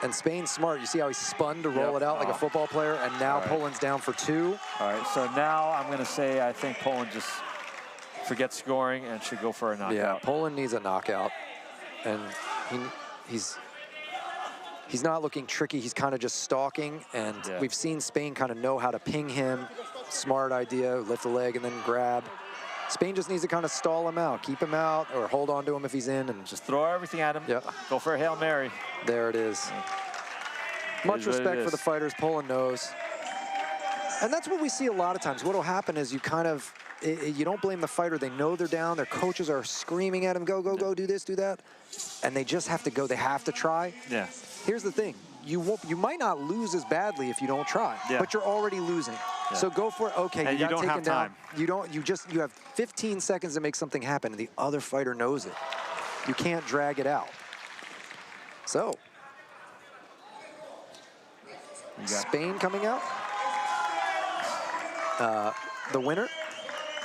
And Spain's smart. You see how he spun to roll it out like a football player, and now Poland's down for 2. All right, so now I'm going to say I think Poland just forgets scoring and should go for a knockout. Yeah, Poland needs a knockout, and he's not looking tricky. He's kind of just stalking, and we've seen Spain kind of know how to ping him. Smart idea, lift the leg and then grab. Spain just needs to kind of stall him out, keep him out, or hold on to him if he's in. And just throw everything at him. Go for a Hail Mary. There it is. Much respect for the fighters. Poland knows. And that's what we see a lot of times. What will happen is you don't blame the fighter. They know they're down. Their coaches are screaming at them, go, go, go, do this, do that. And they just have to go. They have to try. Yeah. Here's the thing. You might not lose as badly if you don't try, but you're already losing. So go for it. Okay, and you got taken down. Time. You have 15 seconds to make something happen, and the other fighter knows it. You can't drag it out. So Spain coming out, the winner.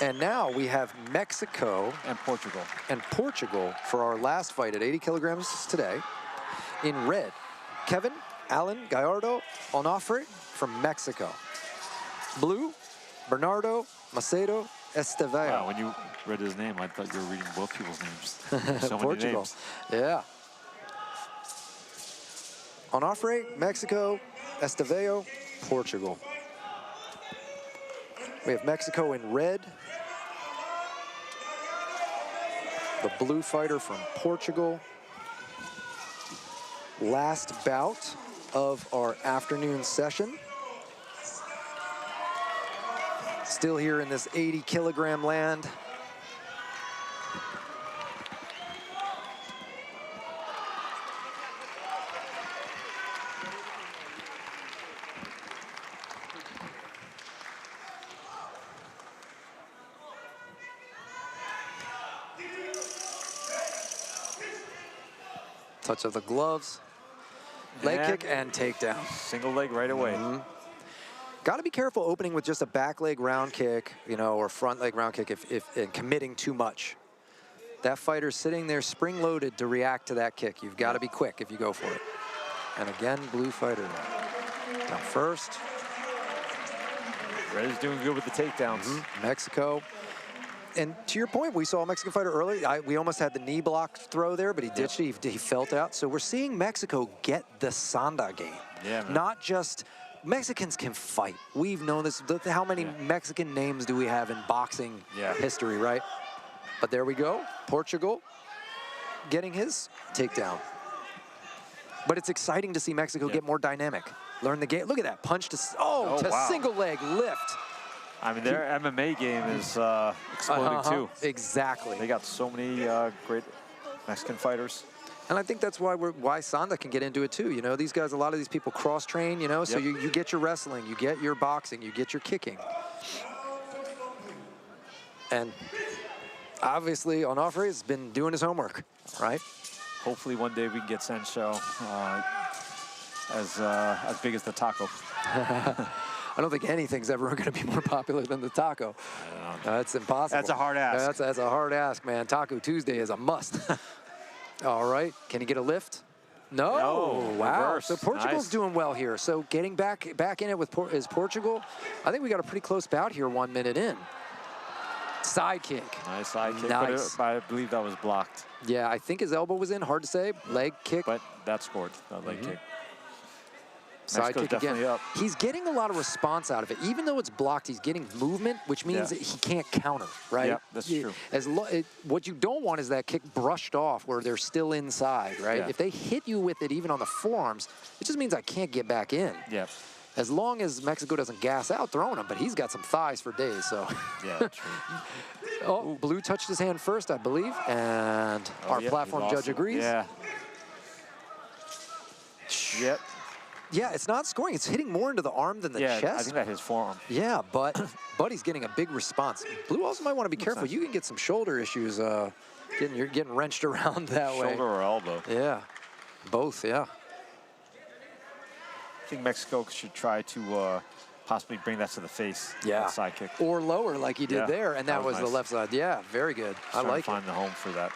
And now we have Mexico and Portugal for our last fight at 80 kilograms today. In red, Kevin Alan Gallardo Onofre from Mexico. Blue, Bernardo Macedo Estevao. Wow, when you read his name, I thought you were reading both people's names. So many Portugal. names. Yeah. Onofre, Mexico. Estevao, Portugal. We have Mexico in red. The blue fighter from Portugal. Last bout of our afternoon session. Still here in this 80-kilogram land. Touch of the gloves. Leg kick and takedown. Single leg right away. Got to be careful opening with just a back leg round kick, you know, or front leg round kick if and committing too much. That fighter's sitting there spring-loaded to react to that kick. You've got to be quick if you go for it. And again, blue fighter down first. Red is doing good with the takedowns. Mexico. And to your point, we saw a Mexican fighter early. We almost had the knee block throw there, but he ditched it. He felt out. So we're seeing Mexico get the Sanda game. Yeah, man. Not just Mexicans can fight. We've known this. How many Mexican names do we have in boxing history, right? But there we go. Portugal getting his takedown. But it's exciting to see Mexico get more dynamic. Learn the game. Look at that punch to wow. single leg lift. I mean, their MMA game is exploding too. Exactly. They got so many great Mexican fighters. And I think that's why Sanda can get into it too. You know, these guys, a lot of these people cross-train, you know, so you get your wrestling, you get your boxing, you get your kicking. And obviously, Onofre has been doing his homework, right? Hopefully one day we can get Sancho as big as the taco. I don't think anything's ever going to be more popular than the taco. That's impossible. That's a hard ask. That's a hard ask, man. Taco Tuesday is a must. All right, can he get a lift? No. Wow. Reverse. So Portugal's doing well here. So getting back in it with is Portugal. I think we got a pretty close bout here 1 minute in. Side kick. Nice side kick, Nice. but I believe that was blocked. Yeah, I think his elbow was in. Hard to say. Leg kick. But that scored, that leg kick. Side Mexico's kick again. definitely up. He's getting a lot of response out of it. Even though it's blocked, he's getting movement, which means that he can't counter, right? Yeah, that's true. What you don't want is that kick brushed off where they're still inside, right? Yeah. If they hit you with it even on the forearms, it just means I can't get back in. Yeah. As long as Mexico doesn't gas out throwing him, but he's got some thighs for days, so. Yeah, true. Oh, blue touched his hand first, I believe, and our platform judge agrees. Yeah. Yep. Yeah, it's not scoring. It's hitting more into the arm than the chest. I think that his forearm. Yeah, but Buddy's getting a big response. Blue also might want to be careful. You can get some shoulder issues. You're getting wrenched around that way. Shoulder or elbow. Yeah, both. Yeah. I think Mexico should try to possibly bring that to the face. Yeah. That side kick. Or lower, like he did there, and that was the nice. left side. Yeah, very good. I like it. Find the home for that.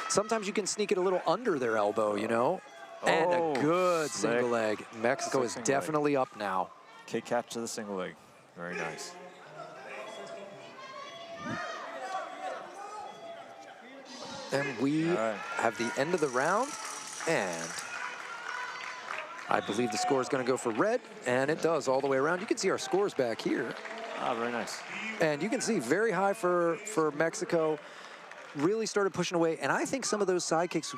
Sometimes you can sneak it a little under their elbow, you know. And a good single leg. Mexico is definitely up now. Kick catch to the single leg. Very nice. And we have the end of the round. And I believe the score is going to go for red. And it does all the way around. You can see our scores back here. Ah, very nice. And you can see very high for Mexico. Really started pushing away. And I think some of those side kicks,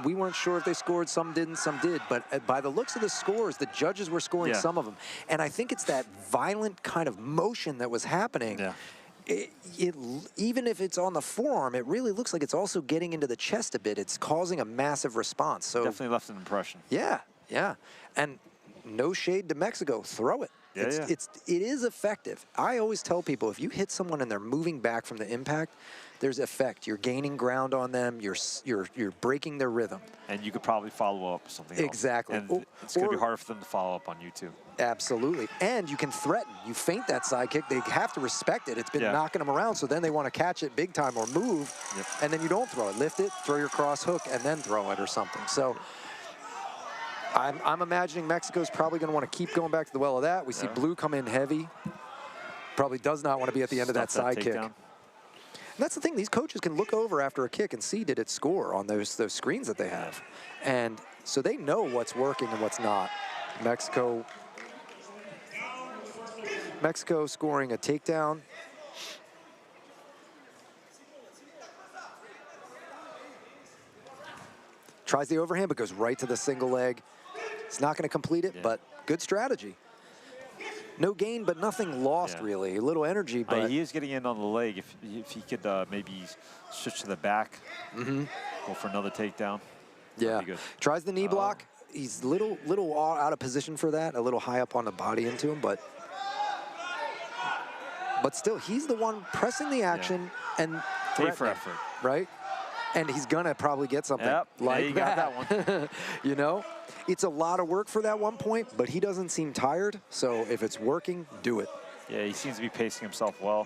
we weren't sure if they scored. Some didn't, some did. But by the looks of the scores, the judges were scoring some of them. And I think it's that violent kind of motion that was happening. Yeah. Even if it's on the forearm, it really looks like it's also getting into the chest a bit. It's causing a massive response. So definitely left an impression. Yeah, yeah. And no shade to Mexico. Throw it. It is effective. I always tell people, if you hit someone and they're moving back from the impact, there's effect. You're gaining ground on them. You're breaking their rhythm. And you could probably follow up with something else. Exactly. And it's going to be harder for them to follow up on you too. Absolutely. And you can threaten. You feint that side kick. They have to respect it. It's been knocking them around, so then they want to catch it big time or move, and then you don't throw it. Lift it, throw your cross hook, and then throw it or something. So I'm imagining Mexico's probably going to want to keep going back to the well of that. We see blue come in heavy. Probably does not want to be at the end of that side kick. takedown. And that's the thing, these coaches can look over after a kick and see did it score on those screens that they have. And so they know what's working and what's not. Mexico scoring a takedown. Tries the overhand, but goes right to the single leg. He's not going to complete it, but good strategy. No gain, but nothing lost, really. A little energy, but... he is getting in on the leg. If he could maybe switch to the back, go for another takedown. Yeah. Tries the knee block. He's little out of position for that, a little high up on the body into him, but still, he's the one pressing the action and pay for effort, right? And he's gonna probably get something like you got that one. You know, it's a lot of work for that 1 point, but he doesn't seem tired. So if it's working, do it. Yeah, he seems to be pacing himself well.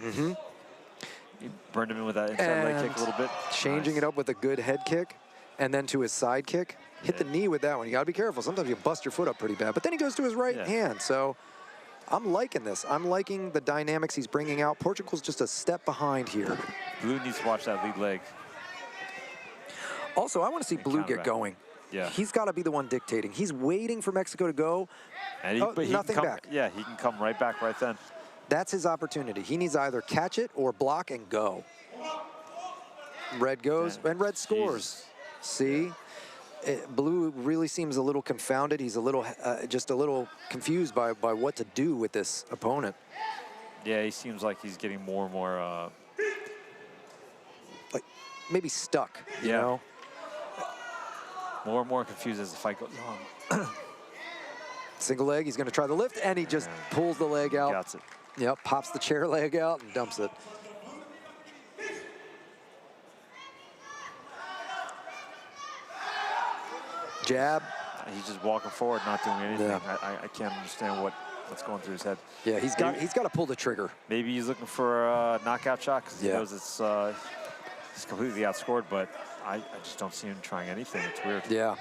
He burned him in with that inside leg kick a little bit. Changing it up with a good head kick, and then to his side kick. Hit the knee with that one. You gotta be careful. Sometimes you bust your foot up pretty bad. But then he goes to his right hand. So I'm liking this. I'm liking the dynamics he's bringing out. Portugal's just a step behind here. Blue needs to watch that lead leg. Also, I want to see Blue get going. Yeah. He's got to be the one dictating. He's waiting for Mexico to go. And nothing back. Yeah, he can come right back right then. That's his opportunity. He needs to either catch it or block and go. Red goes, and red scores. See? Blue really seems a little confounded. He's a little, just a little confused by what to do with this opponent. Yeah, he seems like he's getting more and more... like, maybe stuck, you know? More and more confused as the fight goes on. Single leg, he's going to try the lift, and he just pulls the leg out. Got it. Yep, pops the chair leg out and dumps it. Jab. He's just walking forward, not doing anything. I can't understand what's going through his head. Yeah, he's got to pull the trigger. Maybe he's looking for a knockout shot because he knows he's completely outscored, but I just don't see him trying anything. It's weird. Yeah.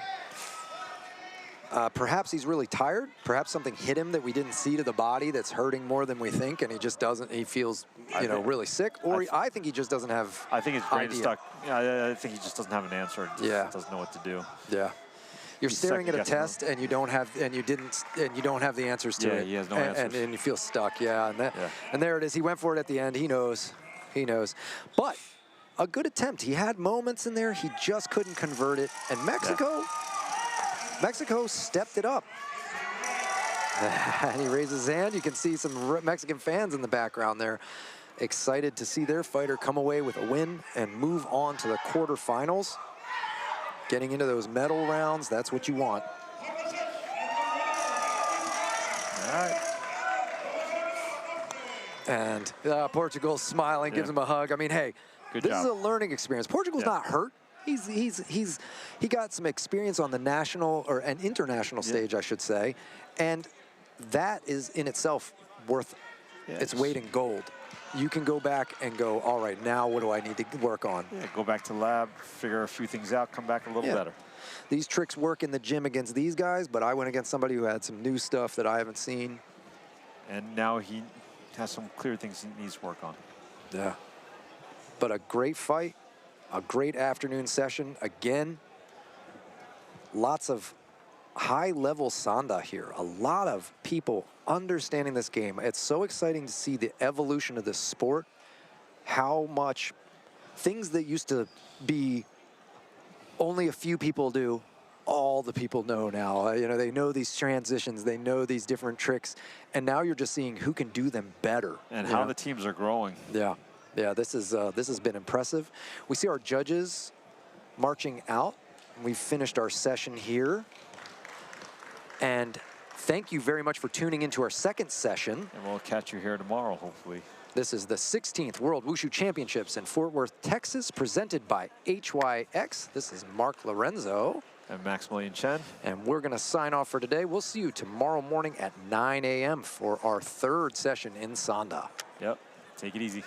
Perhaps he's really tired. Perhaps something hit him that we didn't see to the body that's hurting more than we think, and he just doesn't. He feels, really sick. Or I think he just doesn't have. I think his brain is stuck. Yeah, I think he just doesn't have an answer. Doesn't know what to do. Yeah. You're staring at a test and you don't have you don't have the answers to it. He has no answers. And you feel stuck. Yeah. And there it is. He went for it at the end. He knows. He knows. But a good attempt. He had moments in there. He just couldn't convert it. And Mexico stepped it up. And he raises his hand. You can see some Mexican fans in the background there, excited to see their fighter come away with a win and move on to the quarterfinals. Getting into those medal rounds, that's what you want. All right. And Portugal's smiling, gives him a hug. I mean, hey, this is a learning experience. Portugal's not hurt. He got some experience on the national or an international stage, I should say, and that is in itself worth its weight in gold. You can go back and go, all right, now what do I need to work on? Yeah, go back to the lab, figure a few things out, come back a little better. These tricks work in the gym against these guys, but I went against somebody who had some new stuff that I haven't seen. And now he has some clear things he needs to work on. Yeah. But a great fight, a great afternoon session. Again, lots of high-level Sanda here. A lot of people understanding this game. It's so exciting to see the evolution of this sport, how much things that used to be only a few people do, all the people know now. They know these transitions, they know these different tricks, and now you're just seeing who can do them better. And how the teams are growing. Yeah, this has been impressive. We see our judges marching out. We've finished our session here. And thank you very much for tuning into our second session. And we'll catch you here tomorrow, hopefully. This is the 16th World Wushu Championships in Fort Worth, Texas, presented by HYX. This is Mark Lorenzo. And Maximilian Chen. And we're going to sign off for today. We'll see you tomorrow morning at 9 a.m. for our third session in Sanda. Yep. Take it easy.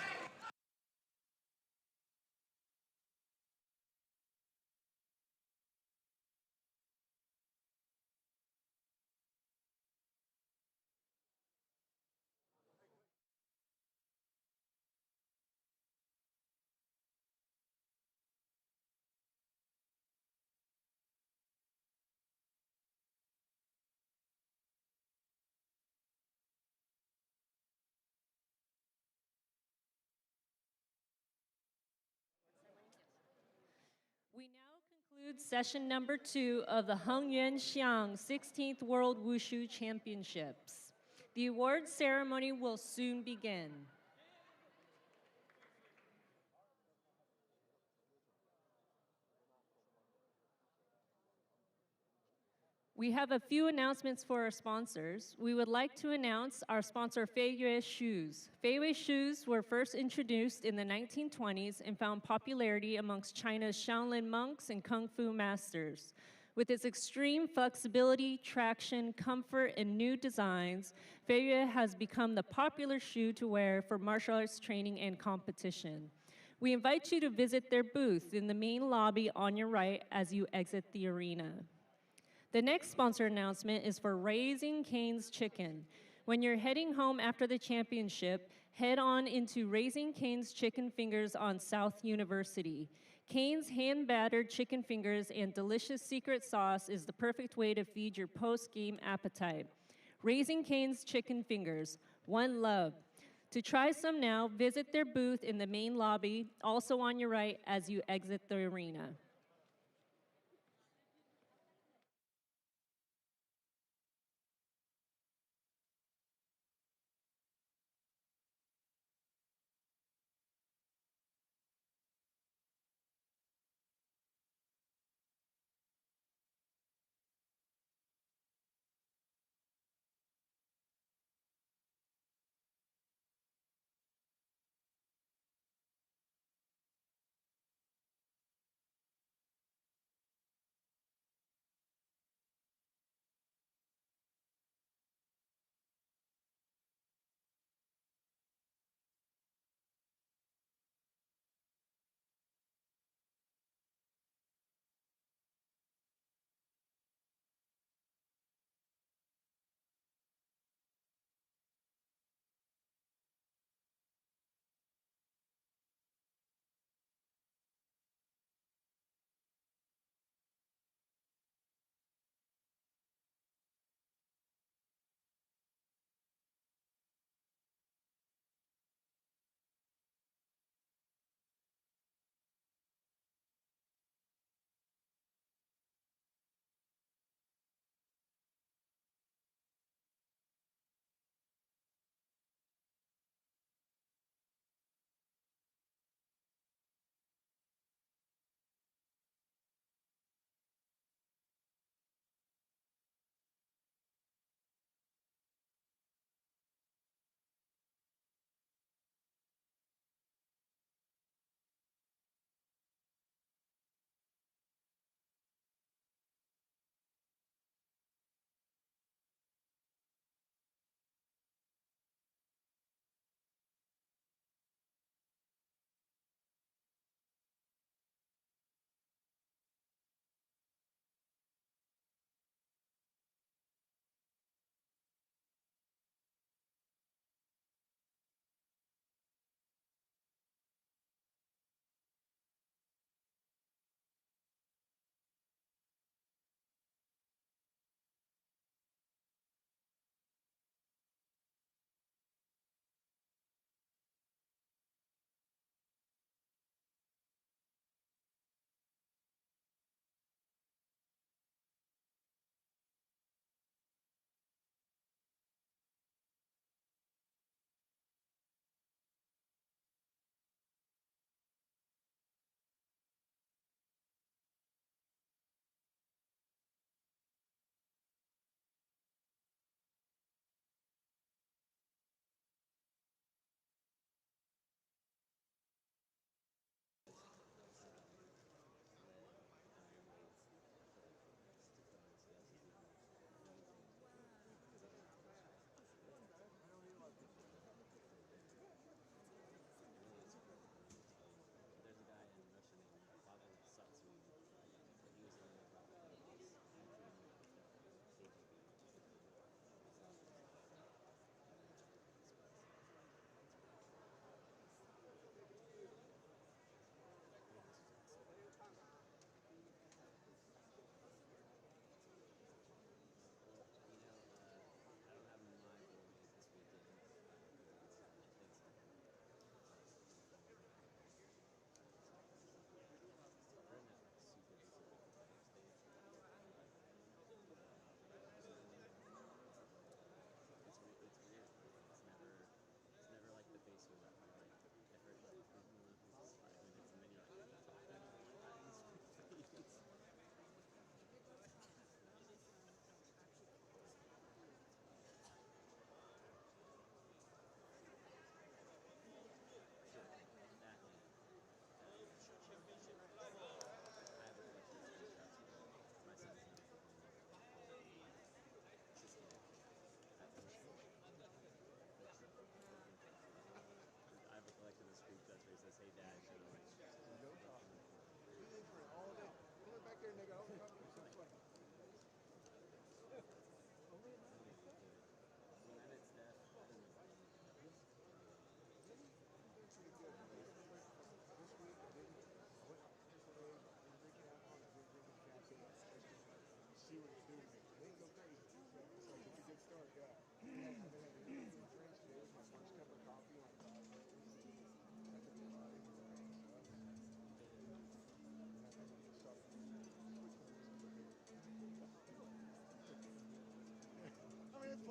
Concludes session number 2 of the Hengyuan Xiang 16th World Wushu Championships. The award ceremony will soon begin. We have a few announcements for our sponsors. We would like to announce our sponsor, Feiyue Shoes. Feiyue Shoes were first introduced in the 1920s and found popularity amongst China's Shaolin monks and Kung Fu masters. With its extreme flexibility, traction, comfort, and new designs, Feiyue has become the popular shoe to wear for martial arts training and competition. We invite you to visit their booth in the main lobby on your right as you exit the arena. The next sponsor announcement is for Raising Cane's Chicken. When you're heading home after the championship, head on into Raising Cane's Chicken Fingers on South University. Cane's hand-battered chicken fingers and delicious secret sauce is the perfect way to feed your post-game appetite. Raising Cane's Chicken Fingers, one love. To try some now, visit their booth in the main lobby, also on your right as you exit the arena.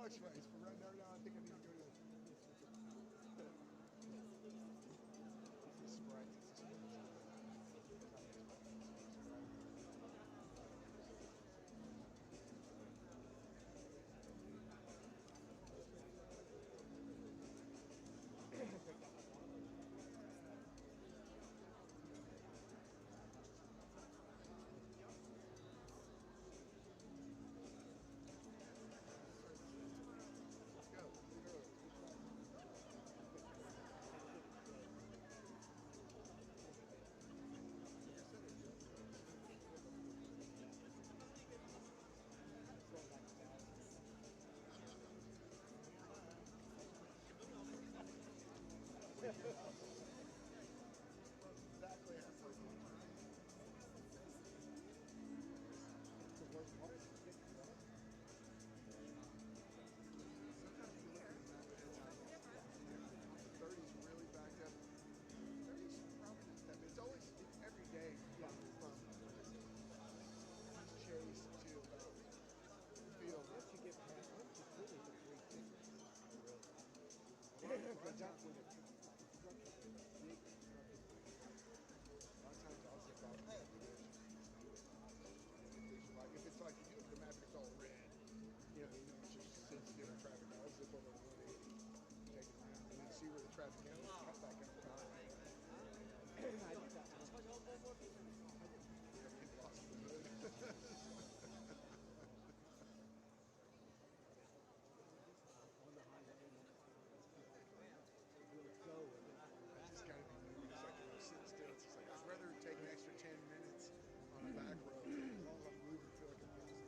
much rice, but right now I think I need to go to the Sprite. Exactly. It's the worst part. Sometimes you look at the map and it's like, the 30's really backed up. 30's probably not that, but it's always, every day, from Chase to field. Once you get past, once you finish the 3 but that's when it's big. A lot of times I'll say about like if it's like if you look at the map and it's all red, you know it's just sensitive traffic. I'll zip over 180, take it out, and then see where the traffic is, cut back up top. I did that. Get lost in the hood. Just gotta be moving. It's like you're sitting still. It's just like I'd rather take an extra 10 minutes on a back road as long as I'm moving. Feel like I'm moving.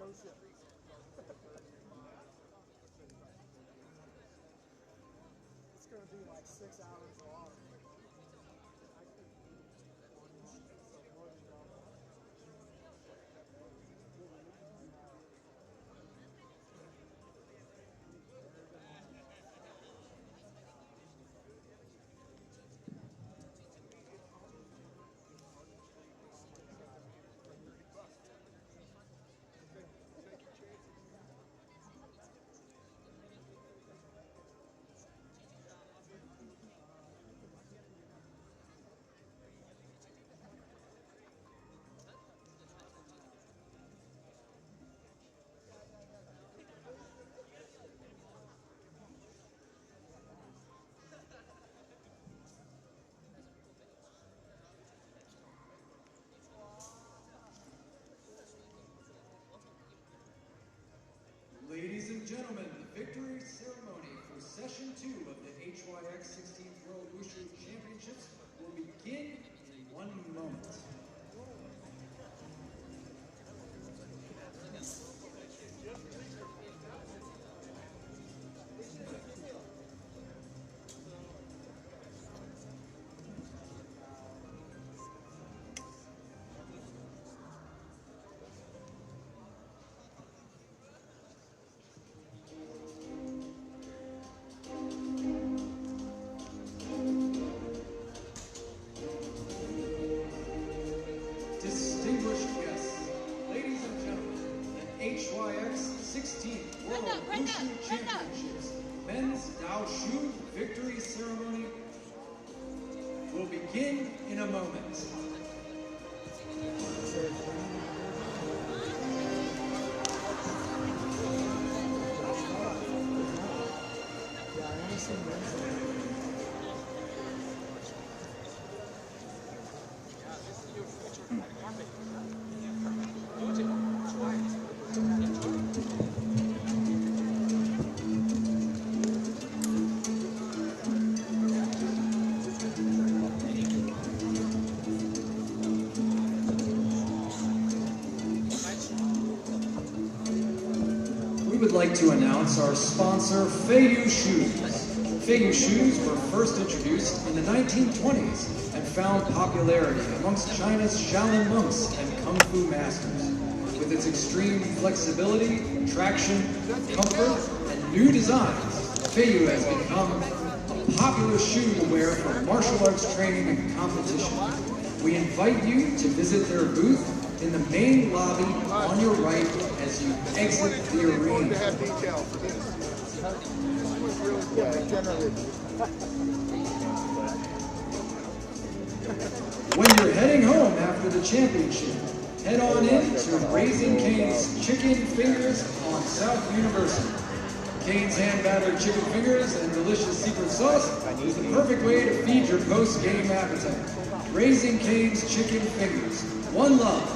It's going to be like 6 hours long. Ladies and gentlemen, the victory ceremony for session 2 of the HYX 16th World Wushu Championships will begin in 1 moment. Distinguished guests, ladies and gentlemen, the HYX 16th World Wushu Championships Men's Dao Shu Victory Ceremony will begin in a moment. We would like to announce our sponsor, Feiyu Shoes. Feiyu shoes were first introduced in the 1920s and found popularity amongst China's Shaolin monks and Kung Fu masters. With its extreme flexibility, traction, comfort, and new designs, Feiyu has become a popular shoe to wear for martial arts training and competition. We invite you to visit their booth in the main lobby on your right as you exit the arena. To have detail for this. This was really good. Generally. When you're heading home after the championship, head on in to Raising Cane's Chicken Fingers on South University. Cane's hand-battered chicken fingers and delicious secret sauce is the perfect way to feed your post-game appetite. Raising Cane's Chicken Fingers. One love.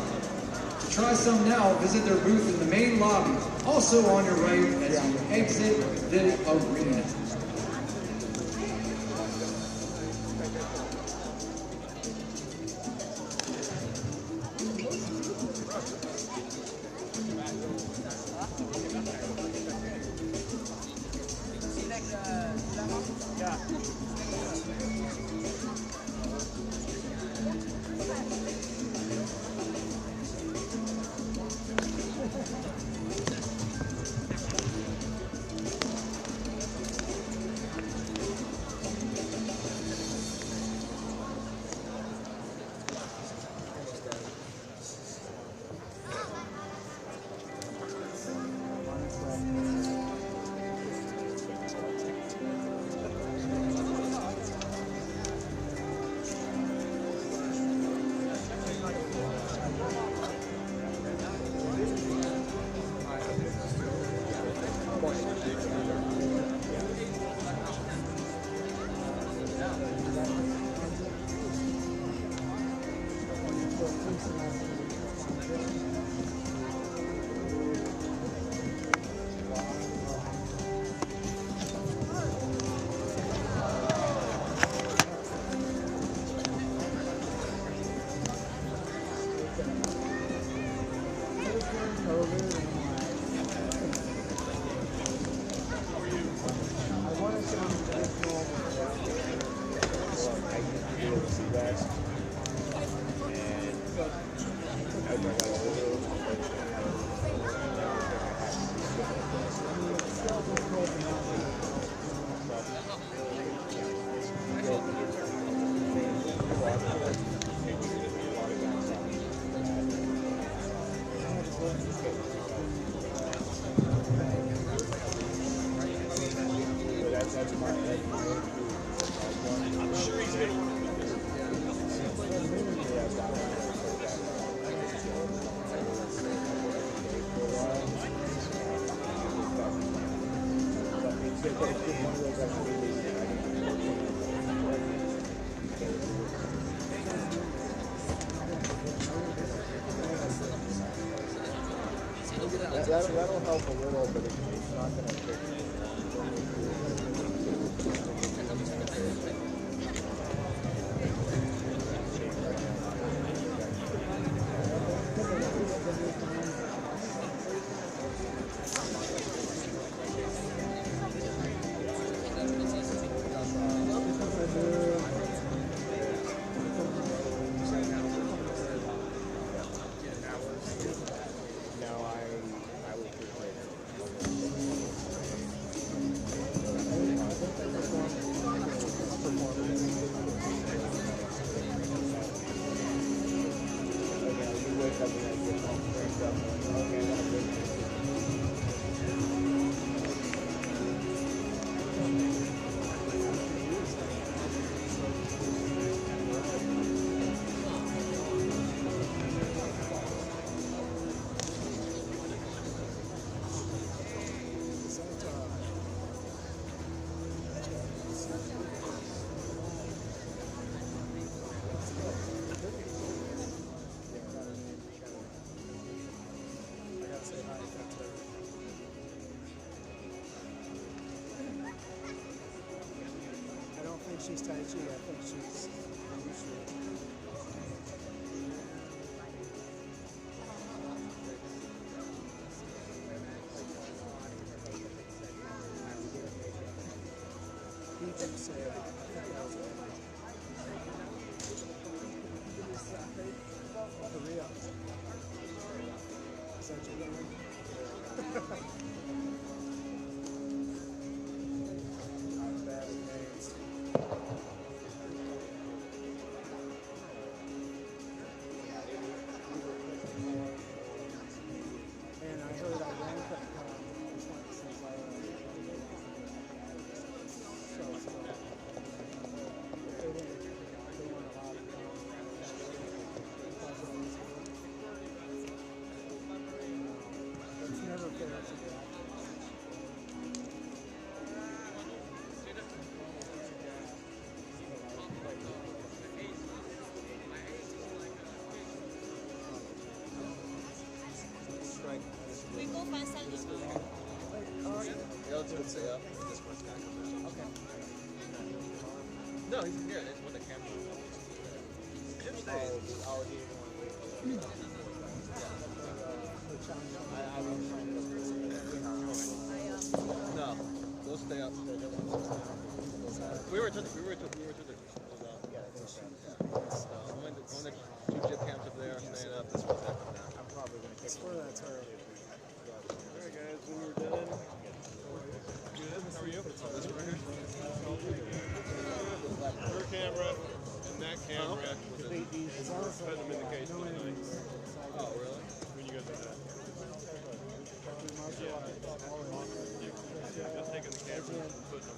To try some now, visit their booth in the main lobby, also on your right as you exit the arena. COVID. That'll help a little, but it's not going to fix it. She's Tai Chi, I think she's Wushu. He did say, Korea. Is that your name? No, he's here. That's what the camera is. Jim stays. No, those stay up. We were to the. Only the two jib cams up there staying up. This one's up now. I'm probably going to take one. That's her. Alright guys, when we're done. Good. How are you? This one right here. Her camera and that camera put them in the case for the night. Oh, really? When you guys are done. Yeah, just taking the camera and putting them.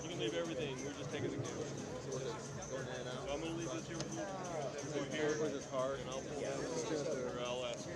You can leave everything, we're just taking the camera. So going in and out? So I'm going to leave this here with you. Put here with this card and I'll pull that or I'll ask you.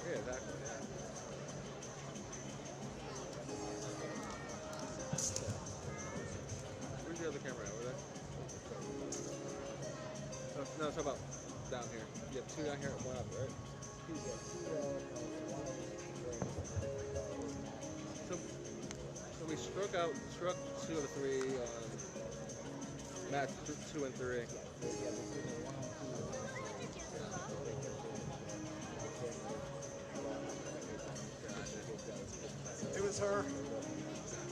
Yeah, exactly. Where's the other camera at? Over there? No, it's about down here. You have two down here and one up, right? So we struck 2 of the 3 on match 2 and 3. It was her.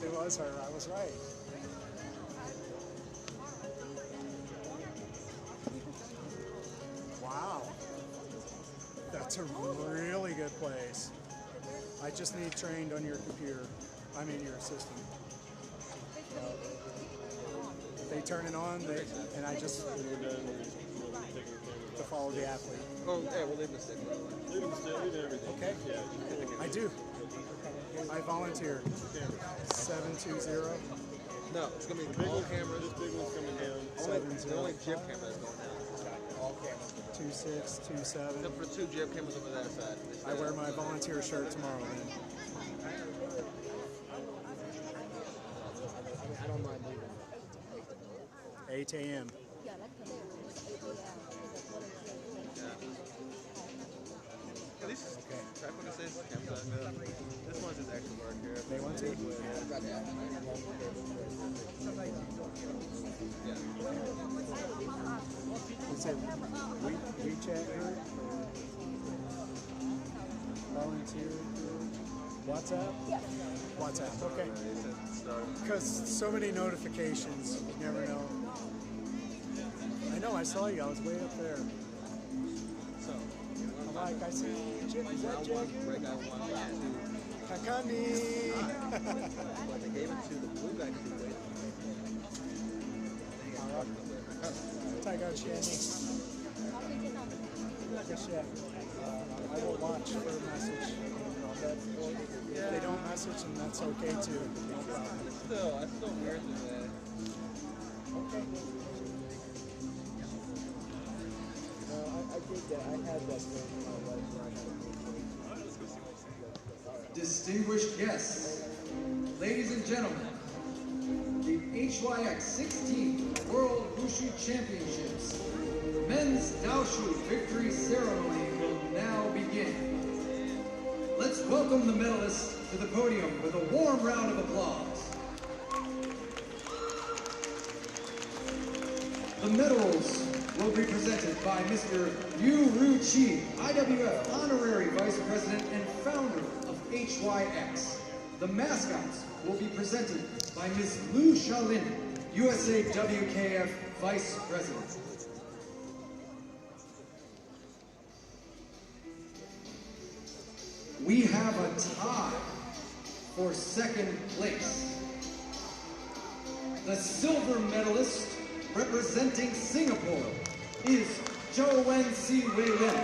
It was her. I was right. Wow. That's a really good place. I just need trained on your computer. I mean your system. They they turn it on, and I just to follow the athlete. Oh, yeah, we'll leave the stick. Leave the stick, leave everything. Okay. Yeah. I do. I volunteer. 720. No, it's going to be all cameras. This big one's coming down. The only jib camera that's going down. All cameras. 2627. Except for 2 jib cameras over that side. I wear my volunteer shirt tomorrow, man. I don't mind leaving. 8 a.m. At least okay. Back when it says cameras, this one's just extra work here. They want to? Yeah. Is it WeChat group? Volunteer group? WhatsApp? WhatsApp, okay. Because so many notifications, you never know. I know, I saw you, I was way up there. So, I'm like, I see, is that Jagger? Kakani! But they gave it to the blue guy to do it. Tiger Shanny. I will watch for a message. If they don't message, and that's okay too. No problem. It's still weird to that. Okay. I did that. I had that thing in my life where I had a Distinguished guests, ladies and gentlemen, the HYX 16th World Wushu Championships Men's Daoshu Victory Ceremony will now begin. Let's welcome the medalists to the podium with a warm round of applause. The medals will be presented by Mr. Yu Ru Chi, IWF Honorary Vice President and founder of HYX. The mascots will be presented by Ms. Lu Shalin, USA WKF Vice President. We have a tie for second place. The silver medalist representing Singapore is Zhou Wen Si Wei Lin.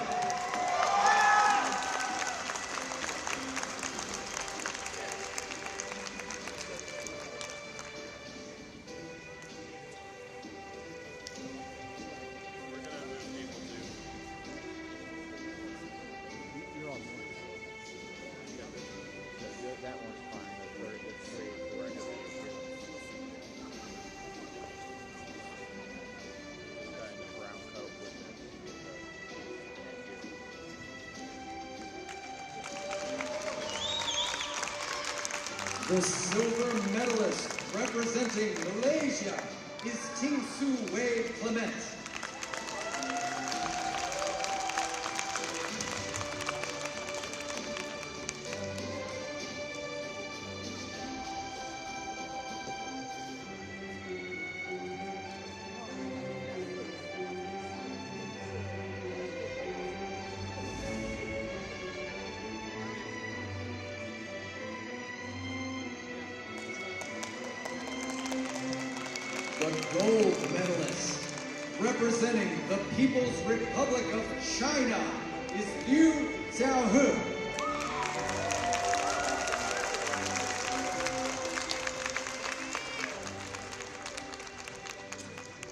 The silver medalist representing Malaysia is Ting Su Wei Clement. The gold medalist, representing the People's Republic of China, is Liu Xiaohe.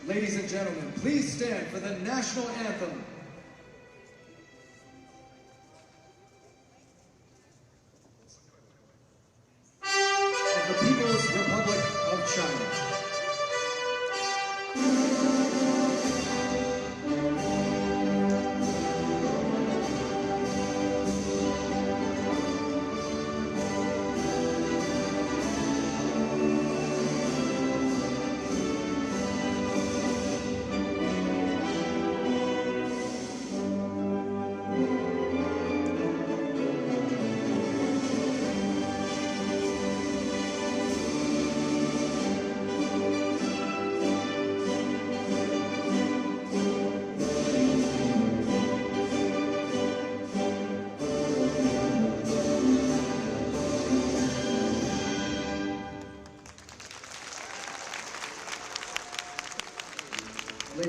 Ladies and gentlemen, please stand for the national anthem. Of the People's Republic of China.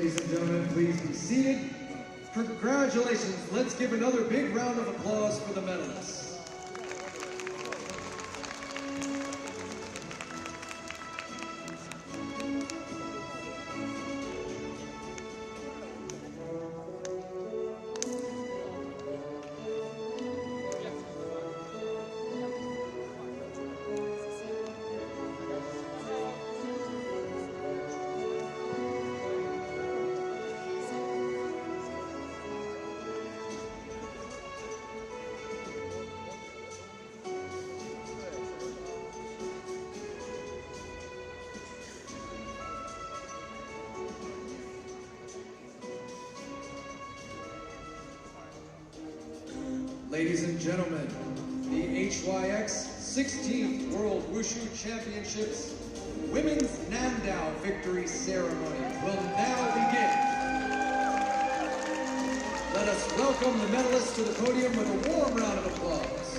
Ladies and gentlemen, please be seated. Congratulations. Let's give another big round of applause for the medalists. Ladies and gentlemen, the HYX 16th World Wushu Championships Women's Nandao Victory Ceremony will now begin. Let us welcome the medalists to the podium with a warm round of applause.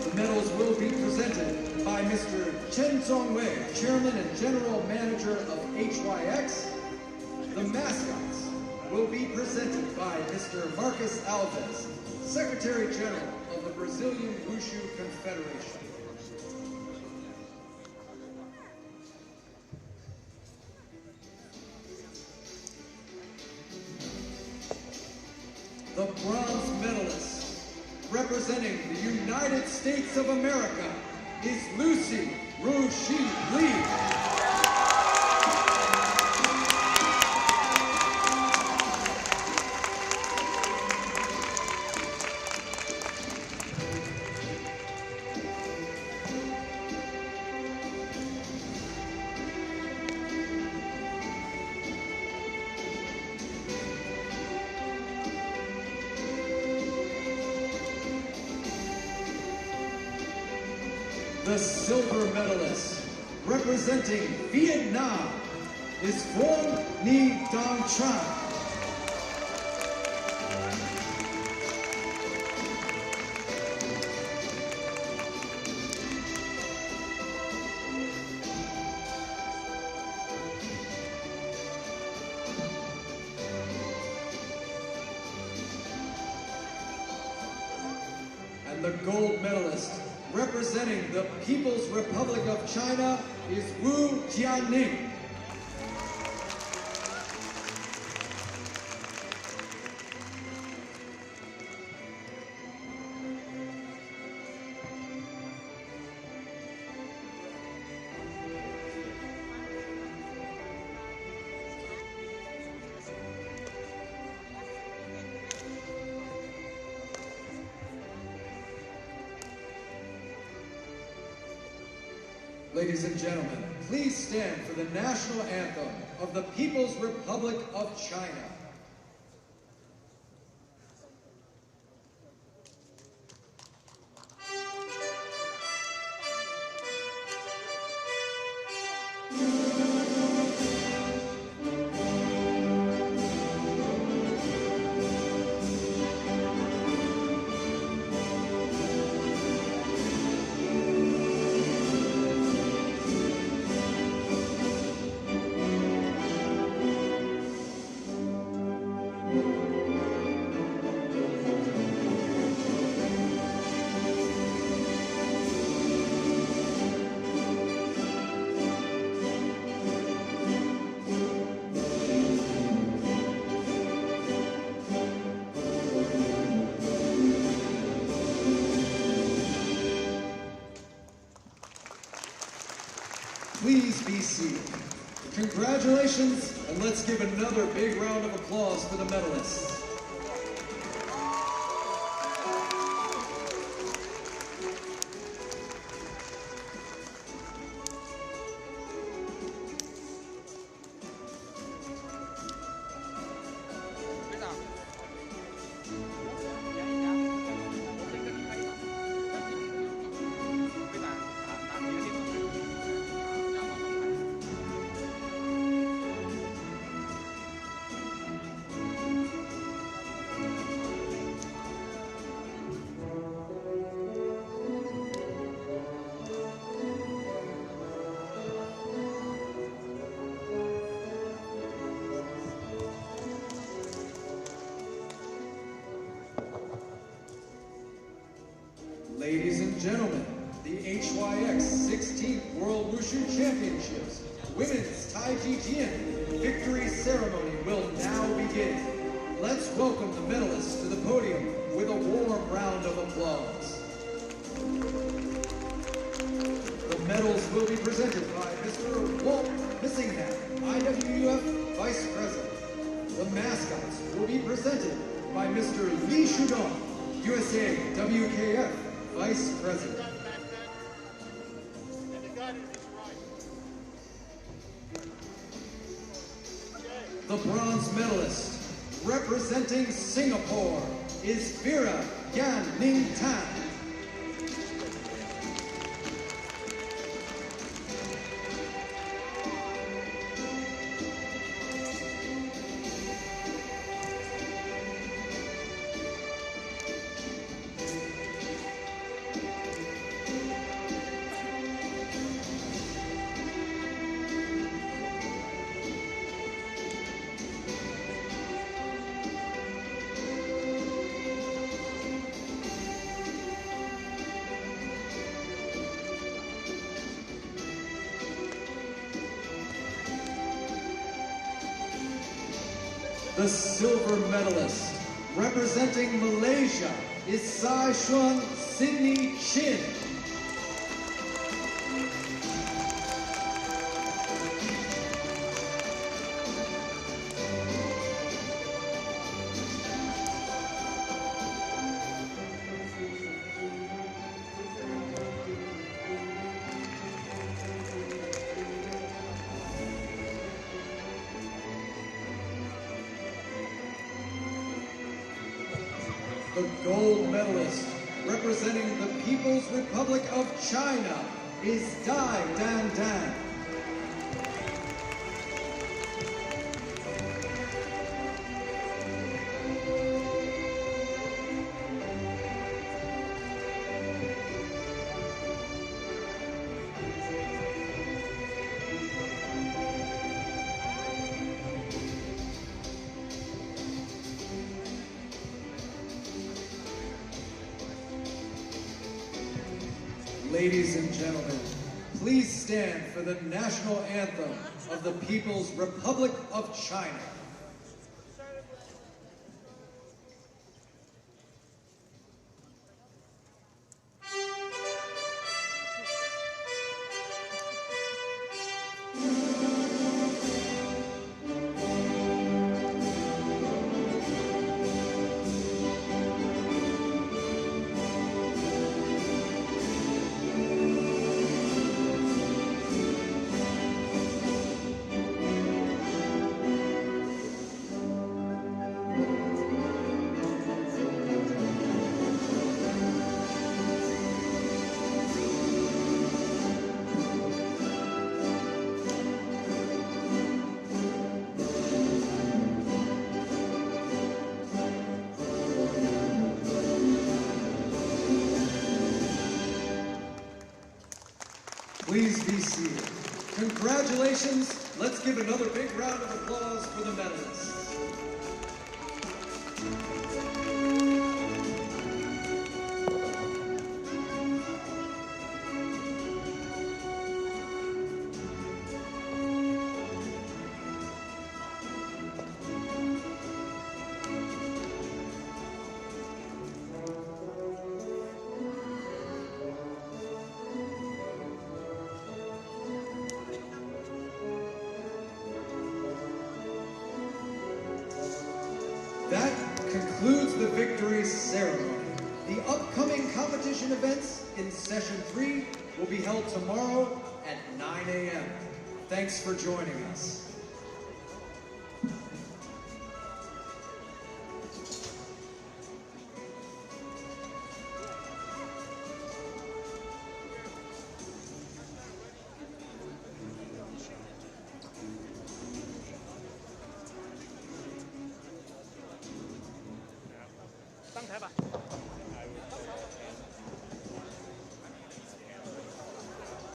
The medals will be presented by Mr. Chen Zhongwei, Chairman and General Manager of HYX. The mascots will be presented by Mr. Marcos Alves, Secretary General of the Brazilian Wushu Confederation. The bronze medalist, representing the United States of America, is Lucy Rushi Lee. The silver medalist, representing Vietnam, is Vuong Nhi Dong Tran. And the gold medalist, representing the People's Republic of China, is Wu Jianning. Ladies and gentlemen, please stand for the national anthem of the People's Republic of China. Please be seated. Congratulations, and let's give another big round of applause for the medalists. Ladies and gentlemen, the HYX 16th World Wushu Championships Women's Tai Chi Victory Ceremony will now begin. Let's welcome the medalists to the podium with a warm round of applause. The medals will be presented by Mr. Walt Missingham, IWUF Vice President. The mascots will be presented by Mr. Lee Shudong, USA WKF Vice President. The bronze medalist, representing Singapore, is Vera Yan Ning Tan. The silver medalist, representing Malaysia, is Sai Xuan Sydney Chin. The gold medalist, representing the People's Republic of China, is Dai Dan Dan. Ladies and gentlemen, please stand for the national anthem of the People's Republic of China. Please be seated. Congratulations. Let's give another big round of applause for the medalists. That concludes the victory ceremony. The upcoming competition events in session 3 will be held tomorrow at 9 a.m. Thanks for joining us. Sang thái吧。